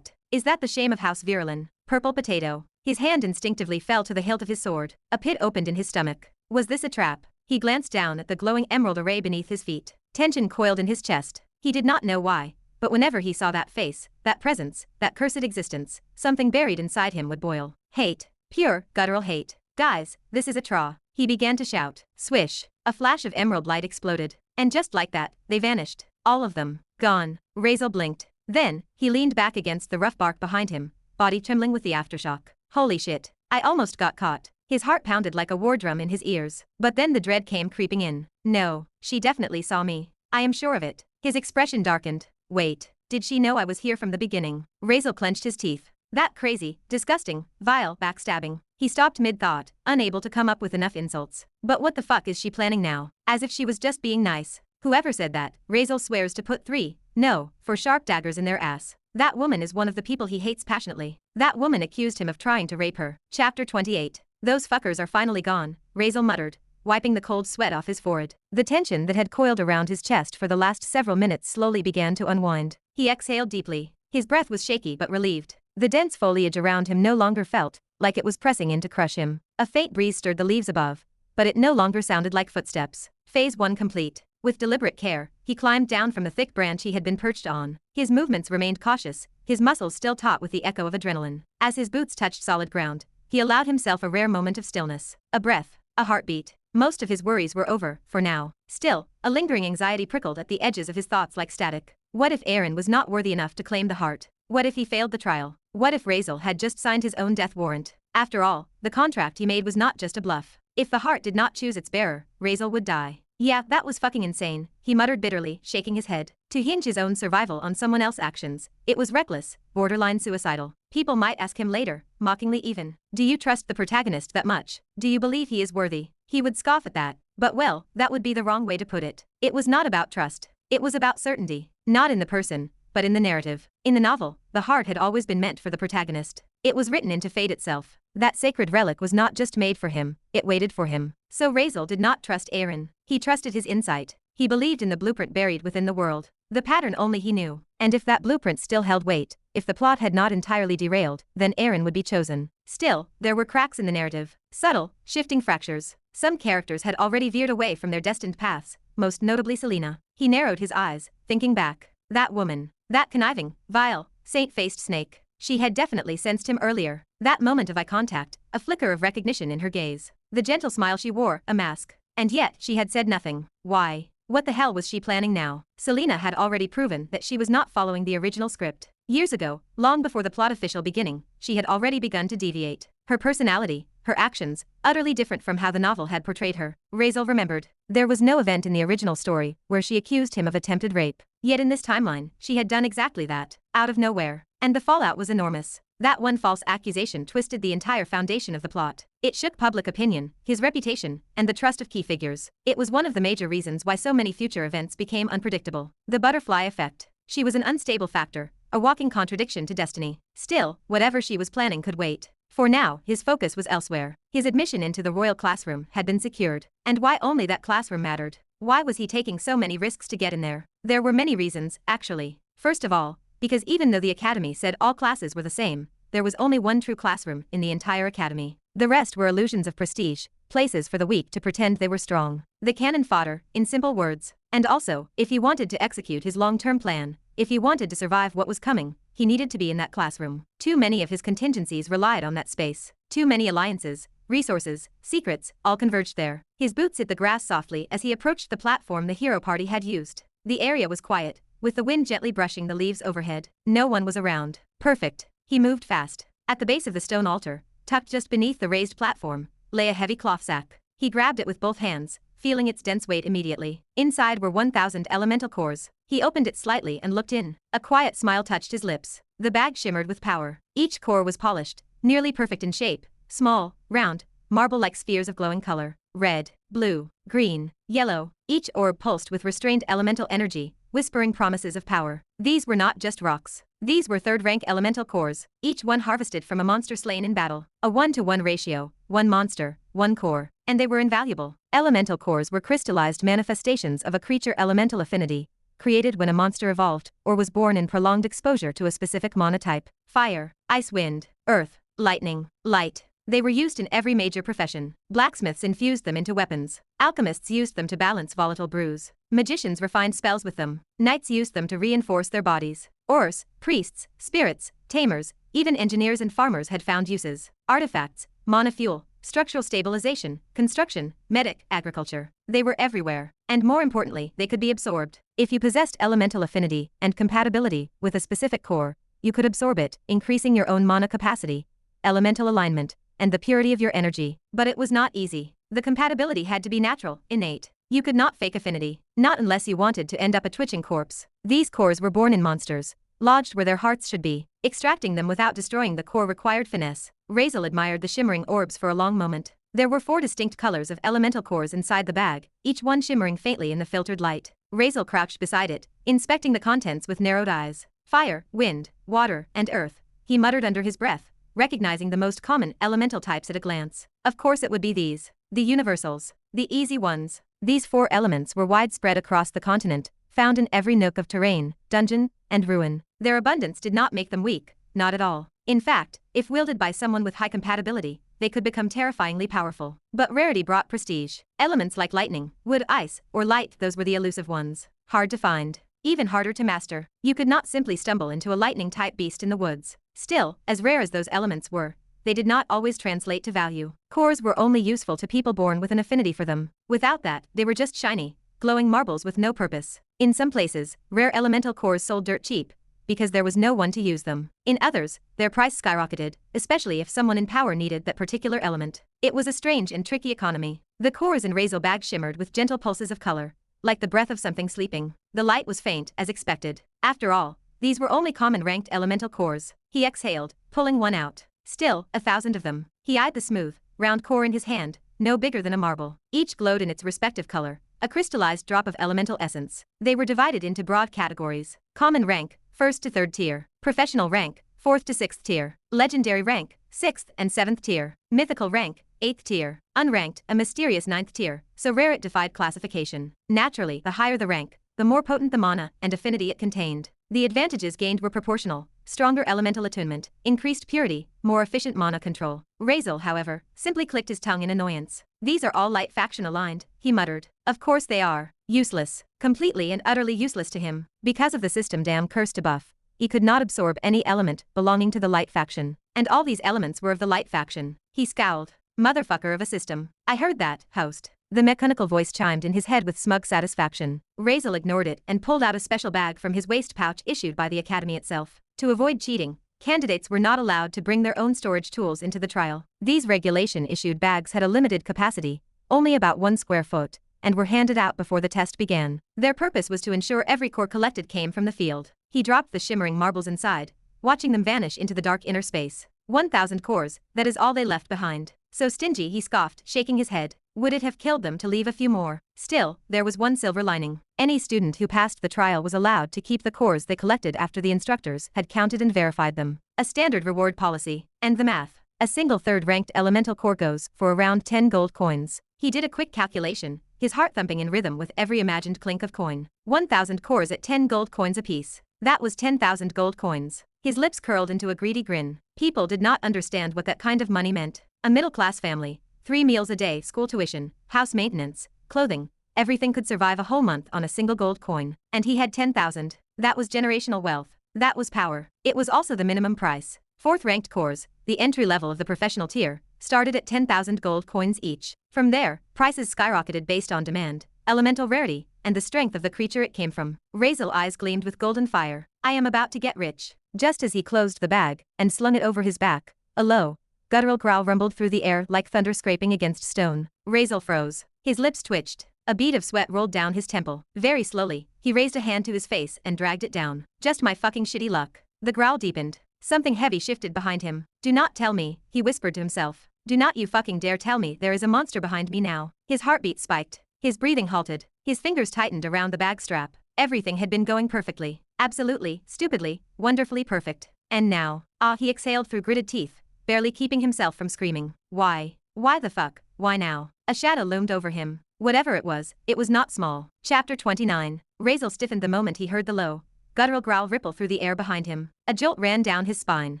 Is that the shame of House Virulin? Purple potato. His hand instinctively fell to the hilt of his sword. A pit opened in his stomach. Was this a trap? He glanced down at the glowing emerald array beneath his feet. Tension coiled in his chest. He did not know why, but whenever he saw that face, that presence, that cursed existence, something buried inside him would boil. Hate. Pure, guttural hate. Guys, this is a traw. He began to shout. Swish. A flash of emerald light exploded. And just like that, they vanished. All of them. Gone. Razeal blinked. Then, he leaned back against the rough bark behind him, body trembling with the aftershock. Holy shit. I almost got caught. His heart pounded like a war drum in his ears. But then the dread came creeping in. No, she definitely saw me. I am sure of it. His expression darkened. Wait, did she know I was here from the beginning? Razeal clenched his teeth. That crazy, disgusting, vile backstabbing. He stopped mid-thought, unable to come up with enough insults. But what the fuck is she planning now? As if she was just being nice. Whoever said that, Razeal swears to put 4 sharp daggers in their ass. That woman is one of the people he hates passionately. That woman accused him of trying to rape her. Chapter 28. Those fuckers are finally gone, Razeal muttered, wiping the cold sweat off his forehead. The tension that had coiled around his chest for the last several minutes slowly began to unwind. He exhaled deeply. His breath was shaky but relieved. The dense foliage around him no longer felt like it was pressing in to crush him. A faint breeze stirred the leaves above, but it no longer sounded like footsteps. Phase 1 complete. With deliberate care, he climbed down from the thick branch he had been perched on. His movements remained cautious, his muscles still taut with the echo of adrenaline. As his boots touched solid ground, he allowed himself a rare moment of stillness. A breath, a heartbeat. Most of his worries were over, for now. Still, a lingering anxiety prickled at the edges of his thoughts like static. What if Aaron was not worthy enough to claim the heart? What if he failed the trial? What if Razeal had just signed his own death warrant? After all, the contract he made was not just a bluff. If the heart did not choose its bearer, Razeal would die. Yeah, that was fucking insane, he muttered bitterly, shaking his head. To hinge his own survival on someone else's actions, it was reckless, borderline suicidal. People might ask him later, mockingly even. Do you trust the protagonist that much? Do you believe he is worthy? He would scoff at that. But well, that would be the wrong way to put it. It was not about trust. It was about certainty. Not in the person, but in the narrative. In the novel, the heart had always been meant for the protagonist. It was written into fate itself. That sacred relic was not just made for him, it waited for him. So Razeal did not trust Aaron. He trusted his insight. He believed in the blueprint buried within the world. The pattern only he knew. And if that blueprint still held weight, if the plot had not entirely derailed, then Aaron would be chosen. Still, there were cracks in the narrative. Subtle, shifting fractures. Some characters had already veered away from their destined paths, most notably Selena. He narrowed his eyes, thinking back. That woman. That conniving, vile, saint-faced snake. She had definitely sensed him earlier. That moment of eye contact, a flicker of recognition in her gaze. The gentle smile she wore, a mask. And yet, she had said nothing. Why? What the hell was she planning now? Selena had already proven that she was not following the original script. Years ago, long before the plot official beginning, she had already begun to deviate. Her personality, her actions, utterly different from how the novel had portrayed her. Razeal remembered. There was no event in the original story where she accused him of attempted rape. Yet in this timeline, she had done exactly that, out of nowhere. And the fallout was enormous. That one false accusation twisted the entire foundation of the plot. It shook public opinion, his reputation, and the trust of key figures. It was one of the major reasons why so many future events became unpredictable. The butterfly effect. She was an unstable factor, a walking contradiction to destiny. Still, whatever she was planning could wait. For now, his focus was elsewhere. His admission into the royal classroom had been secured. And why only that classroom mattered? Why was he taking so many risks to get in there? There were many reasons, actually. First of all, because even though the academy said all classes were the same, there was only one true classroom in the entire academy. The rest were illusions of prestige, places for the weak to pretend they were strong. The cannon fodder, in simple words. And also, if he wanted to execute his long-term plan, if he wanted to survive what was coming, he needed to be in that classroom. Too many of his contingencies relied on that space. Too many alliances, resources, secrets, all converged there. His boots hit the grass softly as he approached the platform the hero party had used. The area was quiet, with the wind gently brushing the leaves overhead. No one was around. Perfect. He moved fast. At the base of the stone altar, tucked just beneath the raised platform, lay a heavy cloth sack. He grabbed it with both hands, feeling its dense weight immediately. Inside were 1,000 elemental cores. He opened it slightly and looked in. A quiet smile touched his lips. The bag shimmered with power. Each core was polished, nearly perfect in shape, small, round, marble-like spheres of glowing color. Red, blue, green, yellow. Each orb pulsed with restrained elemental energy, whispering promises of power. These were not just rocks. These were third-rank elemental cores, each one harvested from a monster slain in battle. A 1-to-1 ratio, one monster, one core. And they were invaluable. Elemental cores were crystallized manifestations of a creature elemental affinity, created when a monster evolved or was born in prolonged exposure to a specific monotype. Fire, ice, wind, earth, lightning, light. They were used in every major profession. Blacksmiths infused them into weapons. Alchemists used them to balance volatile brews. Magicians refined spells with them. Knights used them to reinforce their bodies. Ors, priests, spirits, tamers, even engineers and farmers had found uses. Artifacts, mana fuel, structural stabilization, construction, medic, agriculture. They were everywhere. And more importantly, they could be absorbed. If you possessed elemental affinity and compatibility with a specific core, you could absorb it, increasing your own mana capacity, elemental alignment, and the purity of your energy. But it was not easy. The compatibility had to be natural, innate. You could not fake affinity, not unless you wanted to end up a twitching corpse. These cores were born in monsters, lodged where their hearts should be. Extracting them without destroying the core required finesse. Razeal admired the shimmering orbs for a long moment. There were 4 distinct colors of elemental cores inside the bag, each one shimmering faintly in the filtered light. Razeal crouched beside it, inspecting the contents with narrowed eyes. Fire, wind, water, and earth. He muttered under his breath, recognizing the most common elemental types at a glance. Of course it would be these. The universals. The easy ones. These 4 elements were widespread across the continent, found in every nook of terrain, dungeon, and ruin. Their abundance did not make them weak, not at all. In fact, if wielded by someone with high compatibility, they could become terrifyingly powerful. But rarity brought prestige. Elements like lightning, wood, ice, or light, those were the elusive ones. Hard to find. Even harder to master. You could not simply stumble into a lightning-type beast in the woods. Still, as rare as those elements were, they did not always translate to value. Cores were only useful to people born with an affinity for them. Without that, they were just shiny, glowing marbles with no purpose. In some places, rare elemental cores sold dirt cheap, because there was no one to use them. In others, their price skyrocketed, especially if someone in power needed that particular element. It was a strange and tricky economy. The cores in Razeal bag shimmered with gentle pulses of color, like the breath of something sleeping. The light was faint, as expected. After all, these were only common ranked elemental cores. He exhaled, pulling one out. Still, 1,000 of them. He eyed the smooth, round core in his hand, no bigger than a marble. Each glowed in its respective color, a crystallized drop of elemental essence. They were divided into broad categories. Common rank, 1st to 3rd tier. Professional rank, 4th to 6th tier. Legendary rank, 6th and 7th tier. Mythical rank, 8th tier. Unranked, a mysterious 9th tier, so rare it defied classification. Naturally, the higher the rank, the more potent the mana and affinity it contained. The advantages gained were proportional, stronger elemental attunement, increased purity, more efficient mana control. Razeal, however, simply clicked his tongue in annoyance. These are all light faction aligned, he muttered. Of course they are. Useless. Completely and utterly useless to him. Because of the system damn cursed debuff, he could not absorb any element belonging to the light faction. And all these elements were of the light faction. He scowled. Motherfucker of a system. I heard that, host. The mechanical voice chimed in his head with smug satisfaction. Razeal ignored it and pulled out a special bag from his waist pouch issued by the academy itself. To avoid cheating, candidates were not allowed to bring their own storage tools into the trial. These regulation-issued bags had a limited capacity, only about 1 square foot, and were handed out before the test began. Their purpose was to ensure every core collected came from the field. He dropped the shimmering marbles inside, watching them vanish into the dark inner space. 1,000 cores, that is all they left behind. So stingy, he scoffed, shaking his head. Would it have killed them to leave a few more? Still, there was one silver lining. Any student who passed the trial was allowed to keep the cores they collected after the instructors had counted and verified them. A standard reward policy. And the math. A single third-ranked elemental core goes for around 10 gold coins. He did a quick calculation, his heart thumping in rhythm with every imagined clink of coin. 1,000 cores at 10 gold coins apiece. That was 10,000 gold coins. His lips curled into a greedy grin. People did not understand what that kind of money meant. A middle-class family, 3 meals a day, school tuition, house maintenance, clothing, everything could survive a whole month on a single gold coin. And he had 10,000. That was generational wealth. That was power. It was also the minimum price. Fourth-ranked cores, the entry level of the professional tier, started at 10,000 gold coins each. From there, prices skyrocketed based on demand, elemental rarity, and the strength of the creature it came from. Razeal eyes gleamed with golden fire. I am about to get rich. Just as he closed the bag and slung it over his back, a low, guttural growl rumbled through the air like thunder scraping against stone. Razeal froze. His lips twitched. A bead of sweat rolled down his temple. Very slowly, he raised a hand to his face and dragged it down. Just my fucking shitty luck. The growl deepened. Something heavy shifted behind him. Do not tell me, he whispered to himself. Do not you fucking dare tell me there is a monster behind me now. His heartbeat spiked. His breathing halted. His fingers tightened around the bag strap. Everything had been going perfectly. Absolutely, stupidly, wonderfully perfect. And now, he exhaled through gritted teeth, barely keeping himself from screaming. Why? Why the fuck? Why now? A shadow loomed over him. Whatever it was not small. Chapter 29. Razeal stiffened the moment he heard the low, guttural growl ripple through the air behind him. A jolt ran down his spine.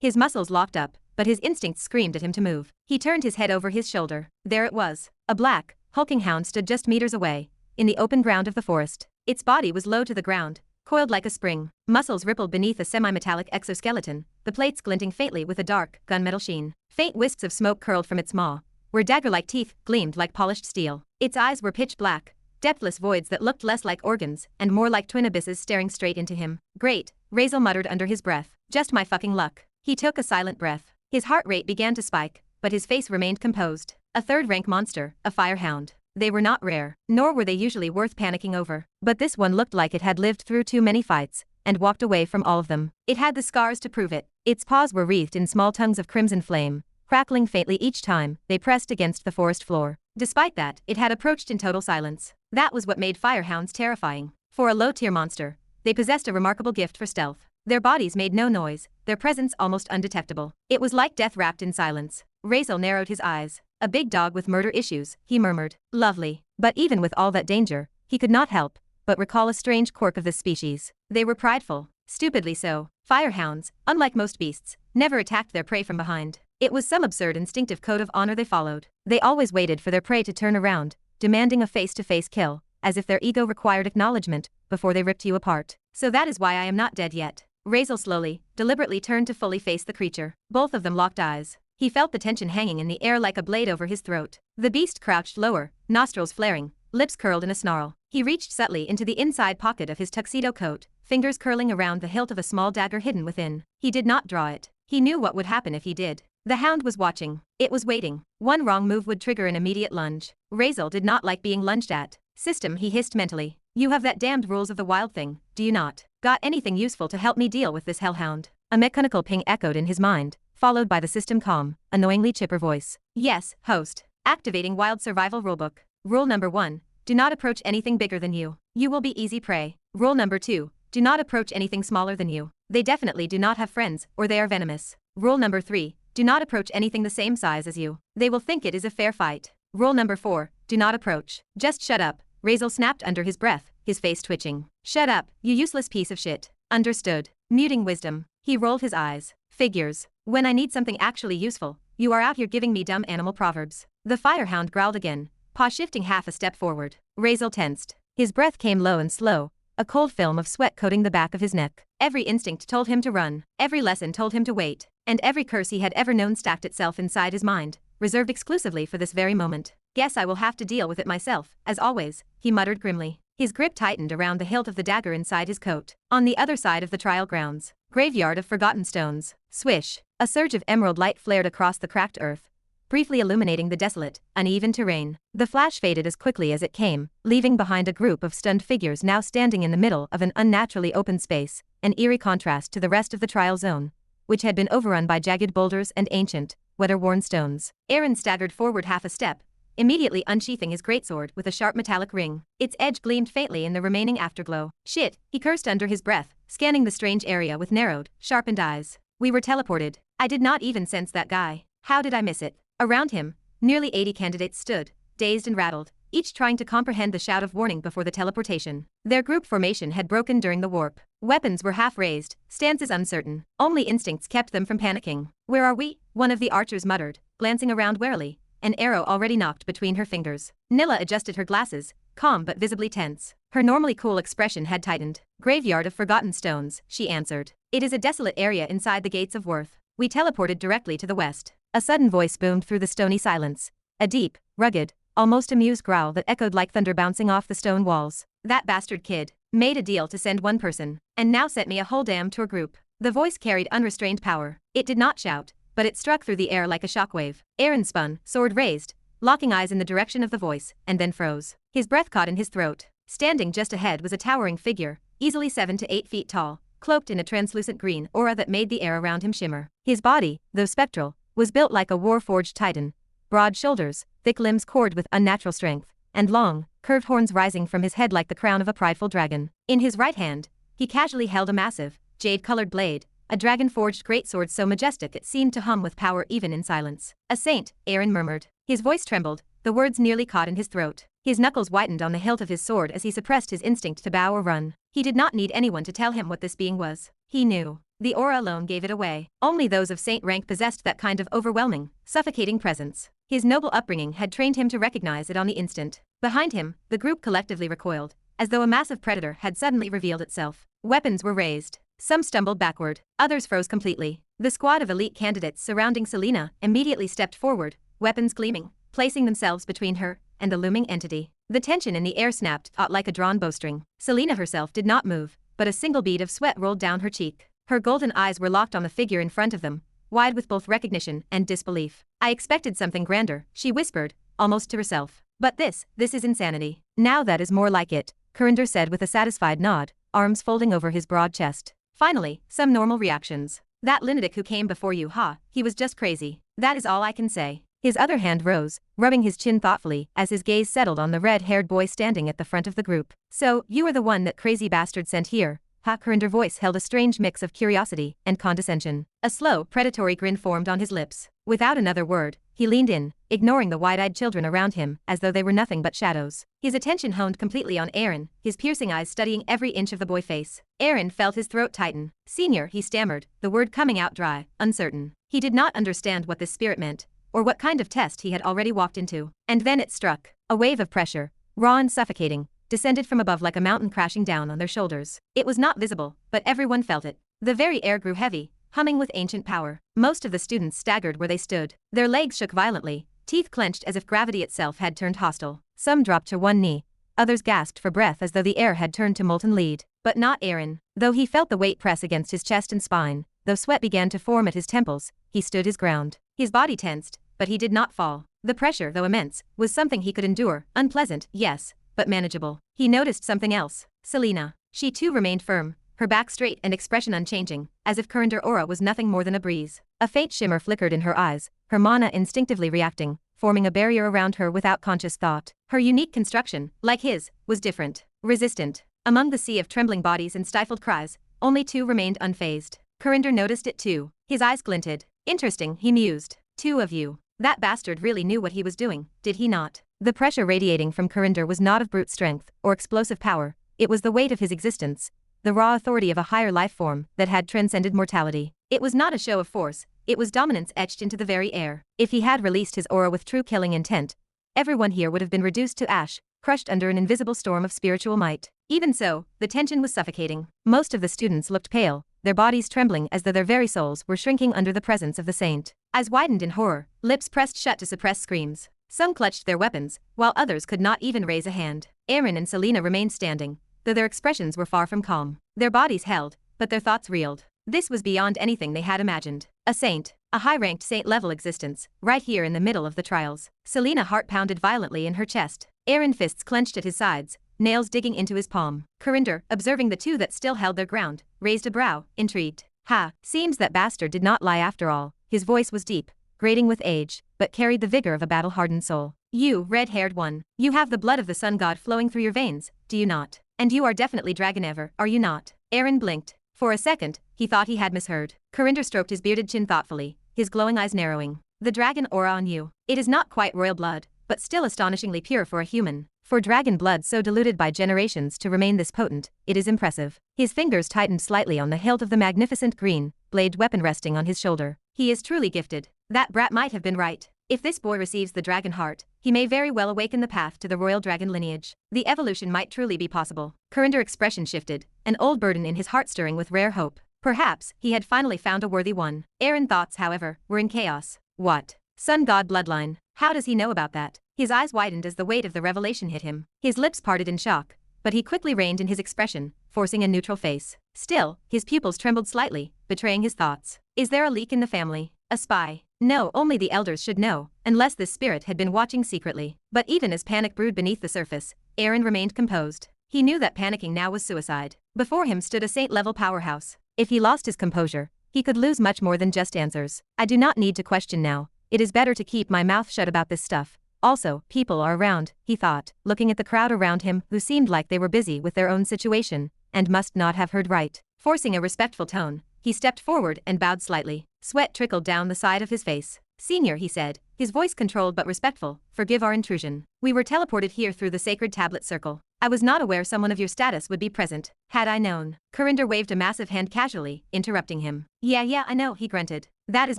His muscles locked up, but his instincts screamed at him to move. He turned his head over his shoulder. There it was. A black, hulking hound stood just meters away, in the open ground of the forest. Its body was low to the ground, coiled like a spring. Muscles rippled beneath a semi-metallic exoskeleton, the plates glinting faintly with a dark, gunmetal sheen. Faint wisps of smoke curled from its maw, where dagger-like teeth gleamed like polished steel. Its eyes were pitch black, depthless voids that looked less like organs and more like twin abysses staring straight into him. Great, Razeal muttered under his breath. Just my fucking luck. He took a silent breath. His heart rate began to spike, but his face remained composed. A third-rank monster, a firehound. They were not rare, nor were they usually worth panicking over. But this one looked like it had lived through too many fights, and walked away from all of them. It had the scars to prove it. Its paws were wreathed in small tongues of crimson flame, crackling faintly each time they pressed against the forest floor. Despite that, it had approached in total silence. That was what made firehounds terrifying. For a low-tier monster, they possessed a remarkable gift for stealth. Their bodies made no noise, their presence almost undetectable. It was like death wrapped in silence. Razeal narrowed his eyes. A big dog with murder issues, he murmured. Lovely. But even with all that danger, he could not help but recall a strange quirk of this species. They were prideful. Stupidly so. Firehounds, unlike most beasts, never attacked their prey from behind. It was some absurd instinctive code of honor they followed. They always waited for their prey to turn around, demanding a face-to-face kill, as if their ego required acknowledgement before they ripped you apart. So that is why I am not dead yet. Razeal slowly, deliberately turned to fully face the creature. Both of them locked eyes. He felt the tension hanging in the air like a blade over his throat. The beast crouched lower, nostrils flaring, lips curled in a snarl. He reached subtly into the inside pocket of his tuxedo coat, fingers curling around the hilt of a small dagger hidden within. He did not draw it. He knew what would happen if he did. The hound was watching. It was waiting. One wrong move would trigger an immediate lunge. Razeal did not like being lunged at. System, he hissed mentally. You have that damned rules of the wild thing, do you not? Got anything useful to help me deal with this hellhound? A mechanical ping echoed in his mind, followed by the system calm, annoyingly chipper voice. Yes, host. Activating Wild Survival Rulebook. Rule number 1. Do not approach anything bigger than you. You will be easy prey. Rule number 2. Do not approach anything smaller than you. They definitely do not have friends, or they are venomous. Rule number 3. Do not approach anything the same size as you. They will think it is a fair fight. Rule number 4. Do not approach. Just shut up. Razeal snapped under his breath, his face twitching. Shut up, you useless piece of shit. Understood. muting wisdom. He rolled his eyes. Figures. When I need something actually useful, you are out here giving me dumb animal proverbs. The firehound growled again, paw shifting half a step forward. Razeal tensed. His breath came low and slow, a cold film of sweat coating the back of his neck. Every instinct told him to run, every lesson told him to wait, and every curse he had ever known stacked itself inside his mind, reserved exclusively for this very moment. Guess I will have to deal with it myself, as always, he muttered grimly. His grip tightened around the hilt of the dagger inside his coat. On the other side of the trial grounds, graveyard of forgotten stones. Swish. A surge of emerald light flared across the cracked earth, briefly illuminating the desolate, uneven terrain. The flash faded as quickly as it came, leaving behind a group of stunned figures now standing in the middle of an unnaturally open space, an eerie contrast to the rest of the trial zone, which had been overrun by jagged boulders and ancient, weather-worn stones. Aaron staggered forward half a step, immediately unsheathing his greatsword with a sharp metallic ring. Its edge gleamed faintly in the remaining afterglow. Shit, he cursed under his breath, scanning the strange area with narrowed, sharpened eyes. We were teleported. I did not even sense that guy. How did I miss it? Around him, nearly 80 candidates stood, dazed and rattled, each trying to comprehend the shout of warning before the teleportation. Their group formation had broken during the warp. Weapons were half raised, stances uncertain. Only instincts kept them from panicking. Where are we? One of the archers muttered, glancing around warily, an arrow already knocked between her fingers. Nilla adjusted her glasses, calm but visibly tense. Her normally cool expression had tightened. Graveyard of forgotten stones, she answered. It is a desolate area inside the gates of Worth. We teleported directly to the west. A sudden voice boomed through the stony silence. A deep, rugged, almost amused growl that echoed like thunder bouncing off the stone walls. That bastard kid made a deal to send one person, and now sent me a whole damn tour group. The voice carried unrestrained power. It did not shout, but it struck through the air like a shockwave. Aaron spun, sword raised, locking eyes in the direction of the voice, and then froze. His breath caught in his throat. Standing just ahead was a towering figure, easily 7 to 8 feet tall, cloaked in a translucent green aura that made the air around him shimmer. His body, though spectral, was built like a war-forged titan. Broad shoulders, thick limbs cored with unnatural strength, and long, curved horns rising from his head like the crown of a prideful dragon. In his right hand, he casually held a massive, jade-colored blade, a dragon-forged greatsword so majestic it seemed to hum with power even in silence. A saint, Aaron murmured. His voice trembled, the words nearly caught in his throat. His knuckles whitened on the hilt of his sword as he suppressed his instinct to bow or run. He did not need anyone to tell him what this being was. He knew. The aura alone gave it away. Only those of saint rank possessed that kind of overwhelming, suffocating presence. His noble upbringing had trained him to recognize it on the instant. Behind him, the group collectively recoiled, as though a massive predator had suddenly revealed itself. Weapons were raised. Some stumbled backward, others froze completely. The squad of elite candidates surrounding Selena immediately stepped forward, weapons gleaming, placing themselves between her and the looming entity. The tension in the air snapped taut like a drawn bowstring. Selena herself did not move, but a single bead of sweat rolled down her cheek. Her golden eyes were locked on the figure in front of them, wide with both recognition and disbelief. I expected something grander, she whispered, almost to herself. But this is insanity. Now that is more like it, Kurinder said with a satisfied nod, arms folding over his broad chest. Finally, some normal reactions. That lunatic who came before you, he was just crazy. That is all I can say. His other hand rose, rubbing his chin thoughtfully as his gaze settled on the red-haired boy standing at the front of the group. So, you are the one that crazy bastard sent here, Kurinder's voice held a strange mix of curiosity and condescension. A slow, predatory grin formed on his lips. Without another word, he leaned in, ignoring the wide-eyed children around him as though they were nothing but shadows. His attention honed completely on Aaron, his piercing eyes studying every inch of the boy face. Aaron felt his throat tighten. Senior, he stammered, the word coming out dry, uncertain. He did not understand what this spirit meant, or what kind of test he had already walked into. And then it struck. A wave of pressure, raw and suffocating, descended from above like a mountain crashing down on their shoulders. It was not visible, but everyone felt it. The very air grew heavy, humming with ancient power. Most of the students staggered where they stood. Their legs shook violently, teeth clenched as if gravity itself had turned hostile. Some dropped to one knee, others gasped for breath as though the air had turned to molten lead. But not Aaron. Though he felt the weight press against his chest and spine, though sweat began to form at his temples, he stood his ground. His body tensed, but he did not fall. The pressure, though immense, was something he could endure, unpleasant, yes, but manageable. He noticed something else. Selena. She too remained firm, her back straight and expression unchanging, as if Kurinder's aura was nothing more than a breeze. A faint shimmer flickered in her eyes, her mana instinctively reacting, forming a barrier around her without conscious thought. Her unique construction, like his, was different, resistant. Among the sea of trembling bodies and stifled cries, only two remained unfazed. Kurinder noticed it too. His eyes glinted. Interesting, he mused. Two of you. That bastard really knew what he was doing, did he not? The pressure radiating from Kurinder was not of brute strength or explosive power, it was the weight of his existence, the raw authority of a higher life form that had transcended mortality. It was not a show of force, it was dominance etched into the very air. If he had released his aura with true killing intent, everyone here would have been reduced to ash, crushed under an invisible storm of spiritual might. Even so, the tension was suffocating. Most of the students looked pale, their bodies trembling as though their very souls were shrinking under the presence of the saint. Eyes widened in horror, lips pressed shut to suppress screams. Some clutched their weapons, while others could not even raise a hand. Aaron and Selena remained standing, though their expressions were far from calm. Their bodies held, but their thoughts reeled. This was beyond anything they had imagined. A saint, a high-ranked saint-level existence, right here in the middle of the trials. Selena heart pounded violently in her chest. Aaron fists clenched at his sides, nails digging into his palm. Corinder, observing the two that still held their ground, raised a brow, intrigued. Ha, seems that bastard did not lie after all. His voice was deep, grating with age, but carried the vigor of a battle-hardened soul. You, red-haired one, you have the blood of the sun god flowing through your veins, do you not? And you are definitely Dragonever, are you not? Aaron blinked. For a second, he thought he had misheard. Corinder stroked his bearded chin thoughtfully, his glowing eyes narrowing. The dragon aura on you. It is not quite royal blood, but still astonishingly pure for a human. For dragon blood so diluted by generations to remain this potent, it is impressive. His fingers tightened slightly on the hilt of the magnificent green, blade weapon resting on his shoulder. He is truly gifted. That brat might have been right. If this boy receives the dragon heart, he may very well awaken the path to the royal dragon lineage. The evolution might truly be possible. Corinder's expression shifted, an old burden in his heart stirring with rare hope. Perhaps he had finally found a worthy one. Aaron's thoughts, however, were in chaos. What? Sun god bloodline. How does he know about that? His eyes widened as the weight of the revelation hit him. His lips parted in shock, but he quickly reined in his expression, forcing a neutral face. Still, his pupils trembled slightly, betraying his thoughts. Is there a leak in the family? A spy? No, only the elders should know, unless this spirit had been watching secretly. But even as panic brewed beneath the surface, Aaron remained composed. He knew that panicking now was suicide. Before him stood a saint-level powerhouse. If he lost his composure, he could lose much more than just answers. I do not need to question now. It is better to keep my mouth shut about this stuff. Also, people are around, he thought, looking at the crowd around him who seemed like they were busy with their own situation, and must not have heard right. Forcing a respectful tone, he stepped forward and bowed slightly. Sweat trickled down the side of his face. Senior, he said, his voice controlled but respectful, forgive our intrusion. We were teleported here through the sacred tablet circle. I was not aware someone of your status would be present. Had I known. Corinder waved a massive hand casually, interrupting him. Yeah, I know, he grunted. That is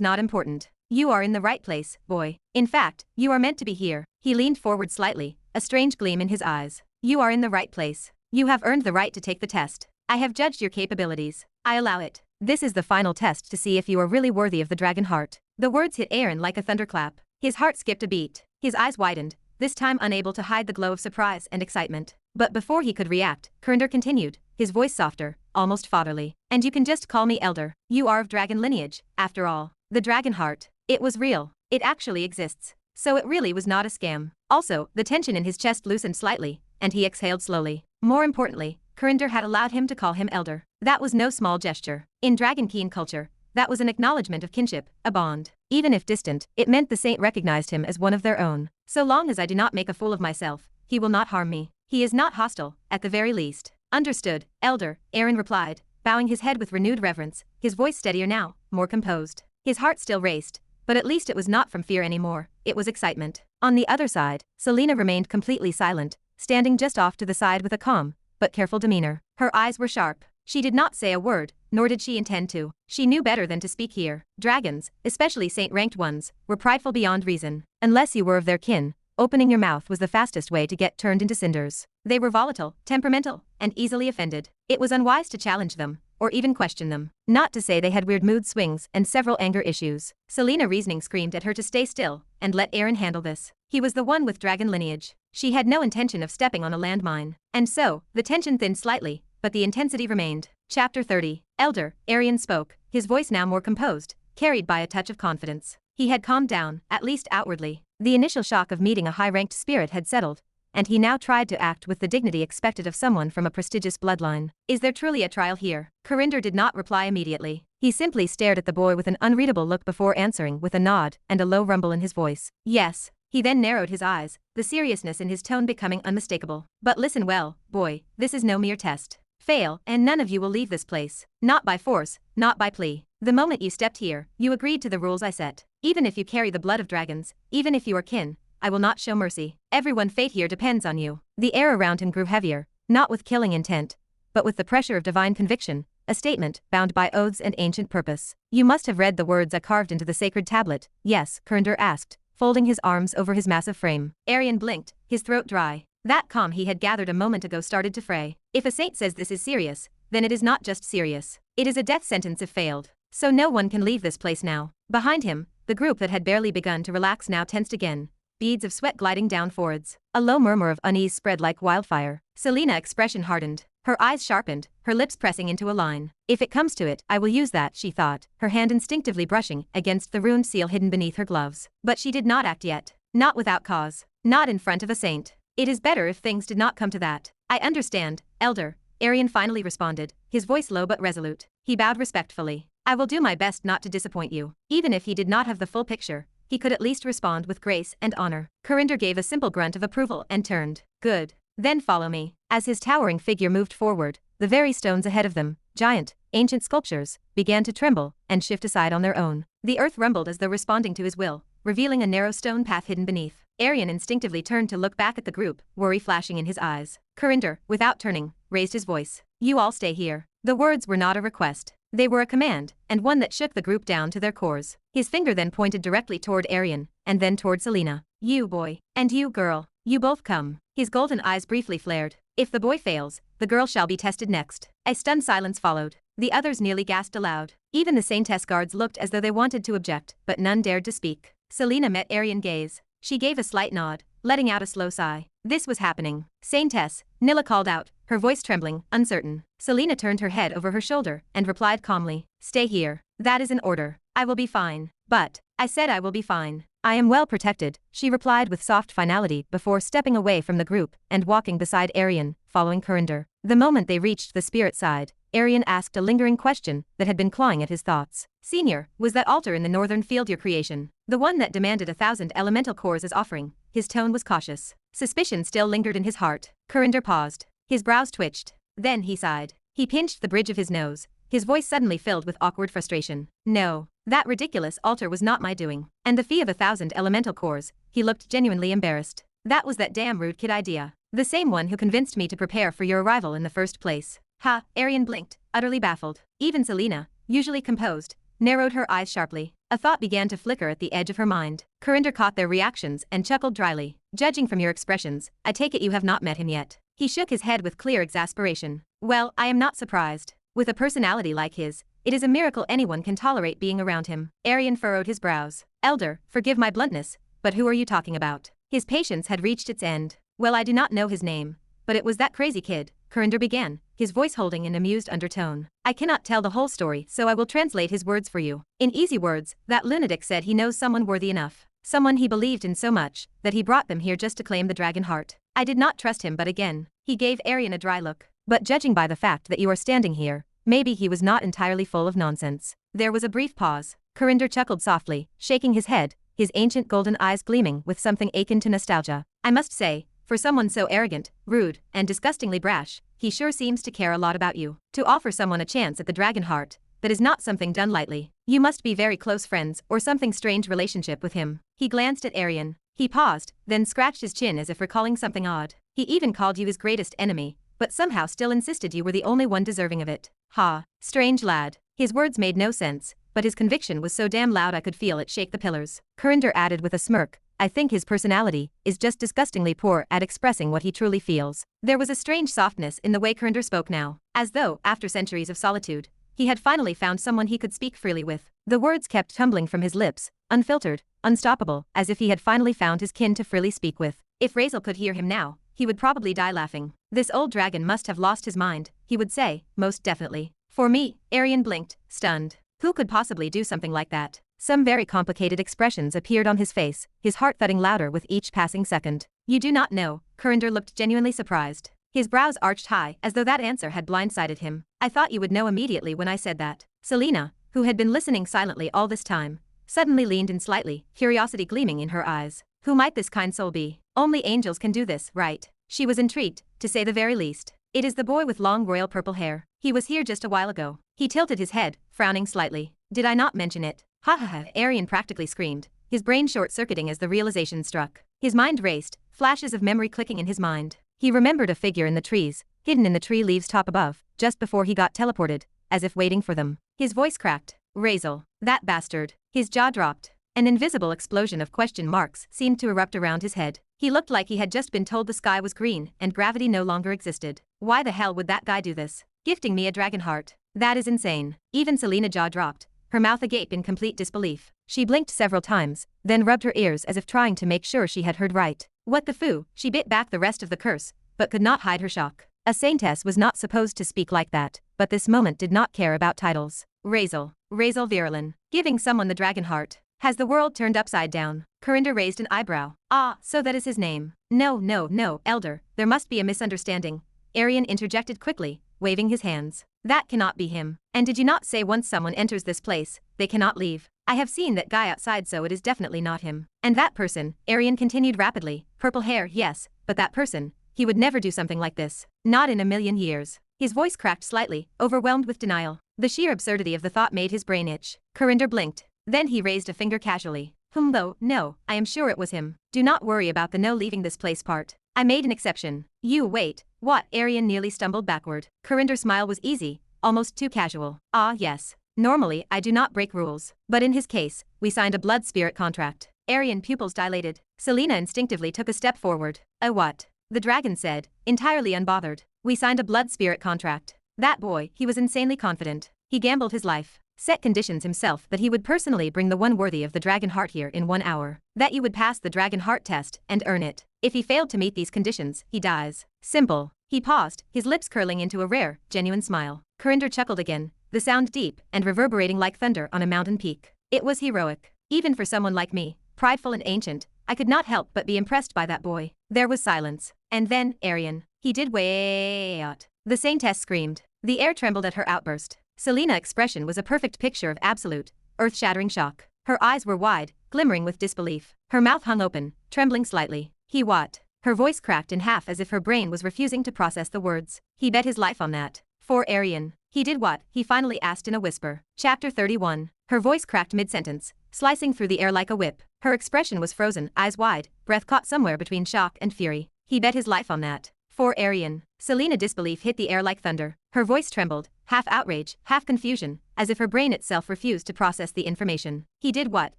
not important. You are in the right place, boy. In fact, you are meant to be here. He leaned forward slightly, a strange gleam in his eyes. You are in the right place. You have earned the right to take the test. I have judged your capabilities. I allow it. This is the final test to see if you are really worthy of the dragon heart. The words hit Aaron like a thunderclap. His heart skipped a beat. His eyes widened, this time unable to hide the glow of surprise and excitement. But before he could react, Corinder continued, his voice softer, almost fatherly. And you can just call me Elder. You are of dragon lineage, after all. The dragon heart. It was real. It actually exists. So it really was not a scam. Also, the tension in his chest loosened slightly, and he exhaled slowly. More importantly, Corinder had allowed him to call him Elder. That was no small gesture. In Dragon-Keen culture, that was an acknowledgement of kinship, a bond. Even if distant, it meant the saint recognized him as one of their own. So long as I do not make a fool of myself, he will not harm me. He is not hostile, at the very least. Understood, Elder, Aaron replied, bowing his head with renewed reverence, his voice steadier now, more composed. His heart still raced, but at least it was not from fear anymore, it was excitement. On the other side, Selena remained completely silent, standing just off to the side with a calm, but careful demeanor. Her eyes were sharp. She did not say a word, nor did she intend to. She knew better than to speak here. Dragons, especially saint-ranked ones, were prideful beyond reason. Unless you were of their kin, opening your mouth was the fastest way to get turned into cinders. They were volatile, temperamental, and easily offended. It was unwise to challenge them, or even question them. Not to say they had weird mood swings and several anger issues. Selena reasoning screamed at her to stay still, and let Aaron handle this. He was the one with dragon lineage. She had no intention of stepping on a landmine. And so, the tension thinned slightly, but the intensity remained. Chapter 30. Elder, Aaron spoke, his voice now more composed, carried by a touch of confidence. He had calmed down, at least outwardly. The initial shock of meeting a high-ranked spirit had settled, and he now tried to act with the dignity expected of someone from a prestigious bloodline. Is there truly a trial here? Corinder did not reply immediately. He simply stared at the boy with an unreadable look before answering with a nod and a low rumble in his voice. Yes. He then narrowed his eyes, the seriousness in his tone becoming unmistakable. But listen well, boy, this is no mere test. Fail, and none of you will leave this place. Not by force, not by plea. The moment you stepped here, you agreed to the rules I set. Even if you carry the blood of dragons, even if you are kin, I will not show mercy. Everyone's fate here depends on you. The air around him grew heavier, not with killing intent, but with the pressure of divine conviction, a statement bound by oaths and ancient purpose. You must have read the words I carved into the sacred tablet. Yes, Kurinder asked, folding his arms over his massive frame. Arian blinked, his throat dry. That calm he had gathered a moment ago started to fray. If a saint says this is serious, then it is not just serious. It is a death sentence if failed. So no one can leave this place now. Behind him, the group that had barely begun to relax now tensed again, beads of sweat gliding down forwards. A low murmur of unease spread like wildfire. Selena's expression hardened. Her eyes sharpened, her lips pressing into a line. If it comes to it, I will use that, she thought, her hand instinctively brushing against the ruined seal hidden beneath her gloves. But she did not act yet. Not without cause. Not in front of a saint. It is better if things did not come to that. I understand, Elder, Arian finally responded, his voice low but resolute. He bowed respectfully. I will do my best not to disappoint you. Even if he did not have the full picture, he could at least respond with grace and honor. Kurinder gave a simple grunt of approval and turned. Good. Then follow me. As his towering figure moved forward, the very stones ahead of them, giant, ancient sculptures, began to tremble and shift aside on their own. The earth rumbled as though responding to his will, revealing a narrow stone path hidden beneath. Arian instinctively turned to look back at the group, worry flashing in his eyes. Kurinder, without turning, raised his voice. You all stay here. The words were not a request. They were a command, and one that shook the group down to their cores. His finger then pointed directly toward Arian, and then toward Selena. You boy. And you girl. You both come. His golden eyes briefly flared. If the boy fails, the girl shall be tested next. A stunned silence followed. The others nearly gasped aloud. Even the Saintess guards looked as though they wanted to object, but none dared to speak. Selena met Arian's gaze. She gave a slight nod, letting out a slow sigh. This was happening. Saintess, Nilla called out, her voice trembling, uncertain. Selena turned her head over her shoulder and replied calmly. Stay here. That is an order. I will be fine. But, I said I will be fine. I am well protected, she replied with soft finality before stepping away from the group and walking beside Arian, following Kurinder. The moment they reached the spirit side, Arian asked a lingering question that had been clawing at his thoughts. Senior, was that altar in the northern field your creation? The one that demanded 1,000 elemental cores as offering? His tone was cautious. Suspicion still lingered in his heart. Kurinder paused. His brows twitched. Then he sighed. He pinched the bridge of his nose, his voice suddenly filled with awkward frustration. No, that ridiculous altar was not my doing. And the fee of 1,000 elemental cores, he looked genuinely embarrassed. That was that damn rude kid idea. The same one who convinced me to prepare for your arrival in the first place. Ha, Arian blinked, utterly baffled. Even Selena, usually composed, narrowed her eyes sharply. A thought began to flicker at the edge of her mind. Kurinder caught their reactions and chuckled dryly. Judging from your expressions, I take it you have not met him yet. He shook his head with clear exasperation. Well, I am not surprised. With a personality like his, it is a miracle anyone can tolerate being around him. Arian furrowed his brows. Elder, forgive my bluntness, but who are you talking about? His patience had reached its end. Well, I do not know his name, but it was that crazy kid, Kurinder began, his voice holding an amused undertone. I cannot tell the whole story, so I will translate his words for you. In easy words, that lunatic said he knows someone worthy enough. Someone he believed in so much, that he brought them here just to claim the dragon heart. I did not trust him, but again, he gave Arian a dry look. But judging by the fact that you are standing here, maybe he was not entirely full of nonsense. There was a brief pause. Kurinder chuckled softly, shaking his head, his ancient golden eyes gleaming with something akin to nostalgia. I must say, for someone so arrogant, rude, and disgustingly brash, he sure seems to care a lot about you. To offer someone a chance at the dragon heart, that is not something done lightly. You must be very close friends or something strange relationship with him. He glanced at Arian. He paused, then scratched his chin as if recalling something odd. He even called you his greatest enemy, but somehow still insisted you were the only one deserving of it. Ha, strange lad. His words made no sense, but his conviction was so damn loud I could feel it shake the pillars. Kurinder added with a smirk, I think his personality is just disgustingly poor at expressing what he truly feels. There was a strange softness in the way Kurinder spoke now, as though, after centuries of solitude, he had finally found someone he could speak freely with. The words kept tumbling from his lips, unfiltered, unstoppable, as if he had finally found his kin to freely speak with. If Razeal could hear him now, he would probably die laughing. This old dragon must have lost his mind, he would say, most definitely. For me, Arian blinked, stunned. Who could possibly do something like that? Some very complicated expressions appeared on his face, his heart thudding louder with each passing second. You do not know, Kurinder looked genuinely surprised. His brows arched high as though that answer had blindsided him. I thought you would know immediately when I said that. Selena, who had been listening silently all this time, suddenly leaned in slightly, curiosity gleaming in her eyes. Who might this kind soul be? Only angels can do this, right? She was intrigued, to say the very least. It is the boy with long royal purple hair. He was here just a while ago. He tilted his head, frowning slightly. Did I not mention it? Ha ha ha, Arian practically screamed, his brain short-circuiting as the realization struck. His mind raced, flashes of memory clicking in his mind. He remembered a figure in the trees, hidden in the tree leaves top above, just before he got teleported, as if waiting for them. His voice cracked. Razeal. That bastard. His jaw dropped. An invisible explosion of question marks seemed to erupt around his head. He looked like he had just been told the sky was green and gravity no longer existed. Why the hell would that guy do this? Gifting me a dragon heart. That is insane. Even Selena jaw dropped, her mouth agape in complete disbelief. She blinked several times, then rubbed her ears as if trying to make sure she had heard right. What the foo? She bit back the rest of the curse, but could not hide her shock. A saintess was not supposed to speak like that, but this moment did not care about titles. Razeal. Razeal Virulin. Giving someone the dragon heart. Has the world turned upside down? Corinda raised an eyebrow. Ah, so that is his name. No, Elder, there must be a misunderstanding. Arian interjected quickly, waving his hands. That cannot be him. And did you not say once someone enters this place, they cannot leave? I have seen that guy outside, so it is definitely not him. And that person, Arian continued rapidly, purple hair, yes, but that person, he would never do something like this. Not in a million years. His voice cracked slightly, overwhelmed with denial. The sheer absurdity of the thought made his brain itch. Corinda blinked. Then he raised a finger casually. Though, no, I am sure it was him. Do not worry about the no leaving this place part. I made an exception. You wait. What? Arian nearly stumbled backward. Corinda's smile was easy, almost too casual. Ah, yes. Normally, I do not break rules. But in his case, we signed a blood spirit contract. Arian pupils dilated. Selena instinctively took a step forward. A what? The dragon said, entirely unbothered. We signed a blood spirit contract. That boy, he was insanely confident. He gambled his life. Set conditions himself that he would personally bring the one worthy of the dragon heart here in 1 hour. That you would pass the dragon heart test and earn it. If he failed to meet these conditions, he dies. Simple. He paused, his lips curling into a rare, genuine smile. Corinda chuckled again, the sound deep and reverberating like thunder on a mountain peak. It was heroic. Even for someone like me, prideful and ancient, I could not help but be impressed by that boy. There was silence. And then, Arian. He did way out. The saintess screamed. The air trembled at her outburst. Selena's expression was a perfect picture of absolute, earth-shattering shock. Her eyes were wide, glimmering with disbelief. Her mouth hung open, trembling slightly. He what? Her voice cracked in half as if her brain was refusing to process the words. He bet his life on that. For Arian. He did what? He finally asked in a whisper. Chapter 31. Her voice cracked mid-sentence, slicing through the air like a whip. Her expression was frozen, eyes wide, breath caught somewhere between shock and fury. He bet his life on that. For Arian. Selena's disbelief hit the air like thunder. Her voice trembled, half outrage, half confusion, as if her brain itself refused to process the information. He did what?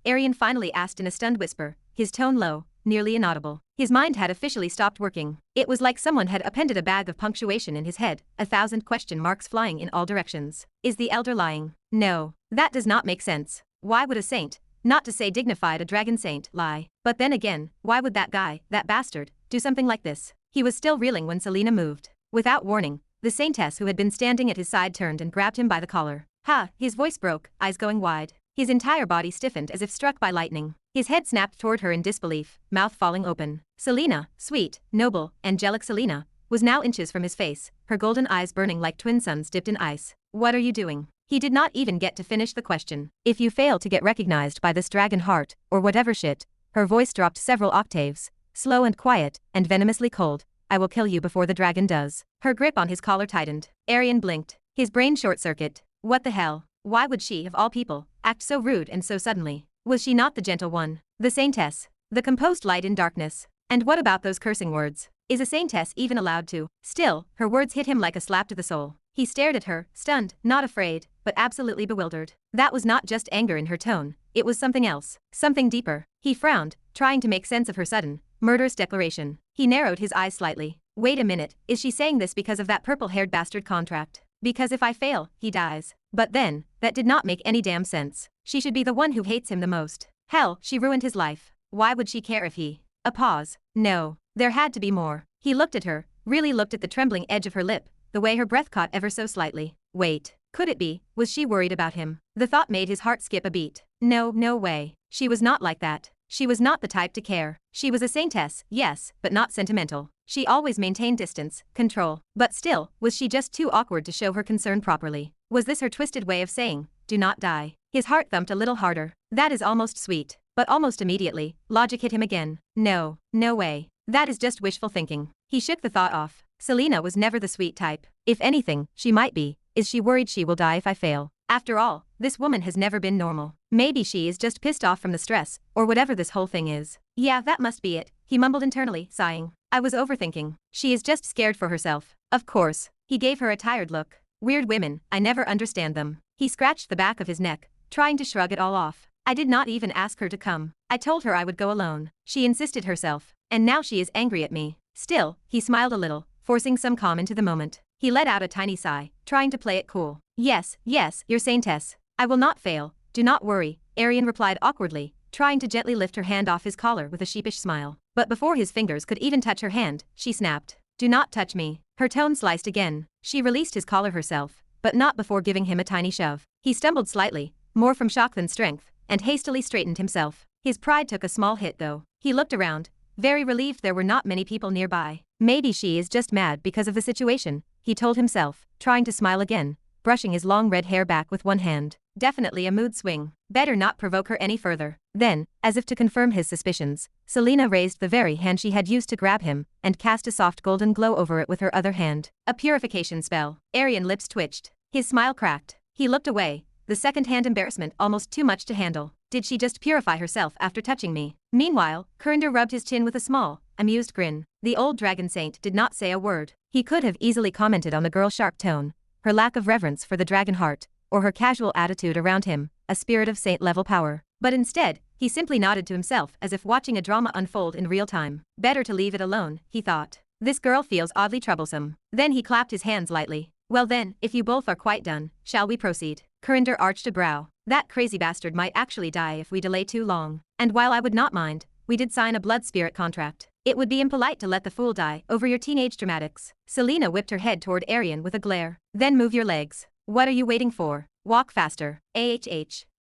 Arian finally asked in a stunned whisper, his tone low, nearly inaudible. His mind had officially stopped working. It was like someone had appended a bag of punctuation in his head, 1,000 question marks flying in all directions. Is the elder lying? No. That does not make sense. Why would a saint, not to say dignified a dragon saint, lie? But then again, why would that guy, that bastard, do something like this? He was still reeling when Selena moved. Without warning, the saintess who had been standing at his side turned and grabbed him by the collar. Ha! His voice broke, eyes going wide. His entire body stiffened as if struck by lightning. His head snapped toward her in disbelief, mouth falling open. Selena, sweet, noble, angelic Selena, was now inches from his face, her golden eyes burning like twin suns dipped in ice. What are you doing? He did not even get to finish the question. If you fail to get recognized by this dragon heart, or whatever shit, her voice dropped several octaves, slow and quiet, and venomously cold. I will kill you before the dragon does. Her grip on his collar tightened. Arian blinked. His brain short-circuit. What the hell? Why would she, of all people, act so rude and so suddenly? Was she not the gentle one? The saintess. The composed light in darkness. And what about those cursing words? Is a saintess even allowed to? Still, her words hit him like a slap to the soul. He stared at her, stunned, not afraid, but absolutely bewildered. That was not just anger in her tone. It was something else. Something deeper. He frowned, trying to make sense of her sudden, murderous declaration. He narrowed his eyes slightly. Wait a minute, is she saying this because of that purple-haired bastard contract? Because if I fail, he dies. But then, that did not make any damn sense. She should be the one who hates him the most. Hell, she ruined his life. Why would she care if he... A pause. No. There had to be more. He looked at her, really looked at the trembling edge of her lip, the way her breath caught ever so slightly. Wait. Could it be? Was she worried about him? The thought made his heart skip a beat. No way. She was not like that. She was not the type to care. She was a saintess, yes, but not sentimental. She always maintained distance, control. But still, was she just too awkward to show her concern properly? Was this her twisted way of saying, do not die? His heart thumped a little harder. That is almost sweet. But almost immediately, logic hit him again. No way. That is just wishful thinking. He shook the thought off. Selena was never the sweet type. If anything, she might be. Is she worried she will die if I fail? After all, this woman has never been normal. Maybe she is just pissed off from the stress, or whatever this whole thing is. Yeah, that must be it, he mumbled internally, sighing. I was overthinking. She is just scared for herself. Of course. He gave her a tired look. Weird women, I never understand them. He scratched the back of his neck, trying to shrug it all off. I did not even ask her to come. I told her I would go alone. She insisted herself. And now she is angry at me. Still, he smiled a little, forcing some calm into the moment. He let out a tiny sigh, trying to play it cool. Yes, your saintess. I will not fail. Do not worry, Arian replied awkwardly, trying to gently lift her hand off his collar with a sheepish smile. But before his fingers could even touch her hand, she snapped. Do not touch me. Her tone sliced again. She released his collar herself, but not before giving him a tiny shove. He stumbled slightly, more from shock than strength, and hastily straightened himself. His pride took a small hit though. He looked around, very relieved there were not many people nearby. Maybe she is just mad because of the situation, he told himself, trying to smile again, brushing his long red hair back with one hand. Definitely a mood swing. Better not provoke her any further. Then, as if to confirm his suspicions, Selena raised the very hand she had used to grab him and cast a soft golden glow over it with her other hand. A purification spell. Arian lips twitched. His smile cracked. He looked away, the second-hand embarrassment almost too much to handle. Did she just purify herself after touching me? Meanwhile, Kurinder rubbed his chin with a small, amused grin. The old dragon saint did not say a word. He could have easily commented on the girl's sharp tone, her lack of reverence for the dragon heart, or her casual attitude around him, a spirit of saint-level power. But instead, he simply nodded to himself as if watching a drama unfold in real time. Better to leave it alone, he thought. This girl feels oddly troublesome. Then he clapped his hands lightly. Well then, if you both are quite done, shall we proceed? Kurinder arched a brow. That crazy bastard might actually die if we delay too long. And while I would not mind, we did sign a blood spirit contract. It would be impolite to let the fool die over your teenage dramatics. Selena whipped her head toward Arian with a glare. Then move your legs. What are you waiting for? Walk faster.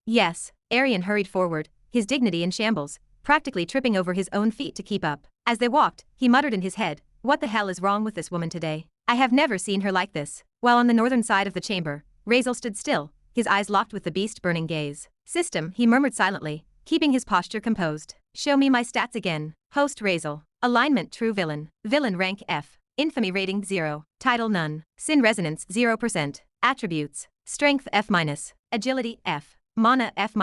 Yes. Arian hurried forward, his dignity in shambles, practically tripping over his own feet to keep up. As they walked, he muttered in his head, what the hell is wrong with this woman today? I have never seen her like this. While on the northern side of the chamber, Razeal stood still, his eyes locked with the beast-burning gaze. System, he murmured silently, keeping his posture composed. Show me my stats again. Host Razeal. Alignment true villain. Villain rank F. Infamy rating 0. Title none. Sin resonance 0%. Attributes. Strength F-. Agility F. Mana F-.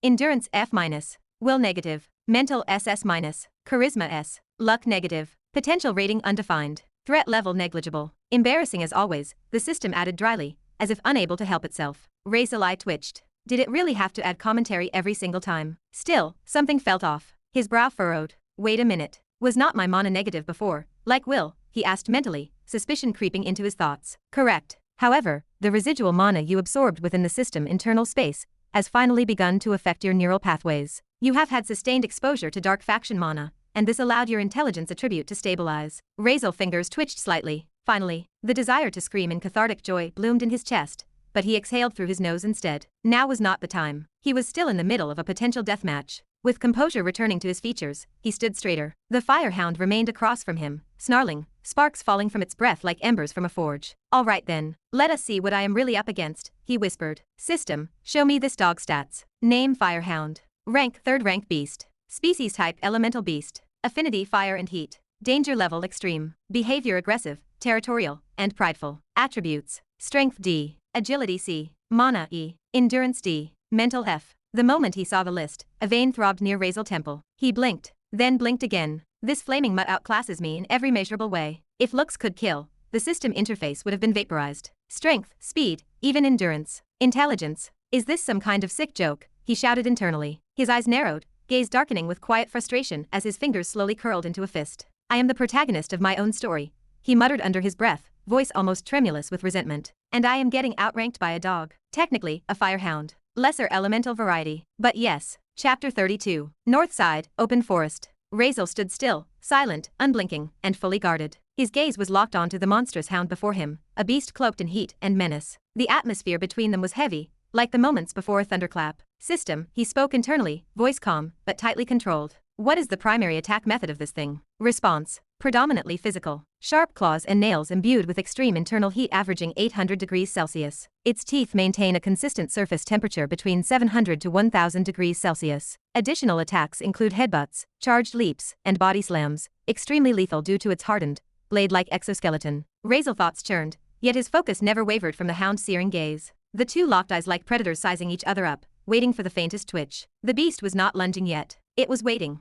Endurance F-. Will negative. Mental SS-. Charisma S. Luck negative. Potential rating undefined. Threat level negligible. Embarrassing as always, the system added dryly, as if unable to help itself. Razeal eye twitched. Did it really have to add commentary every single time? Still, something felt off. His brow furrowed. Wait a minute. Was not my mana negative before, like Will? He asked mentally, suspicion creeping into his thoughts. Correct. However, the residual mana you absorbed within the system internal space has finally begun to affect your neural pathways. You have had sustained exposure to dark faction mana, and this allowed your intelligence attribute to stabilize. Razeal fingers twitched slightly. Finally, the desire to scream in cathartic joy bloomed in his chest, but he exhaled through his nose instead. Now was not the time. He was still in the middle of a potential deathmatch. With composure returning to his features, he stood straighter. The firehound remained across from him, snarling, sparks falling from its breath like embers from a forge. All right then, let us see what I am really up against, he whispered. System, show me this dog stats. Name Firehound. Rank 3rd rank beast. Species type elemental beast. Affinity fire and heat. Danger level extreme. Behavior aggressive, territorial, and prideful. Attributes. Strength D. Agility C. Mana E. Endurance D. Mental F. The moment he saw the list, a vein throbbed near Razeal temple. He blinked, then blinked again. This flaming mutt outclasses me in every measurable way. If looks could kill, the system interface would have been vaporized. Strength, speed, even endurance. Intelligence. Is this some kind of sick joke? He shouted internally. His eyes narrowed, gaze darkening with quiet frustration as his fingers slowly curled into a fist. I am the protagonist of my own story, he muttered under his breath, voice almost tremulous with resentment. And I am getting outranked by a dog. Technically, a firehound. Lesser elemental variety. But yes. Chapter 32. North side, open forest. Razeal stood still, silent, unblinking, and fully guarded. His gaze was locked onto the monstrous hound before him, a beast cloaked in heat and menace. The atmosphere between them was heavy, like the moments before a thunderclap. System, he spoke internally, voice calm, but tightly controlled. What is the primary attack method of this thing? Response. Predominantly physical. Sharp claws and nails imbued with extreme internal heat averaging 800 degrees Celsius. Its teeth maintain a consistent surface temperature between 700 to 1000 degrees Celsius. Additional attacks include headbutts, charged leaps, and body slams, extremely lethal due to its hardened, blade-like exoskeleton. Razeal thoughts churned, yet his focus never wavered from the hound's searing gaze. The two locked eyes like predators sizing each other up, waiting for the faintest twitch. The beast was not lunging yet. It was waiting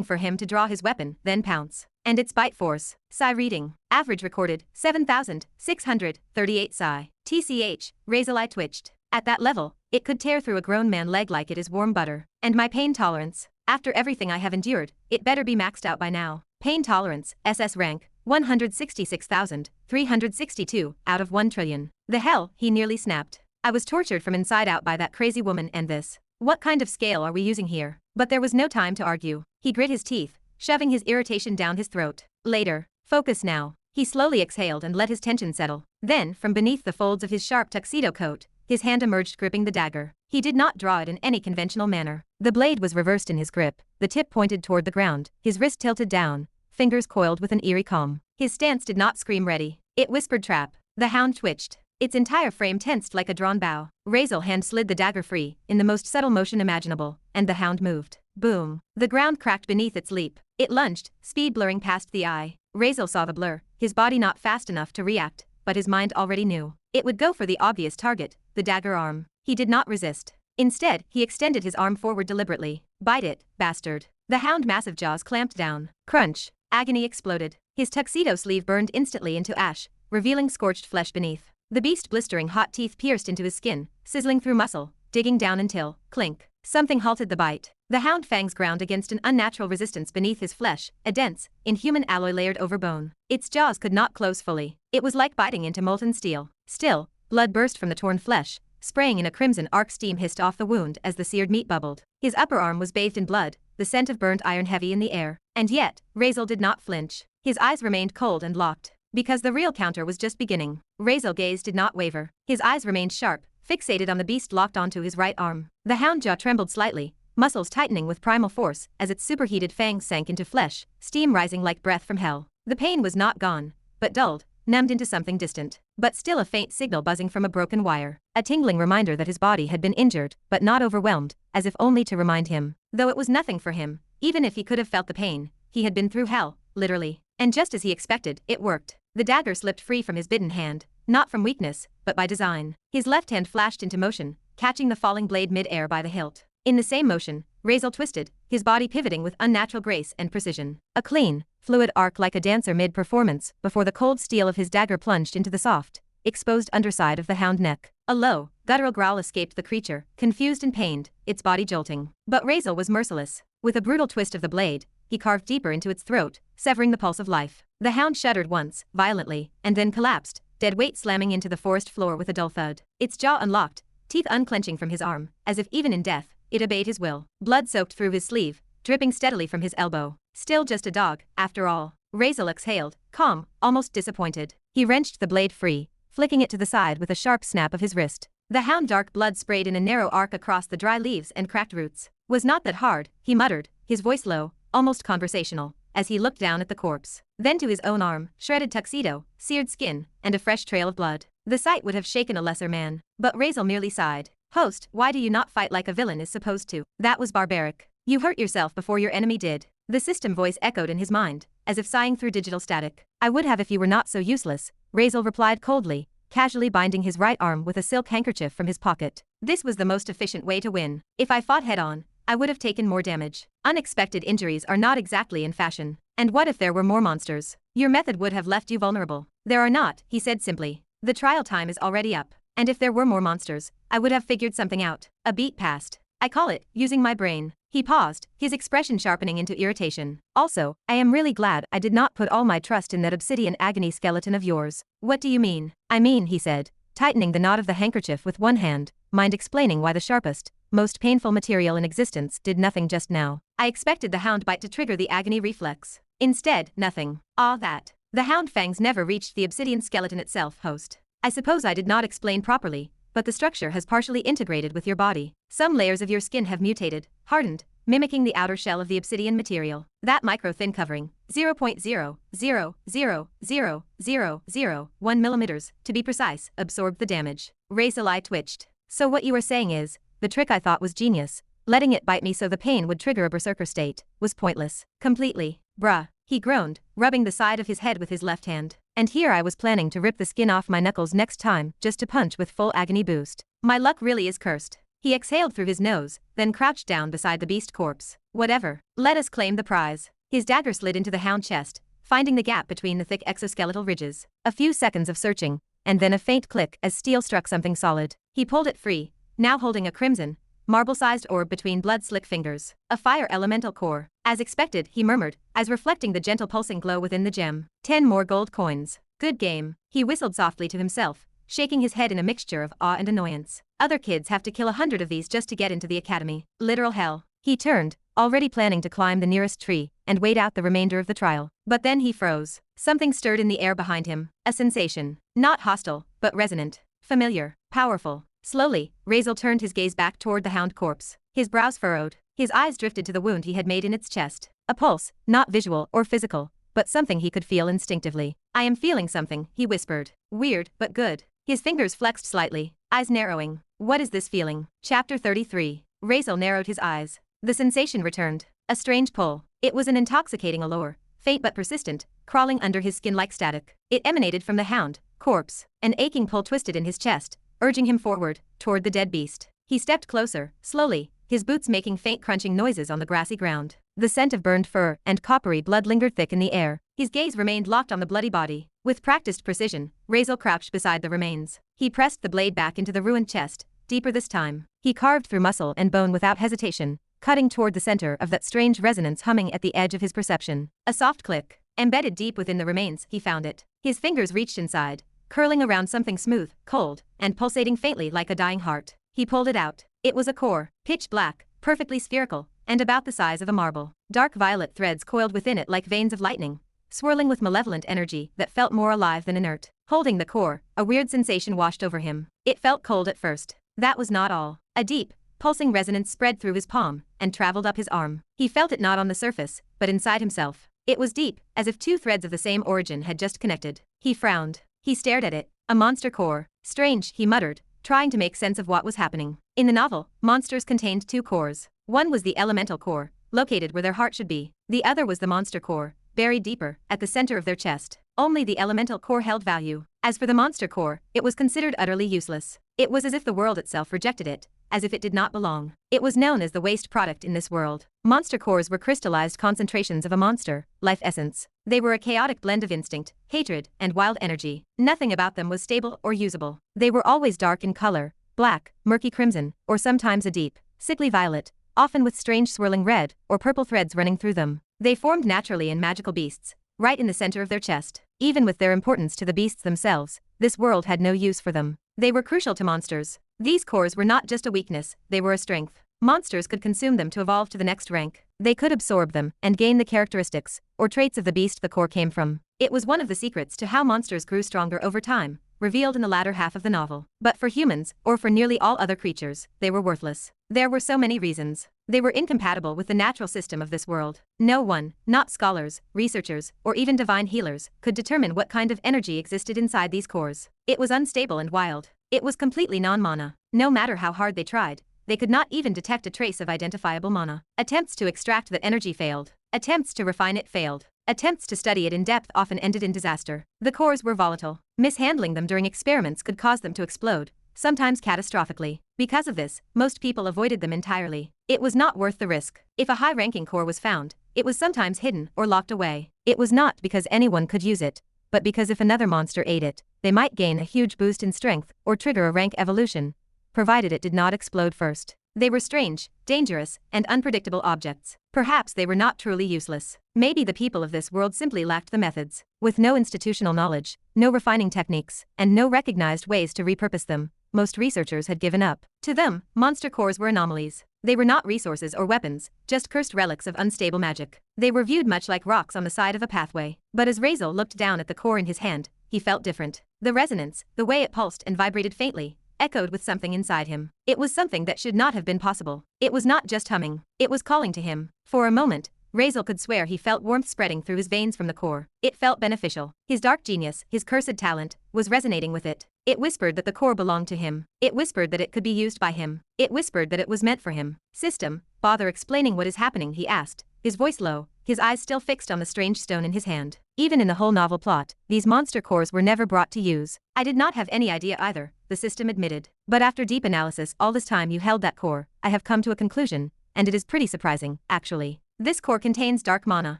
for him to draw his weapon, then pounce. And its bite force. Psi reading. Average recorded, 7,638 psi. TCH, Razeal eye twitched. At that level, it could tear through a grown man leg like it is warm butter. And my pain tolerance. After everything I have endured, it better be maxed out by now. Pain tolerance, SS rank, 166,362 out of 1 trillion. The hell, he nearly snapped. I was tortured from inside out by that crazy woman and this. What kind of scale are we using here? But there was no time to argue. He grit his teeth, shoving his irritation down his throat. Later. Focus now. He slowly exhaled and let his tension settle. Then, from beneath the folds of his sharp tuxedo coat, his hand emerged gripping the dagger. He did not draw it in any conventional manner. The blade was reversed in his grip, the tip pointed toward the ground, his wrist tilted down, fingers coiled with an eerie calm. His stance did not scream ready. It whispered trap. The hound twitched. Its entire frame tensed like a drawn bow. Razeal hand slid the dagger free, in the most subtle motion imaginable, and the hound moved. Boom. The ground cracked beneath its leap. It lunged, speed blurring past the eye. Razeal saw the blur, his body not fast enough to react, but his mind already knew. It would go for the obvious target, the dagger arm. He did not resist. Instead, he extended his arm forward deliberately. Bite it, bastard. The hound's massive jaws clamped down. Crunch. Agony exploded. His tuxedo sleeve burned instantly into ash, revealing scorched flesh beneath. The beast's blistering hot teeth pierced into his skin, sizzling through muscle, digging down until, clink, something halted the bite. The hound fangs ground against an unnatural resistance beneath his flesh, a dense, inhuman alloy layered over bone. Its jaws could not close fully. It was like biting into molten steel. Still, blood burst from the torn flesh, spraying in a crimson arc. Steam hissed off the wound as the seared meat bubbled. His upper arm was bathed in blood, the scent of burnt iron heavy in the air. And yet, Razeal did not flinch. His eyes remained cold and locked. Because the real counter was just beginning. Razeal's gaze did not waver. His eyes remained sharp, fixated on the beast locked onto his right arm. The hound jaw trembled slightly, muscles tightening with primal force as its superheated fangs sank into flesh, steam rising like breath from hell. The pain was not gone, but dulled, numbed into something distant. But still a faint signal buzzing from a broken wire. A tingling reminder that his body had been injured, but not overwhelmed, as if only to remind him. Though it was nothing for him, even if he could have felt the pain, he had been through hell, literally. And just as he expected, it worked. The dagger slipped free from his bitten hand, not from weakness, but by design. His left hand flashed into motion, catching the falling blade mid-air by the hilt. In the same motion, Razeal twisted, his body pivoting with unnatural grace and precision. A clean, fluid arc like a dancer mid-performance before the cold steel of his dagger plunged into the soft, exposed underside of the hound neck. A low, guttural growl escaped the creature, confused and pained, its body jolting. But Razeal was merciless. With a brutal twist of the blade, he carved deeper into its throat, severing the pulse of life. The hound shuddered once, violently, and then collapsed, dead weight slamming into the forest floor with a dull thud. Its jaw unlocked, teeth unclenching from his arm, as if even in death, it obeyed his will. Blood soaked through his sleeve, dripping steadily from his elbow. Still just a dog, after all. Razeal exhaled, calm, almost disappointed. He wrenched the blade free, flicking it to the side with a sharp snap of his wrist. The hound dark blood sprayed in a narrow arc across the dry leaves and cracked roots. Was not that hard, he muttered, his voice low, almost conversational, as he looked down at the corpse. Then to his own arm, shredded tuxedo, seared skin, and a fresh trail of blood. The sight would have shaken a lesser man. But Razeal merely sighed. Host, why do you not fight like a villain is supposed to? That was barbaric. You hurt yourself before your enemy did. The system voice echoed in his mind, as if sighing through digital static. I would have if you were not so useless, Razeal replied coldly, casually binding his right arm with a silk handkerchief from his pocket. This was the most efficient way to win. If I fought head-on, I would have taken more damage. Unexpected injuries are not exactly in fashion. And what if there were more monsters? Your method would have left you vulnerable. There are not, he said simply. The trial time is already up. And if there were more monsters, I would have figured something out. A beat passed. I call it, using my brain. He paused, his expression sharpening into irritation. Also, I am really glad I did not put all my trust in that obsidian agony skeleton of yours. What do you mean? I mean, he said, tightening the knot of the handkerchief with one hand, mind explaining why the sharpest, most painful material in existence did nothing just now. I expected the hound bite to trigger the agony reflex. Instead, nothing. Ah, that. The hound fangs never reached the obsidian skeleton itself, host. I suppose I did not explain properly, but the structure has partially integrated with your body. Some layers of your skin have mutated, hardened, mimicking the outer shell of the obsidian material. That micro-thin covering, 0.0000001 millimeters, to be precise, absorbed the damage. Razeal eye twitched. So what you are saying is, the trick I thought was genius, letting it bite me so the pain would trigger a berserker state, was pointless. Completely. Bruh. He groaned, rubbing the side of his head with his left hand. And here I was planning to rip the skin off my knuckles next time, just to punch with full agony boost. My luck really is cursed. He exhaled through his nose, then crouched down beside the beast corpse. Whatever. Let us claim the prize. His dagger slid into the hound chest, finding the gap between the thick exoskeletal ridges. A few seconds of searching, and then a faint click as steel struck something solid. He pulled it free, now holding a crimson, marble-sized orb between blood-slick fingers. A fire elemental core. As expected, he murmured, as reflecting the gentle pulsing glow within the gem. 10 more gold coins. Good game. He whistled softly to himself, shaking his head in a mixture of awe and annoyance. Other kids have to kill 100 of these just to get into the academy. Literal hell. He turned, already planning to climb the nearest tree, and wait out the remainder of the trial. But then he froze. Something stirred in the air behind him. A sensation. Not hostile, but resonant. Familiar. Powerful. Slowly, Razeal turned his gaze back toward the hound corpse. His brows furrowed. His eyes drifted to the wound he had made in its chest. A pulse, not visual or physical, but something he could feel instinctively. I am feeling something, he whispered. Weird, but good. His fingers flexed slightly, eyes narrowing. What is this feeling? Chapter 33. Razeal narrowed his eyes. The sensation returned. A strange pull. It was an intoxicating allure, faint but persistent, crawling under his skin like static. It emanated from the hound corpse. An aching pull twisted in his chest, urging him forward, toward the dead beast. He stepped closer, slowly, his boots making faint crunching noises on the grassy ground. The scent of burned fur and coppery blood lingered thick in the air. His gaze remained locked on the bloody body. With practiced precision, Razeal crouched beside the remains. He pressed the blade back into the ruined chest, deeper this time. He carved through muscle and bone without hesitation, cutting toward the center of that strange resonance humming at the edge of his perception. A soft click. Embedded deep within the remains, he found it. His fingers reached inside, curling around something smooth, cold, and pulsating faintly like a dying heart. He pulled it out. It was a core, pitch black, perfectly spherical, and about the size of a marble. Dark violet threads coiled within it like veins of lightning, swirling with malevolent energy that felt more alive than inert. Holding the core, a weird sensation washed over him. It felt cold at first. That was not all. A deep, pulsing resonance spread through his palm and traveled up his arm. He felt it not on the surface, but inside himself. It was deep, as if two threads of the same origin had just connected. He frowned. He stared at it. A monster core. Strange, he muttered, trying to make sense of what was happening. In the novel, monsters contained two cores. One was the elemental core, located where their heart should be. The other was the monster core, buried deeper, at the center of their chest. Only the elemental core held value. As for the monster core, it was considered utterly useless. It was as if the world itself rejected it, as if it did not belong. It was known as the waste product in this world. Monster cores were crystallized concentrations of a monster, life essence. They were a chaotic blend of instinct, hatred, and wild energy. Nothing about them was stable or usable. They were always dark in color, black, murky crimson, or sometimes a deep, sickly violet, often with strange swirling red or purple threads running through them. They formed naturally in magical beasts, right in the center of their chest. Even with their importance to the beasts themselves, this world had no use for them. They were crucial to monsters. These cores were not just a weakness, they were a strength. Monsters could consume them to evolve to the next rank. They could absorb them and gain the characteristics or traits of the beast the core came from. It was one of the secrets to how monsters grew stronger over time, revealed in the latter half of the novel. But for humans, or for nearly all other creatures, they were worthless. There were so many reasons. They were incompatible with the natural system of this world. No one, not scholars, researchers, or even divine healers, could determine what kind of energy existed inside these cores. It was unstable and wild. It was completely non-mana. No matter how hard they tried, they could not even detect a trace of identifiable mana. Attempts to extract that energy failed. Attempts to refine it failed. Attempts to study it in depth often ended in disaster. The cores were volatile. Mishandling them during experiments could cause them to explode, sometimes catastrophically. Because of this, most people avoided them entirely. It was not worth the risk. If a high-ranking core was found, it was sometimes hidden or locked away. It was not because anyone could use it, but because if another monster ate it, they might gain a huge boost in strength or trigger a rank evolution, provided it did not explode first. They were strange, dangerous, and unpredictable objects. Perhaps they were not truly useless. Maybe the people of this world simply lacked the methods. With no institutional knowledge, no refining techniques, and no recognized ways to repurpose them, most researchers had given up. To them, monster cores were anomalies. They were not resources or weapons, just cursed relics of unstable magic. They were viewed much like rocks on the side of a pathway. But as Razeal looked down at the core in his hand, he felt different. The resonance, the way it pulsed and vibrated faintly, echoed with something inside him. It was something that should not have been possible. It was not just humming. It was calling to him. For a moment, Razeal could swear he felt warmth spreading through his veins from the core. It felt beneficial. His dark genius, his cursed talent, was resonating with it. It whispered that the core belonged to him. It whispered that it could be used by him. It whispered that it was meant for him. System, bother explaining what is happening, he asked, his voice low, his eyes still fixed on the strange stone in his hand. Even in the whole novel plot, these monster cores were never brought to use. I did not have any idea either, the system admitted. But after deep analysis all this time you held that core, I have come to a conclusion, and it is pretty surprising, actually. This core contains dark mana.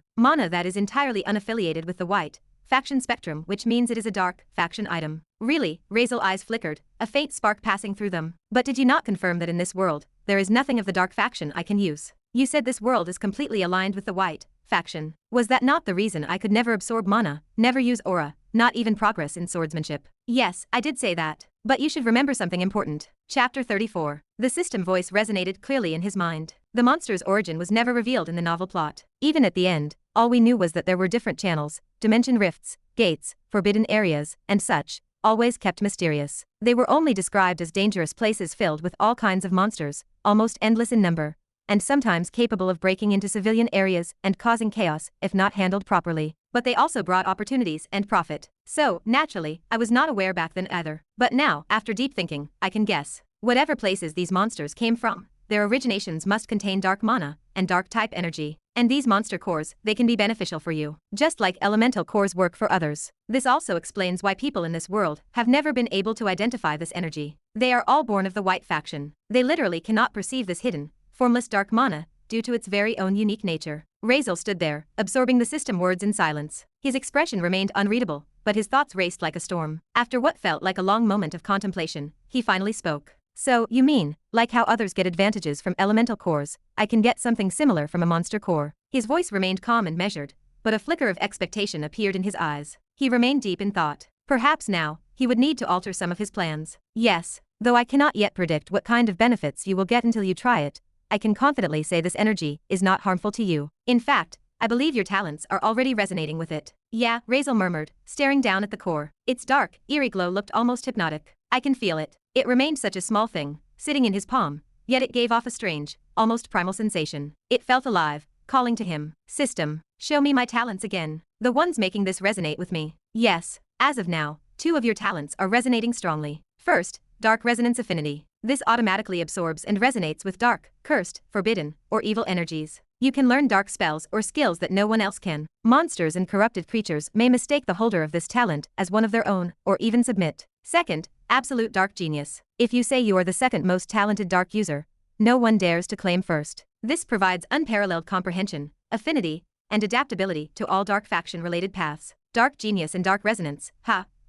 Mana that is entirely unaffiliated with the white faction spectrum, which means it is a dark faction item. Really? Razeal eyes flickered, a faint spark passing through them. But did you not confirm that in this world, there is nothing of the dark faction I can use? You said this world is completely aligned with the white faction. Was that not the reason I could never absorb mana, never use aura, not even progress in swordsmanship? Yes, I did say that. But you should remember something important. Chapter 34. The system voice resonated clearly in his mind. The monster's origin was never revealed in the novel plot. Even at the end, all we knew was that there were different channels, dimension rifts, gates, forbidden areas, and such, always kept mysterious. They were only described as dangerous places filled with all kinds of monsters, almost endless in number, and sometimes capable of breaking into civilian areas and causing chaos if not handled properly. But they also brought opportunities and profit. So, naturally, I was not aware back then either. But now, after deep thinking, I can guess. Whatever places these monsters came from, their originations must contain dark mana and dark type energy. And these monster cores, they can be beneficial for you, just like elemental cores work for others. This also explains why people in this world have never been able to identify this energy. They are all born of the white faction. They literally cannot perceive this hidden, formless dark mana, due to its very own unique nature. Razeal stood there, absorbing the system words in silence. His expression remained unreadable, but his thoughts raced like a storm. After what felt like a long moment of contemplation, he finally spoke. So, you mean, like how others get advantages from elemental cores, I can get something similar from a monster core? His voice remained calm and measured, but a flicker of expectation appeared in his eyes. He remained deep in thought. Perhaps now, he would need to alter some of his plans. Yes, though I cannot yet predict what kind of benefits you will get until you try it, I can confidently say this energy is not harmful to you. In fact, I believe your talents are already resonating with it. Yeah, Razeal murmured, staring down at the core. Its dark, eerie glow looked almost hypnotic. I can feel it. It remained such a small thing, sitting in his palm, yet it gave off a strange, almost primal sensation. It felt alive, calling to him. System, show me my talents again. The ones making this resonate with me. Yes, as of now, 2 of your talents are resonating strongly. First, Dark Resonance Affinity. This automatically absorbs and resonates with dark, cursed, forbidden, or evil energies. You can learn dark spells or skills that no one else can. Monsters and corrupted creatures may mistake the holder of this talent as one of their own, or even submit. Second, Absolute Dark Genius. If you say you are the second most talented dark user, no one dares to claim first. This provides unparalleled comprehension, affinity, and adaptability to all dark faction-related paths. Dark Genius and Dark Resonance.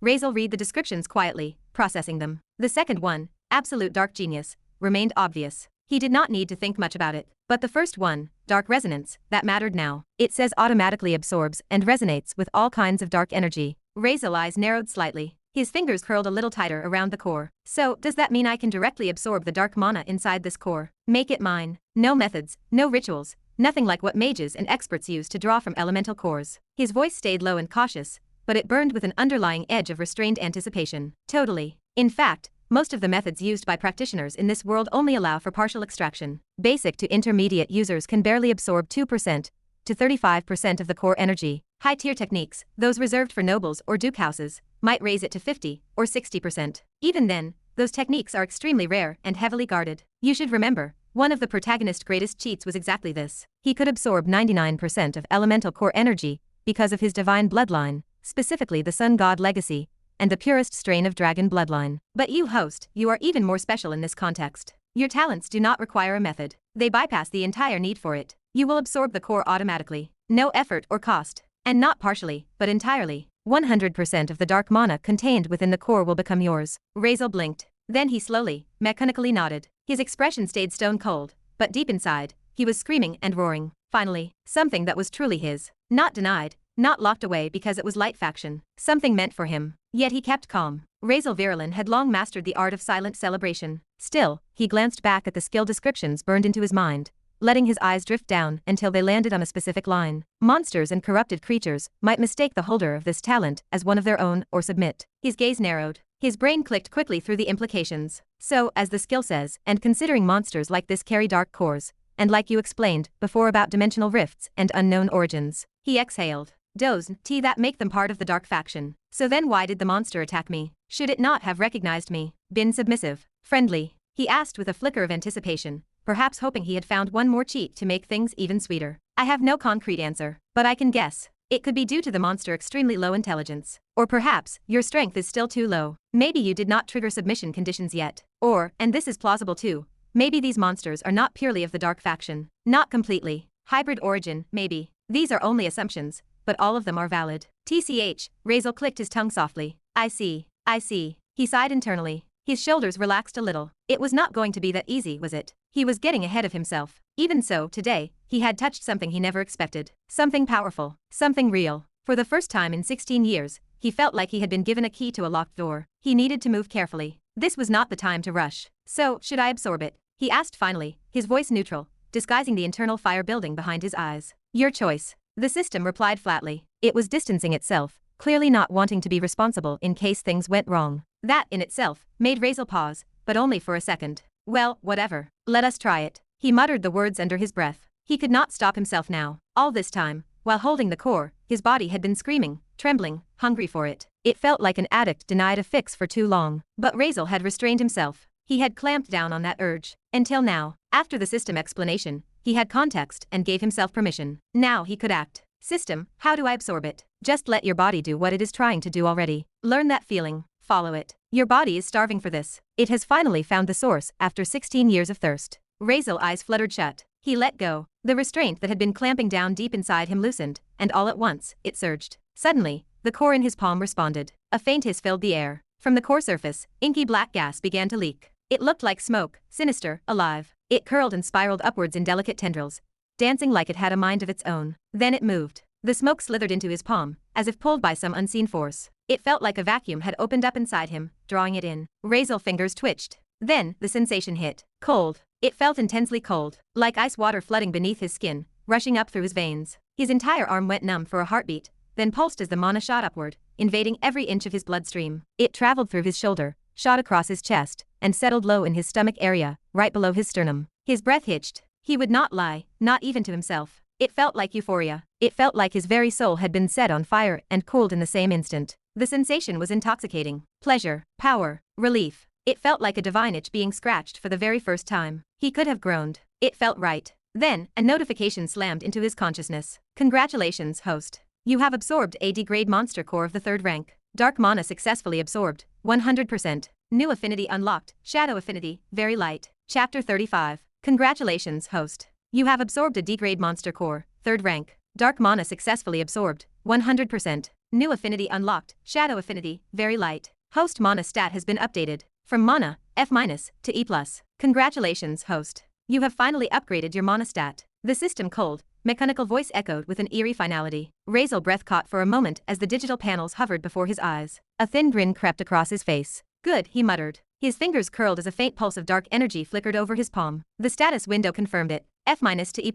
Razeal read the descriptions quietly, processing them. The second one, Absolute Dark Genius, remained obvious. He did not need to think much about it. But the first one, Dark Resonance, that mattered now. It says automatically absorbs and resonates with all kinds of dark energy. Razeal's eyes narrowed slightly. His fingers curled a little tighter around the core. So, does that mean I can directly absorb the dark mana inside this core? Make it mine. No methods, no rituals, nothing like what mages and experts use to draw from elemental cores. His voice stayed low and cautious, but it burned with an underlying edge of restrained anticipation. Totally. In fact, most of the methods used by practitioners in this world only allow for partial extraction. Basic to intermediate users can barely absorb 2% to 35% of the core energy. High-tier techniques, those reserved for nobles or duke houses, might raise it to 50 or 60%. Even then, those techniques are extremely rare and heavily guarded. You should remember, one of the protagonist's greatest cheats was exactly this. He could absorb 99% of elemental core energy because of his divine bloodline, specifically the sun god legacy, and the purest strain of dragon bloodline. But you, host, you are even more special in this context. Your talents do not require a method. They bypass the entire need for it. You will absorb the core automatically. No effort or cost. And not partially, but entirely. 100% of the dark mana contained within the core will become yours. Razeal blinked. Then he slowly, mechanically nodded. His expression stayed stone cold, but deep inside, he was screaming and roaring. Finally, something that was truly his. Not denied, not locked away because it was light faction. Something meant for him. Yet he kept calm. Razeal Virulin had long mastered the art of silent celebration. Still, he glanced back at the skill descriptions burned into his mind, letting his eyes drift down until they landed on a specific line. Monsters and corrupted creatures might mistake the holder of this talent as one of their own or submit. His gaze narrowed. His brain clicked quickly through the implications. So, as the skill says, and considering monsters like this carry dark cores, and like you explained before about dimensional rifts and unknown origins. He exhaled. That make them part of the dark faction. So then why did the monster attack me? Should it not have recognized me? Been submissive? Friendly? He asked with a flicker of anticipation, perhaps hoping he had found one more cheat to make things even sweeter. I have no concrete answer, but I can guess. It could be due to the monster's extremely low intelligence. Or perhaps, your strength is still too low. Maybe you did not trigger submission conditions yet. Or, and this is plausible too, Maybe these monsters are not purely of the dark faction. Not completely. Hybrid origin, maybe. These are only assumptions, but all of them are valid. TCH, Razeal clicked his tongue softly. I see. He sighed internally. His shoulders relaxed a little. It was not going to be that easy, was it? He was getting ahead of himself. Even so, today, he had touched something he never expected. Something powerful. Something real. For the first time in 16 years, he felt like he had been given a key to a locked door. He needed to move carefully. This was not the time to rush. So, should I absorb it? He asked finally, his voice neutral, disguising the internal fire building behind his eyes. Your choice. The system replied flatly. It was distancing itself, clearly not wanting to be responsible in case things went wrong. That, in itself, made Razeal pause, but only for a second. Well, whatever. Let us try it. He muttered the words under his breath. He could not stop himself now. All this time, while holding the core, his body had been screaming, trembling, hungry for it. It felt like an addict denied a fix for too long. But Razeal had restrained himself. He had clamped down on that urge. Until now, after the system explanation, he had context and gave himself permission. Now he could act. System, how do I absorb it? Just let your body do what it is trying to do already. Learn that feeling. Follow it. Your body is starving for this. It has finally found the source after 16 years of thirst. Razeal's eyes fluttered shut. He let go. The restraint that had been clamping down deep inside him loosened, and all at once, it surged. Suddenly, the core in his palm responded. A faint hiss filled the air. From the core surface, inky black gas began to leak. It looked like smoke, sinister, alive. It curled and spiraled upwards in delicate tendrils, dancing like it had a mind of its own. Then it moved. The smoke slithered into his palm, as if pulled by some unseen force. It felt like a vacuum had opened up inside him, drawing it in. Razeal's fingers twitched. Then, the sensation hit. Cold. It felt intensely cold, like ice water flooding beneath his skin, rushing up through his veins. His entire arm went numb for a heartbeat, then pulsed as the mana shot upward, invading every inch of his bloodstream. It traveled through his shoulder, shot across his chest, and settled low in his stomach area, right below his sternum. His breath hitched. He would not lie, not even to himself. It felt like euphoria. It felt like his very soul had been set on fire and cooled in the same instant. The sensation was intoxicating. Pleasure, power, relief. It felt like a divine itch being scratched for the very first time. He could have groaned. It felt right. Then, a notification slammed into his consciousness. Congratulations, host. You have absorbed a D-grade monster core of the 3rd rank. Dark mana successfully absorbed. 100%. New affinity unlocked. Shadow affinity, very light. Chapter 35. Congratulations, host. You have absorbed a D-grade monster core, 3rd rank. Dark mana successfully absorbed. 100%. New affinity unlocked. Shadow affinity, very light. Host mana stat has been updated. From mana, F- to E+. Congratulations, host. You have finally upgraded your mana stat. The system cold, mechanical voice echoed with an eerie finality. Razeal breath caught for a moment as the digital panels hovered before his eyes. A thin grin crept across his face. Good, he muttered. His fingers curled as a faint pulse of dark energy flickered over his palm. The status window confirmed it. F- to E+.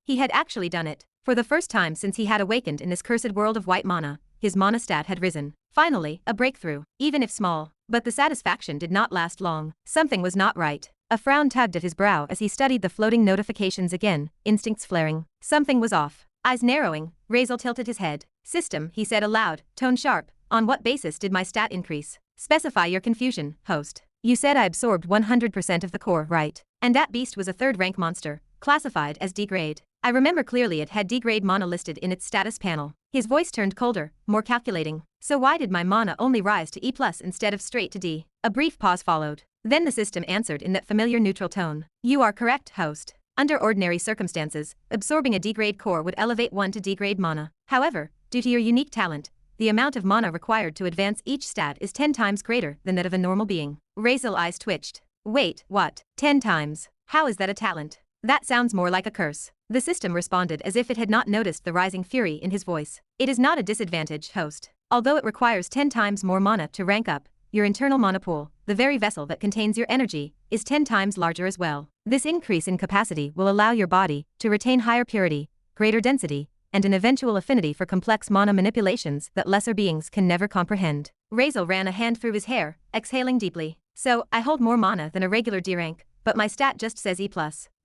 He had actually done it. For the first time since he had awakened in this cursed world of white mana, his mana stat had risen. Finally, a breakthrough, even if small. But the satisfaction did not last long. Something was not right. A frown tugged at his brow as he studied the floating notifications again, instincts flaring. Something was off. Eyes narrowing, Razeal tilted his head. System, he said aloud, tone sharp. On what basis did my stat increase? Specify your confusion, host. You said I absorbed 100% of the core, right? And that beast was a 3rd rank monster, classified as D-grade. I remember clearly it had D-grade mana listed in its status panel. His voice turned colder, more calculating. So why did my mana only rise to E+ instead of straight to D? A brief pause followed. Then the system answered in that familiar neutral tone. You are correct, host. Under ordinary circumstances, absorbing a D-grade core would elevate one to D-grade mana. However, due to your unique talent, the amount of mana required to advance each stat is 10 times greater than that of a normal being. Razeal's eyes twitched. Wait, what? 10 times? How is that a talent? That sounds more like a curse. The system responded as if it had not noticed the rising fury in his voice. It is not a disadvantage, host. Although it requires 10 times more mana to rank up, your internal mana pool, the very vessel that contains your energy, is 10 times larger as well. This increase in capacity will allow your body to retain higher purity, greater density, and an eventual affinity for complex mana manipulations that lesser beings can never comprehend. Razeal ran a hand through his hair, exhaling deeply. So, I hold more mana than a regular D rank, but my stat just says E+.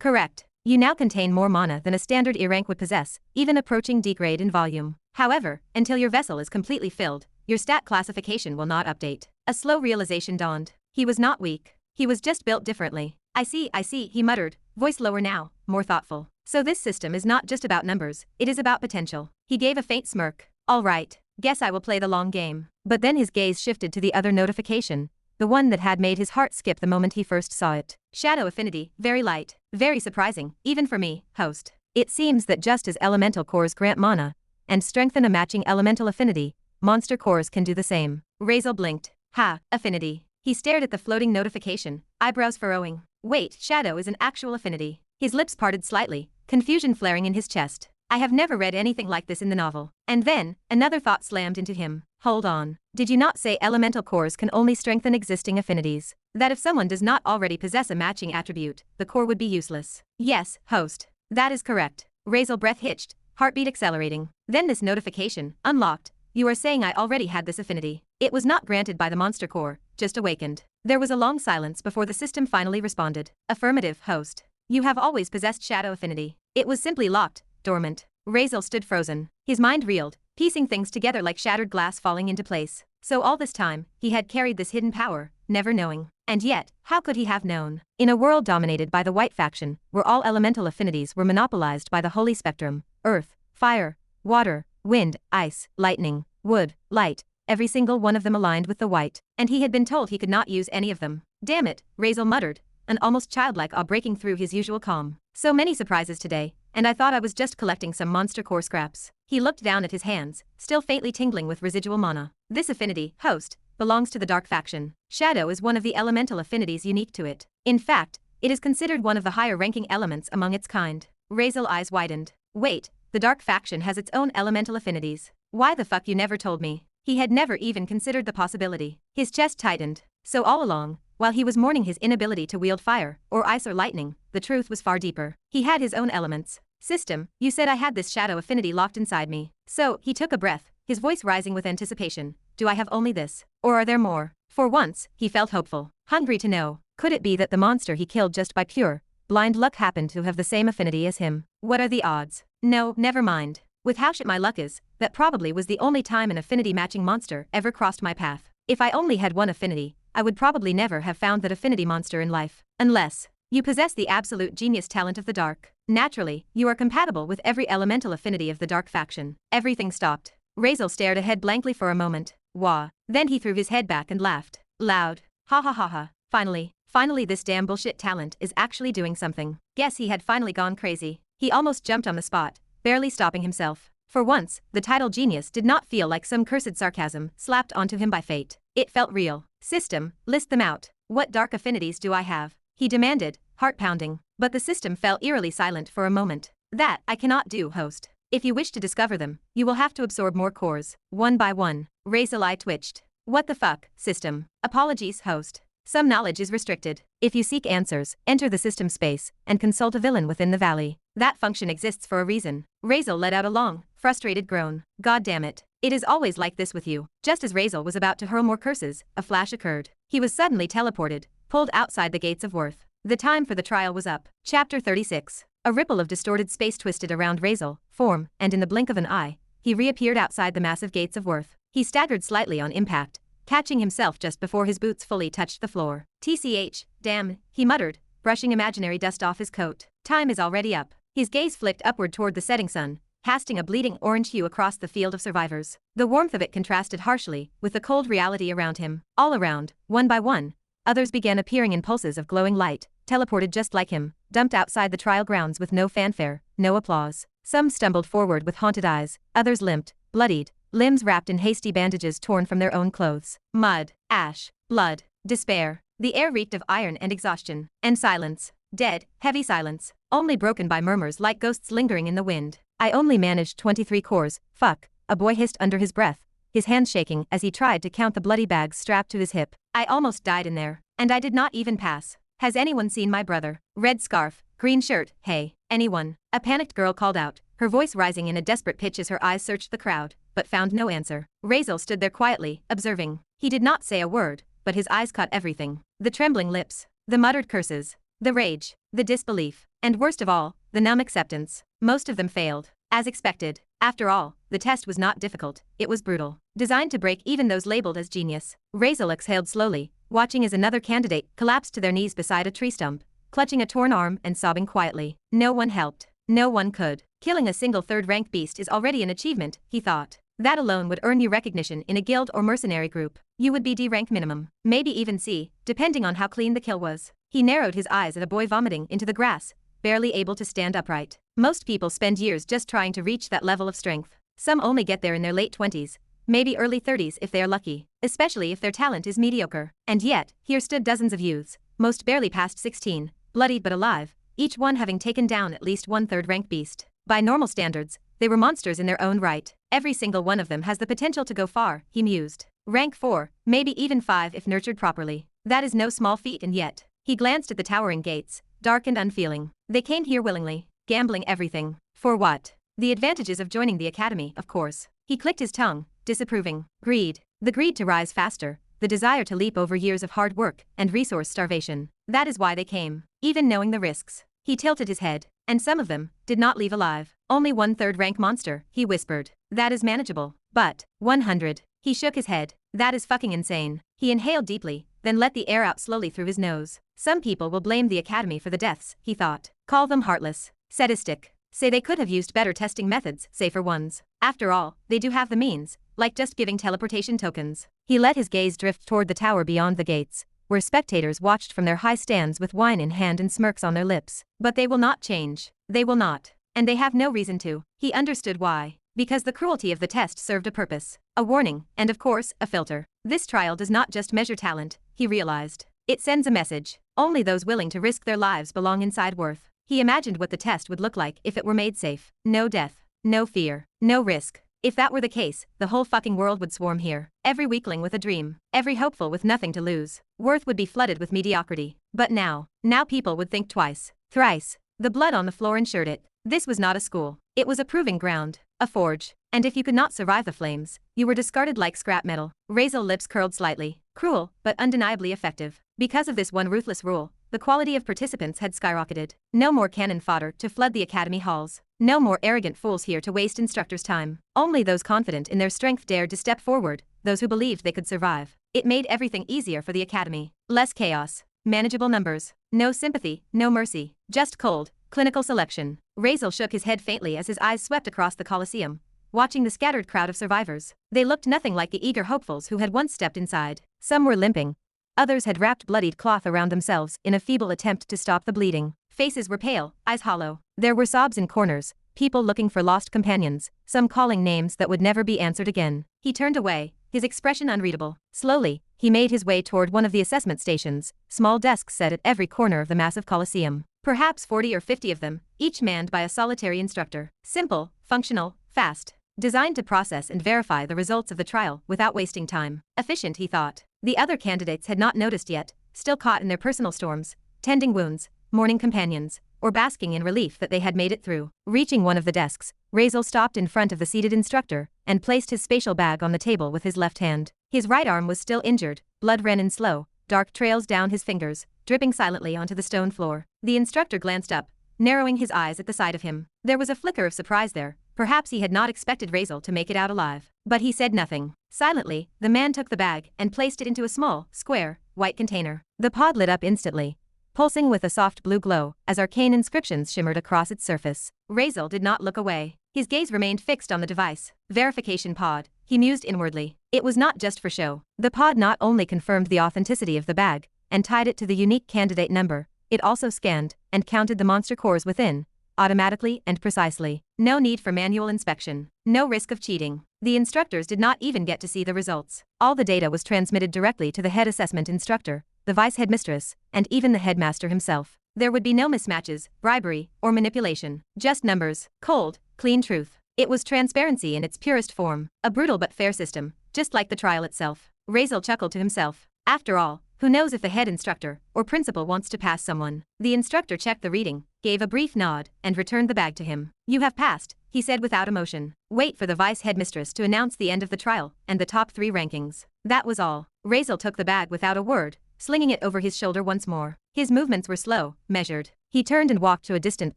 Correct. You now contain more mana than a standard E rank would possess, even approaching D grade in volume. However, until your vessel is completely filled, your stat classification will not update. A slow realization dawned. He was not weak. He was just built differently. I see, he muttered, voice lower now, more thoughtful. So this system is not just about numbers, it is about potential. He gave a faint smirk. All right, guess I will play the long game. But then his gaze shifted to the other notification, the one that had made his heart skip the moment he first saw it. Shadow affinity, very light, very surprising, even for me, host. It seems that just as elemental cores grant mana and strengthen a matching elemental affinity, monster cores can do the same. Razeal blinked. Ha, affinity. He stared at the floating notification, eyebrows furrowing. Wait, shadow is an actual affinity. His lips parted slightly, confusion flaring in his chest. I have never read anything like this in the novel. And then, another thought slammed into him. Hold on. Did you not say elemental cores can only strengthen existing affinities? That if someone does not already possess a matching attribute, the core would be useless. Yes, host. That is correct. Razeal breath hitched, heartbeat accelerating. Then this notification, unlocked. You are saying I already had this affinity. It was not granted by the monster core, just awakened. There was a long silence before the system finally responded. Affirmative, host. You have always possessed shadow affinity. It was simply locked, dormant. Razeal stood frozen. His mind reeled, piecing things together like shattered glass falling into place. So all this time, he had carried this hidden power, never knowing. And yet, how could he have known? In a world dominated by the White faction, where all elemental affinities were monopolized by the holy spectrum, earth, fire, water, wind, ice, lightning, wood, light, every single one of them aligned with the White, and he had been told he could not use any of them. Damn it, Razeal muttered, an almost childlike awe breaking through his usual calm. So many surprises today, and I thought I was just collecting some monster core scraps. He looked down at his hands, still faintly tingling with residual mana. This affinity, host, belongs to the Dark faction. Shadow is one of the elemental affinities unique to it. In fact, it is considered one of the higher-ranking elements among its kind. Razeal eyes widened. Wait, the Dark faction has its own elemental affinities. Why the fuck you never told me? He had never even considered the possibility. His chest tightened. So all along, while he was mourning his inability to wield fire, or ice or lightning, the truth was far deeper. He had his own elements. System, you said I had this shadow affinity locked inside me. So, he took a breath, his voice rising with anticipation. Do I have only this? Or are there more? For once, he felt hopeful, hungry to know. Could it be that the monster he killed just by pure, blind luck happened to have the same affinity as him? What are the odds? No, never mind. With how shit my luck is, that probably was the only time an affinity-matching monster ever crossed my path. If I only had one affinity, I would probably never have found that affinity monster in life. Unless you possess the absolute genius talent of the Dark. Naturally, you are compatible with every elemental affinity of the Dark faction. Everything stopped. Razeal stared ahead blankly for a moment. Wah. Then he threw his head back and laughed. Loud. Ha ha ha ha. Finally this damn bullshit talent is actually doing something. Guess he had finally gone crazy. He almost jumped on the spot, barely stopping himself. For once, the title genius did not feel like some cursed sarcasm slapped onto him by fate. It felt real. System, list them out. What dark affinities do I have? He demanded, heart pounding. But the system fell eerily silent for a moment. That I cannot do, host. If you wish to discover them, you will have to absorb more cores, one by one. Razeal eye twitched. What the fuck, system? Apologies, host. Some knowledge is restricted. If you seek answers, enter the system space and consult a villain within the valley. That function exists for a reason. Razeal let out a long, frustrated groan. God damn it. It is always like this with you. Just as Razeal was about to hurl more curses, a flash occurred. He was suddenly teleported, pulled outside the gates of Worth. The time for the trial was up. Chapter 36. A ripple of distorted space twisted around Razeal, form, and in the blink of an eye, he reappeared outside the massive gates of Worth. He staggered slightly on impact, catching himself just before his boots fully touched the floor. TCH, damn, he muttered, brushing imaginary dust off his coat. Time is already up. His gaze flicked upward toward the setting sun, casting a bleeding orange hue across the field of survivors. The warmth of it contrasted harshly with the cold reality around him. All around, one by one, others began appearing in pulses of glowing light, teleported just like him, dumped outside the trial grounds with no fanfare, no applause. Some stumbled forward with haunted eyes, others limped, bloodied, limbs wrapped in hasty bandages torn from their own clothes. Mud, ash, blood, despair. The air reeked of iron and exhaustion. And silence. Dead, heavy silence, only broken by murmurs like ghosts lingering in the wind. I only managed 23 cores, fuck, a boy hissed under his breath, his hands shaking as he tried to count the bloody bags strapped to his hip. I almost died in there, and I did not even pass. Has anyone seen my brother? Red scarf, green shirt, hey, anyone? A panicked girl called out, her voice rising in a desperate pitch as her eyes searched the crowd, but found no answer. Razeal stood there quietly, observing. He did not say a word, but his eyes caught everything. The trembling lips, the muttered curses, the rage, the disbelief, and worst of all, the numb acceptance. Most of them failed. As expected. After all, the test was not difficult, it was brutal. Designed to break even those labeled as genius. Razeal exhaled slowly, watching as another candidate collapsed to their knees beside a tree stump, clutching a torn arm and sobbing quietly. No one helped. No one could. Killing a single third-rank beast is already an achievement, he thought. That alone would earn you recognition in a guild or mercenary group. you would be D rank minimum, maybe even C, depending on how clean the kill was. He narrowed his eyes at a boy vomiting into the grass, barely able to stand upright. Most people spend years just trying to reach that level of strength. Some only get there in their late 20s, maybe early 30s if they are lucky, especially if their talent is mediocre. And yet, here stood dozens of youths, most barely past 16, bloodied but alive, each one having taken down at least one third-rank beast. By normal standards, they were monsters in their own right. Every single one of them has the potential to go far, he mused. Rank 4, maybe even 5 if nurtured properly. That is no small feat, and yet. He glanced at the towering gates, dark and unfeeling. They came here willingly, gambling everything. For what? The advantages of joining the academy, of course. He clicked his tongue, disapproving. Greed. The greed to rise faster, the desire to leap over years of hard work and resource starvation. That is why they came, even knowing the risks. He tilted his head, and some of them did not leave alive. Only one third-rank monster, he whispered. That is manageable. But 100. He shook his head. That is fucking insane. He inhaled deeply, then let the air out slowly through his nose. Some people will blame the academy for the deaths, he thought. Call them heartless, sadistic. Say they could have used better testing methods, safer ones. After all, they do have the means, like just giving teleportation tokens. He let his gaze drift toward the tower beyond the gates, where spectators watched from their high stands with wine in hand and smirks on their lips. But they will not change. They will not. And they have no reason to. He understood why. Because the cruelty of the test served a purpose, a warning, and of course, a filter. This trial does not just measure talent, he realized. It sends a message. Only those willing to risk their lives belong inside Worth. He imagined what the test would look like if it were made safe. No death, no fear, no risk. If that were the case, the whole fucking world would swarm here. Every weakling with a dream, every hopeful with nothing to lose. Worth would be flooded with mediocrity. But now people would think twice, thrice. The blood on the floor ensured it. This was not a school. It was a proving ground, a forge. And if you could not survive the flames, you were discarded like scrap metal. Razeal lips curled slightly. Cruel, but undeniably effective. Because of this one ruthless rule, the quality of participants had skyrocketed. No more cannon fodder to flood the academy halls. No more arrogant fools here to waste instructors' time. Only those confident in their strength dared to step forward, those who believed they could survive. It made everything easier for the academy. Less chaos, manageable numbers, no sympathy, no mercy, just cold, clinical selection. Razeal shook his head faintly as his eyes swept across the Colosseum, watching the scattered crowd of survivors. They looked nothing like the eager hopefuls who had once stepped inside. Some were limping. Others had wrapped bloodied cloth around themselves in a feeble attempt to stop the bleeding. Faces were pale, eyes hollow. There were sobs in corners, people looking for lost companions, some calling names that would never be answered again. He turned away, his expression unreadable. Slowly, he made his way toward one of the assessment stations, small desks set at every corner of the massive Colosseum. Perhaps 40 or 50 of them, each manned by a solitary instructor. Simple, functional, fast. Designed to process and verify the results of the trial without wasting time. Efficient, he thought. The other candidates had not noticed yet, still caught in their personal storms, tending wounds, mourning companions, or basking in relief that they had made it through. Reaching one of the desks, Razeal stopped in front of the seated instructor and placed his spatial bag on the table with his left hand. His right arm was still injured, blood ran in slow, dark trails down his fingers, dripping silently onto the stone floor. The instructor glanced up, narrowing his eyes at the sight of him. There was a flicker of surprise there. Perhaps he had not expected Razeal to make it out alive. But he said nothing. Silently, the man took the bag and placed it into a small, square, white container. The pod lit up instantly, pulsing with a soft blue glow as arcane inscriptions shimmered across its surface. Razeal did not look away. His gaze remained fixed on the device. Verification pod, he mused inwardly. It was not just for show. The pod not only confirmed the authenticity of the bag and tied it to the unique candidate number, it also scanned and counted the monster cores within, automatically and precisely. No need for manual inspection. No risk of cheating. The instructors did not even get to see the results. All the data was transmitted directly to the head assessment instructor, the vice headmistress, and even the headmaster himself. There would be no mismatches, bribery, or manipulation. Just numbers. Cold, clean truth. It was transparency in its purest form. A brutal but fair system, just like the trial itself. Razeal chuckled to himself. After all, who knows if the head instructor or principal wants to pass someone? The instructor checked the reading, gave a brief nod, and returned the bag to him. You have passed, he said without emotion. Wait for the vice headmistress to announce the end of the trial and the top 3 rankings. That was all. Razeal took the bag without a word, slinging it over his shoulder once more. His movements were slow, measured. He turned and walked to a distant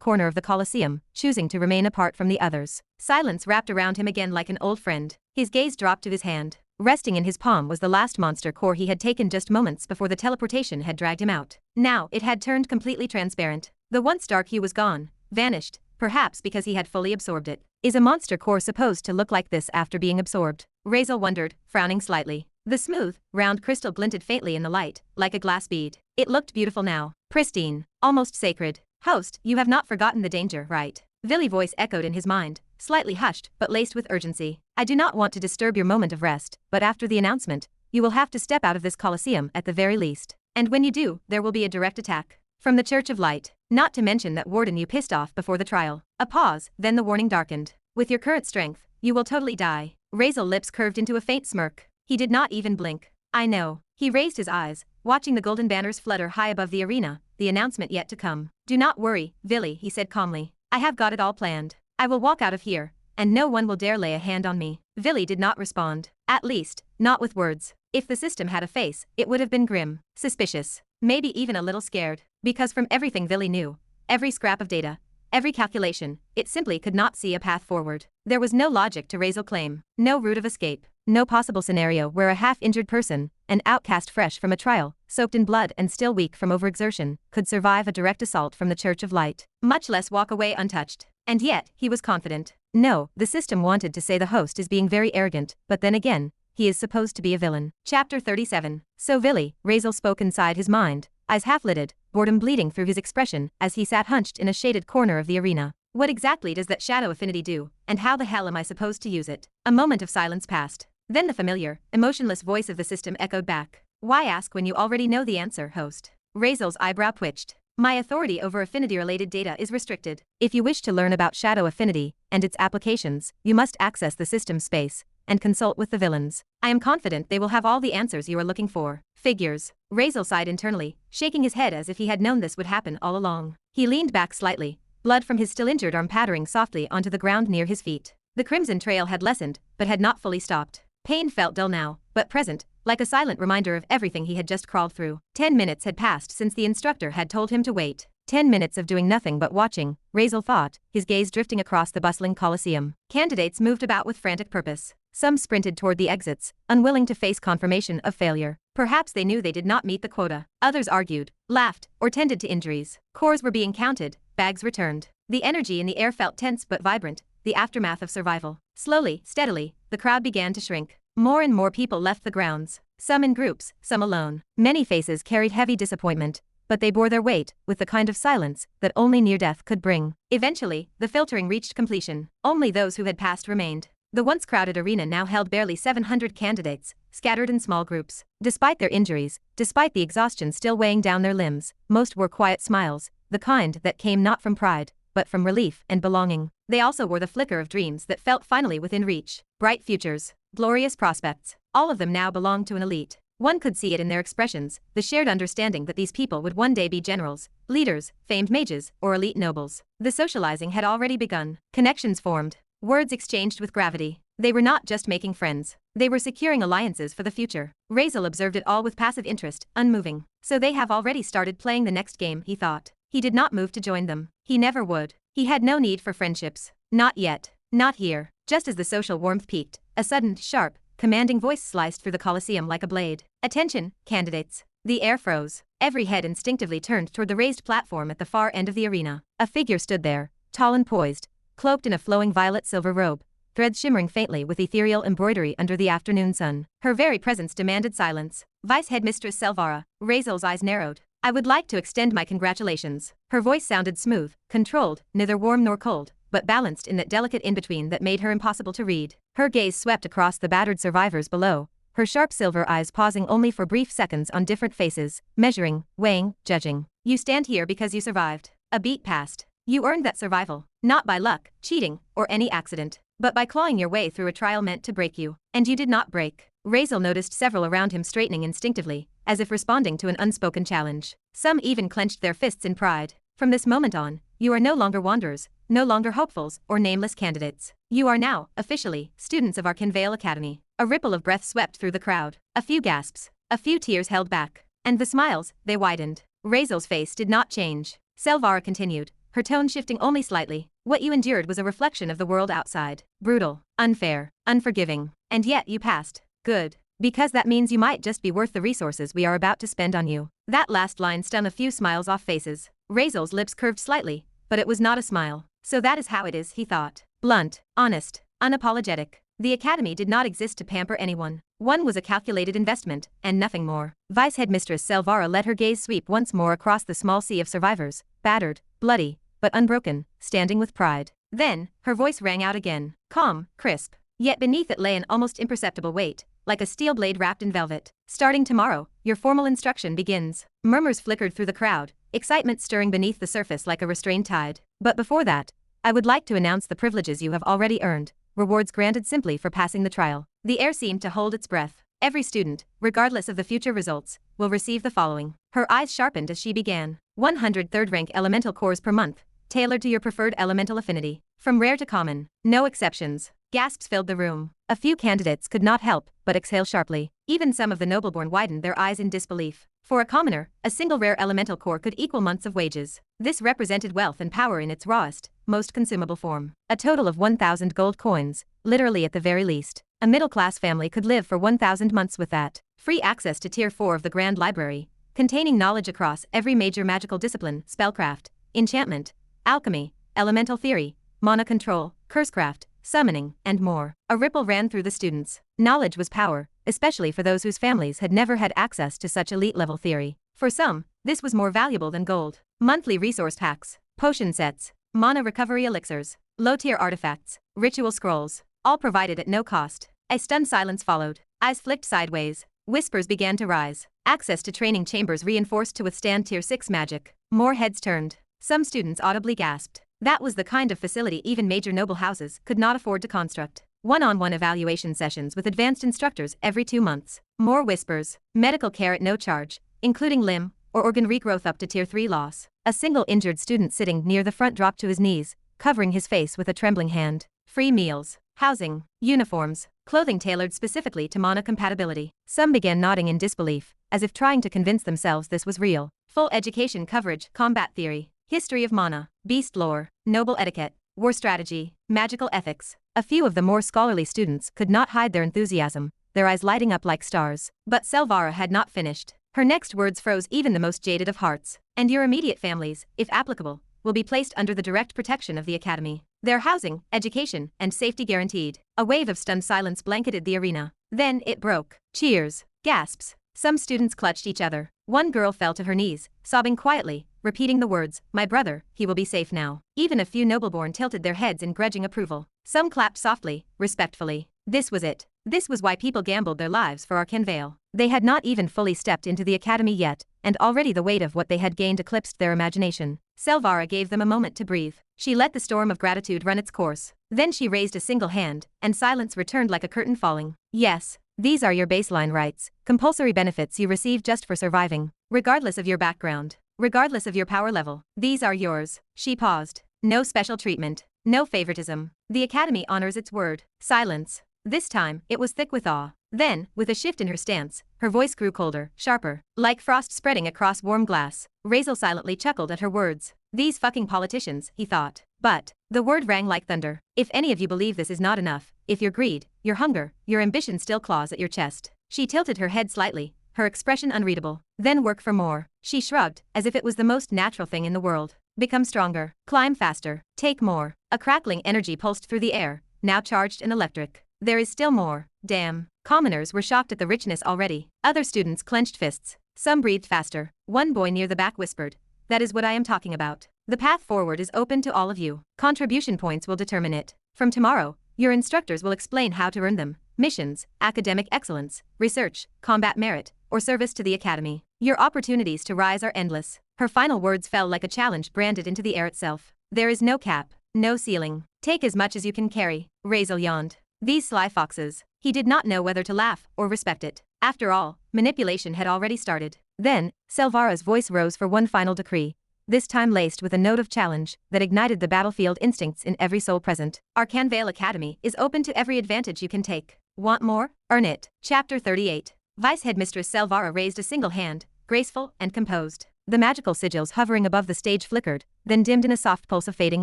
corner of the Colosseum, choosing to remain apart from the others. Silence wrapped around him again like an old friend. His gaze dropped to his hand. Resting in his palm was the last monster core he had taken just moments before the teleportation had dragged him out. Now, it had turned completely transparent. The once dark hue was gone, vanished, perhaps because he had fully absorbed it. Is a monster core supposed to look like this after being absorbed? Razeal wondered, frowning slightly. The smooth, round crystal glinted faintly in the light, like a glass bead. It looked beautiful now. Pristine. Almost sacred. Host, you have not forgotten the danger, right? Vili's voice echoed in his mind, slightly hushed but laced with urgency. I do not want to disturb your moment of rest, but after the announcement, you will have to step out of this Colosseum at the very least. And when you do, there will be a direct attack. From the Church of Light. Not to mention that warden you pissed off before the trial. A pause, then the warning darkened. With your current strength, you will totally die. Razeal's lips curved into a faint smirk. He did not even blink. I know. He raised his eyes, watching the golden banners flutter high above the arena, the announcement yet to come. Do not worry, Vili, he said calmly. I have got it all planned. I will walk out of here, and no one will dare lay a hand on me. Vili did not respond. At least, not with words. If the system had a face, it would have been grim, suspicious, maybe even a little scared. Because from everything Vili knew, every scrap of data, every calculation, it simply could not see a path forward. There was no logic to Razeal's claim, no route of escape, no possible scenario where a half-injured person, an outcast fresh from a trial, soaked in blood and still weak from overexertion, could survive a direct assault from the Church of Light, much less walk away untouched. And yet, he was confident. No, the system wanted to say the host is being very arrogant, but then again, he is supposed to be a villain. Chapter 37. So Vili, Razeal spoke inside his mind, eyes half-lidded, boredom bleeding through his expression as he sat hunched in a shaded corner of the arena. What exactly does that shadow affinity do, and how the hell am I supposed to use it? A moment of silence passed. Then the familiar, emotionless voice of the system echoed back. Why ask when you already know the answer, host? Razeal's eyebrow twitched. My authority over affinity-related data is restricted. If you wish to learn about shadow affinity and its applications, you must access the system space and consult with the villains. I am confident they will have all the answers you are looking for. Figures. Razeal sighed internally, shaking his head as if he had known this would happen all along. He leaned back slightly, blood from his still injured arm pattering softly onto the ground near his feet. The crimson trail had lessened, but had not fully stopped. Pain felt dull now, but present, like a silent reminder of everything he had just crawled through. 10 minutes had passed since the instructor had told him to wait. 10 minutes of doing nothing but watching, Razeal thought, his gaze drifting across the bustling Colosseum. Candidates moved about with frantic purpose. Some sprinted toward the exits, unwilling to face confirmation of failure. Perhaps they knew they did not meet the quota. Others argued, laughed, or tended to injuries. Cores were being counted, bags returned. The energy in the air felt tense but vibrant, the aftermath of survival. Slowly, steadily, the crowd began to shrink. More and more people left the grounds. Some in groups, some alone. Many faces carried heavy disappointment, but they bore their weight with the kind of silence that only near death could bring. Eventually, the filtering reached completion. Only those who had passed remained. The once crowded arena now held barely 700 candidates, scattered in small groups. Despite their injuries, despite the exhaustion still weighing down their limbs, most wore quiet smiles, the kind that came not from pride, but from relief and belonging. They also wore the flicker of dreams that felt finally within reach. Bright futures, glorious prospects. All of them now belonged to an elite. One could see it in their expressions, the shared understanding that these people would one day be generals, leaders, famed mages, or elite nobles. The socializing had already begun. Connections formed. Words exchanged with gravity. They were not just making friends. They were securing alliances for the future. Razeal observed it all with passive interest, unmoving. So they have already started playing the next game, he thought. He did not move to join them. He never would. He had no need for friendships. Not yet. Not here. Just as the social warmth peaked, a sudden, sharp, commanding voice sliced through the Colosseum like a blade. Attention, candidates. The air froze. Every head instinctively turned toward the raised platform at the far end of the arena. A figure stood there, tall and poised, cloaked in a flowing violet-silver robe, threads shimmering faintly with ethereal embroidery under the afternoon sun. Her very presence demanded silence. Vice Headmistress Selvara. Razeal's eyes narrowed. I would like to extend my congratulations. Her voice sounded smooth, controlled, neither warm nor cold, but balanced in that delicate in-between that made her impossible to read. Her gaze swept across the battered survivors below, her sharp silver eyes pausing only for brief seconds on different faces, measuring, weighing, judging. You stand here because you survived. A beat passed. You earned that survival, not by luck, cheating, or any accident, but by clawing your way through a trial meant to break you. And you did not break. Razeal noticed several around him straightening instinctively, as if responding to an unspoken challenge. Some even clenched their fists in pride. From this moment on, you are no longer wanderers, no longer hopefuls or nameless candidates. You are now, officially, students of Arkanveil Academy. A ripple of breath swept through the crowd. A few gasps. A few tears held back. And the smiles, they widened. Razeal's face did not change. Selvara continued, her tone shifting only slightly. What you endured was a reflection of the world outside. Brutal, unfair, unforgiving. And yet you passed. Good. Because that means you might just be worth the resources we are about to spend on you. That last line stung a few smiles off faces. Razeal's lips curved slightly, but it was not a smile. So that is how it is, he thought. Blunt, honest, unapologetic. The academy did not exist to pamper anyone. One was a calculated investment, and nothing more. Vice Headmistress Selvara let her gaze sweep once more across the small sea of survivors, battered, bloody, but unbroken, standing with pride. Then, her voice rang out again, calm, crisp. Yet beneath it lay an almost imperceptible weight, like a steel blade wrapped in velvet. Starting tomorrow, your formal instruction begins. Murmurs flickered through the crowd, excitement stirring beneath the surface like a restrained tide. But before that, I would like to announce the privileges you have already earned, rewards granted simply for passing the trial. The air seemed to hold its breath. Every student, regardless of the future results, will receive the following. Her eyes sharpened as she began. 103rd rank elemental cores per month, tailored to your preferred elemental affinity. From rare to common, no exceptions. Gasps filled the room. A few candidates could not help but exhale sharply. Even some of the nobleborn widened their eyes in disbelief. For a commoner, a single rare elemental core could equal months of wages. This represented wealth and power in its rawest, most consumable form. A total of 1,000 gold coins, literally at the very least. A middle-class family could live for 1,000 months with that. Free access to Tier 4 of the Grand Library, containing knowledge across every major magical discipline, spellcraft, enchantment, alchemy, elemental theory, mana control, cursecraft, summoning, and more. A ripple ran through the students. Knowledge was power, especially for those whose families had never had access to such elite-level theory. For some, this was more valuable than gold. Monthly resource packs, potion sets, mana recovery elixirs, low-tier artifacts, ritual scrolls, all provided at no cost. A stunned silence followed. Eyes flicked sideways. Whispers began to rise. Access to training chambers reinforced to withstand Tier 6 magic. More heads turned. Some students audibly gasped. That was the kind of facility even major noble houses could not afford to construct. One-on-one evaluation sessions with advanced instructors every 2 months. More whispers. Medical care at no charge, including limb or organ regrowth up to Tier 3 loss. A single injured student sitting near the front dropped to his knees, covering his face with a trembling hand. Free meals, housing, uniforms, clothing tailored specifically to mana compatibility. Some began nodding in disbelief, as if trying to convince themselves this was real. Full education coverage, combat theory, history of mana, beast lore, noble etiquette, war strategy, magical ethics. A few of the more scholarly students could not hide their enthusiasm, their eyes lighting up like stars. But Selvara had not finished. Her next words froze even the most jaded of hearts. And your immediate families, if applicable, will be placed under the direct protection of the Academy. Their housing, education, and safety guaranteed. A wave of stunned silence blanketed the arena. Then it broke. Cheers, gasps. Some students clutched each other. One girl fell to her knees, sobbing quietly, repeating the words, "My brother, he will be safe now." Even a few nobleborn tilted their heads in grudging approval. Some clapped softly, respectfully. This was it. This was why people gambled their lives for Arkanveil. They had not even fully stepped into the academy yet, and already the weight of what they had gained eclipsed their imagination. Selvara gave them a moment to breathe. She let the storm of gratitude run its course. Then she raised a single hand, and silence returned like a curtain falling. Yes, these are your baseline rights, compulsory benefits you receive just for surviving. Regardless of your background, regardless of your power level, these are yours. She paused. No special treatment, no favoritism. The academy honors its word. Silence. This time, it was thick with awe. Then, with a shift in her stance, her voice grew colder, sharper, like frost spreading across warm glass. Razeal silently chuckled at her words. These fucking politicians, he thought. But the word rang like thunder. If any of you believe this is not enough, if your greed, your hunger, your ambition still claws at your chest. She tilted her head slightly, her expression unreadable. Then work for more. She shrugged, as if it was the most natural thing in the world. Become stronger, climb faster, take more. A crackling energy pulsed through the air, now charged and electric. There is still more. Damn. Commoners were shocked at the richness already. Other students clenched fists. Some breathed faster. One boy near the back whispered, "That is what I am talking about. The path forward is open to all of you. Contribution points will determine it. From tomorrow, your instructors will explain how to earn them. Missions, academic excellence, research, combat merit, or service to the academy. Your opportunities to rise are endless." Her final words fell like a challenge branded into the air itself. There is no cap, no ceiling. Take as much as you can carry. Razeal yawned. These sly foxes. He did not know whether to laugh or respect it. After all, manipulation had already started. Then, Selvara's voice rose for one final decree, this time laced with a note of challenge that ignited the battlefield instincts in every soul present. Arkanveil Academy is open to every advantage you can take. Want more? Earn it. Chapter 38. Vice Headmistress Selvara raised a single hand, graceful and composed. The magical sigils hovering above the stage flickered, then dimmed in a soft pulse of fading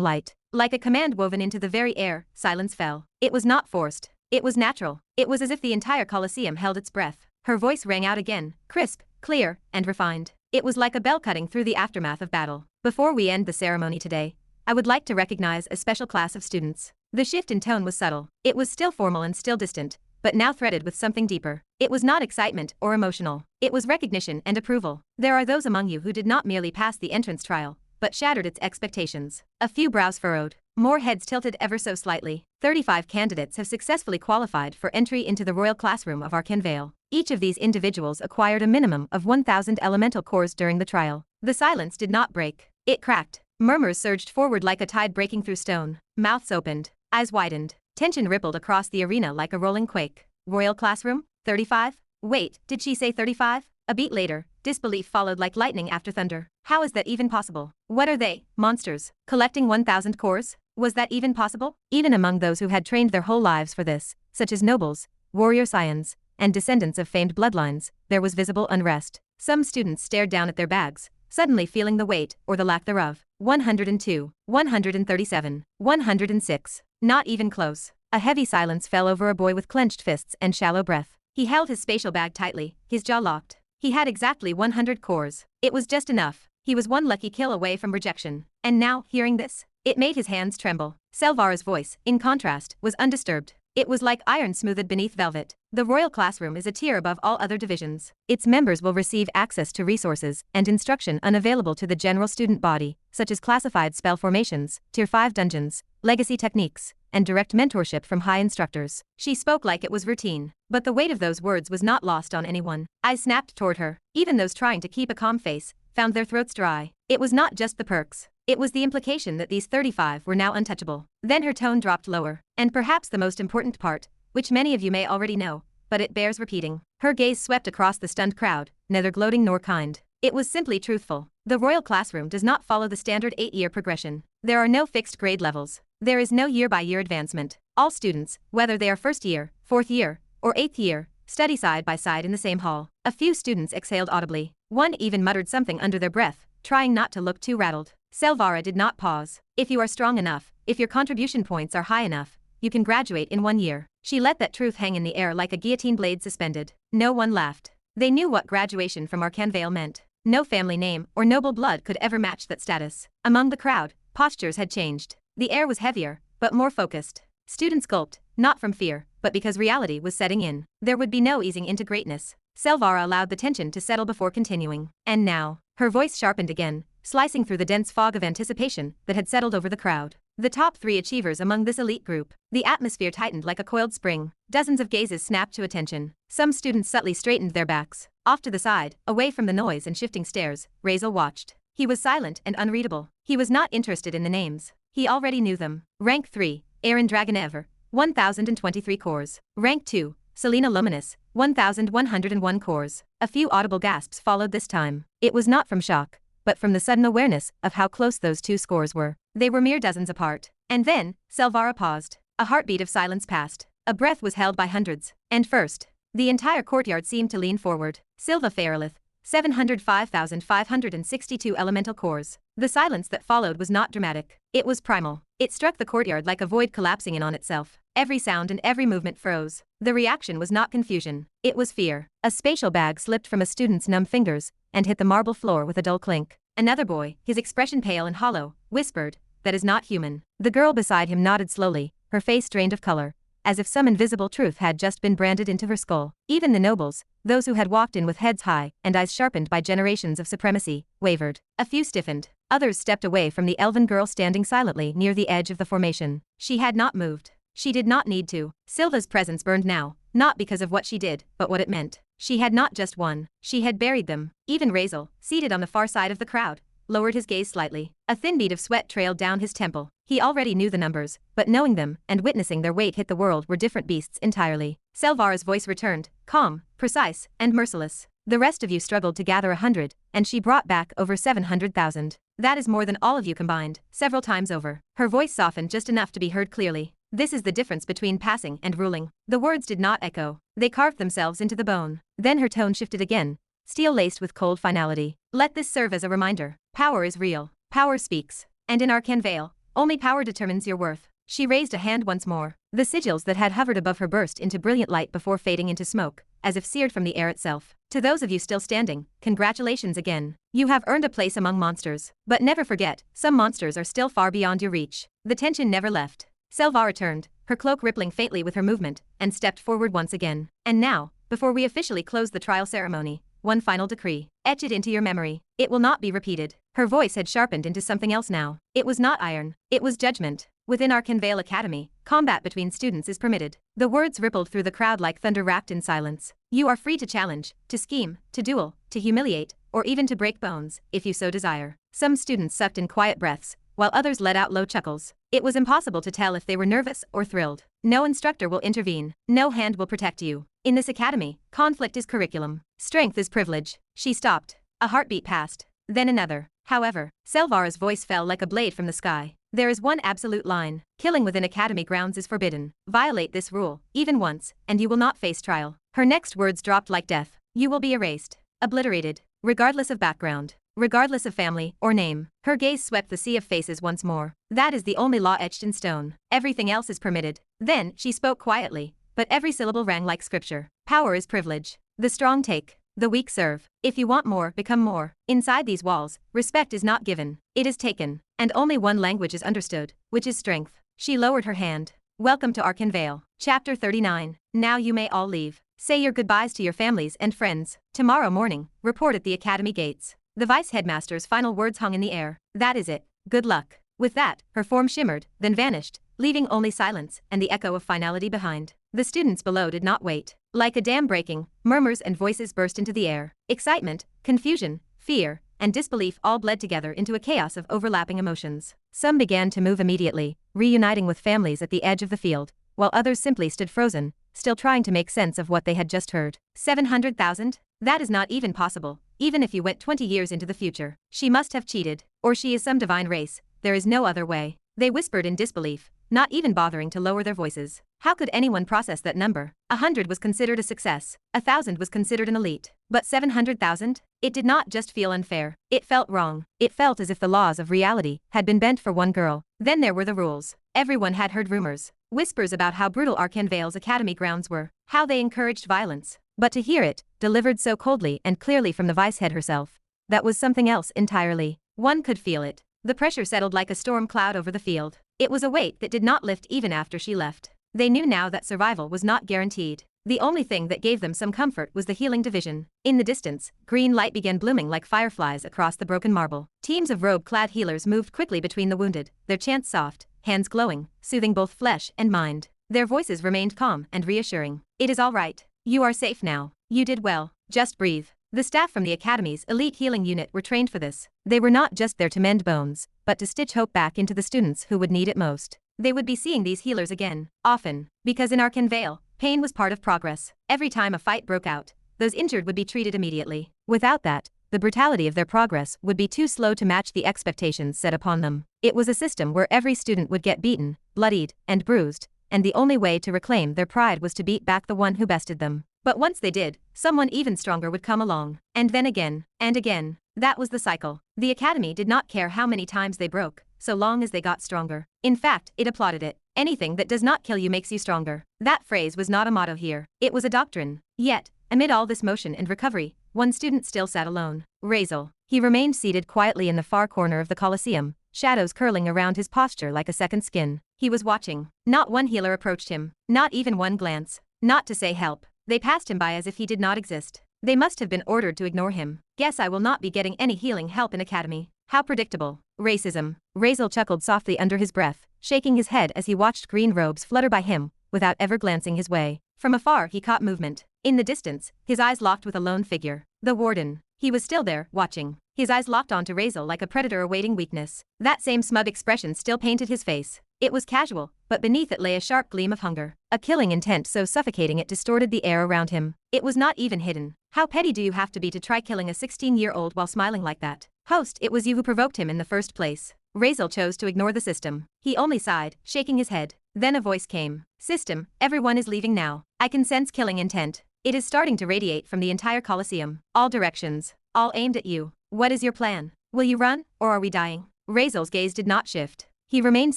light. Like a command woven into the very air, silence fell. It was not forced. It was natural. It was as if the entire Colosseum held its breath. Her voice rang out again, crisp, clear, and refined. It was like a bell cutting through the aftermath of battle. Before we end the ceremony today, I would like to recognize a special class of students. The shift in tone was subtle. It was still formal and still distant, but now threaded with something deeper. It was not excitement or emotional. It was recognition and approval. There are those among you who did not merely pass the entrance trial, but shattered its expectations. A few brows furrowed. More heads tilted ever so slightly. 35 candidates have successfully qualified for entry into the royal classroom of Arkanveil. Each of these individuals acquired a minimum of 1,000 elemental cores during the trial. The silence did not break. It cracked. Murmurs surged forward like a tide breaking through stone. Mouths opened. Eyes widened. Tension rippled across the arena like a rolling quake. Royal classroom? 35? Wait, did she say 35? A beat later, disbelief followed like lightning after thunder. How is that even possible? What are they, monsters? Collecting 1,000 cores? Was that even possible? Even among those who had trained their whole lives for this, such as nobles, warrior scions, and descendants of famed bloodlines, there was visible unrest. Some students stared down at their bags, suddenly feeling the weight, or the lack thereof. 102, 137, 106. Not even close. A heavy silence fell over a boy with clenched fists and shallow breath. He held his spatial bag tightly, his jaw locked. He had exactly 100 cores. It was just enough. He was one lucky kill away from rejection. And now, hearing this, it made his hands tremble. Selvara's voice, in contrast, was undisturbed. It was like iron smoothed beneath velvet. The royal classroom is a tier above all other divisions. Its members will receive access to resources and instruction unavailable to the general student body, such as classified spell formations, tier 5 dungeons, legacy techniques, and direct mentorship from high instructors. She spoke like it was routine, but the weight of those words was not lost on anyone. Eyes snapped toward her. Even those trying to keep a calm face found their throats dry. It was not just the perks. It was the implication that these 35 were now untouchable. Then her tone dropped lower. And perhaps the most important part, which many of you may already know, but it bears repeating. Her gaze swept across the stunned crowd, neither gloating nor kind. It was simply truthful. The royal classroom does not follow the standard 8-year progression. There are no fixed grade levels. There is no year-by-year advancement. All students, whether they are first year, 4th year, or 8th year, study side by side in the same hall. A few students exhaled audibly. One even muttered something under their breath, trying not to look too rattled. Selvara did not pause. If you are strong enough, if your contribution points are high enough, you can graduate in 1 year. She let that truth hang in the air like a guillotine blade suspended. No one laughed. They knew what graduation from Arkanveil meant. No family name or noble blood could ever match that status. Among the crowd, postures had changed. The air was heavier, but more focused. Students gulped, not from fear, but because reality was setting in. There would be no easing into greatness. Selvara allowed the tension to settle before continuing. And now, her voice sharpened again, slicing through the dense fog of anticipation that had settled over the crowd. The top 3 achievers among this elite group. The atmosphere tightened like a coiled spring. Dozens of gazes snapped to attention. Some students subtly straightened their backs. Off to the side, away from the noise and shifting stares, Razeal watched. He was silent and unreadable. He was not interested in the names. He already knew them. Rank 3, Aaron Dragonever, 1,023 cores. Rank 2, Selena Luminous, 1,101 cores. A few audible gasps followed this time. It was not from shock, but from the sudden awareness of how close those 2 scores were. They were mere dozens apart. And then, Selvara paused. A heartbeat of silence passed. A breath was held by hundreds. And first, the entire courtyard seemed to lean forward. Silva Fairlith, 705,562 elemental cores. The silence that followed was not dramatic. It was primal. It struck the courtyard like a void collapsing in on itself. Every sound and every movement froze. The reaction was not confusion. It was fear. A spatial bag slipped from a student's numb fingers and hit the marble floor with a dull clink. Another boy, his expression pale and hollow, whispered, "That is not human." The girl beside him nodded slowly, her face drained of color, as if some invisible truth had just been branded into her skull. Even the nobles, those who had walked in with heads high and eyes sharpened by generations of supremacy, wavered. A few stiffened. Others stepped away from the elven girl standing silently near the edge of the formation. She had not moved. She did not need to. Silva's presence burned now, not because of what she did, but what it meant. She had not just won. She had buried them. Even Razeal, seated on the far side of the crowd, lowered his gaze slightly. A thin bead of sweat trailed down his temple. He already knew the numbers, but knowing them and witnessing their weight hit the world were different beasts entirely. Selvara's voice returned, calm, precise, and merciless. The rest of you struggled to gather 100, and she brought back over 700,000. That is more than all of you combined, several times over. Her voice softened just enough to be heard clearly. This is the difference between passing and ruling. The words did not echo. They carved themselves into the bone. Then her tone shifted again, steel laced with cold finality. Let this serve as a reminder. Power is real. Power speaks. And in Arkanveil, only power determines your worth. She raised a hand once more. The sigils that had hovered above her burst into brilliant light before fading into smoke, as if seared from the air itself. To those of you still standing, congratulations again. You have earned a place among monsters. But never forget, some monsters are still far beyond your reach. The tension never left. Selva turned, her cloak rippling faintly with her movement, and stepped forward once again. And now, before we officially close the trial ceremony, one final decree. Etch it into your memory. It will not be repeated. Her voice had sharpened into something else now. It was not iron. It was judgment. Within Arkanveil Academy, combat between students is permitted. The words rippled through the crowd like thunder wrapped in silence. You are free to challenge, to scheme, to duel, to humiliate, or even to break bones, if you so desire. Some students sucked in quiet breaths, while others let out low chuckles. It was impossible to tell if they were nervous or thrilled. No instructor will intervene. No hand will protect you. In this academy, conflict is curriculum. Strength is privilege. She stopped. A heartbeat passed. Then another. However, Selva's voice fell like a blade from the sky. There is one absolute line. Killing within academy grounds is forbidden. Violate this rule, even once, and you will not face trial. Her next words dropped like death. You will be erased. Obliterated. Regardless of background. Regardless of family or name. Her gaze swept the sea of faces once more. That is the only law etched in stone. Everything else is permitted. Then, she spoke quietly, but every syllable rang like scripture. Power is privilege. The strong take. The weak serve. If you want more, become more. Inside these walls, respect is not given. It is taken. And only one language is understood, which is strength. She lowered her hand. Welcome to Arkanveil. Chapter 39. Now you may all leave. Say your goodbyes to your families and friends. Tomorrow morning, report at the academy gates. The vice headmaster's final words hung in the air. That is it. Good luck. With that, her form shimmered, then vanished, leaving only silence and the echo of finality behind. The students below did not wait. Like a dam breaking, murmurs and voices burst into the air. Excitement, confusion, fear, and disbelief all bled together into a chaos of overlapping emotions. Some began to move immediately, reuniting with families at the edge of the field, while others simply stood frozen, still trying to make sense of what they had just heard. 700,000? That is not even possible, even if you went 20 years into the future. She must have cheated, or she is some divine race. There is no other way. They whispered in disbelief, not even bothering to lower their voices. How could anyone process that number? 100 was considered a success. 1,000 was considered an elite. But 700,000? It did not just feel unfair. It felt wrong. It felt as if the laws of reality had been bent for one girl. Then there were the rules. Everyone had heard rumors. Whispers about how brutal Arkanveil's academy grounds were. How they encouraged violence. But to hear it, delivered so coldly and clearly from the vice head herself, that was something else entirely. One could feel it. The pressure settled like a storm cloud over the field. It was a weight that did not lift even after she left. They knew now that survival was not guaranteed. The only thing that gave them some comfort was the healing division. In the distance, green light began blooming like fireflies across the broken marble. Teams of robe-clad healers moved quickly between the wounded, their chants soft, hands glowing, soothing both flesh and mind. Their voices remained calm and reassuring. It is all right. You are safe now. You did well. Just breathe. The staff from the Academy's elite healing unit were trained for this. They were not just there to mend bones, but to stitch hope back into the students who would need it most. They would be seeing these healers again, often, because in Arkanveil, pain was part of progress. Every time a fight broke out, those injured would be treated immediately. Without that, the brutality of their progress would be too slow to match the expectations set upon them. It was a system where every student would get beaten, bloodied, and bruised, and the only way to reclaim their pride was to beat back the one who bested them. But once they did, someone even stronger would come along. And then again, and again. That was the cycle. The Academy did not care how many times they broke, so long as they got stronger. In fact, it applauded it. Anything that does not kill you makes you stronger. That phrase was not a motto here. It was a doctrine. Yet, amid all this motion and recovery, one student still sat alone. Razeal. He remained seated quietly in the far corner of the Colosseum, shadows curling around his posture like a second skin. He was watching. Not one healer approached him. Not even one glance. Not to say help. They passed him by as if he did not exist. They must have been ordered to ignore him. Guess I will not be getting any healing help in Academy. How predictable. Racism. Razeal chuckled softly under his breath, shaking his head as he watched green robes flutter by him, without ever glancing his way. From afar he caught movement. In the distance, his eyes locked with a lone figure. The warden. He was still there, watching. His eyes locked onto Razeal like a predator awaiting weakness. That same smug expression still painted his face. It was casual, but beneath it lay a sharp gleam of hunger. A killing intent so suffocating it distorted the air around him. It was not even hidden. How petty do you have to be to try killing a 16-year-old while smiling like that? Host, it was you who provoked him in the first place. Razeal chose to ignore the system. He only sighed, shaking his head. Then a voice came. System, everyone is leaving now. I can sense killing intent. It is starting to radiate from the entire Colosseum. All directions. All aimed at you. What is your plan? Will you run, or are we dying? Razeal's gaze did not shift. He remained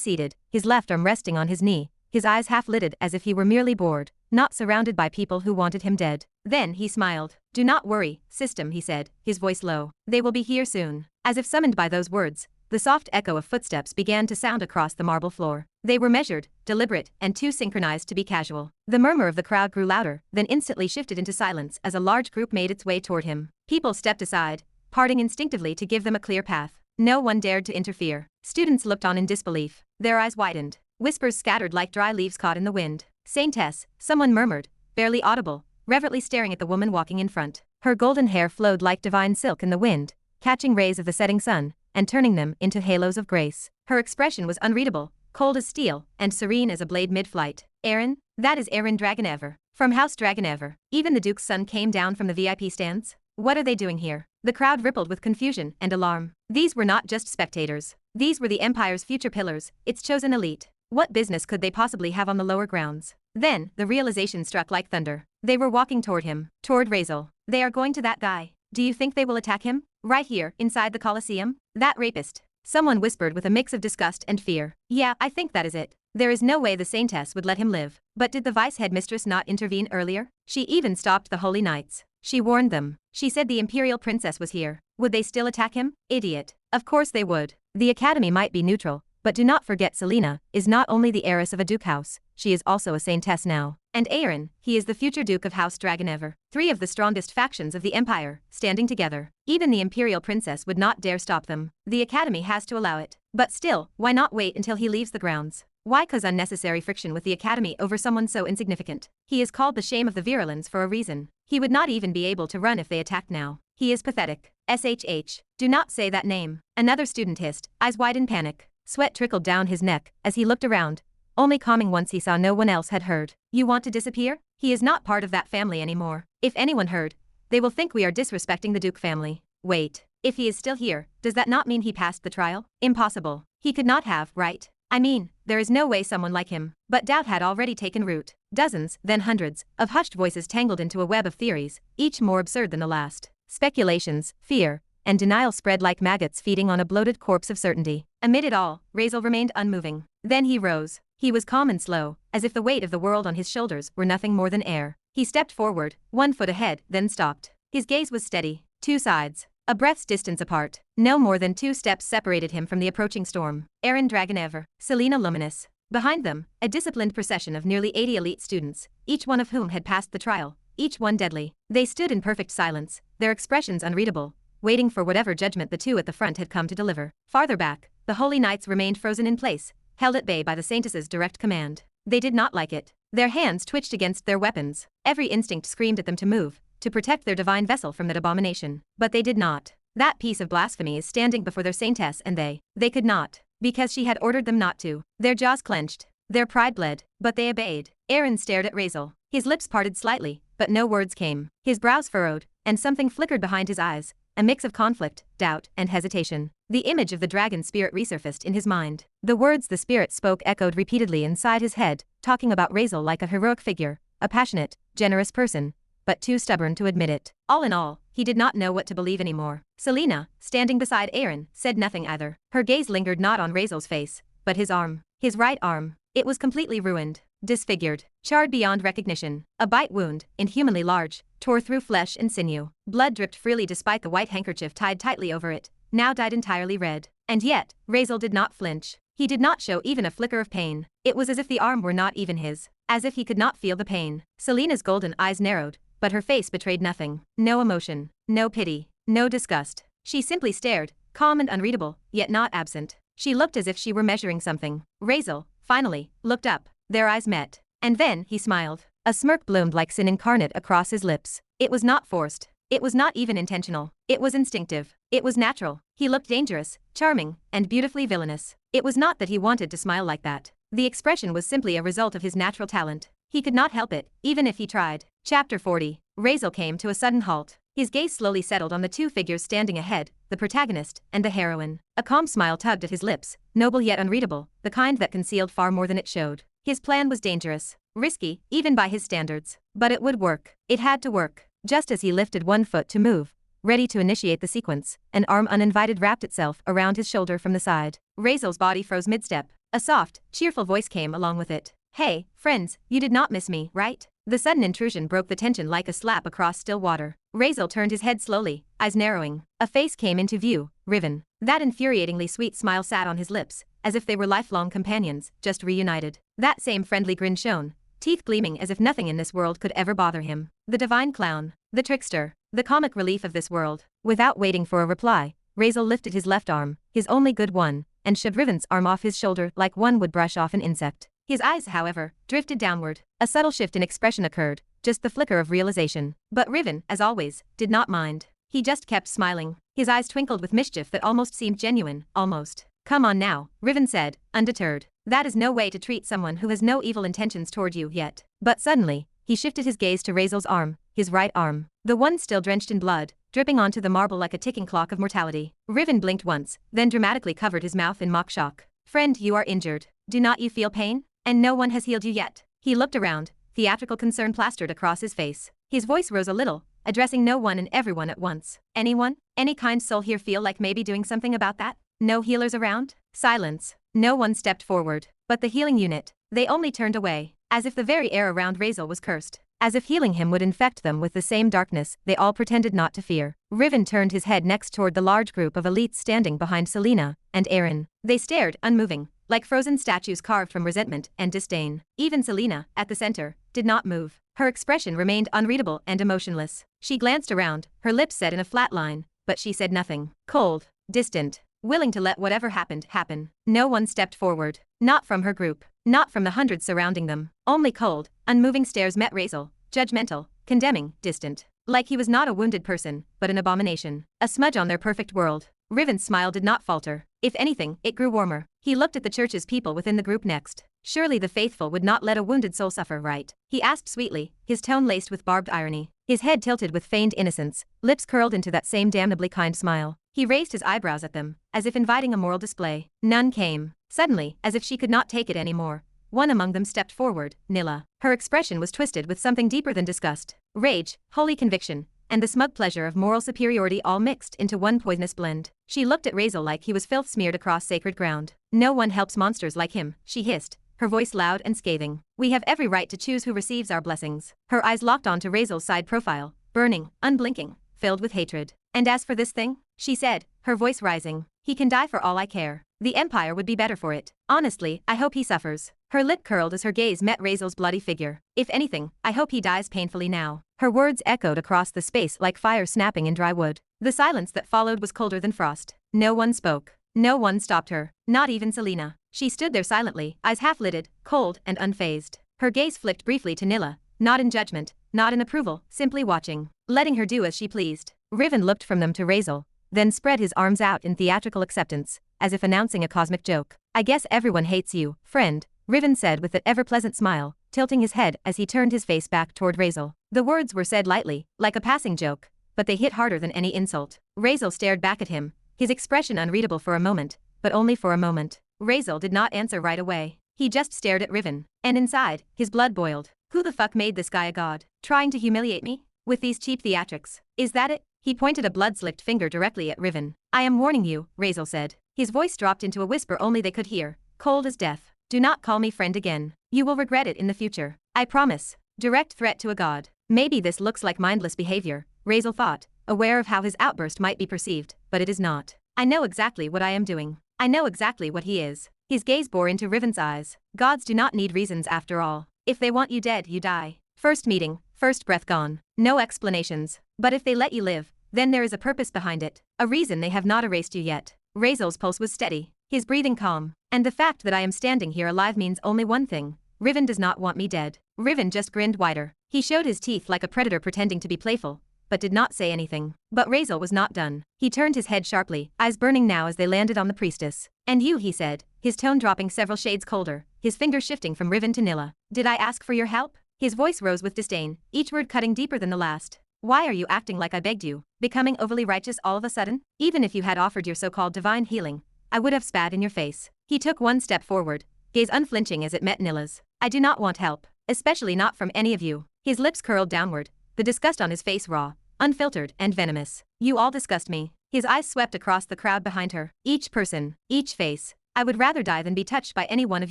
seated, his left arm resting on his knee, his eyes half-lidded as if he were merely bored, not surrounded by people who wanted him dead. Then he smiled. Do not worry, system, he said, his voice low. They will be here soon. As if summoned by those words, the soft echo of footsteps began to sound across the marble floor. They were measured, deliberate, and too synchronized to be casual. The murmur of the crowd grew louder, then instantly shifted into silence as a large group made its way toward him. People stepped aside, parting instinctively to give them a clear path. No one dared to interfere. Students looked on in disbelief. Their eyes widened. Whispers scattered like dry leaves caught in the wind. "Saintess," someone murmured, barely audible, reverently staring at the woman walking in front. Her golden hair flowed like divine silk in the wind, catching rays of the setting sun and turning them into halos of grace. Her expression was unreadable, cold as steel, and serene as a blade mid-flight. "Aaron? That is Aaron Dragonever. From House Dragonever." Even the Duke's son came down from the VIP stands. "What are they doing here?" The crowd rippled with confusion and alarm. These were not just spectators. These were the Empire's future pillars, its chosen elite. What business could they possibly have on the lower grounds? Then, the realization struck like thunder. They were walking toward him, toward Razeal. "They are going to that guy. Do you think they will attack him? Right here, inside the Colosseum? That rapist?" Someone whispered with a mix of disgust and fear. "Yeah, I think that is it. There is no way the Saintess would let him live." But did the Vice Headmistress not intervene earlier? She even stopped the Holy Knights. She warned them. She said the Imperial Princess was here. Would they still attack him? Idiot. Of course they would. The Academy might be neutral, but do not forget Selena is not only the heiress of a Duke house, she is also a Saintess now. And Aaron, he is the future Duke of House Dragonever. Three of the strongest factions of the Empire, standing together. Even the Imperial Princess would not dare stop them. The Academy has to allow it. But still, why not wait until he leaves the grounds? Why cause unnecessary friction with the Academy over someone so insignificant? He is called the shame of the Virulins for a reason. He would not even be able to run if they attacked now. He is pathetic. SHH. Do not say that name. Another student hissed, eyes wide in panic. Sweat trickled down his neck as he looked around, only calming once he saw no one else had heard. "You want to disappear? He is not part of that family anymore. If anyone heard, they will think we are disrespecting the Duke family." "Wait. If he is still here, does that not mean he passed the trial?" "Impossible. He could not have, right? I mean, there is no way someone like him." But doubt had already taken root. Dozens, then hundreds, of hushed voices tangled into a web of theories, each more absurd than the last. Speculations, fear, and denial spread like maggots feeding on a bloated corpse of certainty. Amid it all, Razeal remained unmoving. Then he rose. He was calm and slow, as if the weight of the world on his shoulders were nothing more than air. He stepped forward, 1 foot ahead, then stopped. His gaze was steady. Two sides, a breath's distance apart. No more than 2 steps separated him from the approaching storm. Aaron Dragonever, Selena Luminous. Behind them, a disciplined procession of nearly 80 elite students, each one of whom had passed the trial, each one deadly. They stood in perfect silence, their expressions unreadable, waiting for whatever judgment the two at the front had come to deliver. Farther back, the Holy Knights remained frozen in place, held at bay by the Saintess's direct command. They did not like it. Their hands twitched against their weapons. Every instinct screamed at them to move, to protect their divine vessel from that abomination. But they did not. That piece of blasphemy is standing before their Saintess and they could not, because she had ordered them not to. Their jaws clenched. Their pride bled, but they obeyed. Aaron stared at Razeal. His lips parted slightly, but no words came. His brows furrowed, and something flickered behind his eyes, a mix of conflict, doubt, and hesitation. The image of the dragon spirit resurfaced in his mind. The words the spirit spoke echoed repeatedly inside his head, talking about Razeal like a heroic figure, a passionate, generous person, but too stubborn to admit it. All in all, he did not know what to believe anymore. Selena, standing beside Aaron, said nothing either. Her gaze lingered not on Razeal's face, but his arm. His right arm. It was completely ruined, disfigured, charred beyond recognition. A bite wound, inhumanly large, tore through flesh and sinew. Blood dripped freely despite the white handkerchief tied tightly over it, now dyed entirely red. And yet, Razeal did not flinch. He did not show even a flicker of pain. It was as if the arm were not even his, as if he could not feel the pain. Selena's golden eyes narrowed, but her face betrayed nothing. No emotion, no pity, no disgust. She simply stared, calm and unreadable, yet not absent. She looked as if she were measuring something. Razeal, finally, looked up. Their eyes met. And then he smiled. A smirk bloomed like sin incarnate across his lips. It was not forced. It was not even intentional. It was instinctive. It was natural. He looked dangerous, charming, and beautifully villainous. It was not that he wanted to smile like that. The expression was simply a result of his natural talent. He could not help it, even if he tried. Chapter 40. Razeal came to a sudden halt. His gaze slowly settled on the two figures standing ahead, the protagonist and the heroine. A calm smile tugged at his lips, noble yet unreadable, the kind that concealed far more than it showed. His plan was dangerous, risky, even by his standards. But it would work. It had to work. Just as he lifted one foot to move, ready to initiate the sequence, an arm uninvited wrapped itself around his shoulder from the side. Razeal's body froze mid-step. A soft, cheerful voice came along with it. "Hey, friends, you did not miss me, right?" The sudden intrusion broke the tension like a slap across still water. Razeal turned his head slowly, eyes narrowing. A face came into view, Riven. That infuriatingly sweet smile sat on his lips, as if they were lifelong companions, just reunited. That same friendly grin shone, teeth gleaming as if nothing in this world could ever bother him. The divine clown, the trickster, the comic relief of this world. Without waiting for a reply, Razeal lifted his left arm, his only good one, and shoved Riven's arm off his shoulder like one would brush off an insect. His eyes, however, drifted downward. A subtle shift in expression occurred, just the flicker of realization. But Riven, as always, did not mind. He just kept smiling. His eyes twinkled with mischief that almost seemed genuine, almost. Come on now, Riven said, undeterred. That is no way to treat someone who has no evil intentions toward you yet. But suddenly, he shifted his gaze to Razeal's arm, his right arm. The one still drenched in blood, dripping onto the marble like a ticking clock of mortality. Riven blinked once, then dramatically covered his mouth in mock shock. Friend, you are injured. Do not you feel pain? And no one has healed you yet. He looked around, theatrical concern plastered across his face. His voice rose a little, addressing no one and everyone at once. Anyone? Any kind soul here feel like maybe doing something about that? No healers around? Silence. No one stepped forward. But the healing unit, they only turned away, as if the very air around Razeal was cursed. As if healing him would infect them with the same darkness they all pretended not to fear. Riven turned his head next toward the large group of elites standing behind Selena and Aaron. They stared, unmoving, like frozen statues carved from resentment and disdain. Even Selena, at the center, did not move. Her expression remained unreadable and emotionless. She glanced around, her lips set in a flat line, but she said nothing. Cold, distant, willing to let whatever happened happen. No one stepped forward. Not from her group. Not from the hundreds surrounding them. Only cold, unmoving stares met Razeal, judgmental, condemning, distant. Like he was not a wounded person, but an abomination. A smudge on their perfect world. Riven's smile did not falter. If anything, it grew warmer. He looked at the church's people within the group next. Surely the faithful would not let a wounded soul suffer, right? He asked sweetly, his tone laced with barbed irony. His head tilted with feigned innocence, lips curled into that same damnably kind smile. He raised his eyebrows at them, as if inviting a moral display. None came. Suddenly, as if she could not take it anymore, one among them stepped forward, Nilla. Her expression was twisted with something deeper than disgust, rage, holy conviction, and the smug pleasure of moral superiority all mixed into one poisonous blend. She looked at Razeal like he was filth smeared across sacred ground. No one helps monsters like him, she hissed, her voice loud and scathing. We have every right to choose who receives our blessings. Her eyes locked onto Razeal's side profile, burning, unblinking, filled with hatred. And as for this thing, she said, her voice rising, he can die for all I care. The Empire would be better for it. Honestly, I hope he suffers. Her lip curled as her gaze met Razeal's bloody figure. If anything, I hope he dies painfully now. Her words echoed across the space like fire snapping in dry wood. The silence that followed was colder than frost. No one spoke. No one stopped her. Not even Selena. She stood there silently, eyes half-lidded, cold and unfazed. Her gaze flicked briefly to Nilla, not in judgment, not in approval, simply watching, letting her do as she pleased. Riven looked from them to Razeal, then spread his arms out in theatrical acceptance, as if announcing a cosmic joke. I guess everyone hates you, friend, Riven said with that ever-pleasant smile, tilting his head as he turned his face back toward Razeal. The words were said lightly, like a passing joke, but they hit harder than any insult. Razeal stared back at him, his expression unreadable for a moment, but only for a moment. Razeal did not answer right away. He just stared at Riven, and inside, his blood boiled. Who the fuck made this guy a god? Trying to humiliate me? With these cheap theatrics? Is that it? He pointed a blood-slicked finger directly at Riven. I am warning you, Razeal said. His voice dropped into a whisper only they could hear, cold as death. Do not call me friend again. You will regret it in the future. I promise. Direct threat to a god. Maybe this looks like mindless behavior, Razeal thought, aware of how his outburst might be perceived, but it is not. I know exactly what I am doing. I know exactly what he is. His gaze bore into Riven's eyes. Gods do not need reasons after all. If they want you dead, you die. First meeting, first breath gone. No explanations. But if they let you live, then there is a purpose behind it. A reason they have not erased you yet. Razeal's pulse was steady, his breathing calm. And the fact that I am standing here alive means only one thing. Riven does not want me dead. Riven just grinned wider. He showed his teeth like a predator pretending to be playful, but did not say anything. But Razeal was not done. He turned his head sharply, eyes burning now as they landed on the priestess. And you, he said, his tone dropping several shades colder, his fingers shifting from Riven to Nilla. Did I ask for your help? His voice rose with disdain, each word cutting deeper than the last. Why are you acting like I begged you, becoming overly righteous all of a sudden? Even if you had offered your so-called divine healing, I would have spat in your face. He took one step forward, gaze unflinching as it met Nilla's. I do not want help, especially not from any of you. His lips curled downward, the disgust on his face raw, unfiltered and venomous. You all disgust me. His eyes swept across the crowd behind her, each person, each face. I would rather die than be touched by any one of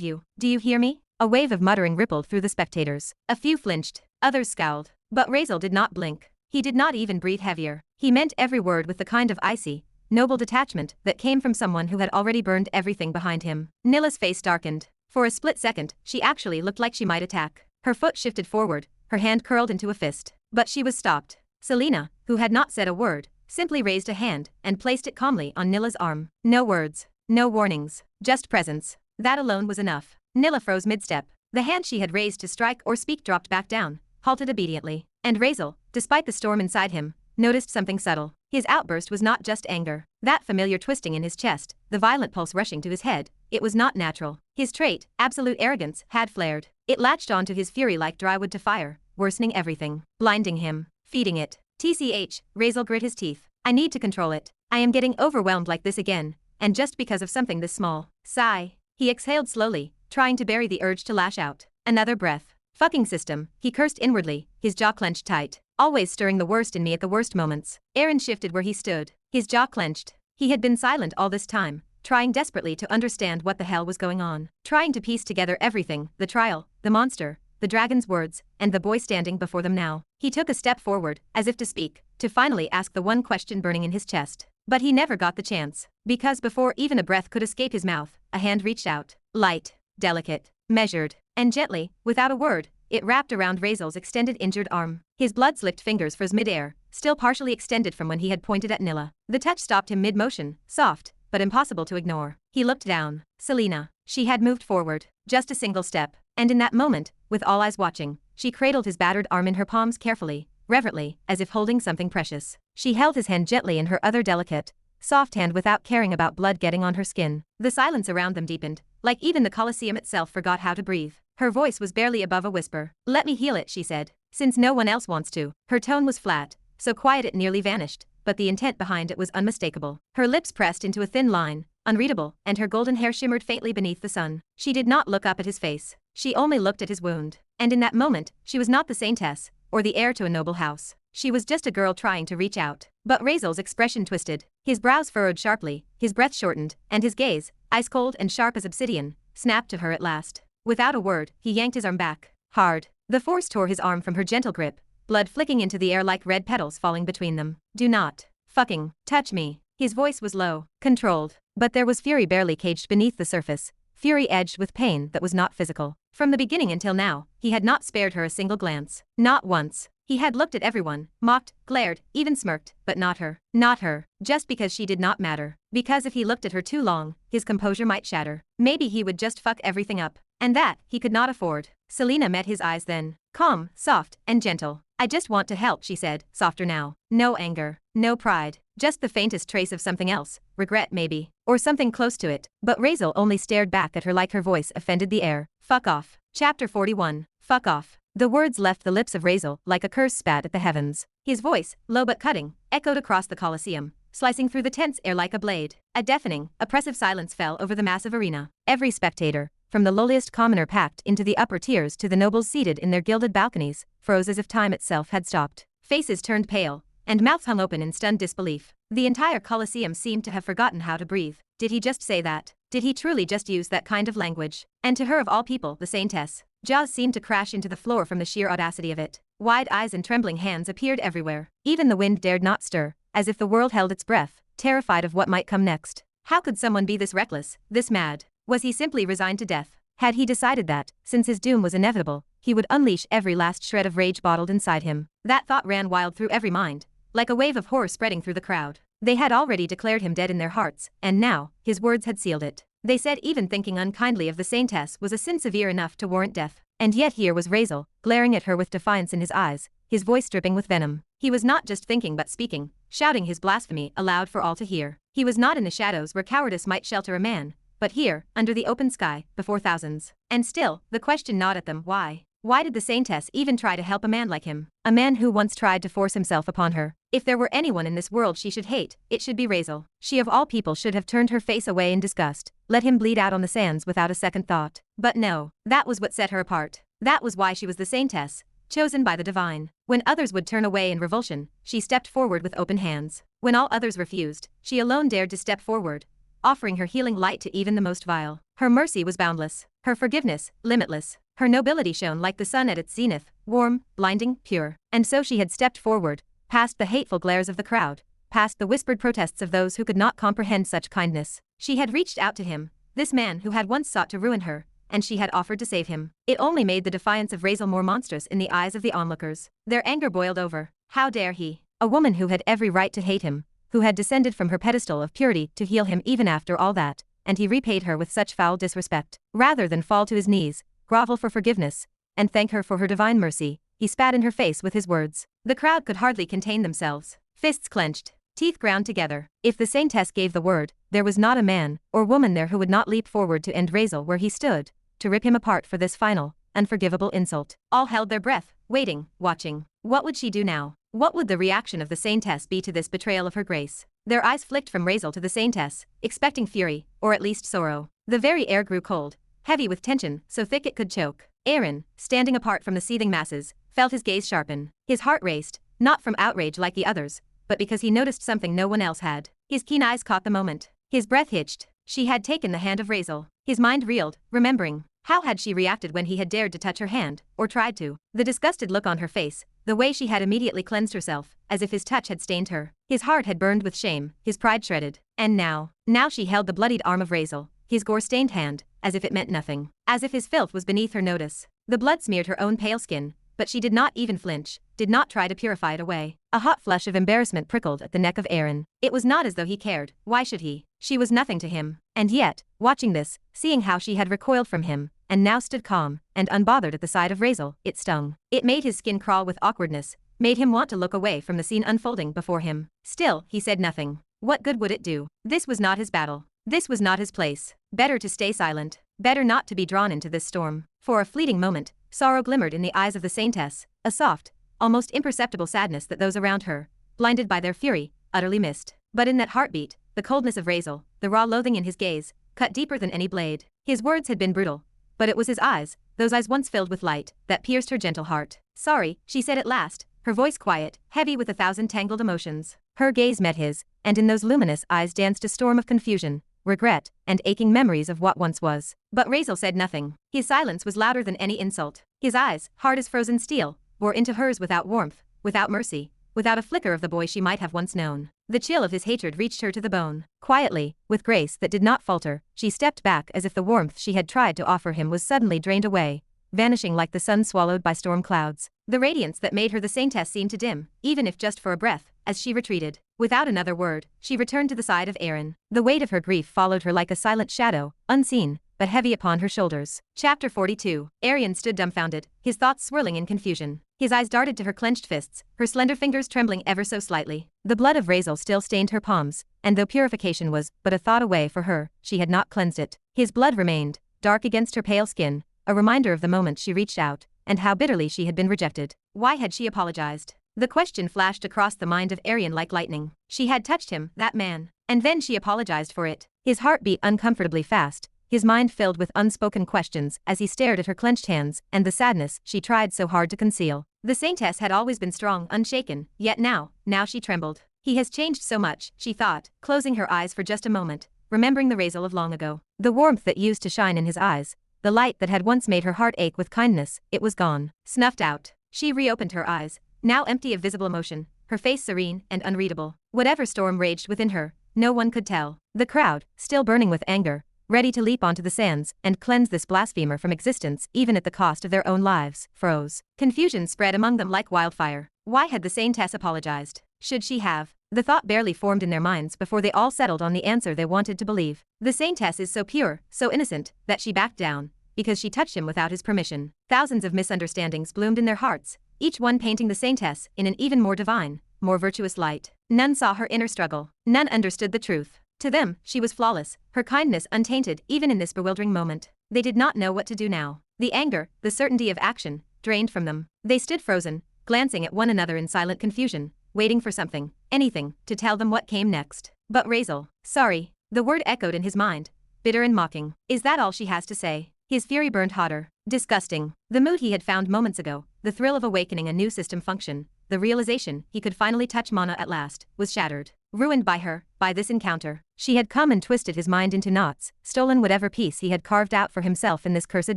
you. Do you hear me? A wave of muttering rippled through the spectators. A few flinched, others scowled, but Razeal did not blink. He did not even breathe heavier. He meant every word with the kind of icy, noble detachment that came from someone who had already burned everything behind him. Nilla's face darkened. For a split second, she actually looked like she might attack. Her foot shifted forward, her hand curled into a fist. But she was stopped. Selena, who had not said a word, simply raised a hand and placed it calmly on Nilla's arm. No words, no warnings, just presence. That alone was enough. Nilla froze mid-step. The hand she had raised to strike or speak dropped back down, halted obediently. And Razeal, despite the storm inside him, noticed something subtle. His outburst was not just anger. That familiar twisting in his chest, the violent pulse rushing to his head, it was not natural. His trait, absolute arrogance, had flared. It latched onto his fury like dry wood to fire, worsening everything, blinding him, feeding it. TCH, Razeal grit his teeth. I need to control it. I am getting overwhelmed like this again, and just because of something this small. Sigh. He exhaled slowly, trying to bury the urge to lash out. Another breath. Fucking system, he cursed inwardly, his jaw clenched tight. Always stirring the worst in me at the worst moments. Aaron shifted where he stood, his jaw clenched. He had been silent all this time, trying desperately to understand what the hell was going on. Trying to piece together everything, the trial, the monster, the dragon's words, and the boy standing before them now. He took a step forward, as if to speak, to finally ask the one question burning in his chest. But he never got the chance, because before even a breath could escape his mouth, a hand reached out. Light, delicate, measured, and gently, without a word, it wrapped around Razeal's extended injured arm. His blood-slicked fingers froze mid-air, still partially extended from when he had pointed at Nilla. The touch stopped him mid-motion, soft, but impossible to ignore. He looked down. Selena. She had moved forward, just a single step, and in that moment, with all eyes watching, she cradled his battered arm in her palms carefully, reverently, as if holding something precious. She held his hand gently in her other delicate, soft hand without caring about blood getting on her skin. The silence around them deepened, like even the Colosseum itself forgot how to breathe. Her voice was barely above a whisper. Let me heal it, she said, since no one else wants to. Her tone was flat, so quiet it nearly vanished, but the intent behind it was unmistakable. Her lips pressed into a thin line, unreadable, and her golden hair shimmered faintly beneath the sun. She did not look up at his face. She only looked at his wound. And in that moment, she was not the saintess, or the heir to a noble house. She was just a girl trying to reach out. But Razeal's expression twisted. His brows furrowed sharply, his breath shortened, and his gaze, ice-cold and sharp as obsidian, snapped to her at last. Without a word, he yanked his arm back. Hard. The force tore his arm from her gentle grip, blood flicking into the air like red petals falling between them. Do not fucking touch me. His voice was low, controlled, but there was fury barely caged beneath the surface, fury edged with pain that was not physical. From the beginning until now, he had not spared her a single glance. Not once. He had looked at everyone, mocked, glared, even smirked, but not her. Not her. Just because she did not matter. Because if he looked at her too long, his composure might shatter. Maybe he would just fuck everything up. And that, he could not afford. Selena met his eyes then. Calm, soft, and gentle. I just want to help, she said, softer now. No anger. No pride. Just the faintest trace of something else. Regret maybe. Or something close to it. But Razeal only stared back at her like her voice offended the air. Fuck off. Chapter 41. Fuck off. The words left the lips of Razeal like a curse spat at the heavens. His voice, low but cutting, echoed across the Colosseum, slicing through the tense air like a blade. A deafening, oppressive silence fell over the massive arena. Every spectator, from the lowliest commoner packed into the upper tiers to the nobles seated in their gilded balconies, froze as if time itself had stopped. Faces turned pale, and mouths hung open in stunned disbelief. The entire Colosseum seemed to have forgotten how to breathe. Did he just say that? Did he truly just use that kind of language? And to her of all people, the saintess, jaws seemed to crash into the floor from the sheer audacity of it. Wide eyes and trembling hands appeared everywhere. Even the wind dared not stir, as if the world held its breath, terrified of what might come next. How could someone be this reckless, this mad? Was he simply resigned to death? Had he decided that, since his doom was inevitable, he would unleash every last shred of rage bottled inside him? That thought ran wild through every mind, like a wave of horror spreading through the crowd. They had already declared him dead in their hearts, and now, his words had sealed it. They said even thinking unkindly of the saintess was a sin severe enough to warrant death. And yet here was Razeal, glaring at her with defiance in his eyes, his voice dripping with venom. He was not just thinking but speaking, shouting his blasphemy aloud for all to hear. He was not in the shadows where cowardice might shelter a man, but here, under the open sky, before thousands. And still, the question gnawed at them, why? Why did the saintess even try to help a man like him? A man who once tried to force himself upon her. If there were anyone in this world she should hate, it should be Razeal. She of all people should have turned her face away in disgust, let him bleed out on the sands without a second thought. But no, that was what set her apart. That was why she was the saintess, chosen by the divine. When others would turn away in revulsion, she stepped forward with open hands. When all others refused, she alone dared to step forward, offering her healing light to even the most vile. Her mercy was boundless, her forgiveness, limitless. Her nobility shone like the sun at its zenith, warm, blinding, pure. And so she had stepped forward, past the hateful glares of the crowd, past the whispered protests of those who could not comprehend such kindness. She had reached out to him, this man who had once sought to ruin her, and she had offered to save him. It only made the defiance of Razeal more monstrous in the eyes of the onlookers. Their anger boiled over. How dare he? A woman who had every right to hate him, who had descended from her pedestal of purity to heal him even after all that, and he repaid her with such foul disrespect. Rather than fall to his knees, grovel for forgiveness, and thank her for her divine mercy, he spat in her face with his words. The crowd could hardly contain themselves. Fists clenched, teeth ground together. If the saintess gave the word, there was not a man or woman there who would not leap forward to end Razeal where he stood, to rip him apart for this final, unforgivable insult. All held their breath, waiting, watching. What would she do now? What would the reaction of the saintess be to this betrayal of her grace? Their eyes flicked from Razeal to the saintess, expecting fury, or at least sorrow. The very air grew cold, heavy with tension, so thick it could choke. Aaron, standing apart from the seething masses, felt his gaze sharpen. His heart raced, not from outrage like the others, but because he noticed something no one else had. His keen eyes caught the moment. His breath hitched. She had taken the hand of Razeal. His mind reeled, remembering. How had she reacted when he had dared to touch her hand, or tried to? The disgusted look on her face, the way she had immediately cleansed herself, as if his touch had stained her. His heart had burned with shame, his pride shredded. And now she held the bloodied arm of Razeal, his gore-stained hand, as if it meant nothing. As if his filth was beneath her notice. The blood smeared her own pale skin, but she did not even flinch, did not try to purify it away. A hot flush of embarrassment prickled at the neck of Aaron. It was not as though he cared. Why should he? She was nothing to him. And yet, watching this, seeing how she had recoiled from him, and now stood calm and unbothered at the side of Razeal, it stung. It made his skin crawl with awkwardness, made him want to look away from the scene unfolding before him. Still, he said nothing. What good would it do? This was not his battle. This was not his place. Better to stay silent. Better not to be drawn into this storm. For a fleeting moment, sorrow glimmered in the eyes of the saintess, a soft, almost imperceptible sadness that those around her, blinded by their fury, utterly missed. But in that heartbeat, the coldness of Razeal, the raw loathing in his gaze, cut deeper than any blade. His words had been brutal, but it was his eyes, those eyes once filled with light, that pierced her gentle heart. Sorry, she said at last, her voice quiet, heavy with 1,000 tangled emotions. Her gaze met his, and in those luminous eyes danced a storm of confusion, regret, and aching memories of what once was. But Razeal said nothing. His silence was louder than any insult. His eyes, hard as frozen steel, bore into hers without warmth, without mercy, without a flicker of the boy she might have once known. The chill of his hatred reached her to the bone. Quietly, with grace that did not falter, she stepped back as if the warmth she had tried to offer him was suddenly drained away, vanishing like the sun swallowed by storm clouds. The radiance that made her the saintess seemed to dim, even if just for a breath, as she retreated. Without another word, she returned to the side of Aaron. The weight of her grief followed her like a silent shadow, unseen, but heavy upon her shoulders. Chapter 42. Aaron stood dumbfounded, his thoughts swirling in confusion. His eyes darted to her clenched fists, her slender fingers trembling ever so slightly. The blood of Razeal still stained her palms, and though purification was but a thought away for her, she had not cleansed it. His blood remained, dark against her pale skin, a reminder of the moment she reached out, and how bitterly she had been rejected. Why had she apologized? The question flashed across the mind of Aaron like lightning. She had touched him, that man, and then she apologized for it. His heart beat uncomfortably fast, his mind filled with unspoken questions as he stared at her clenched hands and the sadness she tried so hard to conceal. The saintess had always been strong, unshaken, yet now she trembled. He has changed so much, she thought, closing her eyes for just a moment, remembering the Razeal of long ago. The warmth that used to shine in his eyes, the light that had once made her heart ache with kindness, it was gone. Snuffed out. She reopened her eyes, now empty of visible emotion, her face serene and unreadable. Whatever storm raged within her, no one could tell. The crowd, still burning with anger, ready to leap onto the sands and cleanse this blasphemer from existence even at the cost of their own lives, froze. Confusion spread among them like wildfire. Why had the saintess apologized? Should she have? The thought barely formed in their minds before they all settled on the answer they wanted to believe. The saintess is so pure, so innocent, that she backed down, because she touched him without his permission. Thousands of misunderstandings bloomed in their hearts, each one painting the saintess in an even more divine, more virtuous light. None saw her inner struggle. None understood the truth. To them, she was flawless, her kindness untainted even in this bewildering moment. They did not know what to do now. The anger, the certainty of action, drained from them. They stood frozen, glancing at one another in silent confusion, waiting for something, anything, to tell them what came next. But Razeal, sorry. The word echoed in his mind, bitter and mocking. Is that all she has to say? His fury burned hotter. Disgusting. The mood he had found moments ago, the thrill of awakening a new system function, the realization he could finally touch Mana at last, was shattered. Ruined by her, by this encounter. She had come and twisted his mind into knots, stolen whatever peace he had carved out for himself in this cursed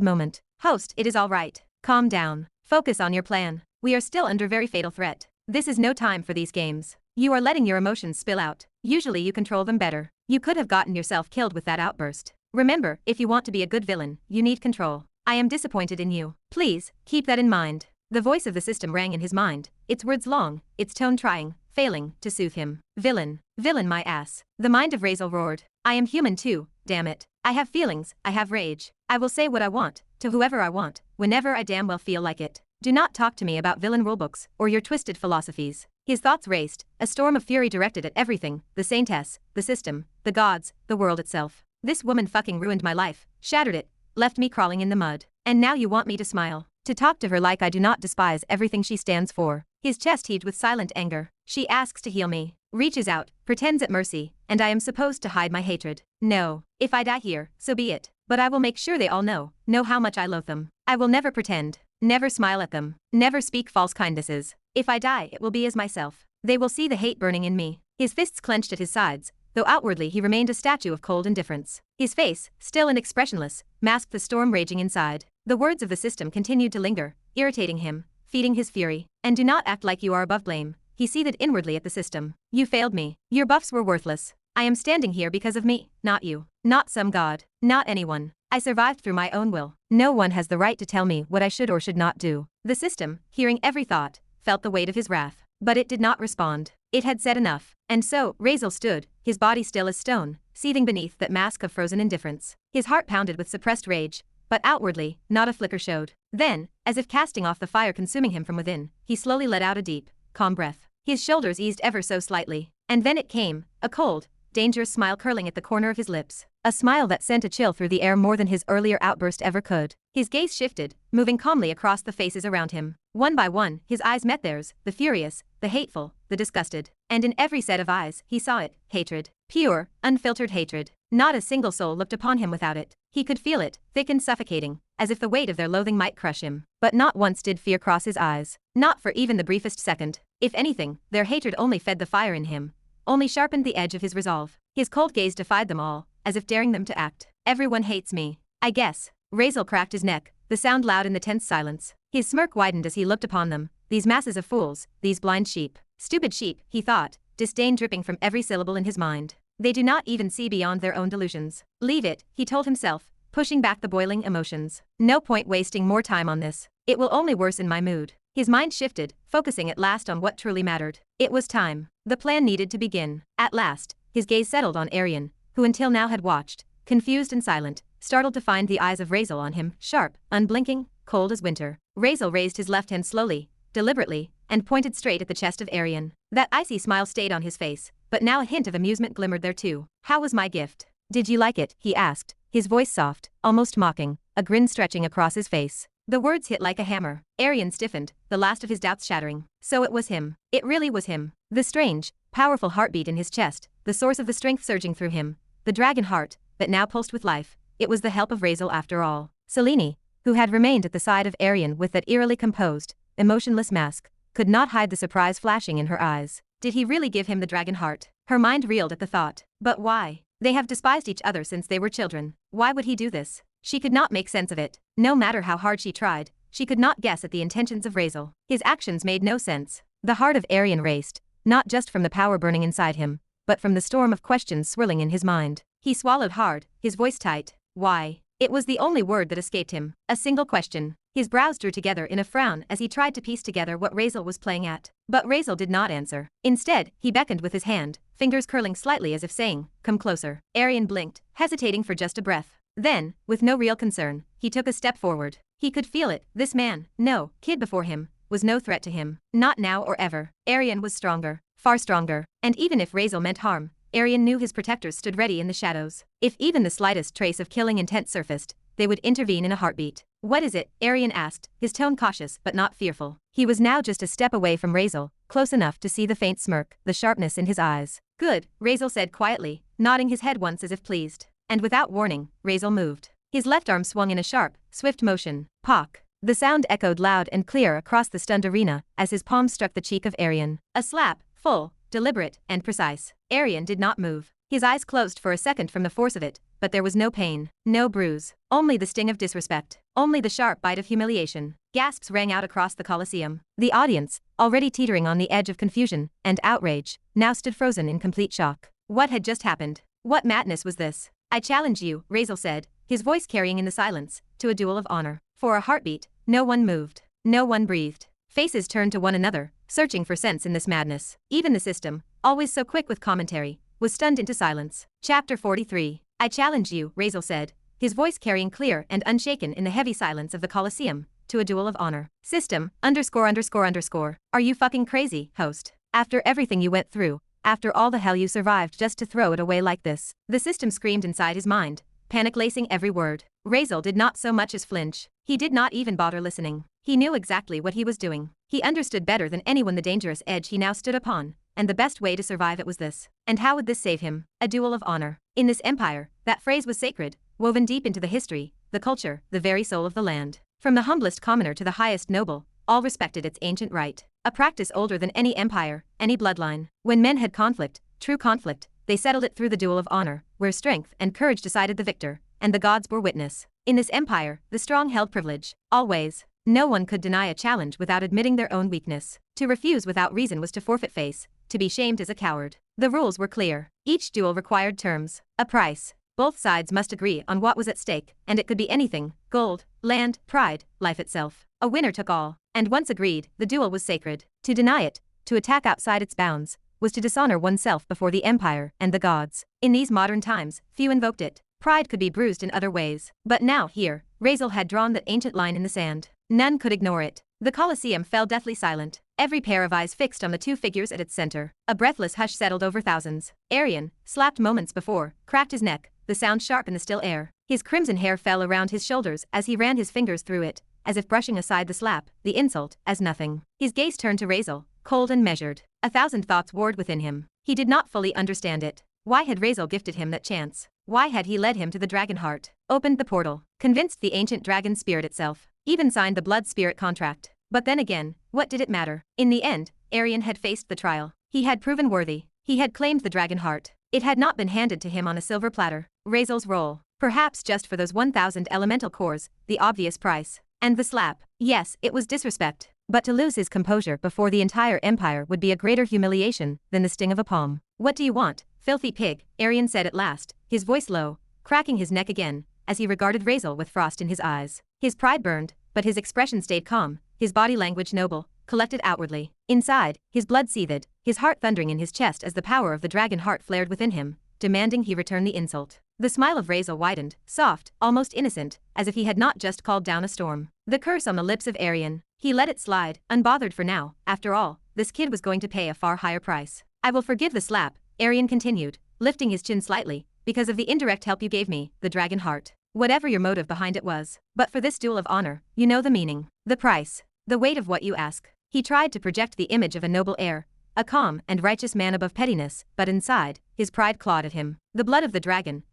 moment. Host, it is all right. Calm down. Focus on your plan. We are still under very fatal threat. This is no time for these games. You are letting your emotions spill out. Usually you control them better. You could have gotten yourself killed with that outburst. Remember, if you want to be a good villain, you need control. I am disappointed in you. Please, keep that in mind. The voice of the system rang in his mind, its words long, its tone trying, failing, to soothe him. Villain. Villain my ass. The mind of Razeal roared. I am human too, damn it. I have feelings, I have rage. I will say what I want, to whoever I want, whenever I damn well feel like it. Do not talk to me about villain rulebooks, or your twisted philosophies. His thoughts raced, a storm of fury directed at everything, the saintess, the system, the gods, the world itself. This woman fucking ruined my life, shattered it, left me crawling in the mud. And now you want me to smile, to talk to her like I do not despise everything she stands for. His chest heaved with silent anger. She asks to heal me, reaches out, pretends at mercy, and I am supposed to hide my hatred. No, if I die here, so be it. But I will make sure they all know how much I loathe them. I will never pretend, never smile at them, never speak false kindnesses. If I die, it will be as myself. They will see the hate burning in me. His fists clenched at his sides, though outwardly he remained a statue of cold indifference. His face, still and expressionless, masked the storm raging inside. The words of the system continued to linger, irritating him, feeding his fury. And do not act like you are above blame. He seethed inwardly at the system. You failed me. Your buffs were worthless. I am standing here because of me, not you. Not some god. Not anyone. I survived through my own will. No one has the right to tell me what I should or should not do. The system, hearing every thought, felt the weight of his wrath. But it did not respond. It had said enough. And so, Razeal stood, his body still as stone, seething beneath that mask of frozen indifference. His heart pounded with suppressed rage, but outwardly, not a flicker showed. Then, as if casting off the fire consuming him from within, he slowly let out a deep, calm breath. His shoulders eased ever so slightly. And then it came, a cold, dangerous smile curling at the corner of his lips. A smile that sent a chill through the air more than his earlier outburst ever could. His gaze shifted, moving calmly across the faces around him. One by one, his eyes met theirs, the furious, the hateful, the disgusted. And in every set of eyes, he saw it, hatred. Pure, unfiltered hatred. Not a single soul looked upon him without it. He could feel it, thick and suffocating, as if the weight of their loathing might crush him. But not once did fear cross his eyes. Not for even the briefest second. If anything, their hatred only fed the fire in him, only sharpened the edge of his resolve. His cold gaze defied them all, as if daring them to act. Everyone hates me. I guess. Razeal cracked his neck, the sound loud in the tense silence. His smirk widened as he looked upon them. These masses of fools, these blind sheep. Stupid sheep, he thought, disdain dripping from every syllable in his mind. They do not even see beyond their own delusions. Leave it, he told himself, pushing back the boiling emotions. No point wasting more time on this. It will only worsen my mood. His mind shifted, focusing at last on what truly mattered. It was time. The plan needed to begin. At last, his gaze settled on Arian, who until now had watched, confused and silent, startled to find the eyes of Razeal on him, sharp, unblinking, cold as winter. Razeal raised his left hand slowly, deliberately, and pointed straight at the chest of Arian. That icy smile stayed on his face, but now a hint of amusement glimmered there too. How was my gift? Did you like it? He asked, his voice soft, almost mocking, a grin stretching across his face. The words hit like a hammer. Arian stiffened, the last of his doubts shattering. So it was him. It really was him. The strange, powerful heartbeat in his chest, the source of the strength surging through him, the dragon heart, that now pulsed with life. It was the help of Razeal after all. Selene, who had remained at the side of Arian with that eerily composed, emotionless mask, could not hide the surprise flashing in her eyes. Did he really give him the dragon heart? Her mind reeled at the thought. But why? They have despised each other since they were children. Why would he do this? She could not make sense of it. No matter how hard she tried, she could not guess at the intentions of Razeal. His actions made no sense. The heart of Arian raced, not just from the power burning inside him, but from the storm of questions swirling in his mind. He swallowed hard, his voice tight. Why? It was the only word that escaped him. A single question. His brows drew together in a frown as he tried to piece together what Razeal was playing at. But Razeal did not answer. Instead, he beckoned with his hand, fingers curling slightly as if saying, "Come closer." Arian blinked, hesitating for just a breath. Then, with no real concern, he took a step forward. He could feel it. This man, no, kid before him, was no threat to him. Not now or ever. Arian was stronger, far stronger. And even if Razeal meant harm, Arian knew his protectors stood ready in the shadows. If even the slightest trace of killing intent surfaced, they would intervene in a heartbeat. What is it? Arian asked, his tone cautious but not fearful. He was now just a step away from Razeal, close enough to see the faint smirk, the sharpness in his eyes. Good, Razeal said quietly, nodding his head once as if pleased. And without warning, Razeal moved. His left arm swung in a sharp, swift motion. Pock. The sound echoed loud and clear across the stunned arena as his palm struck the cheek of Arian. A slap, full, deliberate, and precise. Arian did not move. His eyes closed for a second from the force of it, but there was no pain, no bruise, only the sting of disrespect, only the sharp bite of humiliation. Gasps rang out across the Colosseum. The audience, already teetering on the edge of confusion and outrage, now stood frozen in complete shock. What had just happened? What madness was this? I challenge you, Razeal said, his voice carrying in the silence, to a duel of honor. For a heartbeat, no one moved. No one breathed. Faces turned to one another, searching for sense in this madness. Even the system, always so quick with commentary, was stunned into silence. Chapter 43. I challenge you, Razeal said, his voice carrying clear and unshaken in the heavy silence of the Colosseum, to a duel of honor. System, _____. Are you fucking crazy, host? After everything you went through, after all the hell you survived just to throw it away like this? The system screamed inside his mind, panic lacing every word. Razeal did not so much as flinch. He did not even bother listening. He knew exactly what he was doing. He understood better than anyone the dangerous edge he now stood upon, and the best way to survive it was this. And how would this save him? A duel of honor. In this empire, that phrase was sacred, woven deep into the history, the culture, the very soul of the land. From the humblest commoner to the highest noble, all respected its ancient right. A practice older than any empire, any bloodline. When men had conflict, true conflict, they settled it through the duel of honor, where strength and courage decided the victor, and the gods bore witness. In this empire, the strong held privilege. Always. No one could deny a challenge without admitting their own weakness. To refuse without reason was to forfeit face, to be shamed as a coward. The rules were clear. Each duel required terms, a price. Both sides must agree on what was at stake, and it could be anything: gold, land, pride, life itself. A winner took all. And once agreed, the duel was sacred. To deny it, to attack outside its bounds, was to dishonor oneself before the empire and the gods. In these modern times, few invoked it. Pride could be bruised in other ways. But now here, Razeal had drawn that ancient line in the sand. None could ignore it. The Colosseum fell deathly silent, every pair of eyes fixed on the two figures at its center. A breathless hush settled over thousands. Arian, slapped moments before, cracked his neck, the sound sharp in the still air. His crimson hair fell around his shoulders as he ran his fingers through it, as if brushing aside the slap, the insult, as nothing. His gaze turned to Razeal, cold and measured. 1,000 thoughts warred within him. He did not fully understand it. Why had Razeal gifted him that chance? Why had he led him to the dragon heart, opened the portal, convinced the ancient dragon spirit itself, even signed the blood spirit contract? But then again, what did it matter? In the end, Arian had faced the trial. He had proven worthy. He had claimed the dragon heart. It had not been handed to him on a silver platter. Razeal's role, perhaps just for those 1,000 elemental cores, the obvious price. And the slap. Yes, it was disrespect. But to lose his composure before the entire empire would be a greater humiliation than the sting of a palm. What do you want, filthy pig? Arian said at last, his voice low, cracking his neck again, as he regarded Razeal with frost in his eyes. His pride burned, but his expression stayed calm, his body language noble, collected outwardly. Inside, his blood seethed, his heart thundering in his chest as the power of the dragon heart flared within him, demanding he return the insult. The smile of Razeal widened, soft, almost innocent, as if he had not just called down a storm. The curse on the lips of Arian. He let it slide, unbothered for now. After all, this kid was going to pay a far higher price. I will forgive the slap, Arian continued, lifting his chin slightly, because of the indirect help you gave me, the dragon heart. Whatever your motive behind it was. But for this duel of honor, you know the meaning. The price. The weight of what you ask. He tried to project the image of a noble heir, a calm and righteous man above pettiness, but inside, his pride clawed at him. The blood of the dragon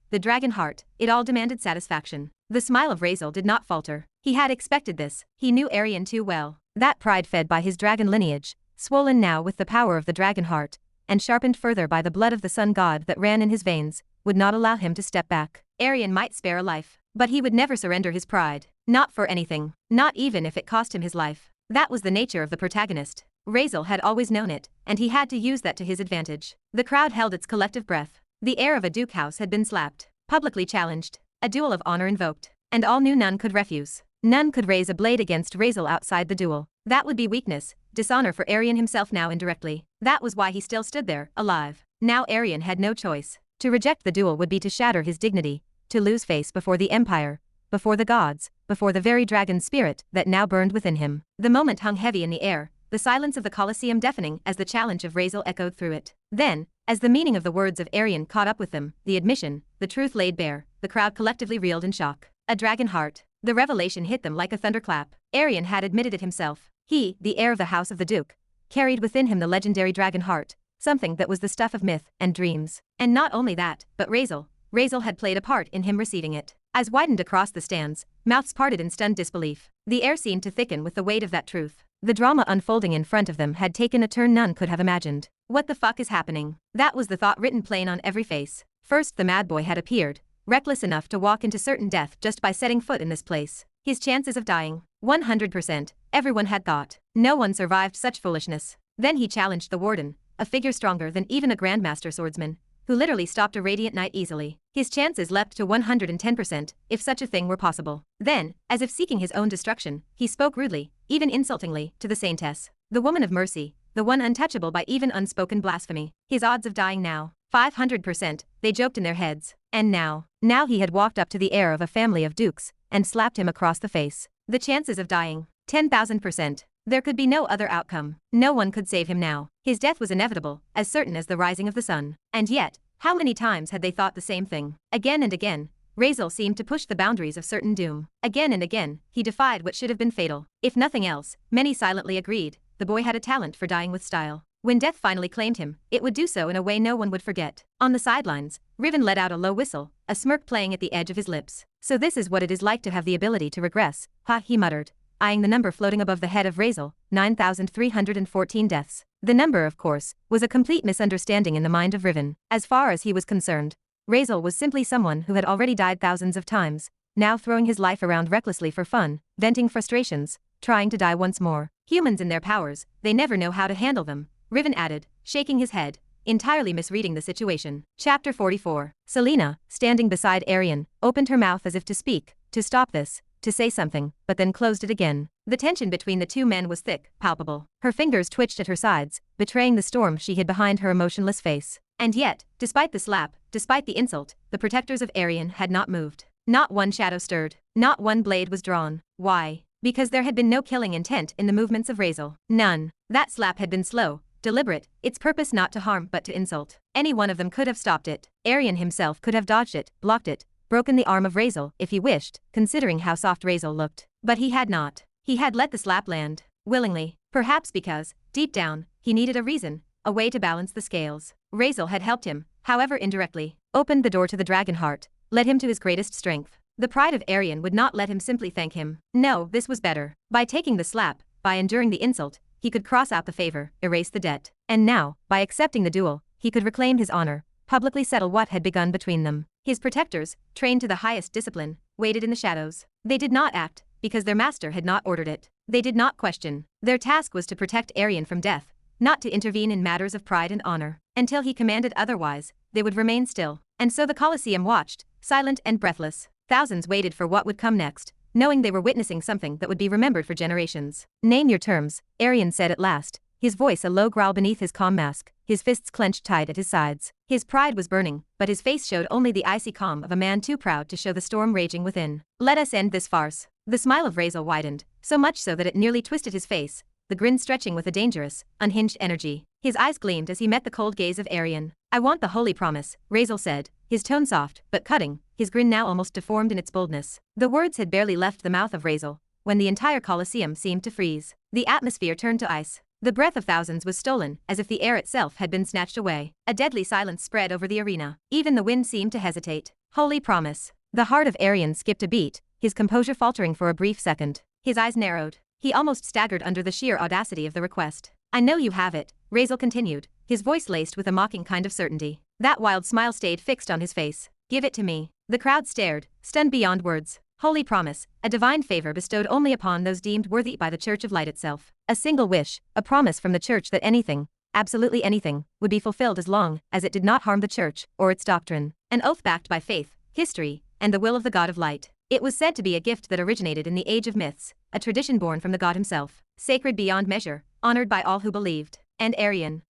heart, it all demanded satisfaction. The smile of Razeal did not falter. He had expected this. He knew Arian too well. That pride fed by his dragon lineage, swollen now with the power of the dragon heart, and sharpened further by the blood of the sun god that ran in his veins, would not allow him to step back. Arian might spare a life, but he would never surrender his pride. Not for anything. Not even if it cost him his life. That was the nature of the protagonist. Razeal had always known it, and he had to use that to his advantage. The crowd held its collective breath. The heir of a duke house had been slapped, publicly challenged, a duel of honor invoked, and all knew none could refuse. None could raise a blade against Razeal outside the duel. That would be weakness, dishonor for Arian himself now indirectly. That was why he still stood there, alive. Now Arian had no choice. To reject the duel would be to shatter his dignity, to lose face before the empire, before the gods, before the very dragon spirit that now burned within him. The moment hung heavy in the air, the silence of the Colosseum deafening as the challenge of Razeal echoed through it. Then, as the meaning of the words of Arian caught up with them, the admission, the truth laid bare, the crowd collectively reeled in shock. A dragon heart. The revelation hit them like a thunderclap. Arian had admitted it himself. He, the heir of the house of the Duke, carried within him the legendary dragon heart, something that was the stuff of myth and dreams. And not only that, but Razeal had played a part in him receiving it. Eyes widened across the stands, mouths parted in stunned disbelief. The air seemed to thicken with the weight of that truth. The drama unfolding in front of them had taken a turn none could have imagined. What the fuck is happening? That was the thought written plain on every face. First, the mad boy had appeared, reckless enough to walk into certain death just by setting foot in this place. His chances of dying, 100%, everyone had thought. No one survived such foolishness. Then he challenged the warden, a figure stronger than even a grandmaster swordsman, who literally stopped a radiant knight easily. His chances leapt to 110%, if such a thing were possible. Then, as if seeking his own destruction, he spoke rudely, even insultingly, to the saintess, the woman of mercy, the one untouchable by even unspoken blasphemy. His odds of dying now, 500%, they joked in their heads. And now he had walked up to the heir of a family of dukes, and slapped him across the face. The chances of dying, 10,000%. There could be no other outcome. No one could save him now. His death was inevitable, as certain as the rising of the sun. And yet, how many times had they thought the same thing? Again and again, Razeal seemed to push the boundaries of certain doom. Again and again, he defied what should have been fatal. If nothing else, many silently agreed, the boy had a talent for dying with style. When death finally claimed him, it would do so in a way no one would forget. On the sidelines, Riven let out a low whistle, a smirk playing at the edge of his lips. So this is what it is like to have the ability to regress, ha, he muttered, eyeing the number floating above the head of Razeal, 9,314 deaths. The number, of course, was a complete misunderstanding in the mind of Riven. As far as he was concerned, Razeal was simply someone who had already died thousands of times, now throwing his life around recklessly for fun, venting frustrations, trying to die once more. Humans and their powers, they never know how to handle them, Riven added, shaking his head, entirely misreading the situation. Chapter 44. Selena, standing beside Arian, opened her mouth as if to speak, to stop this, to say something, but then closed it again. The tension between the two men was thick, palpable. Her fingers twitched at her sides, betraying the storm she hid behind her emotionless face. And yet, despite the slap, despite the insult, the protectors of Arian had not moved. Not one shadow stirred. Not one blade was drawn. Why? Because there had been no killing intent in the movements of Razeal. None. That slap had been slow, deliberate, its purpose not to harm but to insult. Any one of them could have stopped it. Arian himself could have dodged it, blocked it, broken the arm of Razeal if he wished, considering how soft Razeal looked. But he had not. He had let the slap land, willingly, perhaps because, deep down, he needed a reason, a way to balance the scales. Razeal had helped him, however indirectly, opened the door to the dragon heart, led him to his greatest strength. The pride of Arian would not let him simply thank him. No, this was better. By taking the slap, by enduring the insult, he could cross out the favor, erase the debt. And now, by accepting the duel, he could reclaim his honor, publicly settle what had begun between them. His protectors, trained to the highest discipline, waited in the shadows. They did not act, because their master had not ordered it. They did not question. Their task was to protect Arian from death, not to intervene in matters of pride and honor. Until he commanded otherwise, they would remain still. And so the Colosseum watched, silent and breathless. Thousands waited for what would come next, knowing they were witnessing something that would be remembered for generations. Name your terms, Arian said at last, his voice a low growl beneath his calm mask, his fists clenched tight at his sides. His pride was burning, but his face showed only the icy calm of a man too proud to show the storm raging within. Let us end this farce. The smile of Razeal widened, so much so that it nearly twisted his face, the grin stretching with a dangerous, unhinged energy. His eyes gleamed as he met the cold gaze of Arian. I want the holy promise, Razeal said, his tone soft, but cutting, his grin now almost deformed in its boldness. The words had barely left the mouth of Razeal, when the entire Colosseum seemed to freeze. The atmosphere turned to ice. The breath of thousands was stolen, as if the air itself had been snatched away. A deadly silence spread over the arena. Even the wind seemed to hesitate. Holy promise. The heart of Arian skipped a beat, his composure faltering for a brief second. His eyes narrowed. He almost staggered under the sheer audacity of the request. I know you have it, Razeal continued, his voice laced with a mocking kind of certainty. That wild smile stayed fixed on his face. Give it to me. The crowd stared, stunned beyond words. Holy promise, a divine favor bestowed only upon those deemed worthy by the Church of Light itself. A single wish, a promise from the Church that anything, absolutely anything, would be fulfilled as long as it did not harm the Church or its doctrine. An oath backed by faith, history, and the will of the God of Light. It was said to be a gift that originated in the age of myths, a tradition born from the god himself, sacred beyond measure, honored by all who believed. And Arian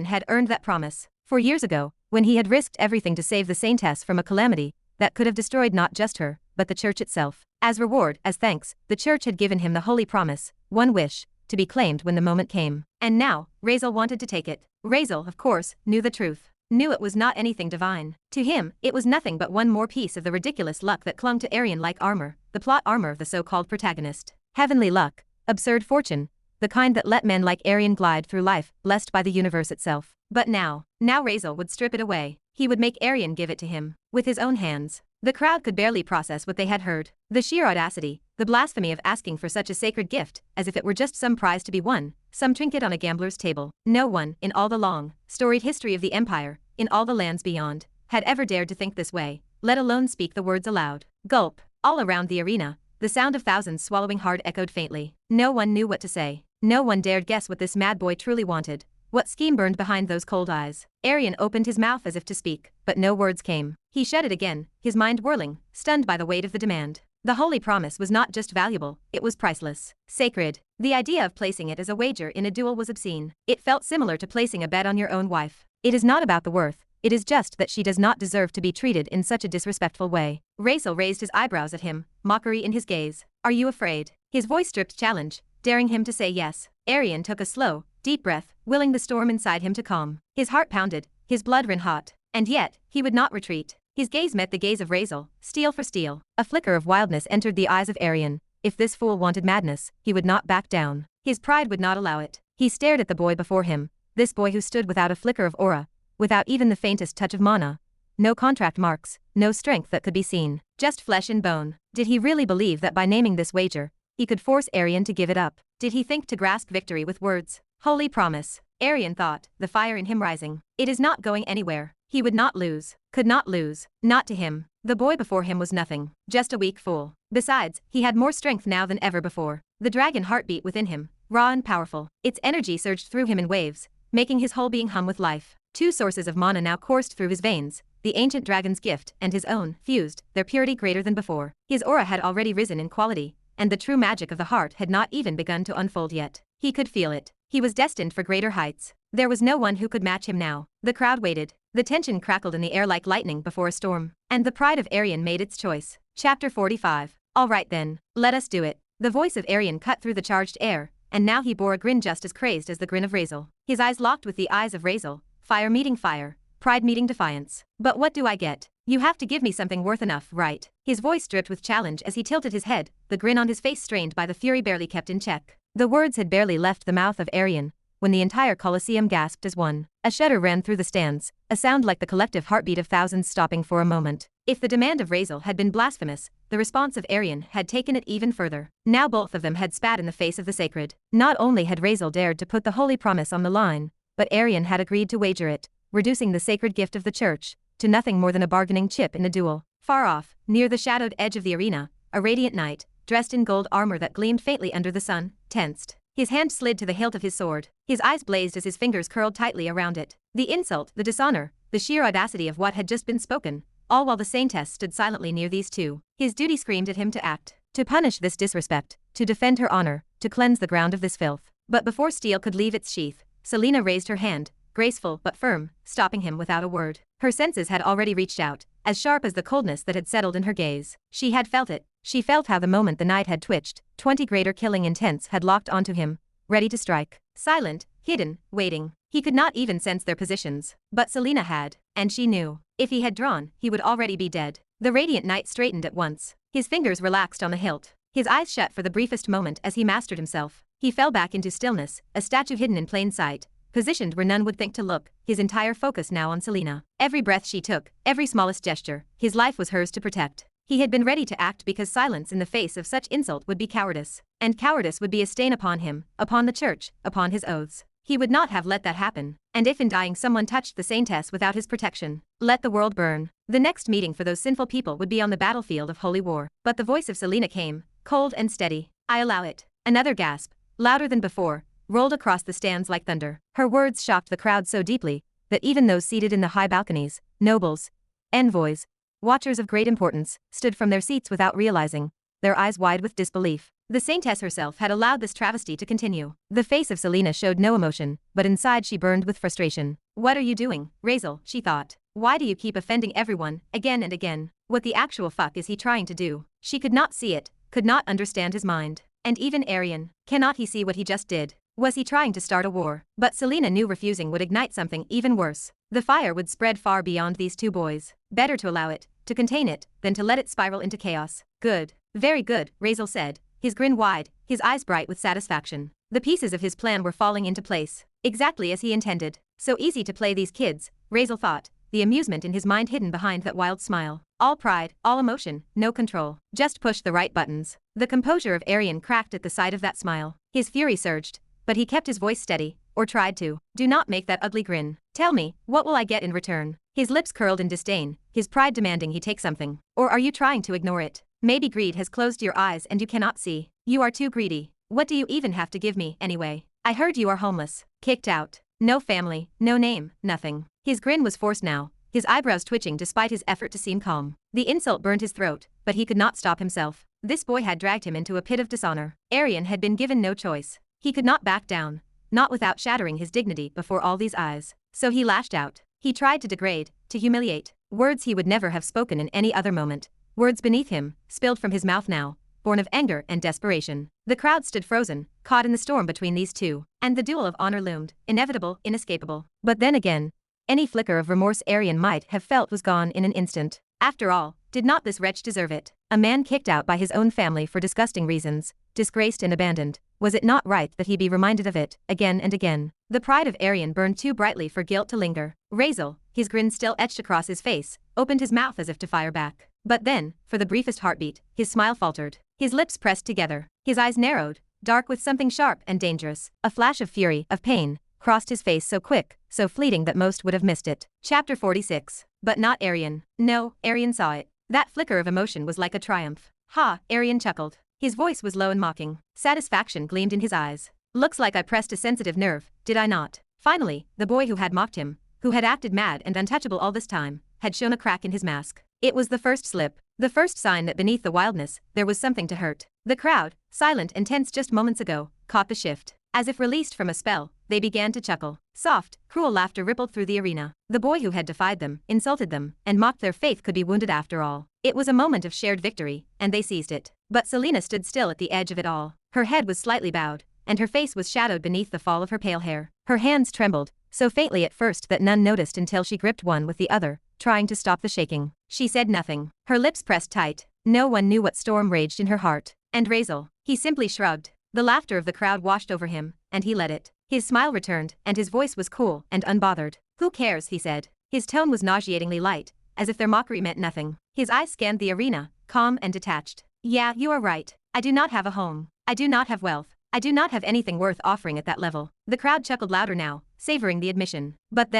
had earned that promise. 4 years ago, when he had risked everything to save the saintess from a calamity that could have destroyed not just her, but the Church itself. As reward, as thanks, the Church had given him the holy promise, one wish, to be claimed when the moment came. And now, Razeal wanted to take it. Razeal, of course, knew the truth. Knew it was not anything divine. To him, it was nothing but one more piece of the ridiculous luck that clung to Arian like armor, the plot armor of the so-called protagonist. Heavenly luck, absurd fortune, the kind that let men like Arian glide through life, blessed by the universe itself. But now Razeal would strip it away. He would make Arian give it to him, with his own hands. The crowd could barely process what they had heard. The sheer audacity, the blasphemy of asking for such a sacred gift, as if it were just some prize to be won, some trinket on a gambler's table. No one, in all the long, storied history of the Empire, in all the lands beyond, had ever dared to think this way, let alone speak the words aloud. Gulp. All around the arena, the sound of thousands swallowing hard echoed faintly. No one knew what to say. No one dared guess what this mad boy truly wanted. What scheme burned behind those cold eyes? Arian opened his mouth as if to speak, but no words came. He shut it again, his mind whirling, stunned by the weight of the demand. The holy promise was not just valuable, it was priceless. Sacred. The idea of placing it as a wager in a duel was obscene. It felt similar to placing a bet on your own wife. It is not about the worth, it is just that she does not deserve to be treated in such a disrespectful way. Razeal raised his eyebrows at him, mockery in his gaze. Are you afraid? His voice dripped challenge, daring him to say yes. Arian took a slow, deep breath, willing the storm inside him to calm. His heart pounded, his blood ran hot. And yet, he would not retreat. His gaze met the gaze of Razeal, steel for steel. A flicker of wildness entered the eyes of Arian. If this fool wanted madness, he would not back down. His pride would not allow it. He stared at the boy before him, this boy who stood without a flicker of aura, without even the faintest touch of mana. No contract marks, no strength that could be seen, just flesh and bone. Did he really believe that by naming this wager, he could force Arian to give it up? Did he think to grasp victory with words? Holy promise. Arian thought, the fire in him rising. It is not going anywhere. He would not lose, could not lose, not to him. The boy before him was nothing, just a weak fool. Besides, he had more strength now than ever before. The dragon heartbeat within him, raw and powerful. Its energy surged through him in waves, making his whole being hum with life. Two sources of mana now coursed through his veins, the ancient dragon's gift and his own, fused, their purity greater than before. His aura had already risen in quality, and the true magic of the heart had not even begun to unfold yet. He could feel it. He was destined for greater heights. There was no one who could match him now. The crowd waited. The tension crackled in the air like lightning before a storm. And the pride of Arian made its choice. Chapter 45. All right then, let us do it. The voice of Arian cut through the charged air, and now he bore a grin just as crazed as the grin of Razeal. His eyes locked with the eyes of Razeal, fire meeting fire, pride meeting defiance. But what do I get? You have to give me something worth enough, right? His voice dripped with challenge as he tilted his head, the grin on his face strained by the fury barely kept in check. The words had barely left the mouth of Arian when the entire Colosseum gasped as one. A shudder ran through the stands, a sound like the collective heartbeat of thousands stopping for a moment. If the demand of Razeal had been blasphemous, the response of Arian had taken it even further. Now both of them had spat in the face of the sacred. Not only had Razeal dared to put the holy promise on the line, but Arian had agreed to wager it, reducing the sacred gift of the church to nothing more than a bargaining chip in a duel. Far off, near the shadowed edge of the arena, a radiant knight, dressed in gold armor that gleamed faintly under the sun, tensed. His hand slid to the hilt of his sword. His eyes blazed as his fingers curled tightly around it. The insult, the dishonor, the sheer audacity of what had just been spoken, all while the saintess stood silently near these two. His duty screamed at him to act, to punish this disrespect, to defend her honor, to cleanse the ground of this filth. But before steel could leave its sheath, Selena raised her hand, graceful but firm, stopping him without a word. Her senses had already reached out, as sharp as the coldness that had settled in her gaze. She had felt it. She felt how the moment the knight had twitched, 20 greater killing intents had locked onto him, ready to strike. Silent, hidden, waiting. He could not even sense their positions. But Selena had, and she knew. If he had drawn, he would already be dead. The radiant knight straightened at once. His fingers relaxed on the hilt. His eyes shut for the briefest moment as he mastered himself. He fell back into stillness, a statue hidden in plain sight, positioned where none would think to look, his entire focus now on Selena. Every breath she took, every smallest gesture, his life was hers to protect. He had been ready to act because silence in the face of such insult would be cowardice. And cowardice would be a stain upon him, upon the church, upon his oaths. He would not have let that happen. And if in dying someone touched the saintess without his protection, let the world burn. The next meeting for those sinful people would be on the battlefield of holy war. But the voice of Selena came, cold and steady. I allow it. Another gasp, louder than before, rolled across the stands like thunder. Her words shocked the crowd so deeply that even those seated in the high balconies, nobles, envoys, watchers of great importance, stood from their seats without realizing, their eyes wide with disbelief. The saintess herself had allowed this travesty to continue. The face of Selena showed no emotion, but inside she burned with frustration. What are you doing, Razeal, she thought. Why do you keep offending everyone, again and again? What the actual fuck is he trying to do? She could not see it, could not understand his mind. And even Arian, cannot he see what he just did? Was he trying to start a war? But Selena knew refusing would ignite something even worse. The fire would spread far beyond these two boys. Better to allow it, to contain it, than to let it spiral into chaos. Good. Very good, Razeal said, his grin wide, his eyes bright with satisfaction. The pieces of his plan were falling into place, exactly as he intended. So easy to play these kids, Razeal thought, the amusement in his mind hidden behind that wild smile. All pride, all emotion, no control. Just push the right buttons. The composure of Arian cracked at the sight of that smile. His fury surged, but he kept his voice steady, or tried to. Do not make that ugly grin. Tell me, what will I get in return? His lips curled in disdain, his pride demanding he take something. Or are you trying to ignore it? Maybe greed has closed your eyes and you cannot see. You are too greedy. What do you even have to give me, anyway? I heard you are homeless. Kicked out. No family, no name, nothing. His grin was forced now, his eyebrows twitching despite his effort to seem calm. The insult burned his throat, but he could not stop himself. This boy had dragged him into a pit of dishonor. Aryan had been given no choice. He could not back down, not without shattering his dignity before all these eyes. So he lashed out. He tried to degrade, to humiliate. Words he would never have spoken in any other moment. Words beneath him, spilled from his mouth now, born of anger and desperation. The crowd stood frozen, caught in the storm between these two, and the duel of honor loomed, inevitable, inescapable. But then again, any flicker of remorse Aryan might have felt was gone in an instant. After all, did not this wretch deserve it? A man kicked out by his own family for disgusting reasons, disgraced and abandoned. Was it not right that he be reminded of it, again and again? The pride of Aryan burned too brightly for guilt to linger. Razeal, his grin still etched across his face, opened his mouth as if to fire back. But then, for the briefest heartbeat, his smile faltered. His lips pressed together, his eyes narrowed, dark with something sharp and dangerous. A flash of fury, of pain, crossed his face so quick, so fleeting that most would have missed it. Chapter 46. But not Aryan. No, Aryan saw it. That flicker of emotion was like a triumph. Ha, Aryan chuckled. His voice was low and mocking. Satisfaction gleamed in his eyes. Looks like I pressed a sensitive nerve, did I not? Finally, the boy who had mocked him, who had acted mad and untouchable all this time, had shown a crack in his mask. It was the first slip, the first sign that beneath the wildness, there was something to hurt. The crowd, silent and tense just moments ago, caught the shift. As if released from a spell, they began to chuckle. Soft, cruel laughter rippled through the arena. The boy who had defied them, insulted them, and mocked their faith could be wounded after all. It was a moment of shared victory, and they seized it. But Selena stood still at the edge of it all. Her head was slightly bowed, and her face was shadowed beneath the fall of her pale hair. Her hands trembled, so faintly at first that none noticed until she gripped one with the other, trying to stop the shaking. She said nothing. Her lips pressed tight. No one knew what storm raged in her heart. And Razeal, he simply shrugged. The laughter of the crowd washed over him, and he let it. His smile returned, and his voice was cool and unbothered. Who cares, he said. His tone was nauseatingly light, as if their mockery meant nothing. His eyes scanned the arena, calm and detached. Yeah, you are right. I do not have a home. I do not have wealth. I do not have anything worth offering at that level. The crowd chuckled louder now, savoring the admission. But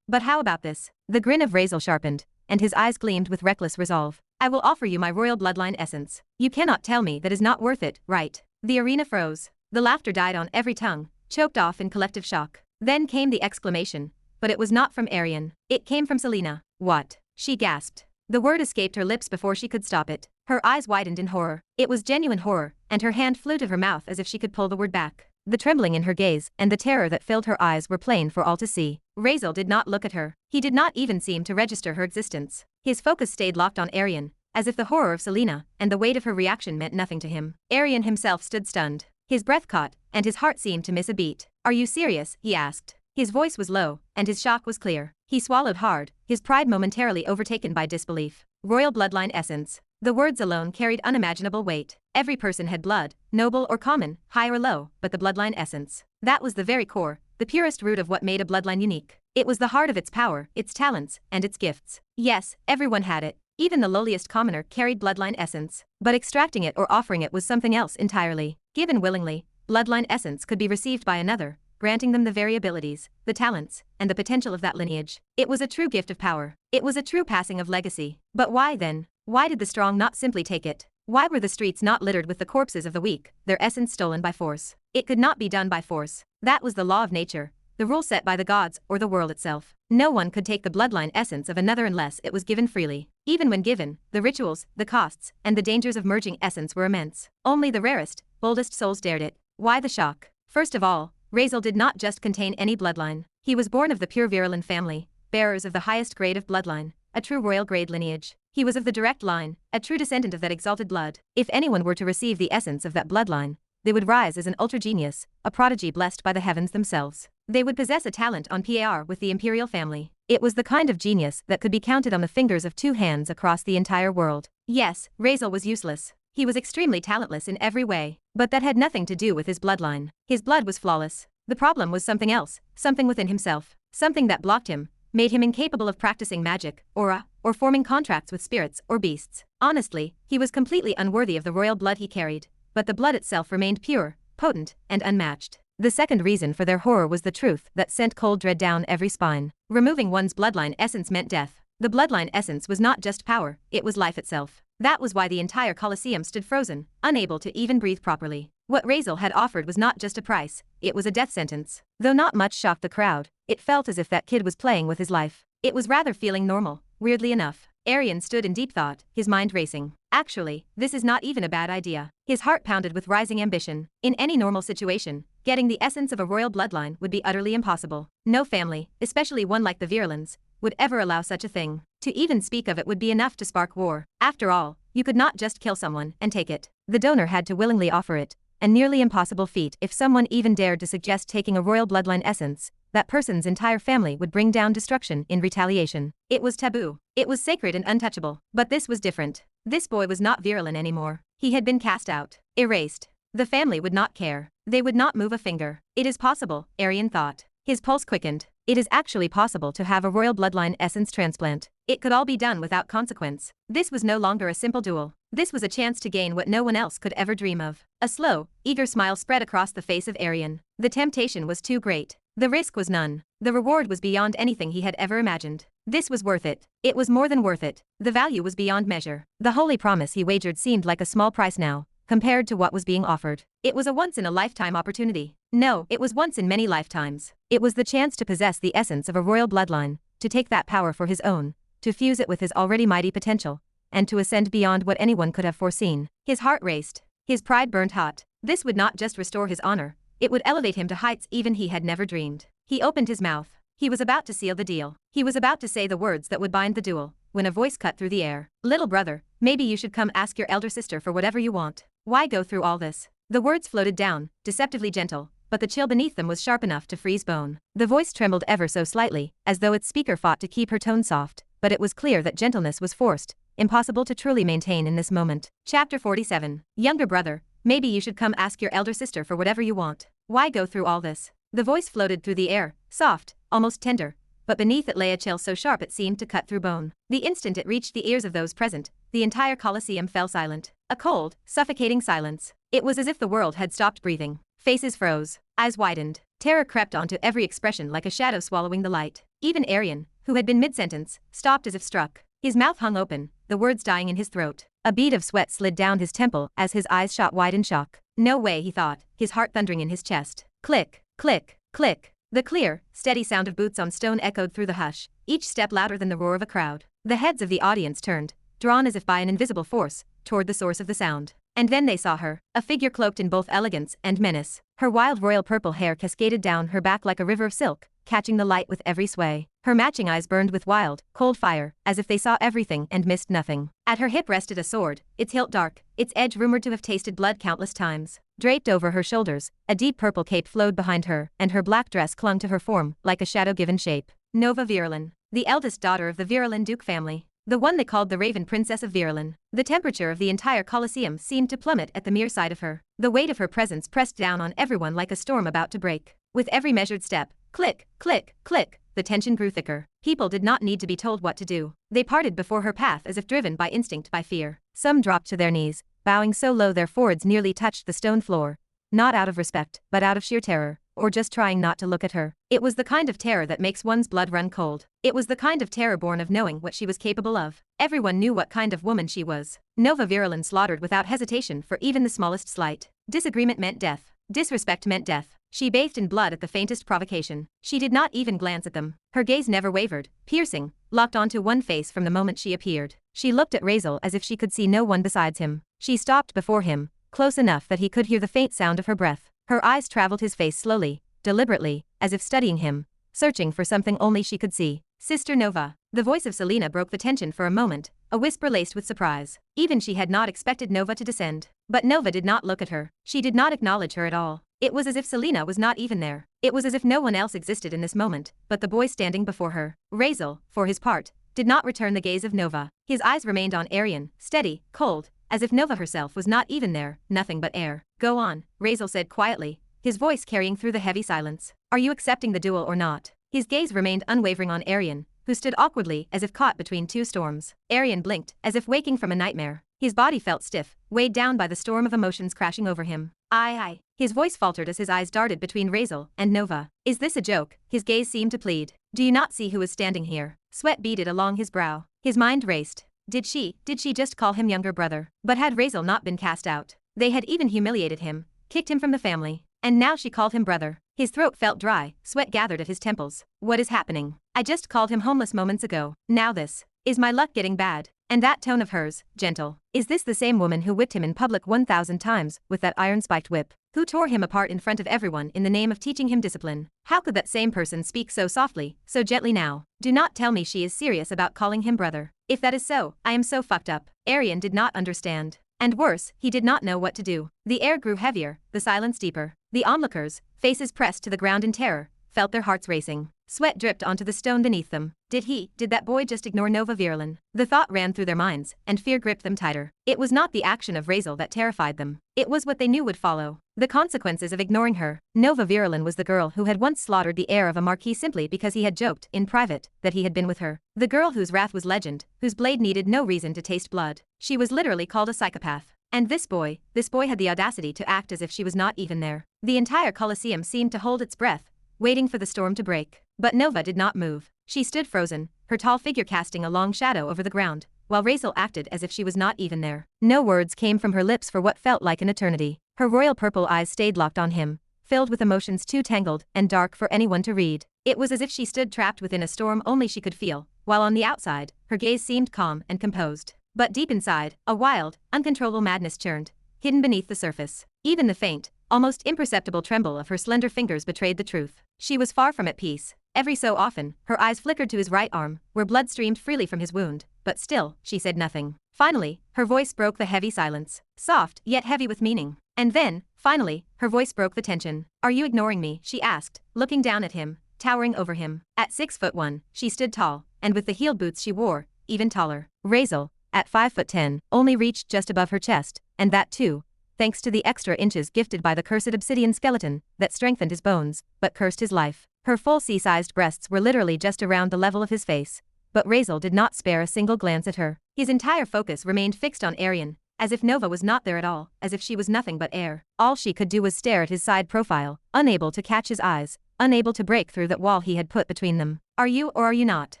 how about this? The grin of Razeal sharpened, and his eyes gleamed with reckless resolve. I will offer you my royal bloodline essence. You cannot tell me that is not worth it, right? The arena froze. The laughter died on every tongue, choked off in collective shock. Then came the exclamation, but it was not from Aryan. It came from Selena. What? She gasped. The word escaped her lips before she could stop it. Her eyes widened in horror. It was genuine horror, and her hand flew to her mouth as if she could pull the word back. The trembling in her gaze and the terror that filled her eyes were plain for all to see. Razeal did not look at her. He did not even seem to register her existence. His focus stayed locked on Aryan, as if the horror of Selena and the weight of her reaction meant nothing to him. Aryan himself stood stunned. His breath caught, and his heart seemed to miss a beat. Are you serious? He asked. His voice was low, and his shock was clear. He swallowed hard, his pride momentarily overtaken by disbelief. Royal bloodline essence. The words alone carried unimaginable weight. Every person had blood, noble or common, high or low, but the bloodline essence. That was the very core, the purest root of what made a bloodline unique. It was the heart of its power, its talents, and its gifts. Yes, everyone had it. Even the lowliest commoner carried bloodline essence. But extracting it or offering it was something else entirely. Given willingly, bloodline essence could be received by another, granting them the very abilities, the talents, and the potential of that lineage. It was a true gift of power. It was a true passing of legacy. But why then? Why did the strong not simply take it? Why were the streets not littered with the corpses of the weak, their essence stolen by force? It could not be done by force. That was the law of nature, the rule set by the gods or the world itself. No one could take the bloodline essence of another unless it was given freely. Even when given, the rituals, the costs, and the dangers of merging essence were immense. Only the rarest, boldest souls dared it. Why the shock? First of all, Razeal did not just contain any bloodline. He was born of the pure Virulent family, bearers of the highest grade of bloodline, a true royal grade lineage. He was of the direct line, a true descendant of that exalted blood. If anyone were to receive the essence of that bloodline, they would rise as an ultra-genius, a prodigy blessed by the heavens themselves. They would possess a talent on par with the imperial family. It was the kind of genius that could be counted on the fingers of two hands across the entire world. Yes, Razeal was useless. He was extremely talentless in every way, but that had nothing to do with his bloodline. His blood was flawless. The problem was something else, something within himself, something that blocked him, made him incapable of practicing magic, aura, or forming contracts with spirits or beasts. Honestly, he was completely unworthy of the royal blood he carried, but the blood itself remained pure, potent, and unmatched. The second reason for their horror was the truth that sent cold dread down every spine. Removing one's bloodline essence meant death. The bloodline essence was not just power, it was life itself. That was why the entire Colosseum stood frozen, unable to even breathe properly. What Razeal had offered was not just a price, it was a death sentence. Though not much shocked the crowd, it felt as if that kid was playing with his life. It was rather feeling normal, weirdly enough. Arian stood in deep thought, his mind racing. Actually, this is not even a bad idea. His heart pounded with rising ambition. In any normal situation, getting the essence of a royal bloodline would be utterly impossible. No family, especially one like the Virulens, would ever allow such a thing. To even speak of it would be enough to spark war. After all, you could not just kill someone and take it. The donor had to willingly offer it, a nearly impossible feat. If someone even dared to suggest taking a royal bloodline essence, that person's entire family would bring down destruction in retaliation. It was taboo. It was sacred and untouchable. But this was different. This boy was not Virulent anymore. He had been cast out, erased. The family would not care. They would not move a finger. It is possible, Arian thought. His pulse quickened. It is actually possible to have a royal bloodline essence transplant. It could all be done without consequence. This was no longer a simple duel. This was a chance to gain what no one else could ever dream of. A slow, eager smile spread across the face of Arian. The temptation was too great. The risk was none. The reward was beyond anything he had ever imagined. This was worth it. It was more than worth it. The value was beyond measure. The holy promise he wagered seemed like a small price now, compared to what was being offered. It was a once-in-a-lifetime opportunity. No, it was once in many lifetimes. It was the chance to possess the essence of a royal bloodline, to take that power for his own, to fuse it with his already mighty potential, and to ascend beyond what anyone could have foreseen. His heart raced. His pride burned hot. This would not just restore his honor, it would elevate him to heights even he had never dreamed. He opened his mouth. He was about to seal the deal. He was about to say the words that would bind the duel, when a voice cut through the air. Little brother, maybe you should come ask your elder sister for whatever you want. Why go through all this? The words floated down, deceptively gentle, but the chill beneath them was sharp enough to freeze bone. The voice trembled ever so slightly, as though its speaker fought to keep her tone soft, but it was clear that gentleness was forced, impossible to truly maintain in this moment. Chapter 47. Younger brother, maybe you should come ask your elder sister for whatever you want. Why go through all this? The voice floated through the air, soft, almost tender, but beneath it lay a chill so sharp it seemed to cut through bone. The instant it reached the ears of those present, the entire Colosseum fell silent. A cold, suffocating silence. It was as if the world had stopped breathing. Faces froze, eyes widened. Terror crept onto every expression like a shadow swallowing the light. Even Arian, who had been mid-sentence, stopped as if struck. His mouth hung open, the words dying in his throat. A bead of sweat slid down his temple as his eyes shot wide in shock. No way, he thought, his heart thundering in his chest. Click, click, click. The clear, steady sound of boots on stone echoed through the hush, each step louder than the roar of a crowd. The heads of the audience turned, drawn as if by an invisible force, toward the source of the sound. And then they saw her, a figure cloaked in both elegance and menace. Her wild royal purple hair cascaded down her back like a river of silk, catching the light with every sway. Her matching eyes burned with wild, cold fire, as if they saw everything and missed nothing. At her hip rested a sword, its hilt dark, its edge rumored to have tasted blood countless times. Draped over her shoulders, a deep purple cape flowed behind her, and her black dress clung to her form like a shadow given shape. Nova Virulin, the eldest daughter of the Virulin Duke family. The one they called the Raven Princess of Virulin. The temperature of the entire Colosseum seemed to plummet at the mere sight of her. The weight of her presence pressed down on everyone like a storm about to break. With every measured step, click, click, click, the tension grew thicker. People did not need to be told what to do. They parted before her path as if driven by instinct, by fear. Some dropped to their knees, bowing so low their foreheads nearly touched the stone floor. Not out of respect, but out of sheer terror, or just trying not to look at her. It was the kind of terror that makes one's blood run cold. It was the kind of terror born of knowing what she was capable of. Everyone knew what kind of woman she was. Nova Virulin slaughtered without hesitation for even the smallest slight. Disagreement meant death. Disrespect meant death. She bathed in blood at the faintest provocation. She did not even glance at them. Her gaze never wavered, piercing, locked onto one face from the moment she appeared. She looked at Razeal as if she could see no one besides him. She stopped before him, close enough that he could hear the faint sound of her breath. Her eyes traveled his face slowly, deliberately, as if studying him, searching for something only she could see. Sister Nova. The voice of Selena broke the tension for a moment, a whisper laced with surprise. Even she had not expected Nova to descend. But Nova did not look at her. She did not acknowledge her at all. It was as if Selena was not even there. It was as if no one else existed in this moment, but the boy standing before her. Razeal, for his part, did not return the gaze of Nova. His eyes remained on Arian, steady, cold, as if Nova herself was not even there, nothing but air. Go on, Razeal said quietly, his voice carrying through the heavy silence. Are you accepting the duel or not? His gaze remained unwavering on Arian, who stood awkwardly as if caught between two storms. Arian blinked, as if waking from a nightmare. His body felt stiff, weighed down by the storm of emotions crashing over him. I. His voice faltered as his eyes darted between Razeal and Nova. Is this a joke? His gaze seemed to plead. Do you not see who is standing here? Sweat beaded along his brow. His mind raced. Did she just call him younger brother? But had Razeal not been cast out? They had even humiliated him, kicked him from the family. And now she called him brother. His throat felt dry, sweat gathered at his temples. What is happening? I just called him homeless moments ago. Now this. Is my luck getting bad? And that tone of hers, gentle. Is this the same woman who whipped him in public 1,000 times with that iron-spiked whip? Who tore him apart in front of everyone in the name of teaching him discipline? How could that same person speak so softly, so gently now? Do not tell me she is serious about calling him brother. If that is so, I am so fucked up. Arian did not understand. And worse, he did not know what to do. The air grew heavier, the silence deeper. The onlookers, faces pressed to the ground in terror, felt their hearts racing. Sweat dripped onto the stone beneath them. Did that boy just ignore Nova Virulin? The thought ran through their minds, and fear gripped them tighter. It was not the action of Razeal that terrified them. It was what they knew would follow. The consequences of ignoring her. Nova Virulin was the girl who had once slaughtered the heir of a marquis simply because he had joked, in private, that he had been with her. The girl whose wrath was legend, whose blade needed no reason to taste blood. She was literally called a psychopath. And this boy had the audacity to act as if she was not even there. The entire Colosseum seemed to hold its breath, waiting for the storm to break. But Nova did not move. She stood frozen, her tall figure casting a long shadow over the ground, while Razeal acted as if she was not even there. No words came from her lips for what felt like an eternity. Her royal purple eyes stayed locked on him, filled with emotions too tangled and dark for anyone to read. It was as if she stood trapped within a storm only she could feel, while on the outside, her gaze seemed calm and composed. But deep inside, a wild, uncontrollable madness churned, hidden beneath the surface. Even the faint, almost imperceptible tremble of her slender fingers betrayed the truth. She was far from at peace. Every so often, her eyes flickered to his right arm, where blood streamed freely from his wound, but still, she said nothing. Finally, her voice broke the heavy silence, soft, yet heavy with meaning. And then, finally, her voice broke the tension. Are you ignoring me? She asked, looking down at him, towering over him. At 6'1", she stood tall, and with the heeled boots she wore, even taller. Razeal, at 5'10", only reached just above her chest, and that too, thanks to the extra inches gifted by the cursed obsidian skeleton that strengthened his bones, but cursed his life. Her full sea-sized breasts were literally just around the level of his face. But Razeal did not spare a single glance at her. His entire focus remained fixed on Arian, as if Nova was not there at all, as if she was nothing but air. All she could do was stare at his side profile, unable to catch his eyes, unable to break through that wall he had put between them. Are you or are you not?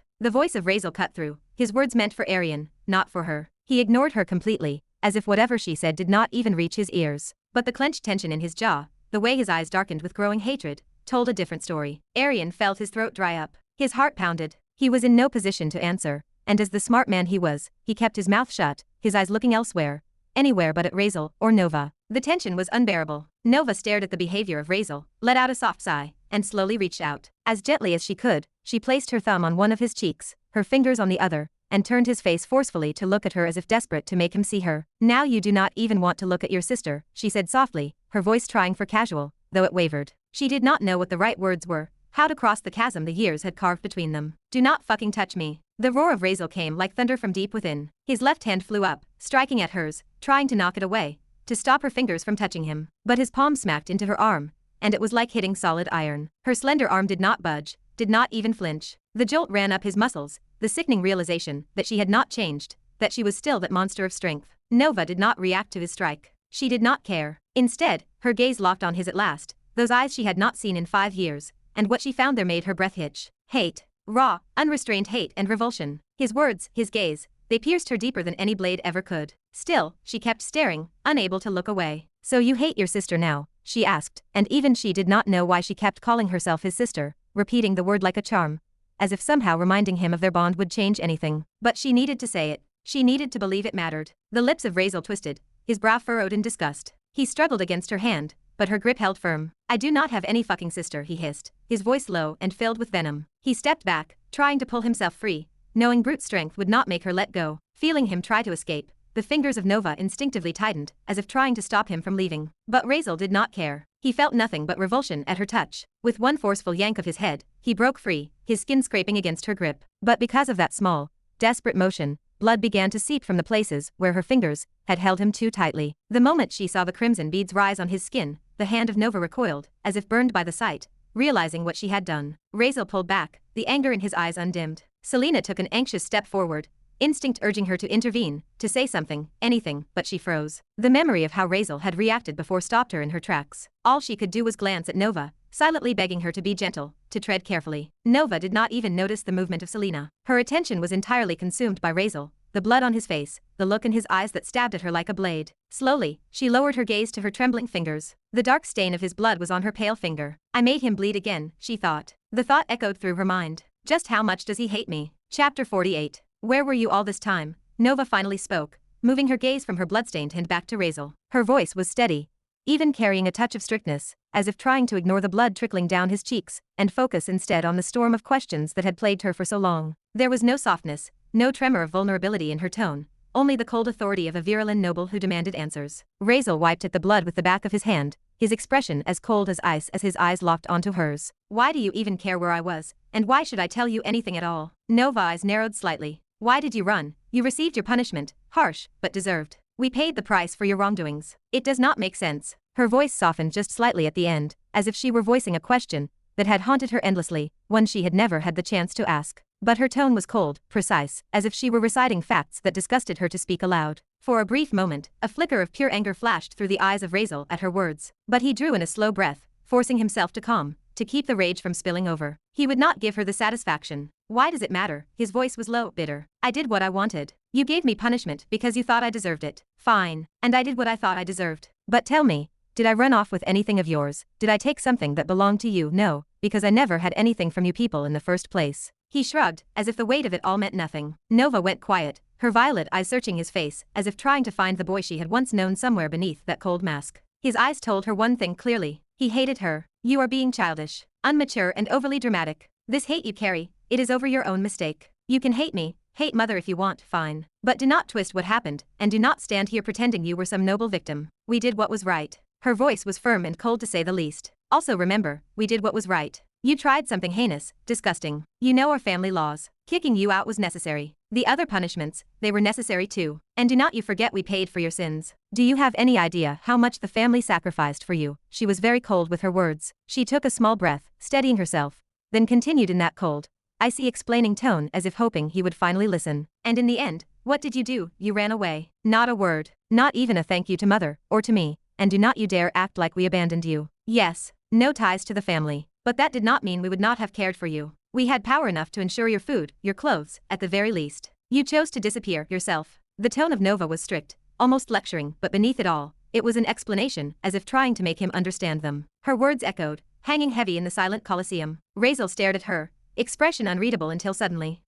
The voice of Razeal cut through, his words meant for Arian, not for her. He ignored her completely, as if whatever she said did not even reach his ears. But the clenched tension in his jaw, the way his eyes darkened with growing hatred, told a different story. Arian felt his throat dry up. His heart pounded. He was in no position to answer, and as the smart man he was, he kept his mouth shut, his eyes looking elsewhere, anywhere but at Razeal or Nova. The tension was unbearable. Nova stared at the behavior of Razeal, let out a soft sigh, and slowly reached out. As gently as she could, she placed her thumb on one of his cheeks, her fingers on the other, and turned his face forcefully to look at her as if desperate to make him see her. Now you do not even want to look at your sister, she said softly, her voice trying for casual, though it wavered. She did not know what the right words were, how to cross the chasm the years had carved between them. Do not fucking touch me. The roar of Razeal came like thunder from deep within. His left hand flew up, striking at hers, trying to knock it away, to stop her fingers from touching him. But his palm smacked into her arm, and it was like hitting solid iron. Her slender arm did not budge, did not even flinch. The jolt ran up his muscles, the sickening realization that she had not changed, that she was still that monster of strength. Nova did not react to his strike. She did not care. Instead, her gaze locked on his at last, those eyes she had not seen in 5 years, and what she found there made her breath hitch. Hate. Raw, unrestrained hate and revulsion. His words, his gaze, they pierced her deeper than any blade ever could. Still, she kept staring, unable to look away. So you hate your sister now? She asked, and even she did not know why she kept calling herself his sister, repeating the word like a charm, as if somehow reminding him of their bond would change anything. But she needed to say it. She needed to believe it mattered. The lips of Razeal twisted, his brow furrowed in disgust. He struggled against her hand, but her grip held firm. I do not have any fucking sister, he hissed, his voice low and filled with venom. He stepped back, trying to pull himself free, knowing brute strength would not make her let go. Feeling him try to escape, the fingers of Nova instinctively tightened, as if trying to stop him from leaving. But Razeal did not care. He felt nothing but revulsion at her touch. With one forceful yank of his head, he broke free, his skin scraping against her grip. But because of that small, desperate motion, blood began to seep from the places where her fingers had held him too tightly. The moment she saw the crimson beads rise on his skin, the hand of Nova recoiled, as if burned by the sight, realizing what she had done. Razeal pulled back, the anger in his eyes undimmed. Selena took an anxious step forward, instinct urging her to intervene, to say something, anything, but she froze. The memory of how Razeal had reacted before stopped her in her tracks. All she could do was glance at Nova, silently begging her to be gentle, to tread carefully. Nova did not even notice the movement of Selena. Her attention was entirely consumed by Razeal, the blood on his face, the look in his eyes that stabbed at her like a blade. Slowly, she lowered her gaze to her trembling fingers. The dark stain of his blood was on her pale finger. I made him bleed again, she thought. The thought echoed through her mind. Just how much does he hate me? Chapter 48. Where were you all this time? Nova finally spoke, moving her gaze from her bloodstained hand back to Razeal. Her voice was steady, even carrying a touch of strictness, as if trying to ignore the blood trickling down his cheeks, and focus instead on the storm of questions that had plagued her for so long. There was no softness, no tremor of vulnerability in her tone, only the cold authority of a virulent noble who demanded answers. Razeal wiped at the blood with the back of his hand, his expression as cold as ice as his eyes locked onto hers. Why do you even care where I was, and why should I tell you anything at all? Nova's eyes narrowed slightly. Why did you run? You received your punishment, harsh, but deserved. We paid the price for your wrongdoings. It does not make sense. Her voice softened just slightly at the end, as if she were voicing a question that had haunted her endlessly, one she had never had the chance to ask. But her tone was cold, precise, as if she were reciting facts that disgusted her to speak aloud. For a brief moment, a flicker of pure anger flashed through the eyes of Razeal at her words. But he drew in a slow breath, forcing himself to calm, to keep the rage from spilling over. He would not give her the satisfaction. Why does it matter? His voice was low, bitter. I did what I wanted. You gave me punishment because you thought I deserved it. Fine. And I did what I thought I deserved. But tell me, did I run off with anything of yours? Did I take something that belonged to you? No, because I never had anything from you people in the first place. He shrugged, as if the weight of it all meant nothing. Nova went quiet, her violet eyes searching his face, as if trying to find the boy she had once known somewhere beneath that cold mask. His eyes told her one thing clearly. He hated her. You are being childish, immature and overly dramatic. This hate you carry, it is over your own mistake. You can hate me, hate Mother if you want, fine. But do not twist what happened, and do not stand here pretending you were some noble victim. We did what was right. Her voice was firm and cold to say the least. Also remember, we did what was right. You tried something heinous, disgusting. You know our family laws. Kicking you out was necessary. The other punishments, they were necessary too. And do not you forget we paid for your sins. Do you have any idea how much the family sacrificed for you? She was very cold with her words. She took a small breath, steadying herself, then continued in that cold, icy explaining tone as if hoping he would finally listen. And in the end, what did you do? You ran away. Not a word. Not even a thank you to Mother, or to me. And do not you dare act like we abandoned you. Yes, no ties to the family. But that did not mean we would not have cared for you. We had power enough to ensure your food, your clothes, at the very least. You chose to disappear yourself. The tone of Nova was strict, almost lecturing, but beneath it all, it was an explanation, as if trying to make him understand them. Her words echoed, hanging heavy in the silent Colosseum. Razeal stared at her, expression unreadable until suddenly,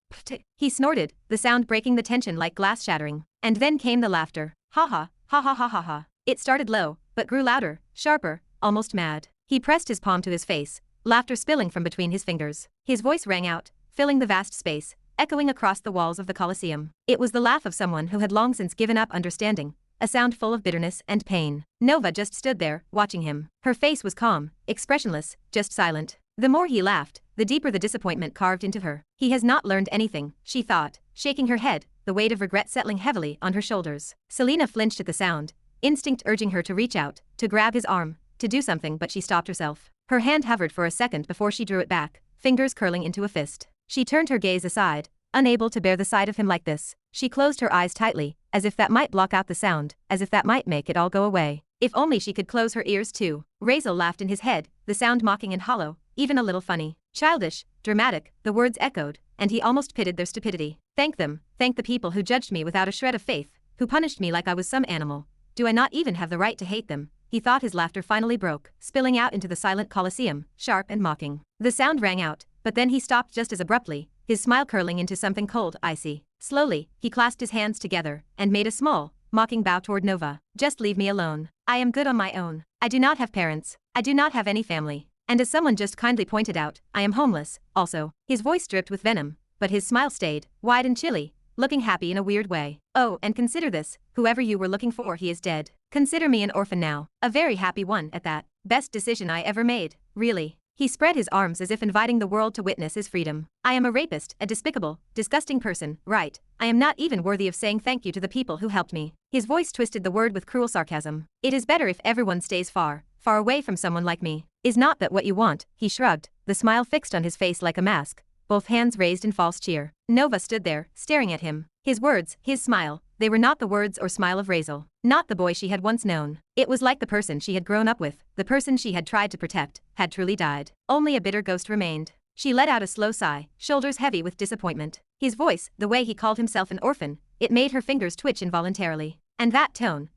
he snorted, the sound breaking the tension like glass shattering. And then came the laughter. Ha ha, ha ha ha ha ha. It started low, but grew louder, sharper, almost mad. He pressed his palm to his face, laughter spilling from between his fingers. His voice rang out, filling the vast space, echoing across the walls of the Colosseum. It was the laugh of someone who had long since given up understanding, a sound full of bitterness and pain. Nova just stood there, watching him. Her face was calm, expressionless, just silent. The more he laughed, the deeper the disappointment carved into her. He has not learned anything, she thought, shaking her head, the weight of regret settling heavily on her shoulders. Selena flinched at the sound, instinct urging her to reach out, to grab his arm, to do something, but she stopped herself. Her hand hovered for a second before she drew it back, fingers curling into a fist. She turned her gaze aside, unable to bear the sight of him like this. She closed her eyes tightly, as if that might block out the sound, as if that might make it all go away. If only she could close her ears too. Razeal laughed in his head, the sound mocking and hollow, even a little funny. Childish, dramatic, the words echoed, and he almost pitied their stupidity. Thank them, thank the people who judged me without a shred of faith, who punished me like I was some animal. Do I not even have the right to hate them? He thought. His laughter finally broke, spilling out into the silent Colosseum, sharp and mocking. The sound rang out, but then he stopped just as abruptly, his smile curling into something cold, icy. Slowly, he clasped his hands together, and made a small, mocking bow toward Nova. Just leave me alone. I am good on my own. I do not have parents. I do not have any family. And as someone just kindly pointed out, I am homeless, also. His voice dripped with venom, but his smile stayed, wide and chilly, looking happy in a weird way. Oh, and consider this, whoever you were looking for, he is dead. Consider me an orphan now. A very happy one at that. Best decision I ever made, really. He spread his arms as if inviting the world to witness his freedom. I am a rapist, a despicable, disgusting person, right? I am not even worthy of saying thank you to the people who helped me. His voice twisted the word with cruel sarcasm. It is better if everyone stays far, far away from someone like me. Is not that what you want? He shrugged, the smile fixed on his face like a mask, both hands raised in false cheer. Nova stood there, staring at him. His words, his smile, they were not the words or smile of Razeal. Not the boy she had once known. It was like the person she had grown up with, the person she had tried to protect, had truly died. Only a bitter ghost remained. She let out a slow sigh, shoulders heavy with disappointment. His voice, the way he called himself an orphan, it made her fingers twitch involuntarily. And that tone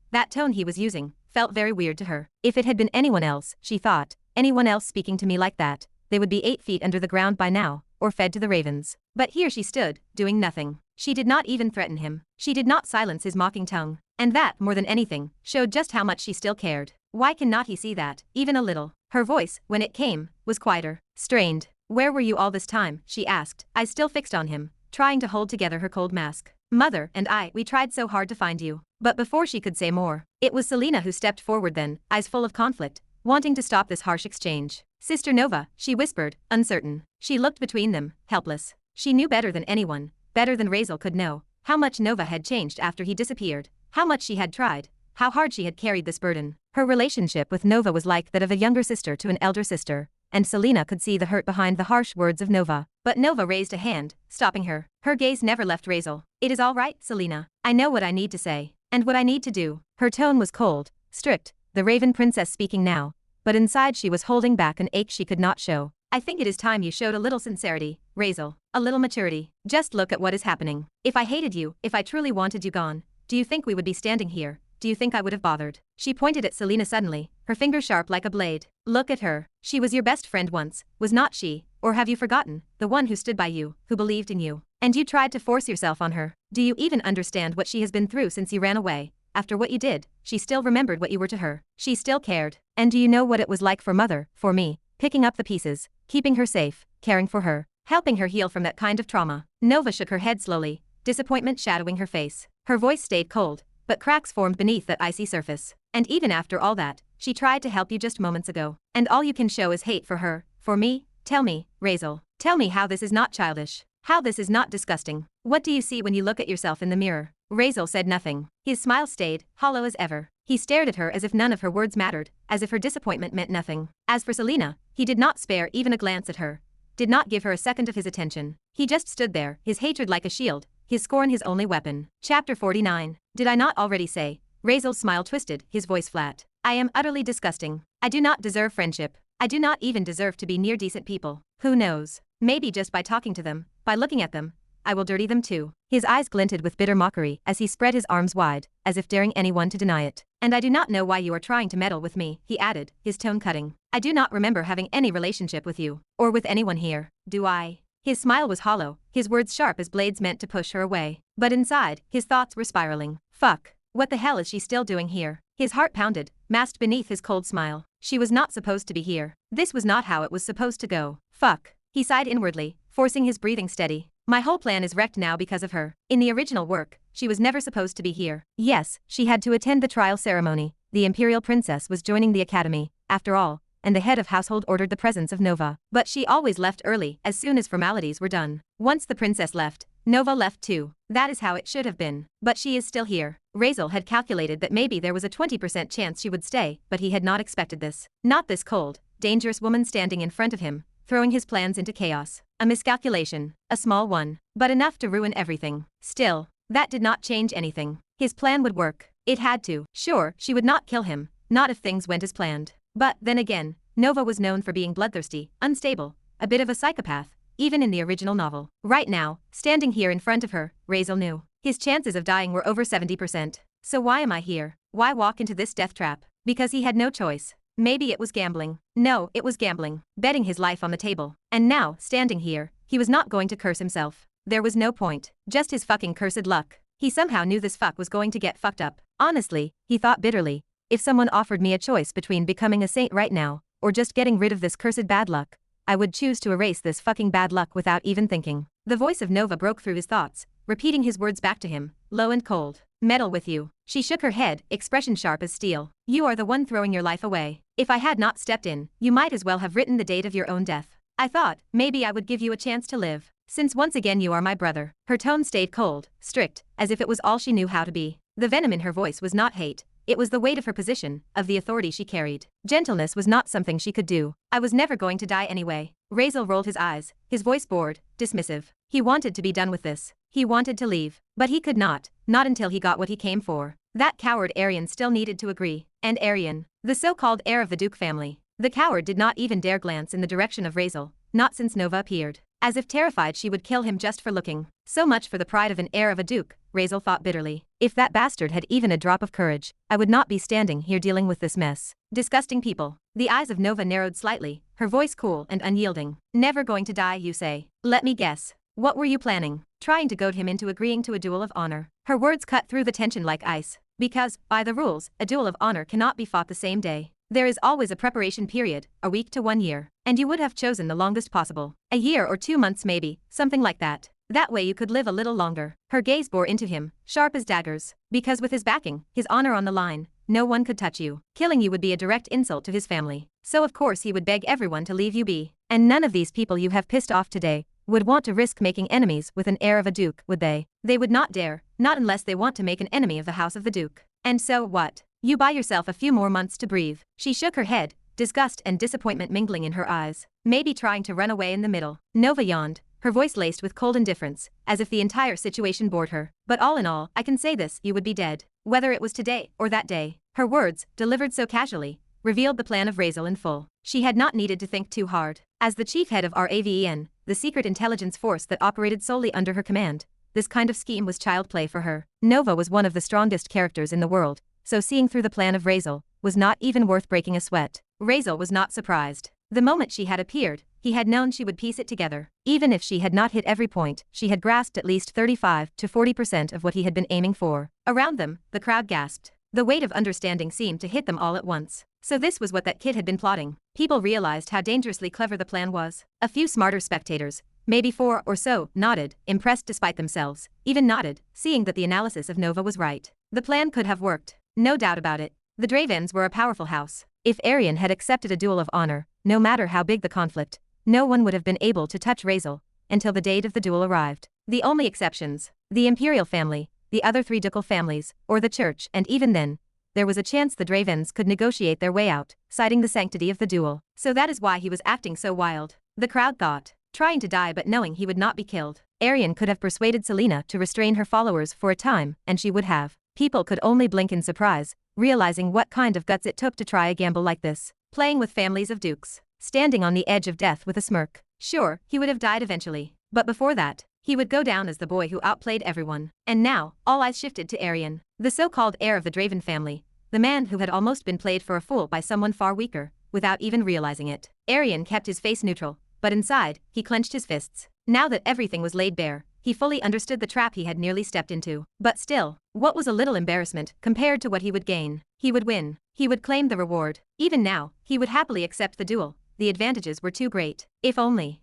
he was using, felt very weird to her. If it had been anyone else, she thought, anyone else speaking to me like that, they would be 8 feet under the ground by now, or fed to the ravens. But here she stood, doing nothing. She did not even threaten him. She did not silence his mocking tongue. And that, more than anything, showed just how much she still cared. Why cannot he see that, even a little? Her voice, when it came, was quieter, strained. Where were you all this time, she asked, eyes still fixed on him, trying to hold together her cold mask. Mother and I, we tried so hard to find you. But before she could say more, it was Selena who stepped forward then, eyes full of conflict, wanting to stop this harsh exchange. Sister Nova, she whispered, uncertain. She looked between them, helpless. She knew better than anyone, better than Razeal could know, how much Nova had changed after he disappeared, how much she had tried, how hard she had carried this burden. Her relationship with Nova was like that of a younger sister to an elder sister, and Selena could see the hurt behind the harsh words of Nova. But Nova raised a hand, stopping her. Her gaze never left Razeal. It is all right, Selena. I know what I need to say, and what I need to do. Her tone was cold, strict, the Raven Princess speaking now, but inside she was holding back an ache she could not show. I think it is time you showed a little sincerity, Razeal, a little maturity. Just look at what is happening. If I hated you, if I truly wanted you gone, do you think we would be standing here? Do you think I would have bothered? She pointed at Selena suddenly, her finger sharp like a blade. Look at her. She was your best friend once, was not she? Or have you forgotten, the one who stood by you, who believed in you? And you tried to force yourself on her. Do you even understand what she has been through since you ran away? After what you did, she still remembered what you were to her. She still cared. And do you know what it was like for Mother, for me, picking up the pieces, keeping her safe, caring for her, helping her heal from that kind of trauma? Nova shook her head slowly, disappointment shadowing her face. Her voice stayed cold, but cracks formed beneath that icy surface. And even after all that, she tried to help you just moments ago. And all you can show is hate for her, for me? Tell me, Razeal. Tell me how this is not childish. How this is not disgusting. What do you see when you look at yourself in the mirror? Razeal said nothing. His smile stayed, hollow as ever. He stared at her as if none of her words mattered, as if her disappointment meant nothing. As for Selena, he did not spare even a glance at her. Did not give her a second of his attention. He just stood there, his hatred like a shield, his scorn his only weapon. Chapter 49. Did I not already say? Razeal's smile twisted, his voice flat. I am utterly disgusting. I do not deserve friendship. I do not even deserve to be near decent people. Who knows? Maybe just by talking to them, by looking at them, I will dirty them too. His eyes glinted with bitter mockery as he spread his arms wide, as if daring anyone to deny it. And I do not know why you are trying to meddle with me, he added, his tone cutting. I do not remember having any relationship with you, or with anyone here, do I? His smile was hollow, his words sharp as blades meant to push her away. But inside, his thoughts were spiraling. Fuck. What the hell is she still doing here? His heart pounded, masked beneath his cold smile. She was not supposed to be here. This was not how it was supposed to go. Fuck. He sighed inwardly, forcing his breathing steady. My whole plan is wrecked now because of her. In the original work, she was never supposed to be here. Yes, she had to attend the trial ceremony. The Imperial Princess was joining the Academy, after all, and the head of household ordered the presence of Nova. But she always left early, as soon as formalities were done. Once the princess left, Nova left too. That is how it should have been. But she is still here. Razeal had calculated that maybe there was a 20% chance she would stay, but he had not expected this. Not this cold, dangerous woman standing in front of him, throwing his plans into chaos. A miscalculation, a small one, but enough to ruin everything. Still, that did not change anything. His plan would work. It had to. Sure, she would not kill him, not if things went as planned. But, then again, Nova was known for being bloodthirsty, unstable, a bit of a psychopath, even in the original novel. Right now, standing here in front of her, Razeal knew. His chances of dying were over 70%. So why am I here? Why walk into this death trap? Because he had no choice. Maybe it was gambling. No, it was gambling. Betting his life on the table. And now, standing here, he was not going to curse himself. There was no point. Just his fucking cursed luck. He somehow knew this fuck was going to get fucked up. Honestly, he thought bitterly, if someone offered me a choice between becoming a saint right now, or just getting rid of this cursed bad luck, I would choose to erase this fucking bad luck without even thinking. The voice of Nova broke through his thoughts, repeating his words back to him, low and cold. Meddle with you. She shook her head, expression sharp as steel. You are the one throwing your life away. If I had not stepped in, you might as well have written the date of your own death. I thought, maybe I would give you a chance to live. Since once again you are my brother. Her tone stayed cold, strict, as if it was all she knew how to be. The venom in her voice was not hate. It was the weight of her position, of the authority she carried. Gentleness was not something she could do. I was never going to die anyway. Razeal rolled his eyes, his voice bored, dismissive. He wanted to be done with this. He wanted to leave. But he could not until he got what he came for. That coward Arian still needed to agree. And Arian, the so-called heir of the Duke family. The coward did not even dare glance in the direction of Razeal, not since Nova appeared. As if terrified she would kill him just for looking. So much for the pride of an heir of a duke, Razeal thought bitterly. If that bastard had even a drop of courage, I would not be standing here dealing with this mess. Disgusting people. The eyes of Nova narrowed slightly, her voice cool and unyielding. Never going to die, you say? Let me guess. What were you planning? Trying to goad him into agreeing to a duel of honor. Her words cut through the tension like ice. Because, by the rules, a duel of honor cannot be fought the same day. There is always a preparation period, a week to 1 year. And you would have chosen the longest possible. A year or 2 months maybe, something like that. That way you could live a little longer. Her gaze bore into him, sharp as daggers. Because with his backing, his honor on the line, no one could touch you. Killing you would be a direct insult to his family. So of course he would beg everyone to leave you be. And none of these people you have pissed off today would want to risk making enemies with an heir of a duke, would they? They would not dare, not unless they want to make an enemy of the house of the duke. And so what? You buy yourself a few more months to breathe. She shook her head, disgust and disappointment mingling in her eyes. Maybe trying to run away in the middle. Nova yawned, her voice laced with cold indifference, as if the entire situation bored her. But all in all, I can say this, you would be dead. Whether it was today or that day. Her words, delivered so casually, revealed the plan of Razeal in full. She had not needed to think too hard. As the chief head of Raven, the secret intelligence force that operated solely under her command, this kind of scheme was child play for her. Nova was one of the strongest characters in the world, so seeing through the plan of Razeal was not even worth breaking a sweat. Razeal was not surprised. The moment she had appeared, he had known she would piece it together. Even if she had not hit every point, she had grasped at least 35 to 40% of what he had been aiming for. Around them, the crowd gasped. The weight of understanding seemed to hit them all at once. So this was what that kid had been plotting. People realized how dangerously clever the plan was. A few smarter spectators, maybe 4 or so, nodded, impressed despite themselves, even nodded, seeing that the analysis of Nova was right. The plan could have worked. No doubt about it. The Dravens were a powerful house. If Arian had accepted a duel of honor, no matter how big the conflict, no one would have been able to touch Razeal until the date of the duel arrived. The only exceptions, the imperial family, the other 3 ducal families, or the church, and even then, there was a chance the Dravens could negotiate their way out, citing the sanctity of the duel. So that is why he was acting so wild. The crowd thought, trying to die but knowing he would not be killed. Arian could have persuaded Selena to restrain her followers for a time, and she would have. People could only blink in surprise, realizing what kind of guts it took to try a gamble like this. Playing with families of dukes. Standing on the edge of death with a smirk. Sure, he would have died eventually. But before that, he would go down as the boy who outplayed everyone. And now, all eyes shifted to Arian, the so-called heir of the Draven family. The man who had almost been played for a fool by someone far weaker, without even realizing it. Arian kept his face neutral, but inside, he clenched his fists. Now that everything was laid bare, he fully understood the trap he had nearly stepped into. But still, what was a little embarrassment compared to what he would gain? He would win. He would claim the reward. Even now, he would happily accept the duel. The advantages were too great. If only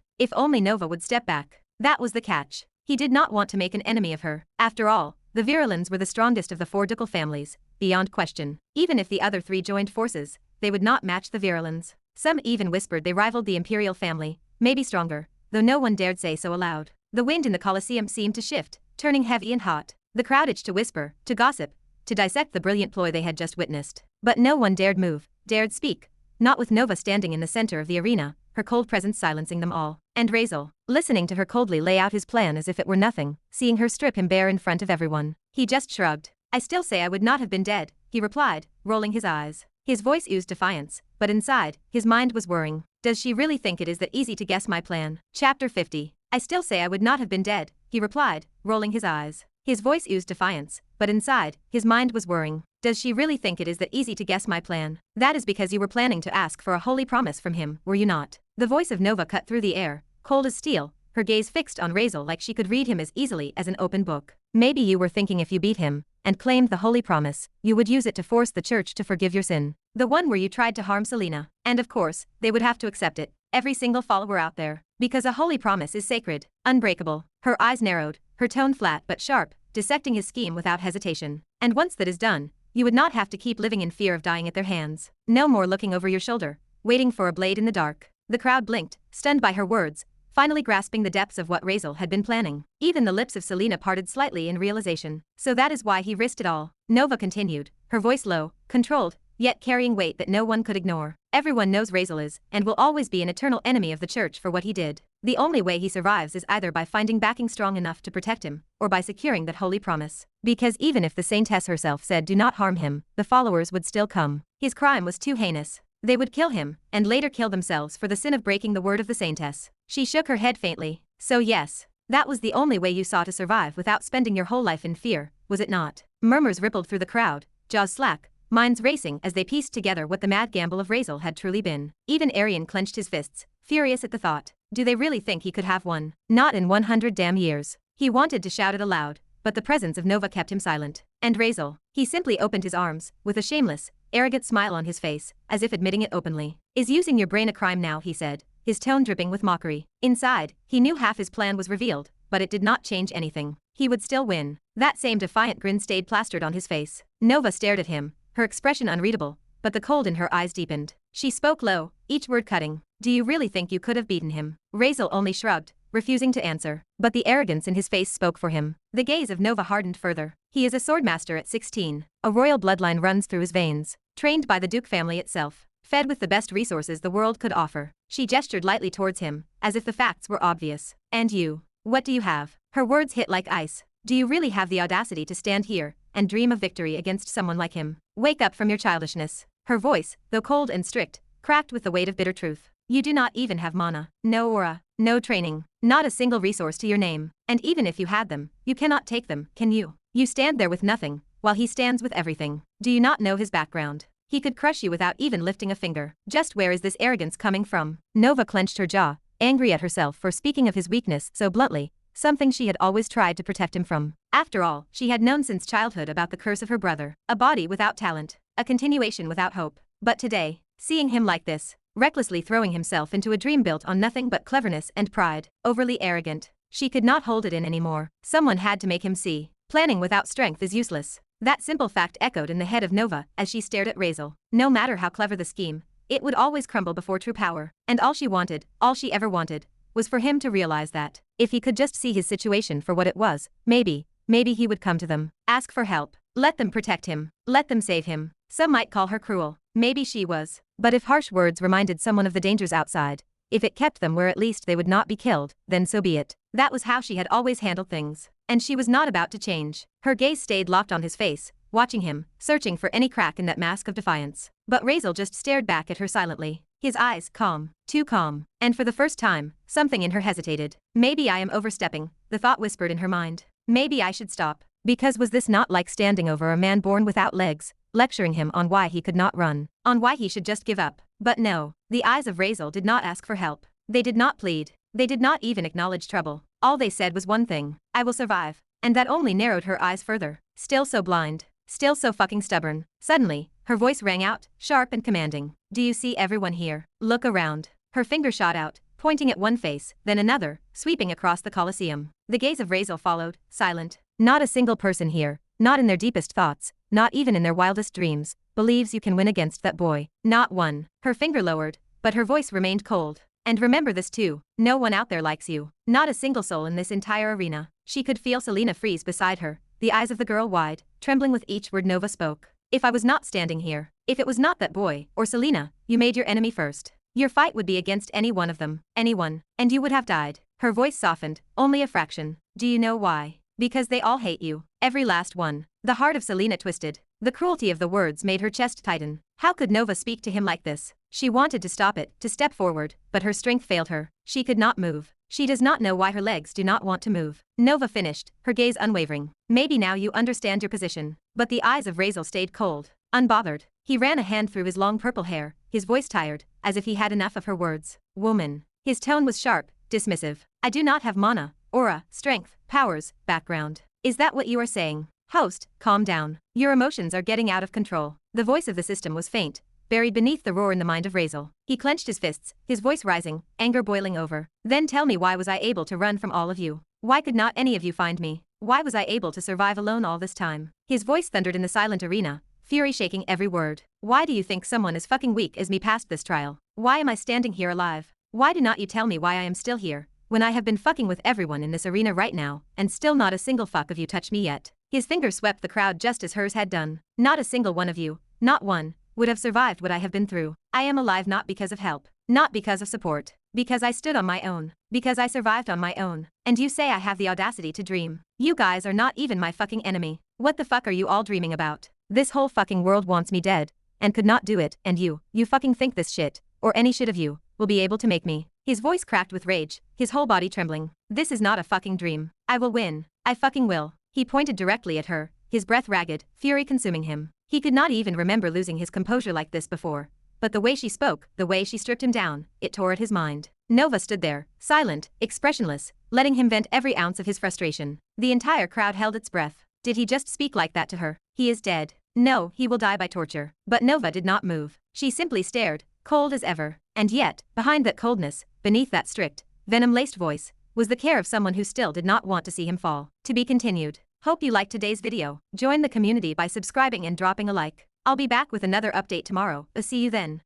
Nova would step back. That was the catch. He did not want to make an enemy of her. After all, the Virulens were the strongest of the 4 ducal families, beyond question. Even if the other 3 joined forces, they would not match the Virulens. Some even whispered they rivaled the imperial family, maybe stronger, though no one dared say so aloud. The wind in the Colosseum seemed to shift, turning heavy and hot. The crowd itched to whisper, to gossip, to dissect the brilliant ploy they had just witnessed. But no one dared move, dared speak, not with Nova standing in the center of the arena, her cold presence silencing them all. And Razeal, listening to her coldly lay out his plan as if it were nothing, seeing her strip him bare in front of everyone. He just shrugged. I still say I would not have been dead, he replied, rolling his eyes. His voice oozed defiance, but inside, his mind was whirring. Does she really think it is that easy to guess my plan? Chapter 50. I still say I would not have been dead, he replied, rolling his eyes. His voice oozed defiance, but inside, his mind was whirring. Does she really think it is that easy to guess my plan? That is because you were planning to ask for a holy promise from him, were you not? The voice of Nova cut through the air, cold as steel, her gaze fixed on Razeal like she could read him as easily as an open book. Maybe you were thinking if you beat him, and claimed the holy promise, you would use it to force the church to forgive your sin. The one where you tried to harm Selena. And of course, they would have to accept it. Every single follower out there. Because a holy promise is sacred, unbreakable. Her eyes narrowed, her tone flat but sharp, dissecting his scheme without hesitation. And once that is done, you would not have to keep living in fear of dying at their hands. No more looking over your shoulder, waiting for a blade in the dark. The crowd blinked, stunned by her words, finally grasping the depths of what Razeal had been planning. Even the lips of Selena parted slightly in realization. So that is why he risked it all. Nova continued, her voice low, controlled, yet carrying weight that no one could ignore. Everyone knows Razeal is, and will always be, an eternal enemy of the church for what he did. The only way he survives is either by finding backing strong enough to protect him, or by securing that holy promise. Because even if the saintess herself said do not harm him, the followers would still come. His crime was too heinous. They would kill him, and later kill themselves for the sin of breaking the word of the saintess. She shook her head faintly. So yes, that was the only way you saw to survive without spending your whole life in fear, was it not? Murmurs rippled through the crowd, jaws slack, minds racing as they pieced together what the mad gamble of Razeal had truly been. Even Arian clenched his fists, furious at the thought. Do they really think he could have won? Not in 100 damn years. He wanted to shout it aloud, but the presence of Nova kept him silent. And Razeal, he simply opened his arms, with a shameless, arrogant smile on his face, as if admitting it openly. Is using your brain a crime now, he said, his tone dripping with mockery. Inside, he knew half his plan was revealed, but it did not change anything. He would still win. That same defiant grin stayed plastered on his face. Nova stared at him, her expression unreadable, but the cold in her eyes deepened. She spoke low, each word cutting. Do you really think you could have beaten him? Razeal only shrugged, refusing to answer. But the arrogance in his face spoke for him. The gaze of Nova hardened further. He is a swordmaster at 16. A royal bloodline runs through his veins, trained by the Duke family itself, fed with the best resources the world could offer. She gestured lightly towards him, as if the facts were obvious. And you? What do you have? Her words hit like ice. Do you really have the audacity to stand here and dream of victory against someone like him? Wake up from your childishness. Her voice, though cold and strict, cracked with the weight of bitter truth. You do not even have mana, no aura, no training, not a single resource to your name. And even if you had them, you cannot take them, can you? You stand there with nothing, while he stands with everything. Do you not know his background? He could crush you without even lifting a finger. Just where is this arrogance coming from? Nova clenched her jaw, angry at herself for speaking of his weakness so bluntly, something she had always tried to protect him from. After all, she had known since childhood about the curse of her brother. A body without talent, a continuation without hope. But today, seeing him like this, recklessly throwing himself into a dream built on nothing but cleverness and pride, overly arrogant, she could not hold it in anymore. Someone had to make him see. Planning without strength is useless. That simple fact echoed in the head of Nova as she stared at Razeal. No matter how clever the scheme, it would always crumble before true power. And all she wanted, all she ever wanted, was for him to realize that, if he could just see his situation for what it was, maybe he would come to them, ask for help, let them protect him, let them save him. Some might call her cruel. Maybe she was. But if harsh words reminded someone of the dangers outside, if it kept them where at least they would not be killed, then so be it. That was how she had always handled things. And she was not about to change. Her gaze stayed locked on his face, watching him, searching for any crack in that mask of defiance. But Razeal just stared back at her silently. His eyes calm, too calm. And for the first time, something in her hesitated. Maybe I am overstepping, the thought whispered in her mind. Maybe I should stop. Because was this not like standing over a man born without legs, lecturing him on why he could not run, on why he should just give up? But no, the eyes of Razeal did not ask for help. They did not plead. They did not even acknowledge trouble. All they said was one thing: I will survive. And that only narrowed her eyes further. Still so blind. Still so fucking stubborn. Suddenly, her voice rang out, sharp and commanding. Do you see everyone here? Look around. Her finger shot out, pointing at one face, then another, sweeping across the Colosseum. The gaze of Razeal followed, silent. Not a single person here, not in their deepest thoughts, not even in their wildest dreams, believes you can win against that boy. Not one. Her finger lowered, but her voice remained cold. And remember this too, no one out there likes you. Not a single soul in this entire arena. She could feel Selena freeze beside her, the eyes of the girl wide, trembling with each word Nova spoke. If I was not standing here, if it was not that boy, or Selena, you made your enemy first. Your fight would be against any one of them, anyone, and you would have died. Her voice softened, only a fraction. Do you know why? Because they all hate you. Every last one. The heart of Selena twisted. The cruelty of the words made her chest tighten. How could Nova speak to him like this? She wanted to stop it, to step forward, but her strength failed her. She could not move. She does not know why her legs do not want to move. Nova finished, her gaze unwavering. Maybe now you understand your position. But the eyes of Razeal stayed cold, unbothered. He ran a hand through his long purple hair, his voice tired, as if he had enough of her words. Woman. His tone was sharp, dismissive. I do not have mana, aura, strength, powers, background. Is that what you are saying? Host, calm down. Your emotions are getting out of control. The voice of the system was faint, buried beneath the roar in the mind of Razeal. He clenched his fists, his voice rising, anger boiling over. Then tell me, why was I able to run from all of you? Why could not any of you find me? Why was I able to survive alone all this time? His voice thundered in the silent arena, fury shaking every word. Why do you think someone as fucking weak as me passed this trial? Why am I standing here alive? Why do not you tell me why I am still here, when I have been fucking with everyone in this arena right now, and still not a single fuck of you touched me yet? His finger swept the crowd just as hers had done. Not a single one of you, not one, would have survived what I have been through. I am alive not because of help, not because of support, because I stood on my own, because I survived on my own. And you say I have the audacity to dream. You guys are not even my fucking enemy. What the fuck are you all dreaming about? This whole fucking world wants me dead, and could not do it, and you fucking think this shit, or any shit of you, will be able to make me. His voice cracked with rage, his whole body trembling. This is not a fucking dream. I will win. I fucking will. He pointed directly at her, his breath ragged, fury consuming him. He could not even remember losing his composure like this before. But the way she spoke, the way she stripped him down, it tore at his mind. Nova stood there, silent, expressionless, letting him vent every ounce of his frustration. The entire crowd held its breath. Did he just speak like that to her? He is dead. No, he will die by torture. But Nova did not move. She simply stared, cold as ever. And yet, behind that coldness, beneath that strict, venom-laced voice, was the care of someone who still did not want to see him fall. To be continued. Hope you liked today's video. Join the community by subscribing and dropping a like. I'll be back with another update tomorrow. See you then.